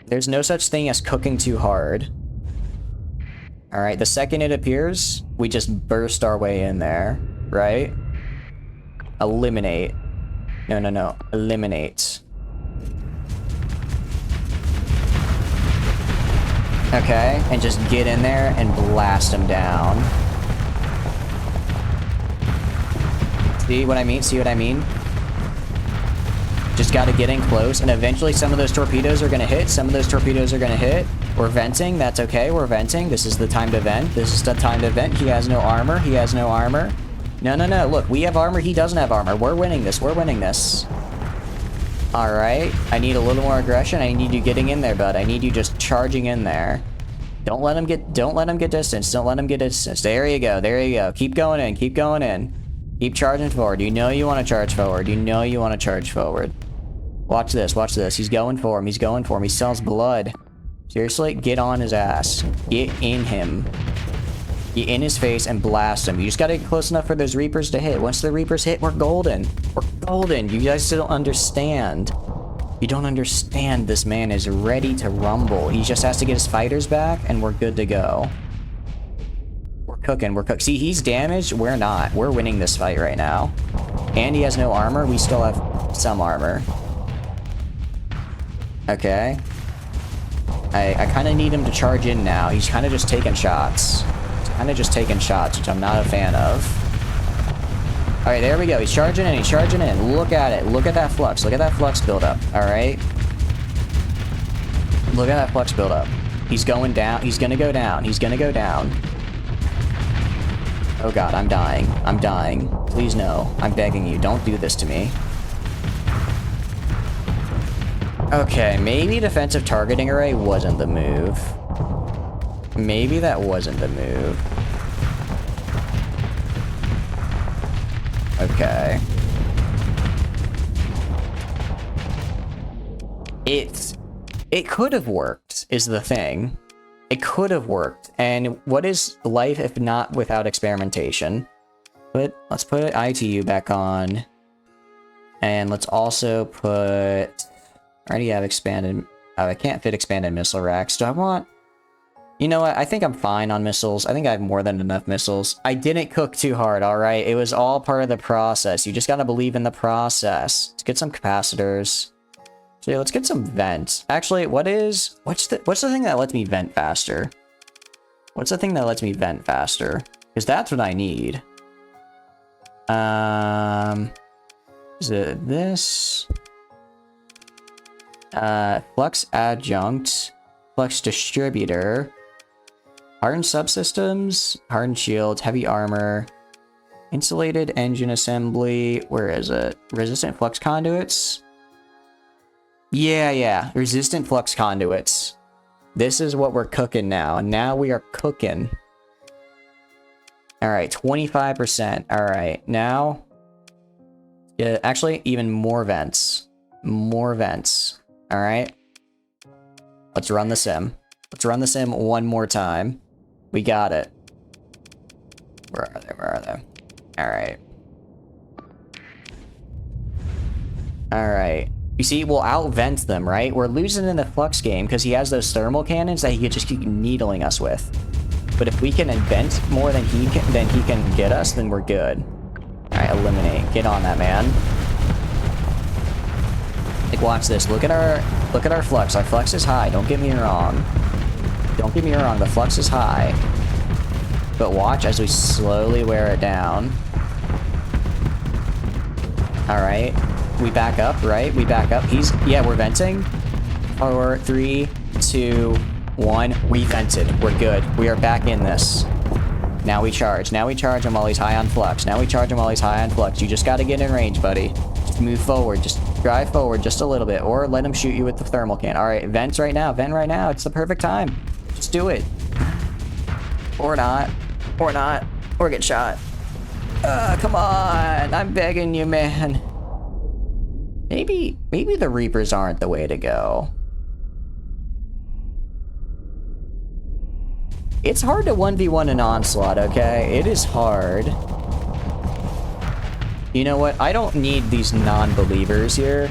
There's no such thing as cooking too hard. Alright, the second it appears, we just burst our way in there, right? Eliminate. No, no, no. Eliminate. Okay, and just get in there and blast him down. See what I mean? See what I mean? Just gotta get in close, and eventually some of those torpedoes are gonna hit, some of those torpedoes are gonna hit. We're venting, that's okay, we're venting. This is the time to vent, this is the time to vent. He has no armor, he has no armor. No, no, no, look, we have armor, he doesn't have armor. We're winning this, we're winning this. Alright, I need a little more aggression, I need you getting in there, bud. I need you just charging in there. Don't let him get distance, don't let him get distance. There you go, there you go. Keep going in, keep going in. Keep charging forward. You know you want to charge forward. You know you want to charge forward. Watch this, watch this. He's going for him, he's going for him. He sells blood. Seriously, get on his ass. Get in him. Get in his face and blast him. You just gotta get close enough for those Reapers to hit. Once the Reapers hit, we're golden. We're golden. You guys still don't understand. You don't understand. This man is ready to rumble. He just has to get his fighters back and we're good to go. We're cooking, we're cooking. See, he's damaged. We're not. We're winning this fight right now. And he has no armor. We still have some armor. Okay. I kind of need him to charge in now. He's kind of just taking shots. He's kind of just taking shots, which I'm not a fan of. Alright, there we go. He's charging in. He's charging in. Look at it. Look at that flux. Look at that flux buildup. Alright. Look at that flux buildup. He's going down. He's going to go down. He's going to go down. Oh god, I'm dying. I'm dying. Please no. I'm begging you. Don't do this to me. Okay, maybe defensive targeting array wasn't the move. Maybe that wasn't the move. Okay. It could have worked, is the thing. It could have worked. And what is life if not without experimentation? But let's put ITU back on. And let's also put... I already have expanded... Oh, I can't fit expanded missile racks. Do I want... You know what? I think I'm fine on missiles. I think I have more than enough missiles. I didn't cook too hard, alright? It was all part of the process. You just gotta believe in the process. Let's get some capacitors. So yeah, let's get some vents. Actually, what's the thing that lets me vent faster? What's the thing that lets me vent faster? Because that's what I need. Is it this? Flux adjunct, flux distributor, hardened subsystems, hardened shields, heavy armor, insulated engine assembly. Where is it? Resistant flux conduits. Yeah, resistant flux conduits. This is what we're cooking now. Now we are cooking. All right, 25%. All right, now, actually, even more vents. More vents. All right. Let's run the sim. Let's run the sim one more time. We got it. Where are they? Where are they? All right. All right. You see, we'll out-vent them, right? We're losing in the flux game because he has those thermal cannons that he could just keep needling us with. But if we can invent more than he can get us, then we're good. All right, eliminate. Get on that, man. Like, watch this. Look at our flux. Our flux is high. Don't get me wrong. Don't get me wrong. The flux is high. But watch as we slowly wear it down. All right. We back up, right? We back up. Yeah, we're venting. 4, 3, 2, 1. We vented. We're good. We are back in this. Now we charge. Now we charge him while he's high on flux. Now we charge him while he's high on flux. You just gotta get in range, buddy. Just move forward. Just drive forward just a little bit. Or let him shoot you with the thermal can. Alright, vent right now. Vent right now. It's the perfect time. Just do it. Or not. Or not. Or get shot. Come on. I'm begging you, man. Maybe the Reapers aren't the way to go. It's hard to 1v1 an Onslaught, okay? It is hard. You know what? I don't need these non-believers here.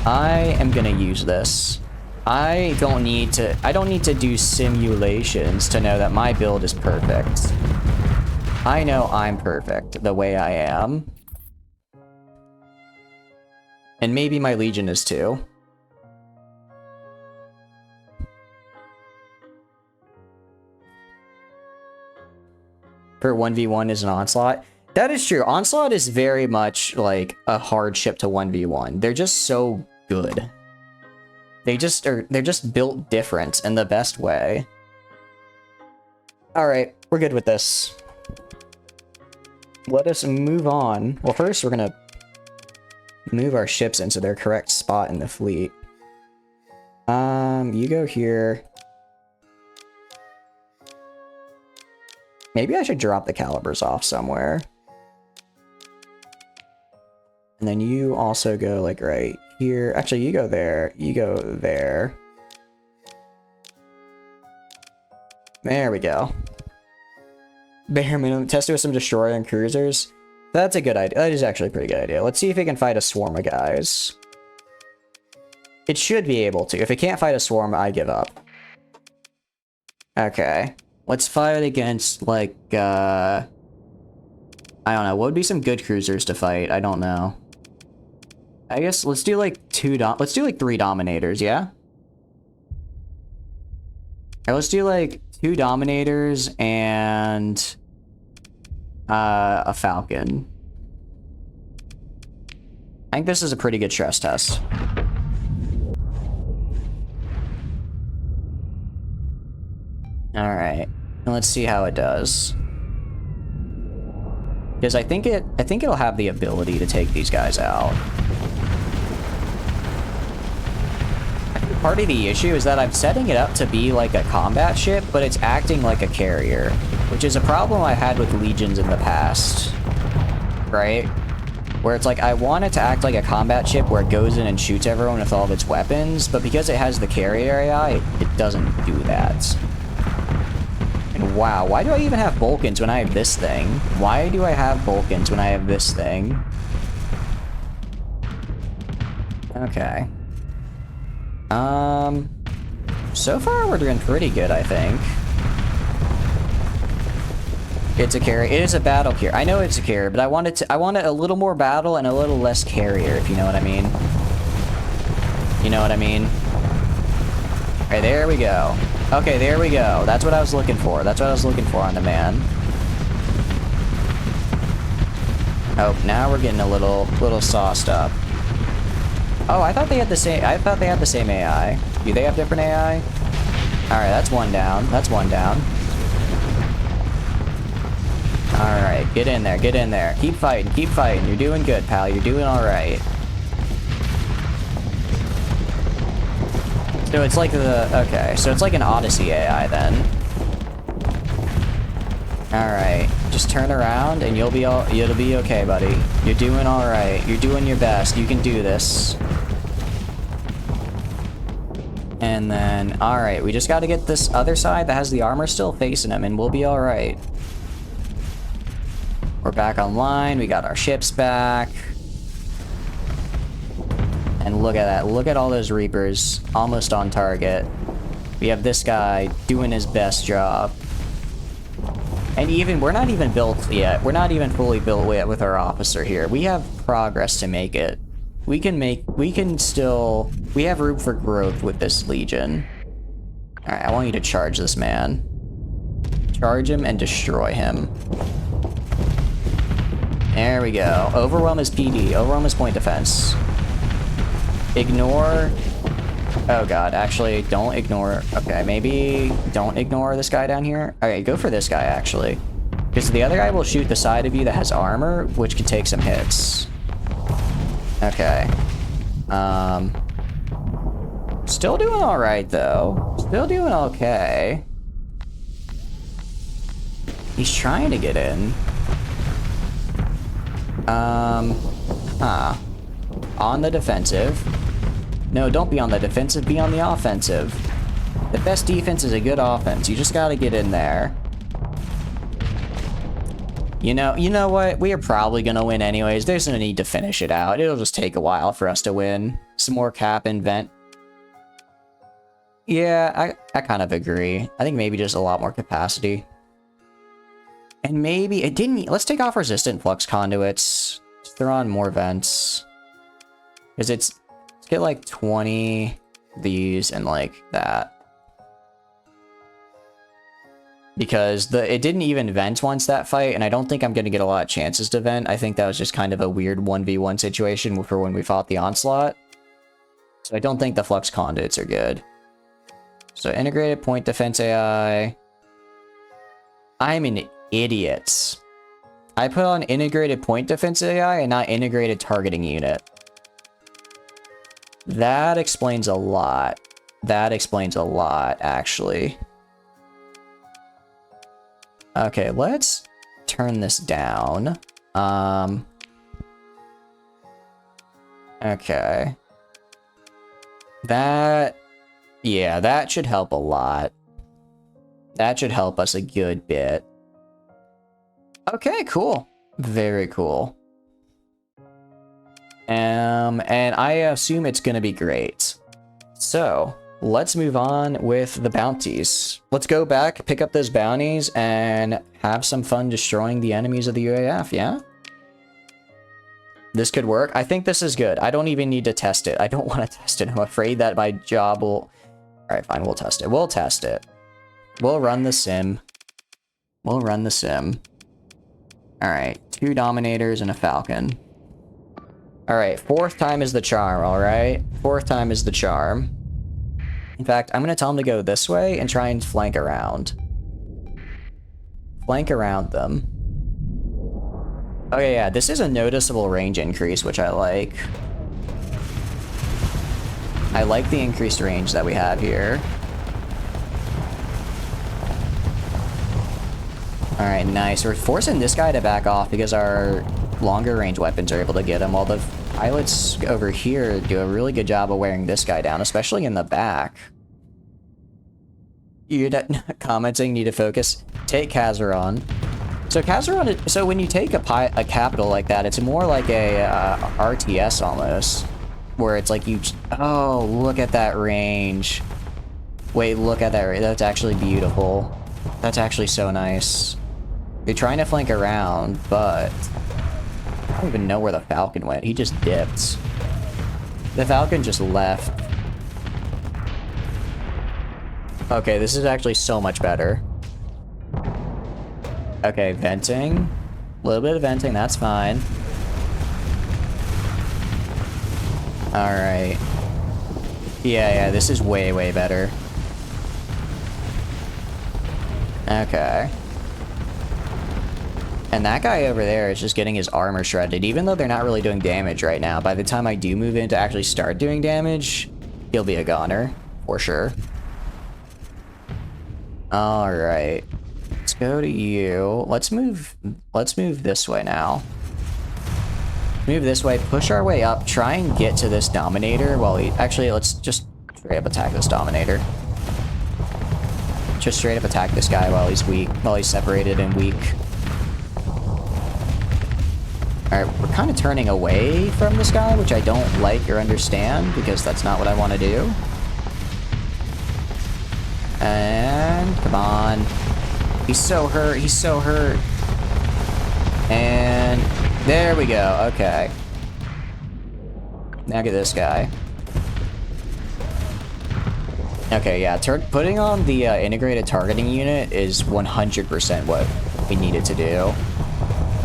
I am gonna use this. I don't need to do simulations to know that my build is perfect. I know I'm perfect the way I am. And maybe my Legion is too. For 1v1 is an Onslaught. That is true. Onslaught is very much like a hardship to 1v1. They're just so good. They're just built different in the best way. Alright, we're good with this. Let us move on. Well, first we're gonna move our ships into their correct spot in the fleet. You go here. Maybe I should drop the calibers off somewhere. And then you also go like right here. Actually, you go there. You go there. There we go. Bare minimum. Test it with some destroyer and cruisers. That's a good idea. That is actually a pretty good idea. Let's see if it can fight a swarm of guys. It should be able to. If it can't fight a swarm, I give up. Okay. Let's fight against, like, I don't know. What would be some good cruisers to fight? I don't know. I guess let's do, like, let's do, like, 3 Dominators, yeah? Alright, let's do, like, 2 Dominators and a Falcon. I think this is a pretty good stress test. Alright. Let's see how it does. Because I think it'll have the ability to take these guys out. I think part of the issue is that I'm setting it up to be like a combat ship, but it's acting like a carrier, which is a problem I had with Legions in the past. Right? Where it's like, I want it to act like a combat ship where it goes in and shoots everyone with all of its weapons, but because it has the carrier AI, it doesn't do that. And wow, why do I even have Vulcans when I have this thing? Why do I have Vulcans when I have this thing? Okay. So far we're doing pretty good, I think. It's a carrier. It is a battle carrier. I know it's a carrier, but I want it a little more battle and a little less carrier, if you know what I mean. You know what I mean? Alright, there we go. Okay, there we go. That's what I was looking for. That's what I was looking for on the man. Oh, now we're getting a little sauced up. Oh, I thought they had the same. I thought they had the same AI. Do they have different AI? All right, that's one down. That's one down. All right, get in there. Get in there. Keep fighting. Keep fighting. You're doing good, pal. You're doing all right. So it's like okay, so it's like an Odyssey AI then. Alright, just turn around and it'll be okay, buddy. You're doing alright. You're doing your best. You can do this. And then, alright, we just gotta get this other side that has the armor still facing him and we'll be alright. We're back online. We got our ships back. And look at that. Look at all those Reapers almost on target. We have this guy doing his best job. And we're not even built yet. We're not even fully built yet with our officer here. We have progress to make it. We have room for growth with this Legion. Alright, I want you to charge this man. Charge him and destroy him. There we go. Overwhelm is PD. Overwhelm is point defense. Ignore... Oh god, actually, don't ignore... Okay, maybe don't ignore this guy down here. Okay, go for this guy, actually. Because the other guy will shoot the side of you that has armor, which can take some hits. Okay. Still doing alright, though. Still doing okay. He's trying to get in. On the defensive. No, don't be on the defensive, be on the offensive. The best defense is a good offense. You just gotta get in there. You know what? We are probably gonna win anyways. There's no need to finish it out. It'll just take a while for us to win. Some more cap and vent. Yeah, I kind of agree. I think maybe just a lot more capacity. And maybe it didn't... Let's take off resistant flux conduits. Just throw on more vents. Because let's get like 20 of these and like that. Because it didn't even vent once that fight, and I don't think I'm going to get a lot of chances to vent. I think that was just kind of a weird 1v1 situation for when we fought the Onslaught. So I don't think the flux conduits are good. So integrated point defense AI. I'm an idiot. I put on integrated point defense AI and not integrated targeting unit. That explains a lot. That explains a lot, actually. Okay, let's turn this down. Okay. Yeah, that should help a lot. That should help us a good bit. Okay, cool. Very cool. And I assume it's gonna be great. So, let's move on with the bounties. Let's go back, pick up those bounties, and have some fun destroying the enemies of the UAF, yeah? This could work. I think this is good. I don't even need to test it. I don't want to test it. I'm afraid that my job will... Alright, fine, we'll test it. We'll test it. We'll run the sim. We'll run the sim. Alright, 2 Dominators and a Falcon. Alright, 4th time is the charm, alright? 4th time is the charm. In fact, I'm gonna tell him to go this way and try and flank around. Flank around them. Okay, yeah, this is a noticeable range increase, which I like. I like the increased range that we have here. Alright, nice. We're forcing this guy to back off because our longer range weapons are able to get him, while the pilots over here do a really good job of wearing this guy down, especially in the back. You're commenting, need to focus. Take Kazaron. So Kazaron, so when you take a capital like that, it's more like a RTS almost, where it's like you... Oh, look at that range. Wait, look at that range. That's actually beautiful. That's actually so nice. You're trying to flank around, but... I don't even know where the Falcon went. He just dipped. The Falcon just left. Okay, this is actually so much better. Okay, venting. A little bit of venting, that's fine. Alright. Yeah, this is way, way better. Okay. And that guy over there is just getting his armor shredded. Even though they're not really doing damage right now, by the time I do move in to actually start doing damage, he'll be a goner, for sure. Alright. Let's go to you. Let's move this way now. Move this way, push our way up, try and get to this Dominator while we... Actually, let's just straight up attack this Dominator. Just straight up attack this guy while he's weak, while he's separated and weak. Alright, we're kind of turning away from this guy, which I don't like or understand, because that's not what I want to do. And... come on. He's so hurt, he's so hurt. And... there we go, okay. Now get this guy. Okay, yeah, putting on the integrated targeting unit is 100% what we needed to do.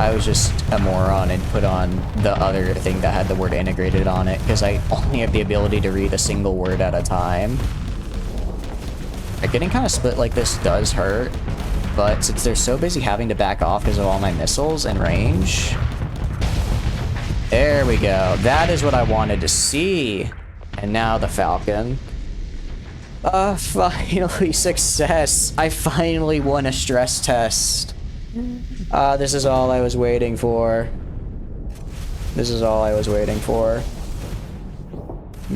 I was just a moron and put on the other thing that had the word integrated on it, because I only have the ability to read a single word at a time. Getting kind of split like this does hurt, but since they're so busy having to back off because of all my missiles and range... There we go. That is what I wanted to see. And now the Falcon. Finally success. I finally won a stress test. This is all I was waiting for. This is all I was waiting for.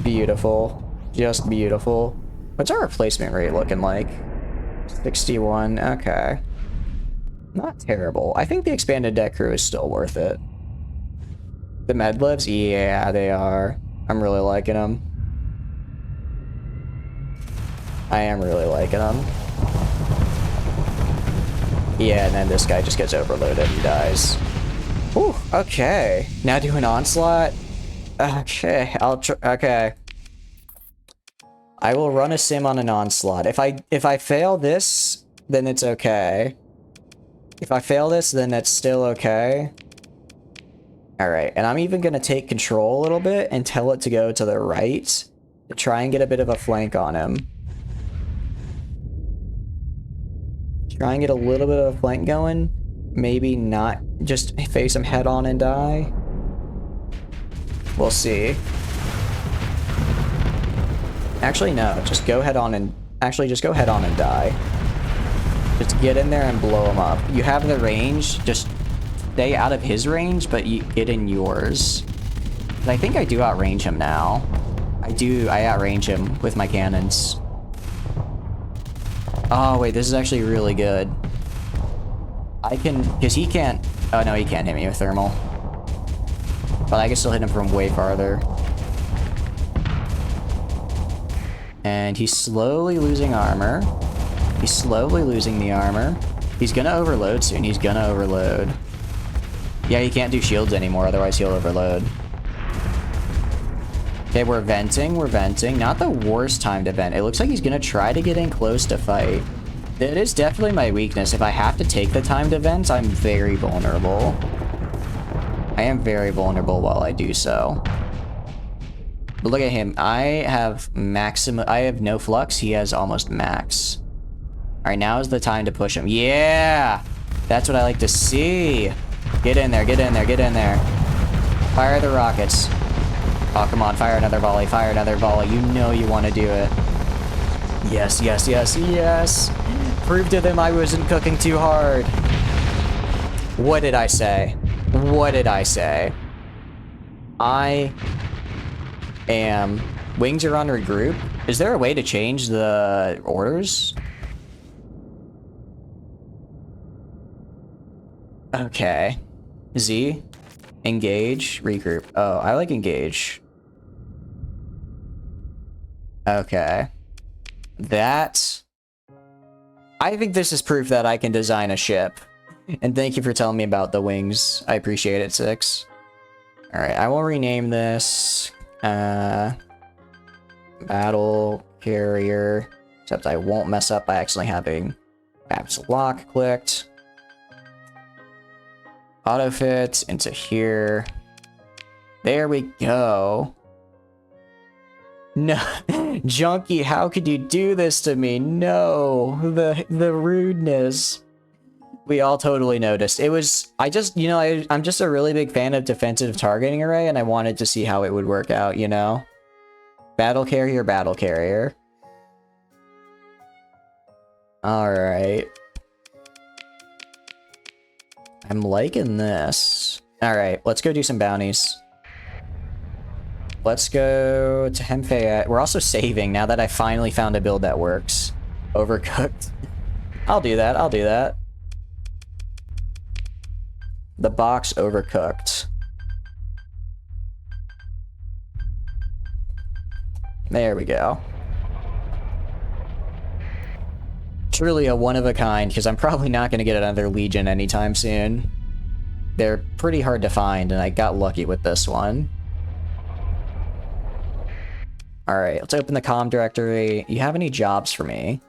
Beautiful. Just beautiful. What's our replacement rate looking like? 61. Okay. Not terrible. I think the expanded deck crew is still worth it. The medlivs? Yeah, they are. I'm really liking them. I am really liking them. Yeah, and then this guy just gets overloaded and dies. Whew, okay. Now do an onslaught? Okay, okay. I will run a sim on an onslaught. If I fail this, then it's okay. If I fail this, then that's still okay. Alright, and I'm even gonna take control a little bit and tell it to go to the right to try and get a bit of a flank on him. Try and get a little bit of a flank going. Maybe not just face him head on and die. We'll see. Actually, no. Just go head on and... Actually, just go head on and die. Just get in there and blow him up. You have the range. Just stay out of his range, but you get in yours. But I think I do outrange him now. I outrange him with my cannons. Oh, wait. This is actually really good. I can... Because he can't... Oh, no, he can't hit me with thermal. But I can still hit him from way farther. And he's slowly losing armor. He's slowly losing the armor. He's gonna overload soon. He's gonna overload. Yeah, he can't do shields anymore, otherwise he'll overload. Okay, we're venting. We're venting. Not the worst time to vent. It looks like he's gonna try to get in close to fight. It is definitely my weakness. If I have to take the time to vent, I'm very vulnerable. I am very vulnerable while I do so. But look at him. I have no flux. He has almost max. Alright, now is the time to push him. Yeah! That's what I like to see. Get in there, get in there, get in there. Fire the rockets. Oh, come on. Fire another volley. Fire another volley. You know you want to do it. Yes, yes, yes, yes. Prove to them I wasn't cooking too hard. What did I say? What did I say? I am... Wings are on regroup. Is there a way to change the orders? Okay. Z. Engage. Regroup. Oh, I like engage. Okay. That... I think this is proof that I can design a ship. And thank you for telling me about the wings. I appreciate it, 6. Alright, I will rename this... Battle Carrier. Except I won't mess up by accidentally having Babs Lock clicked. Auto fit into here. There we go. No, Junkie, how could you do this to me? No, the rudeness. We all totally noticed. It was, I'm just a really big fan of defensive targeting array, and I wanted to see how it would work out, you know? Battle carrier, battle carrier. Alright. I'm liking this. Alright, let's go do some bounties. Let's go to Hemfayette. We're also saving now that I finally found a build that works. Overcooked. I'll do that, I'll do that. The box overcooked. There we go. Truly a one-of-a-kind, because I'm probably not going to get another Legion anytime soon. They're pretty hard to find, and I got lucky with this one. Alright, let's open the comm directory. You have any jobs for me?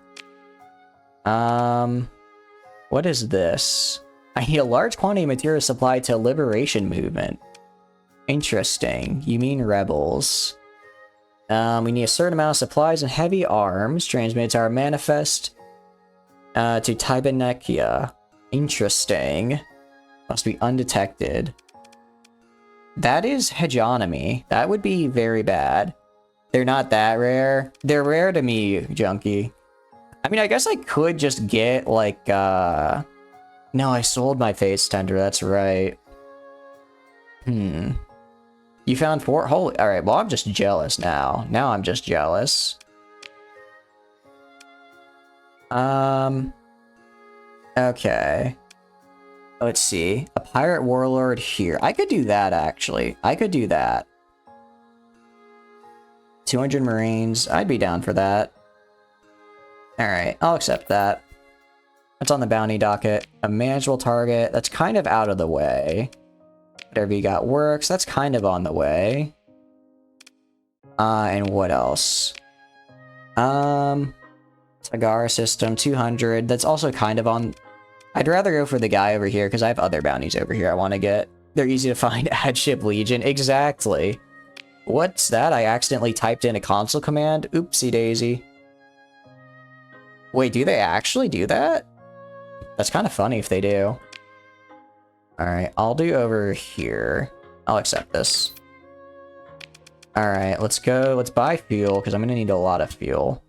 What is this? I need a large quantity of material supplied to liberation movement. Interesting. You mean rebels. We need a certain amount of supplies and heavy arms transmitted to our manifest to Tybanekia. Interesting. Must be undetected. That is hegeonomy. That would be very bad. They're not that rare. They're rare to me, Junkie. I mean, I guess I could just get, like, No, I sold my face tender. That's right. You found 4? Holy... Alright, well, I'm just jealous now. Now I'm just jealous. Okay. Let's see. A pirate warlord here. I could do that, actually. I could do that. 200 marines. I'd be down for that. Alright, I'll accept that. That's on the bounty docket. A manageable target. That's kind of out of the way. Whatever you got works. That's kind of on the way. And what else? Tagara system, 200. That's also kind of on... I'd rather go for the guy over here, because I have other bounties over here I want to get. They're easy to find. Add ship legion. Exactly. What's that? I accidentally typed in a console command. Oopsie daisy. Wait, do they actually do that? That's kind of funny if they do. Alright, I'll do over here. I'll accept this. Alright, let's go. Let's buy fuel, because I'm going to need a lot of fuel.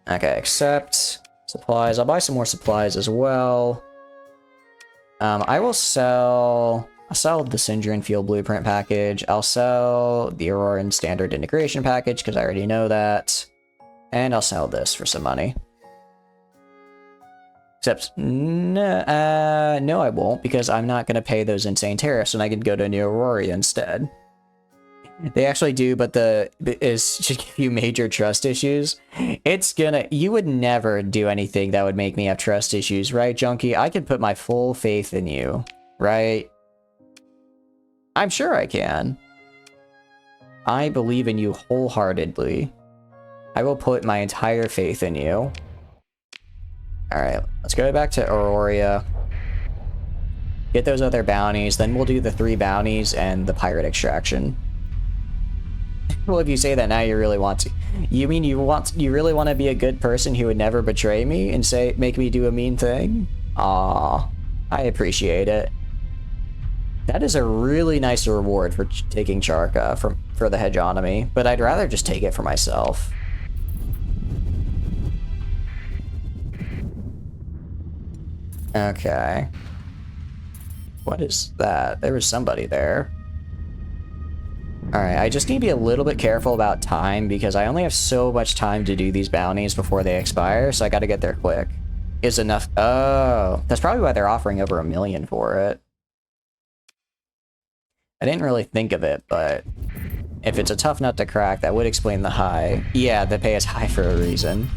Okay, accept. Supplies. I'll buy some more supplies as well. I will sell... I'll sell the Syndrome Field Blueprint package. I'll sell the Auroran Standard Integration package, because I already know that. And I'll sell this for some money. Except, no, no I won't, because I'm not going to pay those insane tariffs, and I can go to New Aurora instead. They actually do, but should give you major trust issues. You would never do anything that would make me have trust issues, right, Junkie? I can put my full faith in you, right? I'm sure I can. I believe in you wholeheartedly. I will put my entire faith in you. Alright, let's go back to Aurora. Get those other bounties, then we'll do the 3 bounties and the pirate extraction. Well, if you say that now, you really want to. You mean you really want to be a good person who would never betray me and make me do a mean thing? Aw, I appreciate it. That is a really nice reward for taking Charka for the hegeonomy, but I'd rather just take it for myself. Okay. What is that? There was somebody there. Alright, I just need to be a little bit careful about time because I only have so much time to do these bounties before they expire, so I gotta get there quick. Is enough... Oh, that's probably why they're offering over $1 million for it. I didn't really think of it, but if it's a tough nut to crack, that would explain the high. Yeah, the pay is high for a reason.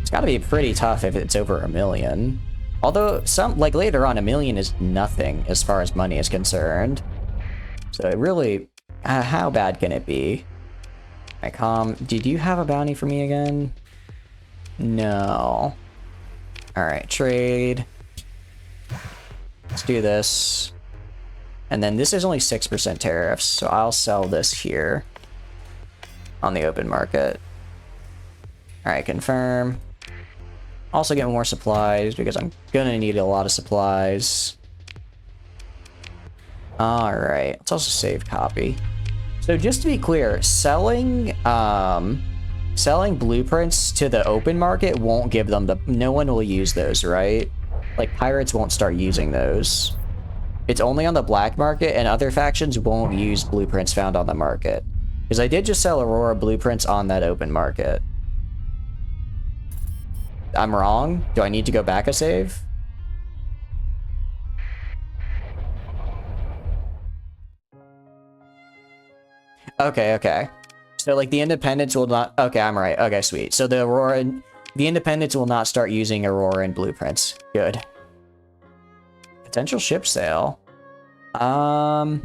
It's gotta be pretty tough if it's over $1 million. Although, later on, $1 million is nothing as far as money is concerned. So it really... how bad can it be? Alright, did you have a bounty for me again? No. Alright, trade. Let's do this. And then this is only 6% tariffs, so I'll sell this here. On the open market. Alright, confirm. Also get more supplies, because I'm gonna need a lot of supplies. Alright, let's also save copy. So just to be clear, selling blueprints to the open market won't give them no one will use those, right? Like, pirates won't start using those. It's only on the black market, and other factions won't use blueprints found on the market. Because I did just sell Aurora blueprints on that open market. I'm wrong? Do I need to go back a save? Okay, okay. So, like, the Independents will not... Okay, I'm right. Okay, sweet. So the Independents will not start using Aurora and blueprints. Good. Potential ship sale. I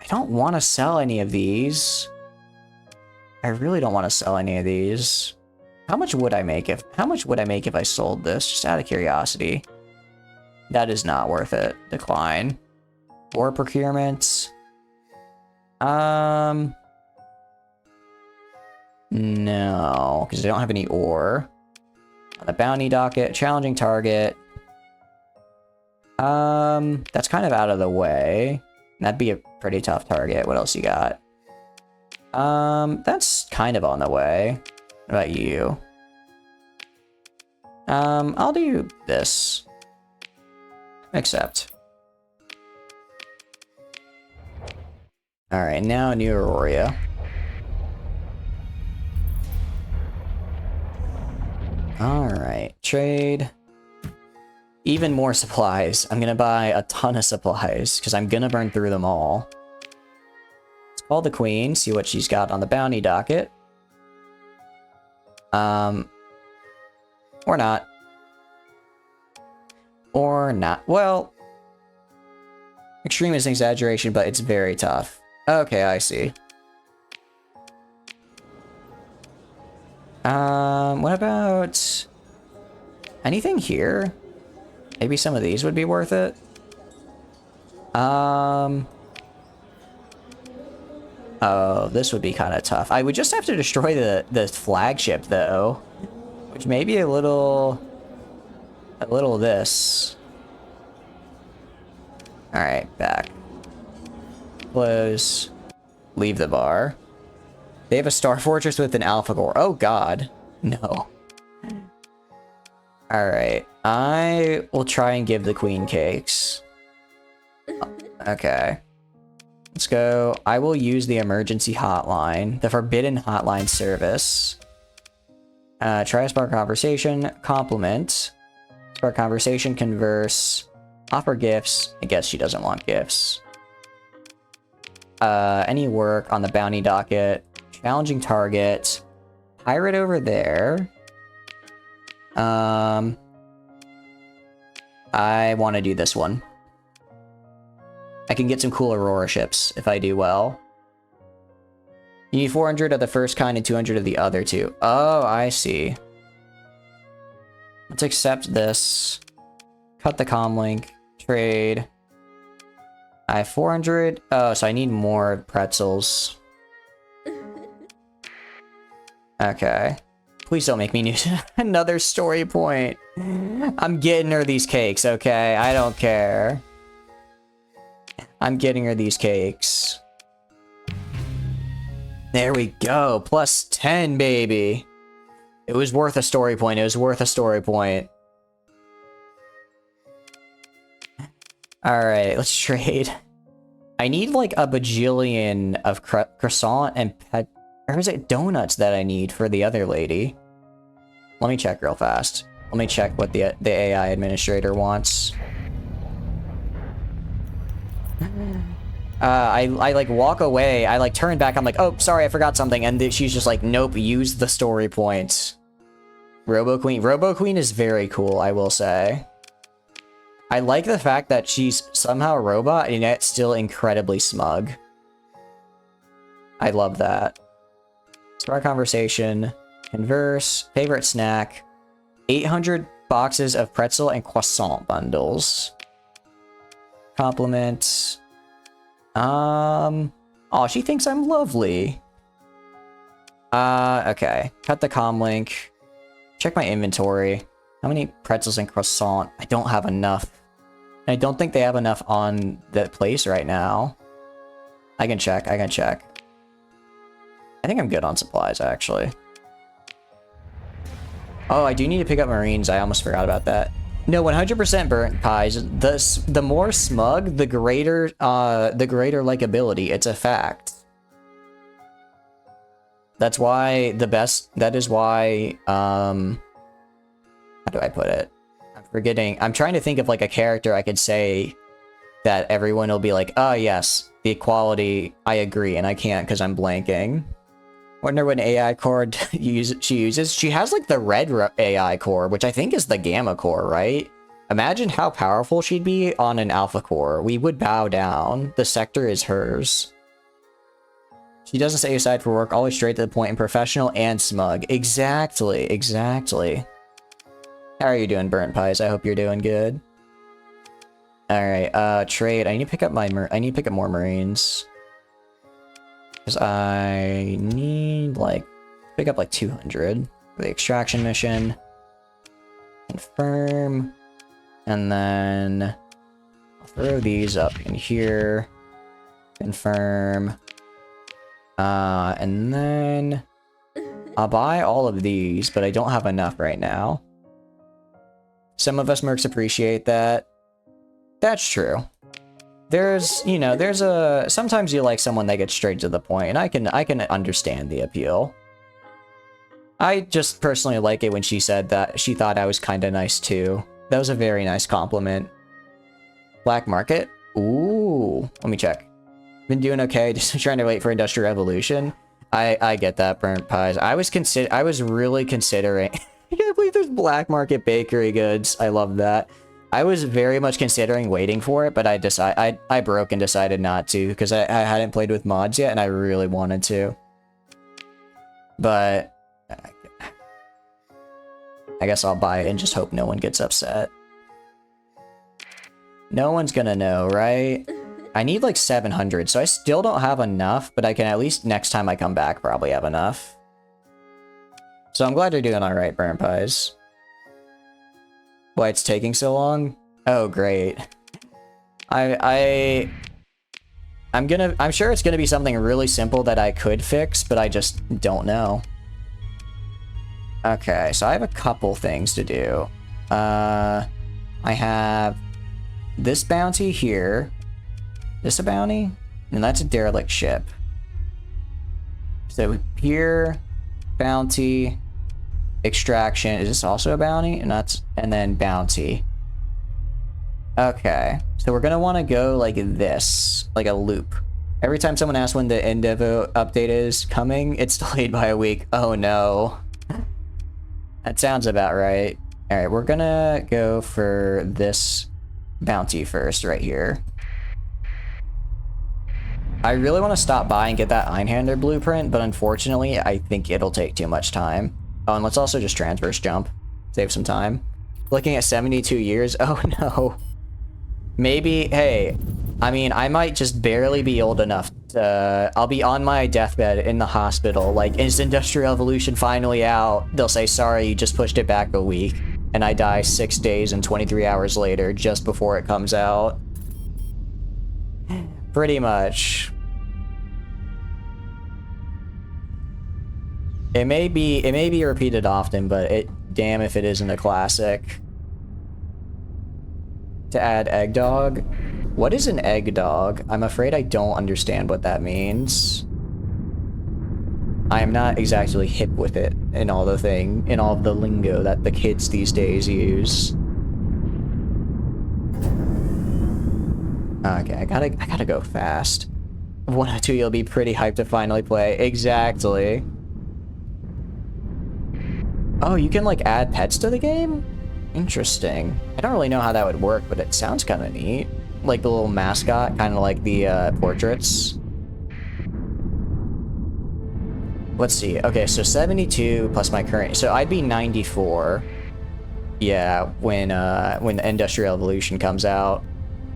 don't want to sell any of these. I really don't want to sell any of these. How much would I make if I sold this? Just out of curiosity. That is not worth it. Decline. Or procurement. No, because I don't have any ore. On the bounty docket, challenging target. That's kind of out of the way. That'd be a pretty tough target. What else you got? That's kind of on the way. What about you? I'll do this. Accept. Alright, now New Aurora. Alright, trade. Even more supplies. I'm gonna buy a ton of supplies, because I'm gonna burn through them all. Let's call the queen, see what she's got on the bounty docket. Or not. Or not. Well, extreme is an exaggeration, but it's very tough. Okay, I see. What about anything here? Maybe some of these would be worth it. Oh, this would be kind of tough. I would just have to destroy the flagship though, which may be a little this. All right, back. Close. Leave the bar. They have a Star Fortress with an Alpha Core. Oh god. No. Alright. I will try and give the queen cakes. Okay. Let's go. I will use the emergency hotline. The forbidden hotline service. Try to spark conversation. Compliment. Spark conversation. Converse. Offer gifts. I guess she doesn't want gifts. Any work on the bounty docket. Challenging target. Pirate over there. I want to do this one. I can get some cool Aurora ships if I do well. You need 400 of the first kind and 200 of the other two. Oh, I see. Let's accept this. Cut the comm link. Trade. I have 400. Oh, so I need more pretzels. Okay. Please don't make me use another story point. I'm getting her these cakes, okay? I don't care. I'm getting her these cakes. There we go. Plus 10, baby. It was worth a story point. It was worth a story point. Alright, let's trade. I need like a bajillion of croissant and pet... Or is it donuts that I need for the other lady? Let me check real fast. Let me check what the AI administrator wants. I like walk away. I like turn back. I'm like, oh, sorry, I forgot something. And she's just like, nope, use the story points. Robo Queen. Robo Queen is very cool, I will say. I like the fact that she's somehow a robot and yet still incredibly smug. I love that. Start conversation. Converse. Favorite snack. 800 boxes of pretzel and croissant bundles. Compliment. Oh, she thinks I'm lovely. Okay. Cut the comm link. Check my inventory. How many pretzels and croissant? I don't have enough. I don't think they have enough on the place right now. I can check. I can check. I think I'm good on supplies, actually. Oh, I do need to pick up Marines. I almost forgot about that. No, 100% burnt pies. The more smug, the greater likability. It's a fact. That's why the best... That is why, how do I put it? I'm forgetting. I'm trying to think of, like, a character I could say that everyone will be like, oh, yes, the equality, I agree, and I can't because I'm blanking. Wonder what AI core she uses. She has, like, the red AI core, which I think is the gamma core, right? Imagine how powerful she'd be on an alpha core. We would bow down. The sector is hers. She doesn't stay aside for work, always straight to the point and professional and smug. Exactly, exactly. How are you doing, Burnt Pies? I hope you're doing good. Alright, trade. I need to pick up more Marines. Because I need, like, pick up like 200 for the extraction mission. Confirm. And then I'll throw these up in here. Confirm. And then I'll buy all of these, but I don't have enough right now. Some of us mercs appreciate that. That's true. There's, you know, sometimes you like someone that gets straight to the point, and I can understand the appeal. I just personally like it when she said that she thought I was kind of nice too. That was a very nice compliment. Black market? Ooh, let me check. Been doing okay, just trying to wait for Industrial Revolution. I get that, Burnt Pies. I was really considering. I can't believe there's black market bakery goods. I love that. I was very much considering waiting for it, but I broke and decided not to because I hadn't played with mods yet and I really wanted to. But I guess I'll buy it and just hope no one gets upset. No one's gonna know, right? I need like 700, so I still don't have enough, but I can at least next time I come back probably have enough. So I'm glad you're doing alright, Burnt Pies. Why it's taking so long? Oh, great. I'm sure it's gonna be something really simple that I could fix, but I just don't know. Okay, so I have a couple things to do. I have this bounty here. This a bounty? And that's a derelict ship. So here, bounty, extraction. Is this also a bounty? And then bounty. Okay, so we're gonna want to go like this, like a loop. Every time someone asks when the Endeavor update is coming, it's delayed by a week. Oh no. That sounds about right. Alright, we're gonna go for this bounty first, right here. I really want to stop by and get that Einhander blueprint, but unfortunately, I think it'll take too much time. Oh, and let's also just transverse jump. Save some time. Looking at 72 years? Oh no. Maybe, hey, I mean, I might just barely be old enough to, I'll be on my deathbed in the hospital, like, is Industrial Evolution finally out? They'll say, sorry, you just pushed it back a week. And I die 6 days and 23 hours later, just before it comes out. Pretty much. It may be repeated often, but damn if it isn't a classic. To add egg dog. What is an egg dog? I'm afraid I don't understand what that means. I am not exactly hip with it in all of the lingo that the kids these days use. Okay, I gotta go fast. 102, you'll be pretty hyped to finally play. Exactly. Oh, you can like add pets to the game? Interesting. I don't really know how that would work, but it sounds kind of neat. Like the little mascot, kind of like the portraits. Let's see. Okay, so 72 plus my current. So I'd be 94. Yeah, when the Industrial Evolution comes out.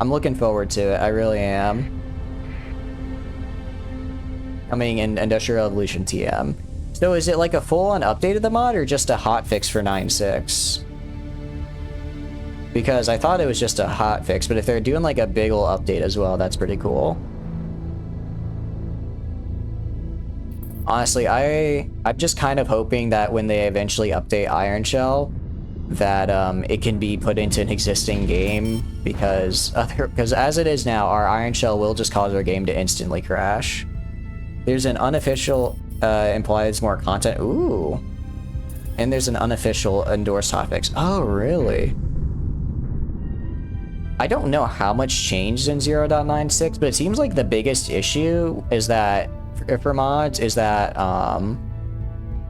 I'm looking forward to it. I really am. Coming in Industrial Evolution TM. So is it like a full-on update of the mod or just a hotfix for 9.6? Because I thought it was just a hotfix, but if they're doing like a big ol' update as well, that's pretty cool. Honestly, I'm just kind of hoping that when they eventually update Iron Shell, that it can be put into an existing game, because as it is now, our Iron Shell will just cause our game to instantly crash. There's an unofficial implies more content. Ooh. And there's an unofficial endorsed hotfix. Oh, really? I don't know how much changed in 0.96, but it seems like the biggest issue is that for mods is that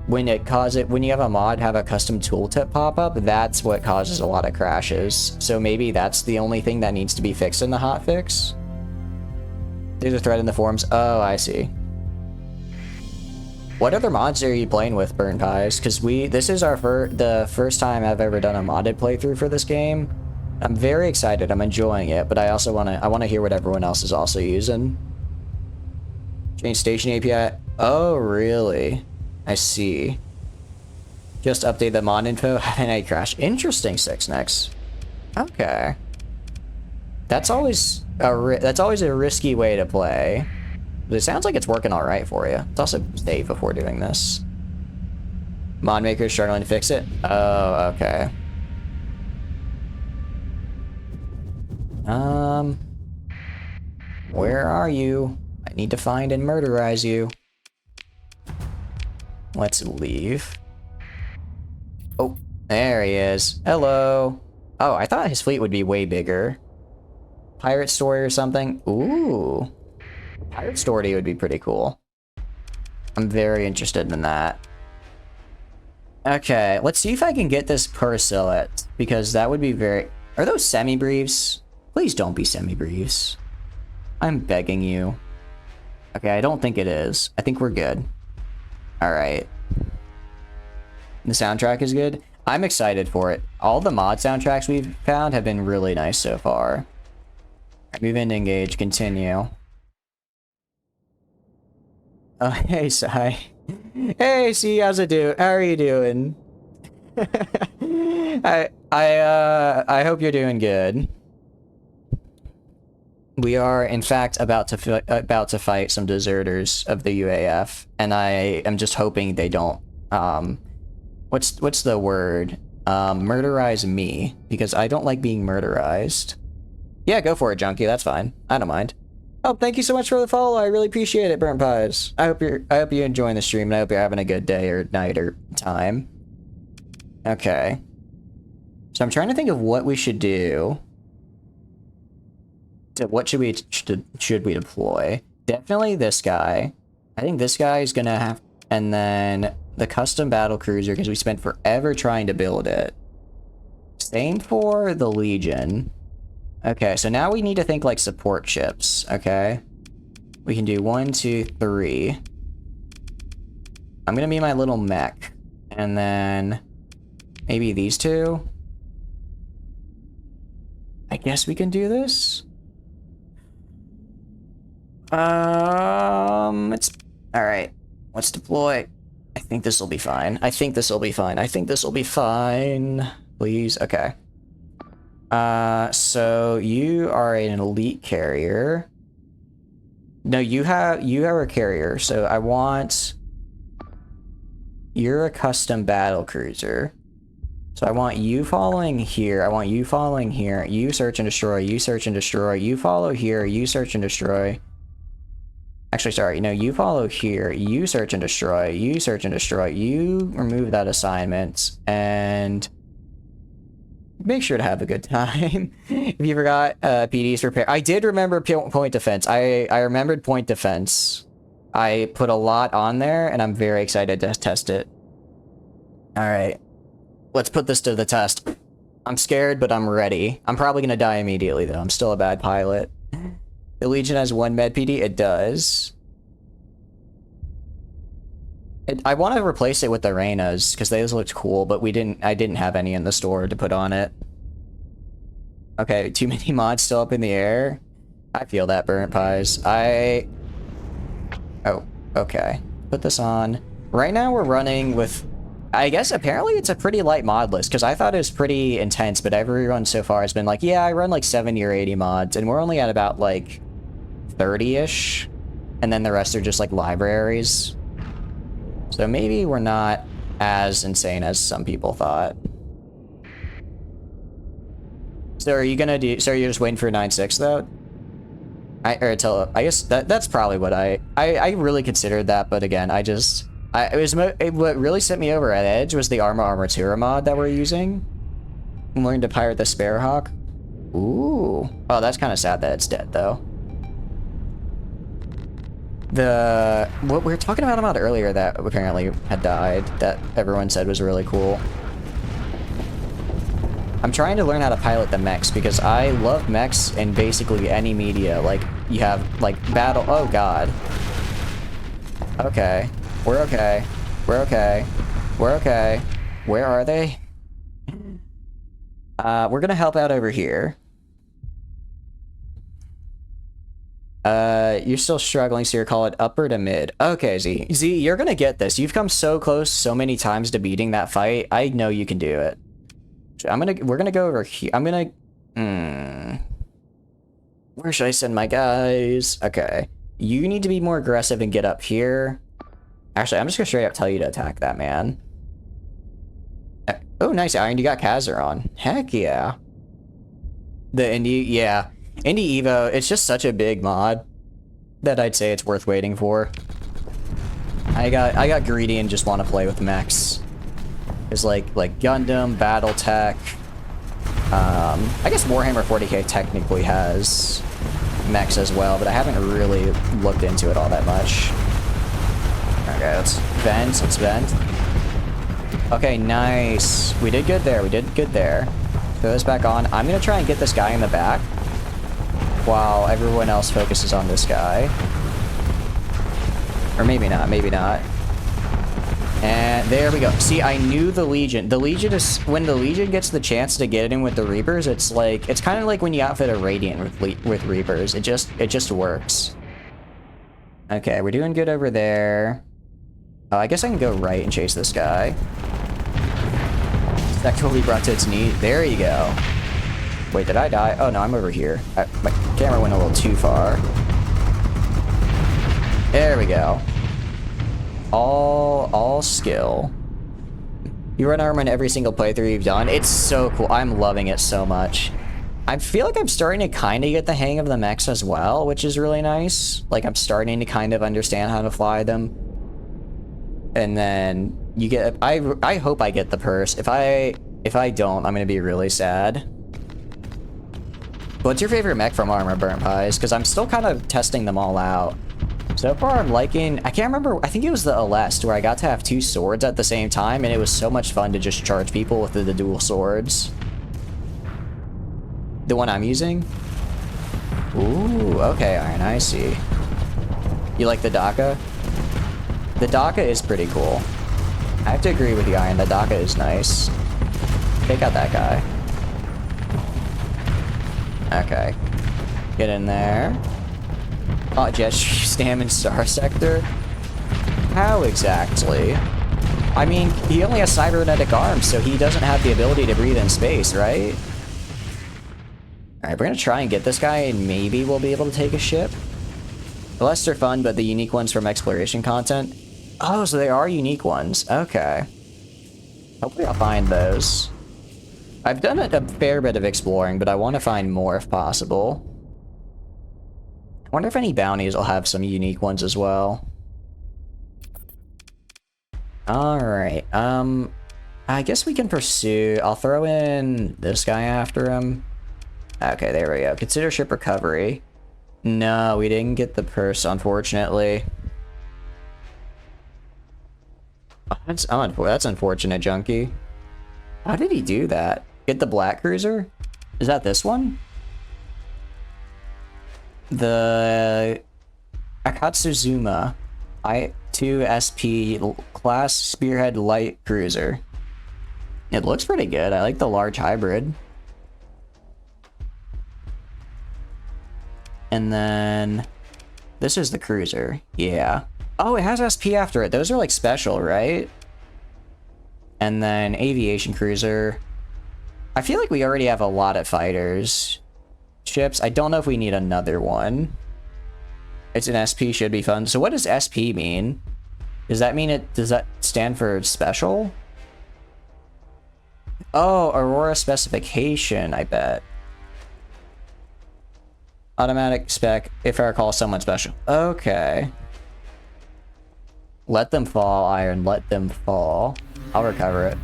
when you have a mod have a custom tooltip pop up, that's what causes a lot of crashes. So maybe that's the only thing that needs to be fixed in the hotfix. There's a thread in the forums. Oh, I see. What other mods are you playing with, Burnt Pies? Because this is the first time I've ever done a modded playthrough for this game. I'm very excited. I'm enjoying it, but I also wanna hear what everyone else is also using. Change station API. Oh, really? I see. Just update the mod info. Have a crash. Interesting, 6nex. Okay. That's always a risky way to play. But it sounds like it's working all right for you. Let's also save before doing this. Mod maker struggling to fix it. Oh, okay. Where are you? I need to find and murderize you. Let's leave. Oh, there he is. Hello. Oh, I thought his fleet would be way bigger. Pirate story or something? Ooh. Pirate story would be pretty cool. I'm very interested in that. Okay, let's see if I can get this per silhouette, because that would be very... Are those semi-briefs? Please don't be semi-briefs. I'm begging you. Okay, I don't think it is. I think we're good. Alright. The soundtrack is good. I'm excited for it. All the mod soundtracks we've found have been really nice so far. Move in, engage, continue. Oh, hey, Sai. Hey, C, how's it do? How are you doing? I hope you're doing good. We are, in fact, about to fight some deserters of the UAF, and I am just hoping they don't, what's the word? Murderize me, because I don't like being murderized. Yeah, go for it, Junkie. That's fine. I don't mind. Oh, thank you so much for the follow. I really appreciate it, Burnt Pies. I hope you're enjoying the stream, and I hope you're having a good day or night or time. Okay. So I'm trying to think of what we should do. What should we deploy? Definitely this guy. I think this guy is gonna have, and then the custom battle cruiser, because we spent forever trying to build it. Same for the Legion. Okay, so now we need to think like support ships, okay? We can do 1, 2, 3. I'm gonna be my little mech. And then maybe these two. I guess we can do this. It's alright. Let's deploy. I think this will be fine. I think this will be fine. I think this will be fine. Please, okay. So you are an elite carrier. No, you have a carrier, so I want... You're a custom battle cruiser. So I want you following here, I want you following here, you search and destroy, you search and destroy, you follow here, you search and destroy. Actually, sorry, no, you follow here, you search and destroy, you search and destroy, you remove that assignment, and... Make sure to have a good time. If you forgot, PD's repair. I did remember point defense. I remembered point defense. I put a lot on there, and I'm very excited to test it. Alright. Let's put this to the test. I'm scared, but I'm ready. I'm probably gonna die immediately, though. I'm still a bad pilot. The Legion has 1 med PD? It does. I want to replace it with the Reynas, because those looked cool, but I didn't have any in the store to put on it. Okay, too many mods still up in the air? I feel that, Burnt Pies. Oh, okay. Put this on. Right now we're running with... I guess apparently it's a pretty light mod list, because I thought it was pretty intense, but everyone so far has been like, yeah, I run like 70 or 80 mods, and we're only at about like 30-ish, and then the rest are just like libraries. So maybe we're not as insane as some people thought. So are you gonna do? So you're just waiting for 9.6 though? I guess that's probably what I really considered that, but again, what really sent me over at Edge was the Armatura mod that we're using. I'm learning to pirate the Sparrowhawk. Ooh. Oh, that's kind of sad that it's dead though. What we were talking about a mod earlier that apparently had died, that everyone said was really cool. I'm trying to learn how to pilot the mechs, because I love mechs in basically any media. Like, you have, like, battle... Oh, God. Okay. We're okay. We're okay. We're okay. Where are they? We're gonna help out over here. You're still struggling, so you're call it upper to mid. Okay, Z. Z, you're gonna get this. You've come so close so many times to beating that fight. I know you can do it. We're gonna go over here. Where should I send my guys? Okay. You need to be more aggressive and get up here. Actually, I'm just gonna straight up tell you to attack that man. Oh, nice, Iron. You got Kazar on. Heck yeah. The Indie, yeah. Indie Evo, it's just such a big mod that I'd say it's worth waiting for. I got greedy and just want to play with mechs. It's like Gundam, Battletech. I guess Warhammer 40k technically has mechs as well, but I haven't really looked into it all that much. Okay, let's vent. Okay, nice. We did good there. Throw this back on. I'm gonna try and get this guy in the back while everyone else focuses on this guy. Or maybe not. And there we go. See, I knew the Legion. The Legion is... When the Legion gets the chance to get in with the Reapers, it's like... It's kind of like when you outfit a Radiant with Reapers. It just works. Okay, we're doing good over there. Oh, I guess I can go right and chase this guy. Spectre will be brought to its knee. There you go. Wait, did I die? Oh, no, I'm over here. My camera went a little too far. There we go. All skill. You run armor in every single playthrough you've done. It's so cool. I'm loving it so much. I feel like I'm starting to kind of get the hang of the mechs as well, which is really nice. Like, I'm starting to kind of understand how to fly them. And then you get... I hope I get the purse. If I don't, I'm gonna be really sad. What's your favorite mech from Armor Burnt Pies? Because I'm still kind of testing them all out. So far, I'm liking... I can't remember... I think it was the Aleste, where I got to have 2 swords at the same time, and it was so much fun to just charge people with the dual swords. The one I'm using? Ooh, okay, Iron, I see. You like the Daka? The Daka is pretty cool. I have to agree with you, Iron. The Daka is nice. Take out that guy. Okay. Get in there. Oh, Jetstream Stam in Star Sector? How exactly? I mean, he only has cybernetic arms, so he doesn't have the ability to breathe in space, right? Alright, we're gonna try and get this guy, and maybe we'll be able to take a ship. The less are fun, but the unique ones from exploration content. Oh, so they are unique ones. Okay. Hopefully I'll find those. I've done a fair bit of exploring, but I want to find more if possible. I wonder if any bounties will have some unique ones as well. Alright, I guess we can pursue... I'll throw in this guy after him. Okay, there we go. Consider ship recovery. No, we didn't get the purse, unfortunately. That's unfortunate, Junkie. How did he do that? Get the black cruiser? Is that this one? The Akatsuzuma I-2SP class spearhead light cruiser. It looks pretty good. I like the large hybrid. And then this is the cruiser. Yeah. Oh, it has SP after it. Those are like special, right? And then aviation cruiser. I feel like we already have a lot of fighters. Ships. I don't know if we need another one. It's an SP, should be fun. So what does SP mean? Does that mean does that stand for special? Oh, Aurora specification, I bet. Automatic spec, if I recall, someone special. Okay. Let them fall, Iron. Let them fall. I'll recover it.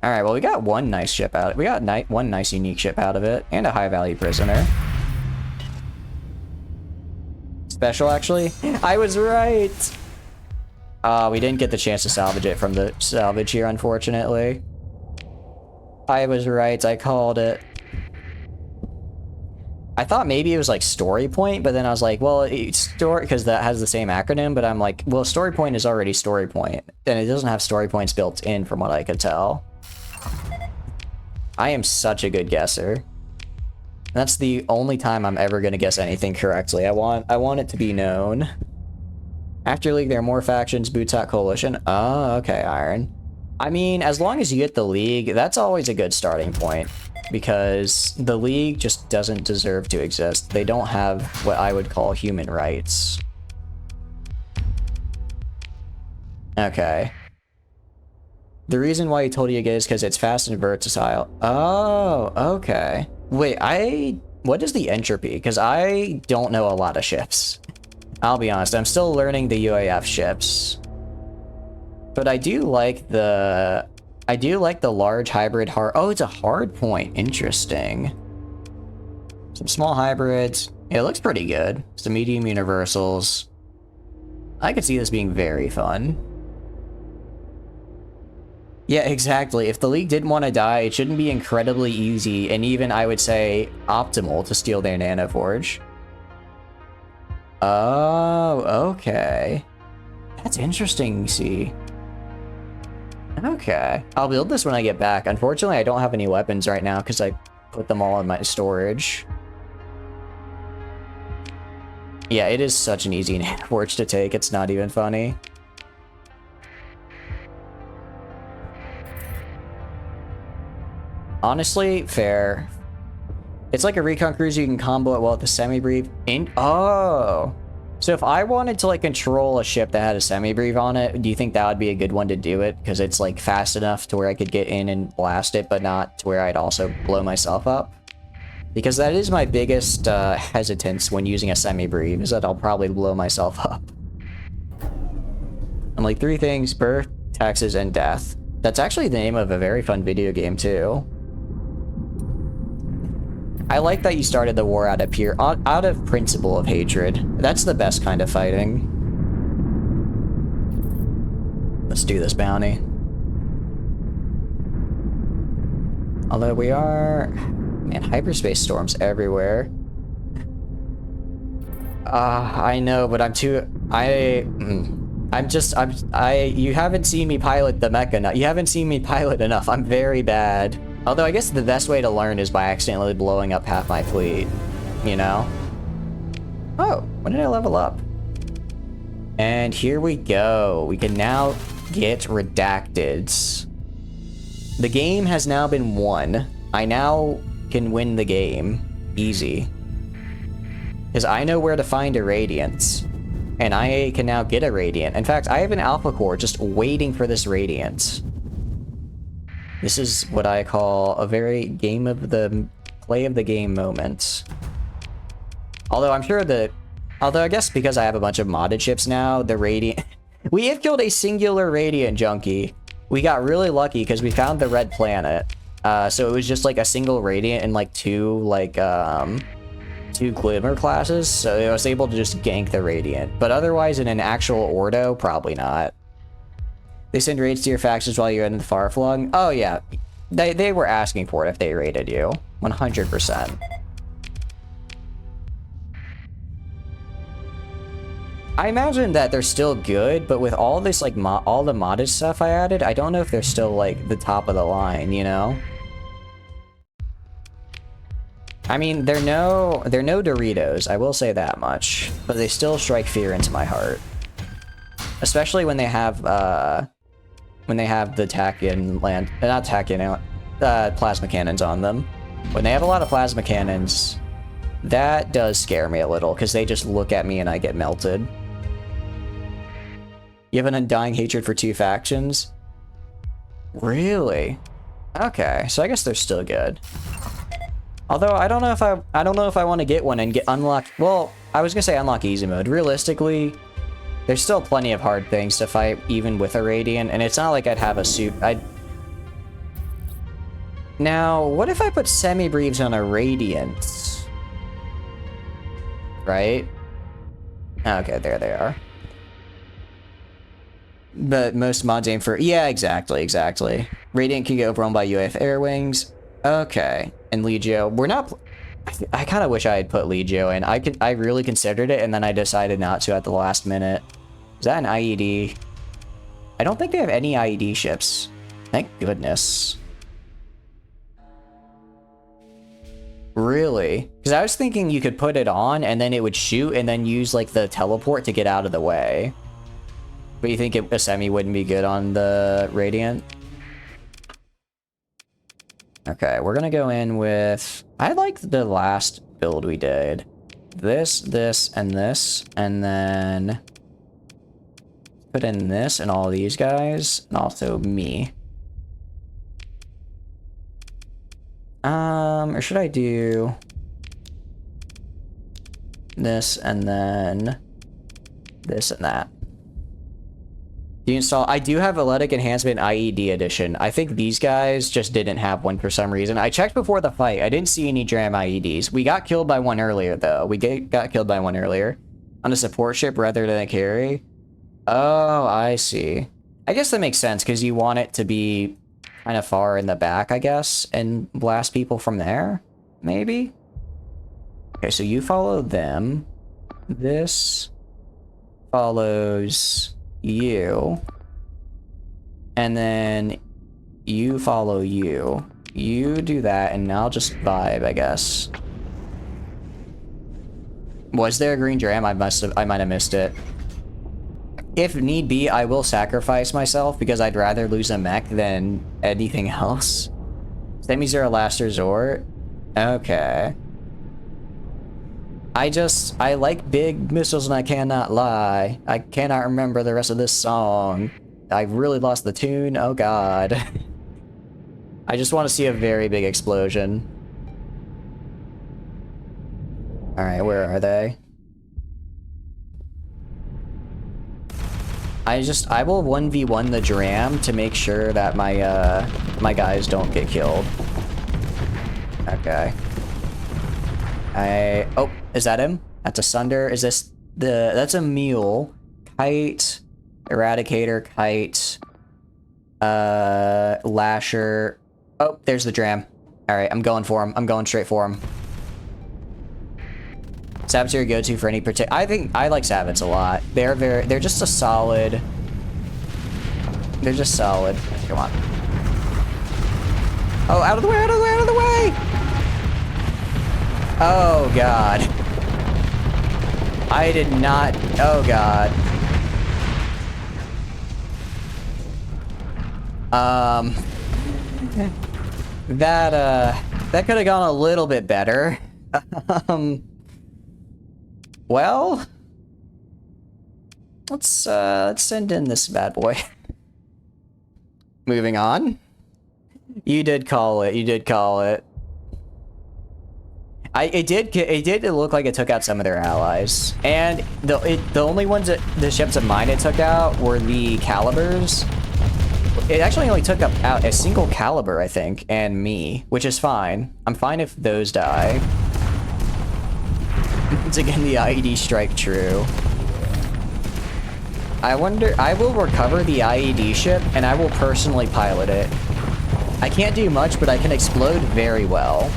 Alright, well, we got one nice ship out. We got one nice unique ship out of it. And a high-value prisoner. Special, actually? I was right! We didn't get the chance to salvage it from the salvage here, unfortunately. I was right. I called it. I thought maybe it was like story point, but then I was like, well, it's story because that has the same acronym. But I'm like, well, story point is already story point, and it doesn't have story points built in, from what I could tell. I am such a good guesser. That's the only time I'm ever gonna guess anything correctly. I want it to be known. After League, there are more factions. Boots out Coalition. Oh, okay, Iron. I mean, as long as you get the League, that's always a good starting point. Because the League just doesn't deserve to exist. They don't have what I would call human rights. Okay. The reason why he told you to get is because it's fast and versatile. Oh, okay. Wait, what is the entropy? Because I don't know a lot of ships. I'll be honest, I'm still learning the UAF ships. But I do like the large hybrid hard. Oh, it's a hard point. Interesting. Some small hybrids. Yeah, it looks pretty good. Some medium universals. I could see this being very fun. Yeah, exactly. If the League didn't want to die, it shouldn't be incredibly easy, and even, I would say, optimal to steal their nanoforge. Oh, okay. That's interesting, see. Okay. I'll build this when I get back. Unfortunately, I don't have any weapons right now because I put them all in my storage. Yeah, it is such an easy nanoforge to take. It's not even funny. Honestly, fair. It's like a recon cruiser. You can combo it well with the semi-brief. Oh! So if I wanted to, like, control a ship that had a semi-brief on it, do you think that would be a good one to do it? Because it's, like, fast enough to where I could get in and blast it, but not to where I'd also blow myself up? Because that is my biggest hesitance when using a semi-brief, is that I'll probably blow myself up. I'm like, 3 things: birth, taxes, and death. That's actually the name of a very fun video game, too. I like that you started the war out of principle of hatred. That's the best kind of fighting. Let's do this bounty. Although we are... Man, hyperspace storms everywhere. I know, but I'm too... you haven't seen me pilot the mech enough. You haven't seen me pilot enough. I'm very bad. Although I guess the best way to learn is by accidentally blowing up half my fleet, you know? Oh, when did I level up? And here we go. We can now get redacted. The game has now been won. I now can win the game. Easy. Because I know where to find a Radiant. And I can now get a Radiant. In fact, I have an Alpha Core just waiting for this Radiant. This is what I call a very play of the game moment. Although I'm sure that, I guess because I have a bunch of modded ships now, the Radiant... We have killed a singular Radiant junkie. We got really lucky because we found the red planet. So it was just like a single Radiant and like two Glimmer classes. So I was able to just gank the Radiant. But otherwise in an actual Ordo, probably not. They send raids to your factions while you're in the far-flung? Oh, yeah. They were asking for it if they raided you. 100%. I imagine that they're still good, but with all this, like, all the modded stuff I added, I don't know if they're still, like, the top of the line, you know? I mean, they're no Doritos, I will say that much. But they still strike fear into my heart. Especially when they have, the plasma cannons on them. When they have a lot of plasma cannons, that does scare me a little, because they just look at me and I get melted. You have an undying hatred for 2 factions? Really? Okay, so I guess they're still good. Although I don't know if I want to get one and get unlocked. Well, I was gonna say unlock easy mode. Realistically, there's still plenty of hard things to fight, even with a Radiant, and it's not like I'd have a suit. Now, what if I put semi-briefs on a Radiant? Right? Okay, there they are. But most mods aim for... Yeah, exactly. Radiant can get overrun by UAF air wings. Okay. And Legio, we're not... I kind of wish I had put Legio in. I really considered it, and then I decided not to at the last minute. Is that an IED? I don't think they have any IED ships. Thank goodness. Really? Because I was thinking you could put it on, and then it would shoot, and then use, like, the teleport to get out of the way. But you think a semi wouldn't be good on the Radiant? Okay, we're gonna go in with... I like the last build we did. This, and then... put in this and all these guys, and also me. Or should I do... this, and then... this and that? Do you install? I do have Athletic Enhancement IED Edition. I think these guys just didn't have one for some reason. I checked before the fight. I didn't see any Dram IEDs. We got killed by one earlier, though. We got killed by one earlier. On a support ship rather than a carry. Oh, I see. I guess that makes sense, because you want it to be kind of far in the back, I guess, and blast people from there? Maybe? Okay, so you follow them. This follows... you, and then you follow you. You do that, and I'll just vibe, I guess. Was there a green dram? I might have missed it. If need be, I will sacrifice myself because I'd rather lose a mech than anything else. Semis are a last resort. Okay. I like big missiles and I cannot lie. I cannot remember the rest of this song. I really lost the tune. Oh god. I just want to see a very big explosion. Alright, where are they? I will 1v1 the Dram to make sure that my guys don't get killed. Okay. Oh, is that him? That's a Sunder. Is this that's a Mule. Kite, Eradicator, Kite, Lasher. Oh, there's the Dram. Alright, I'm going for him. I'm going straight for him. Sabots are your go-to for any particular... I like Sabots a lot. They're just a solid... They're just solid. Come on. Oh, out of the way, out of the way, out of the way! Oh, God. I did not... Oh, God. That could have gone a little bit better. Well... Let's send in this bad boy. Moving on. You did call it. You did call it. It did look like it took out some of their allies, and the only ones that the ships of mine it took out were the Calibers. It actually only took out a single Caliber, I think, and me, which is fine. I'm fine if those die. Once again, the IED strike true. I wonder. I will recover the IED ship, and I will personally pilot it. I can't do much, but I can explode very well.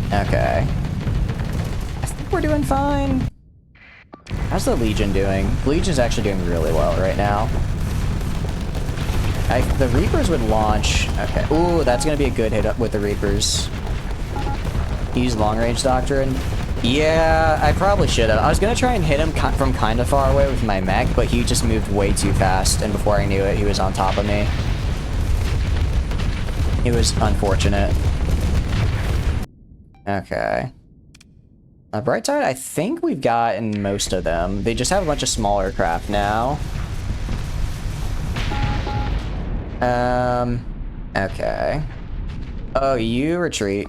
Okay. I think we're doing fine. How's the Legion doing? Legion's actually doing really well right now. The Reapers would launch... Okay. Ooh, that's gonna be a good hit up with the Reapers. Use long-range doctrine. Yeah, I probably should have. I was gonna try and hit him from kind of far away with my mech, but he just moved way too fast, and before I knew it, he was on top of me. It was unfortunate. Okay. Bright side, I think we've gotten most of them. They just have a bunch of smaller craft now. Okay. Oh, you retreat.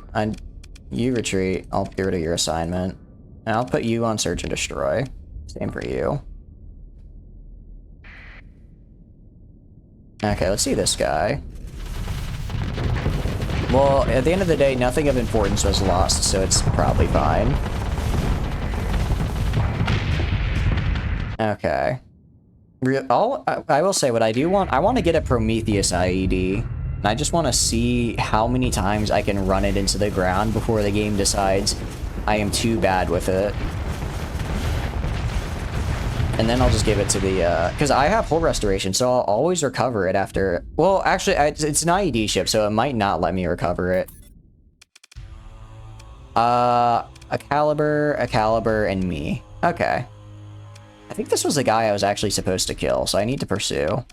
You retreat. I'll get rid of your assignment. And I'll put you on Search and Destroy. Same for you. Okay, let's see this guy. Well, at the end of the day, nothing of importance was lost, so it's probably fine. Okay. I will say what I do want. I want to get a Prometheus IED. And I just want to see how many times I can run it into the ground before the game decides I am too bad with it. And then I'll just give it to the, because I have hull restoration, so I'll always recover it after. Well, actually, it's an IED ship, so it might not let me recover it. A caliber, and me. Okay. I think this was the guy I was actually supposed to kill, so I need to pursue.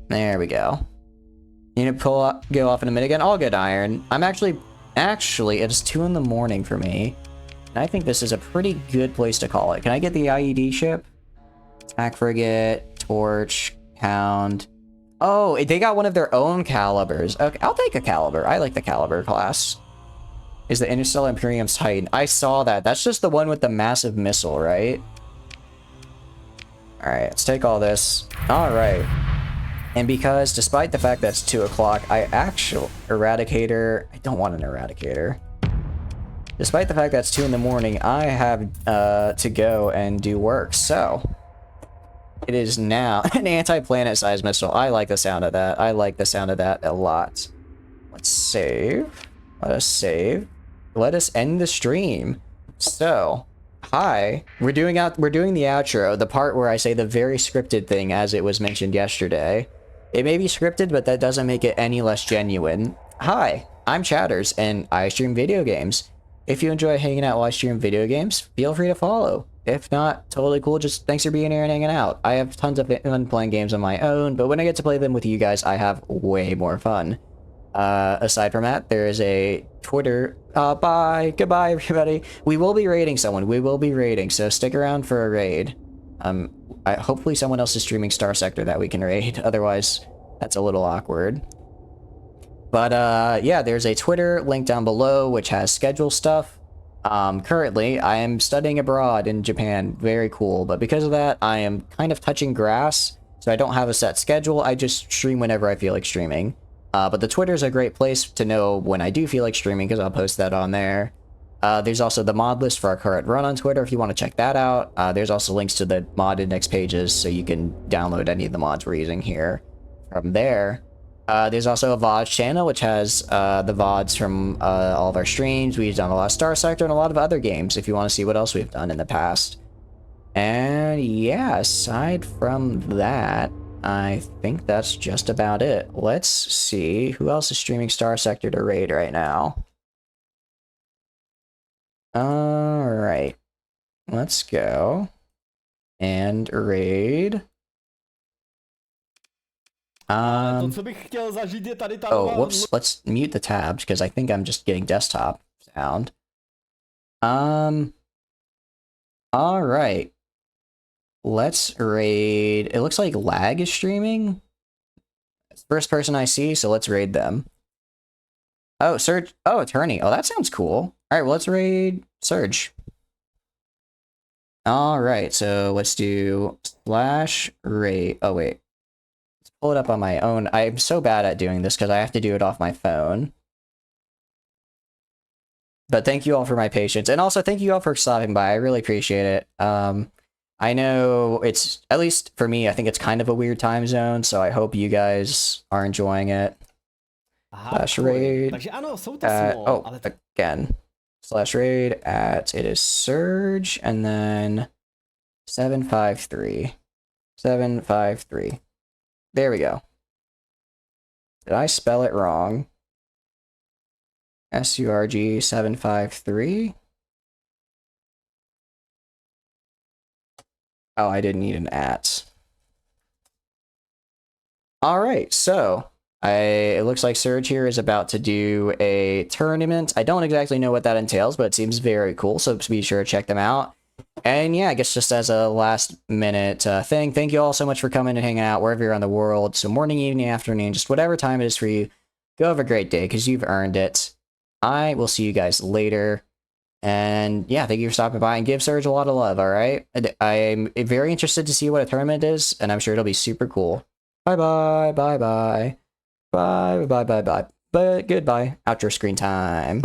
There we go. You need to go off in a minute again? All good, Iron. I'm actually, it's 2 in the morning for me. And I think this is a pretty good place to call it. Can I get the IED ship? Attack frigate, torch, hound. Oh, they got one of their own calibers. Okay, I'll take a caliber. I like the caliber class. Is the Interstellar Imperium's Titan. I saw that. That's just the one with the massive missile, right? Alright, let's take all this. Alright. And because, despite the fact that's 2 o'clock, Eradicator... I don't want an Eradicator. Despite the fact that's 2 in the morning, I have to go and do work, so... It is now an anti-planet sized missile. I like the sound of that. I like the sound of that a lot. Let's save. Let us save. Let us end the stream. So, hi. We're doing the outro, the part where I say the very scripted thing as it was mentioned yesterday. It may be scripted, but that doesn't make it any less genuine. Hi, I'm Chatters, and I stream video games. If you enjoy hanging out while I stream video games, feel free to follow. If not, totally cool, just thanks for being here and hanging out. I have tons of fun playing games on my own, but when I get to play them with you guys, I have way more fun. Aside from that, there is a Twitter. Bye. Goodbye, everybody. We will be raiding someone. We will be raiding, so stick around for a raid. Hopefully someone else is streaming Star Sector that we can raid. Otherwise, that's a little awkward. But, yeah, there's a Twitter link down below, which has schedule stuff. Currently, I am studying abroad in Japan. Very cool. But because of that, I am kind of touching grass, so I don't have a set schedule. I just stream whenever I feel like streaming. But the Twitter is a great place to know when I do feel like streaming, because I'll post that on there. There's also the mod list for our current run on Twitter if you want to check that out. There's also links to the mod index pages, so you can download any of the mods we're using here from there. There's also a VOD channel, which has the VODs from all of our streams. We've done a lot of Star Sector and a lot of other games if you want to see what else we've done in the past. And yeah, aside from that, I think that's just about it. Let's see who else is streaming Star Sector to raid right now. Alright. Let's go and raid. Oh, whoops. Let's mute the tabs because I think I'm just getting desktop sound. Alright. Let's raid. It looks like Lag is streaming. It's the first person I see, so let's raid them. Oh, Surge. Oh, Attorney. Oh, that sounds cool. Alright, well, let's raid Surge. Alright, so let's do /raid. Oh, wait. Let's pull it up on my own. I'm so bad at doing this because I have to do it off my phone. But thank you all for my patience. And also, thank you all for stopping by. I really appreciate it. I know it's, at least for me, I think it's kind of a weird time zone, so I hope you guys are enjoying it. /raid. Again. /raid at, it is Surge, and then 753. 753. There we go. Did I spell it wrong? SURG 753. Oh, I didn't need an @ Alright, so it looks like Surge here is about to do a tournament. I don't exactly know what that entails, but it seems very cool, so be sure to check them out. And yeah, I guess just as a last minute thing, thank you all so much for coming and hanging out wherever you're on the world. So morning, evening, afternoon, just whatever time it is for you, go have a great day because you've earned it. I will see you guys later. And yeah, thank you for stopping by and give Surge a lot of love, alright? I'm very interested to see what a tournament is, and I'm sure it'll be super cool. Bye-bye, bye-bye. Bye, bye, bye, bye. But goodbye. Outro screen time.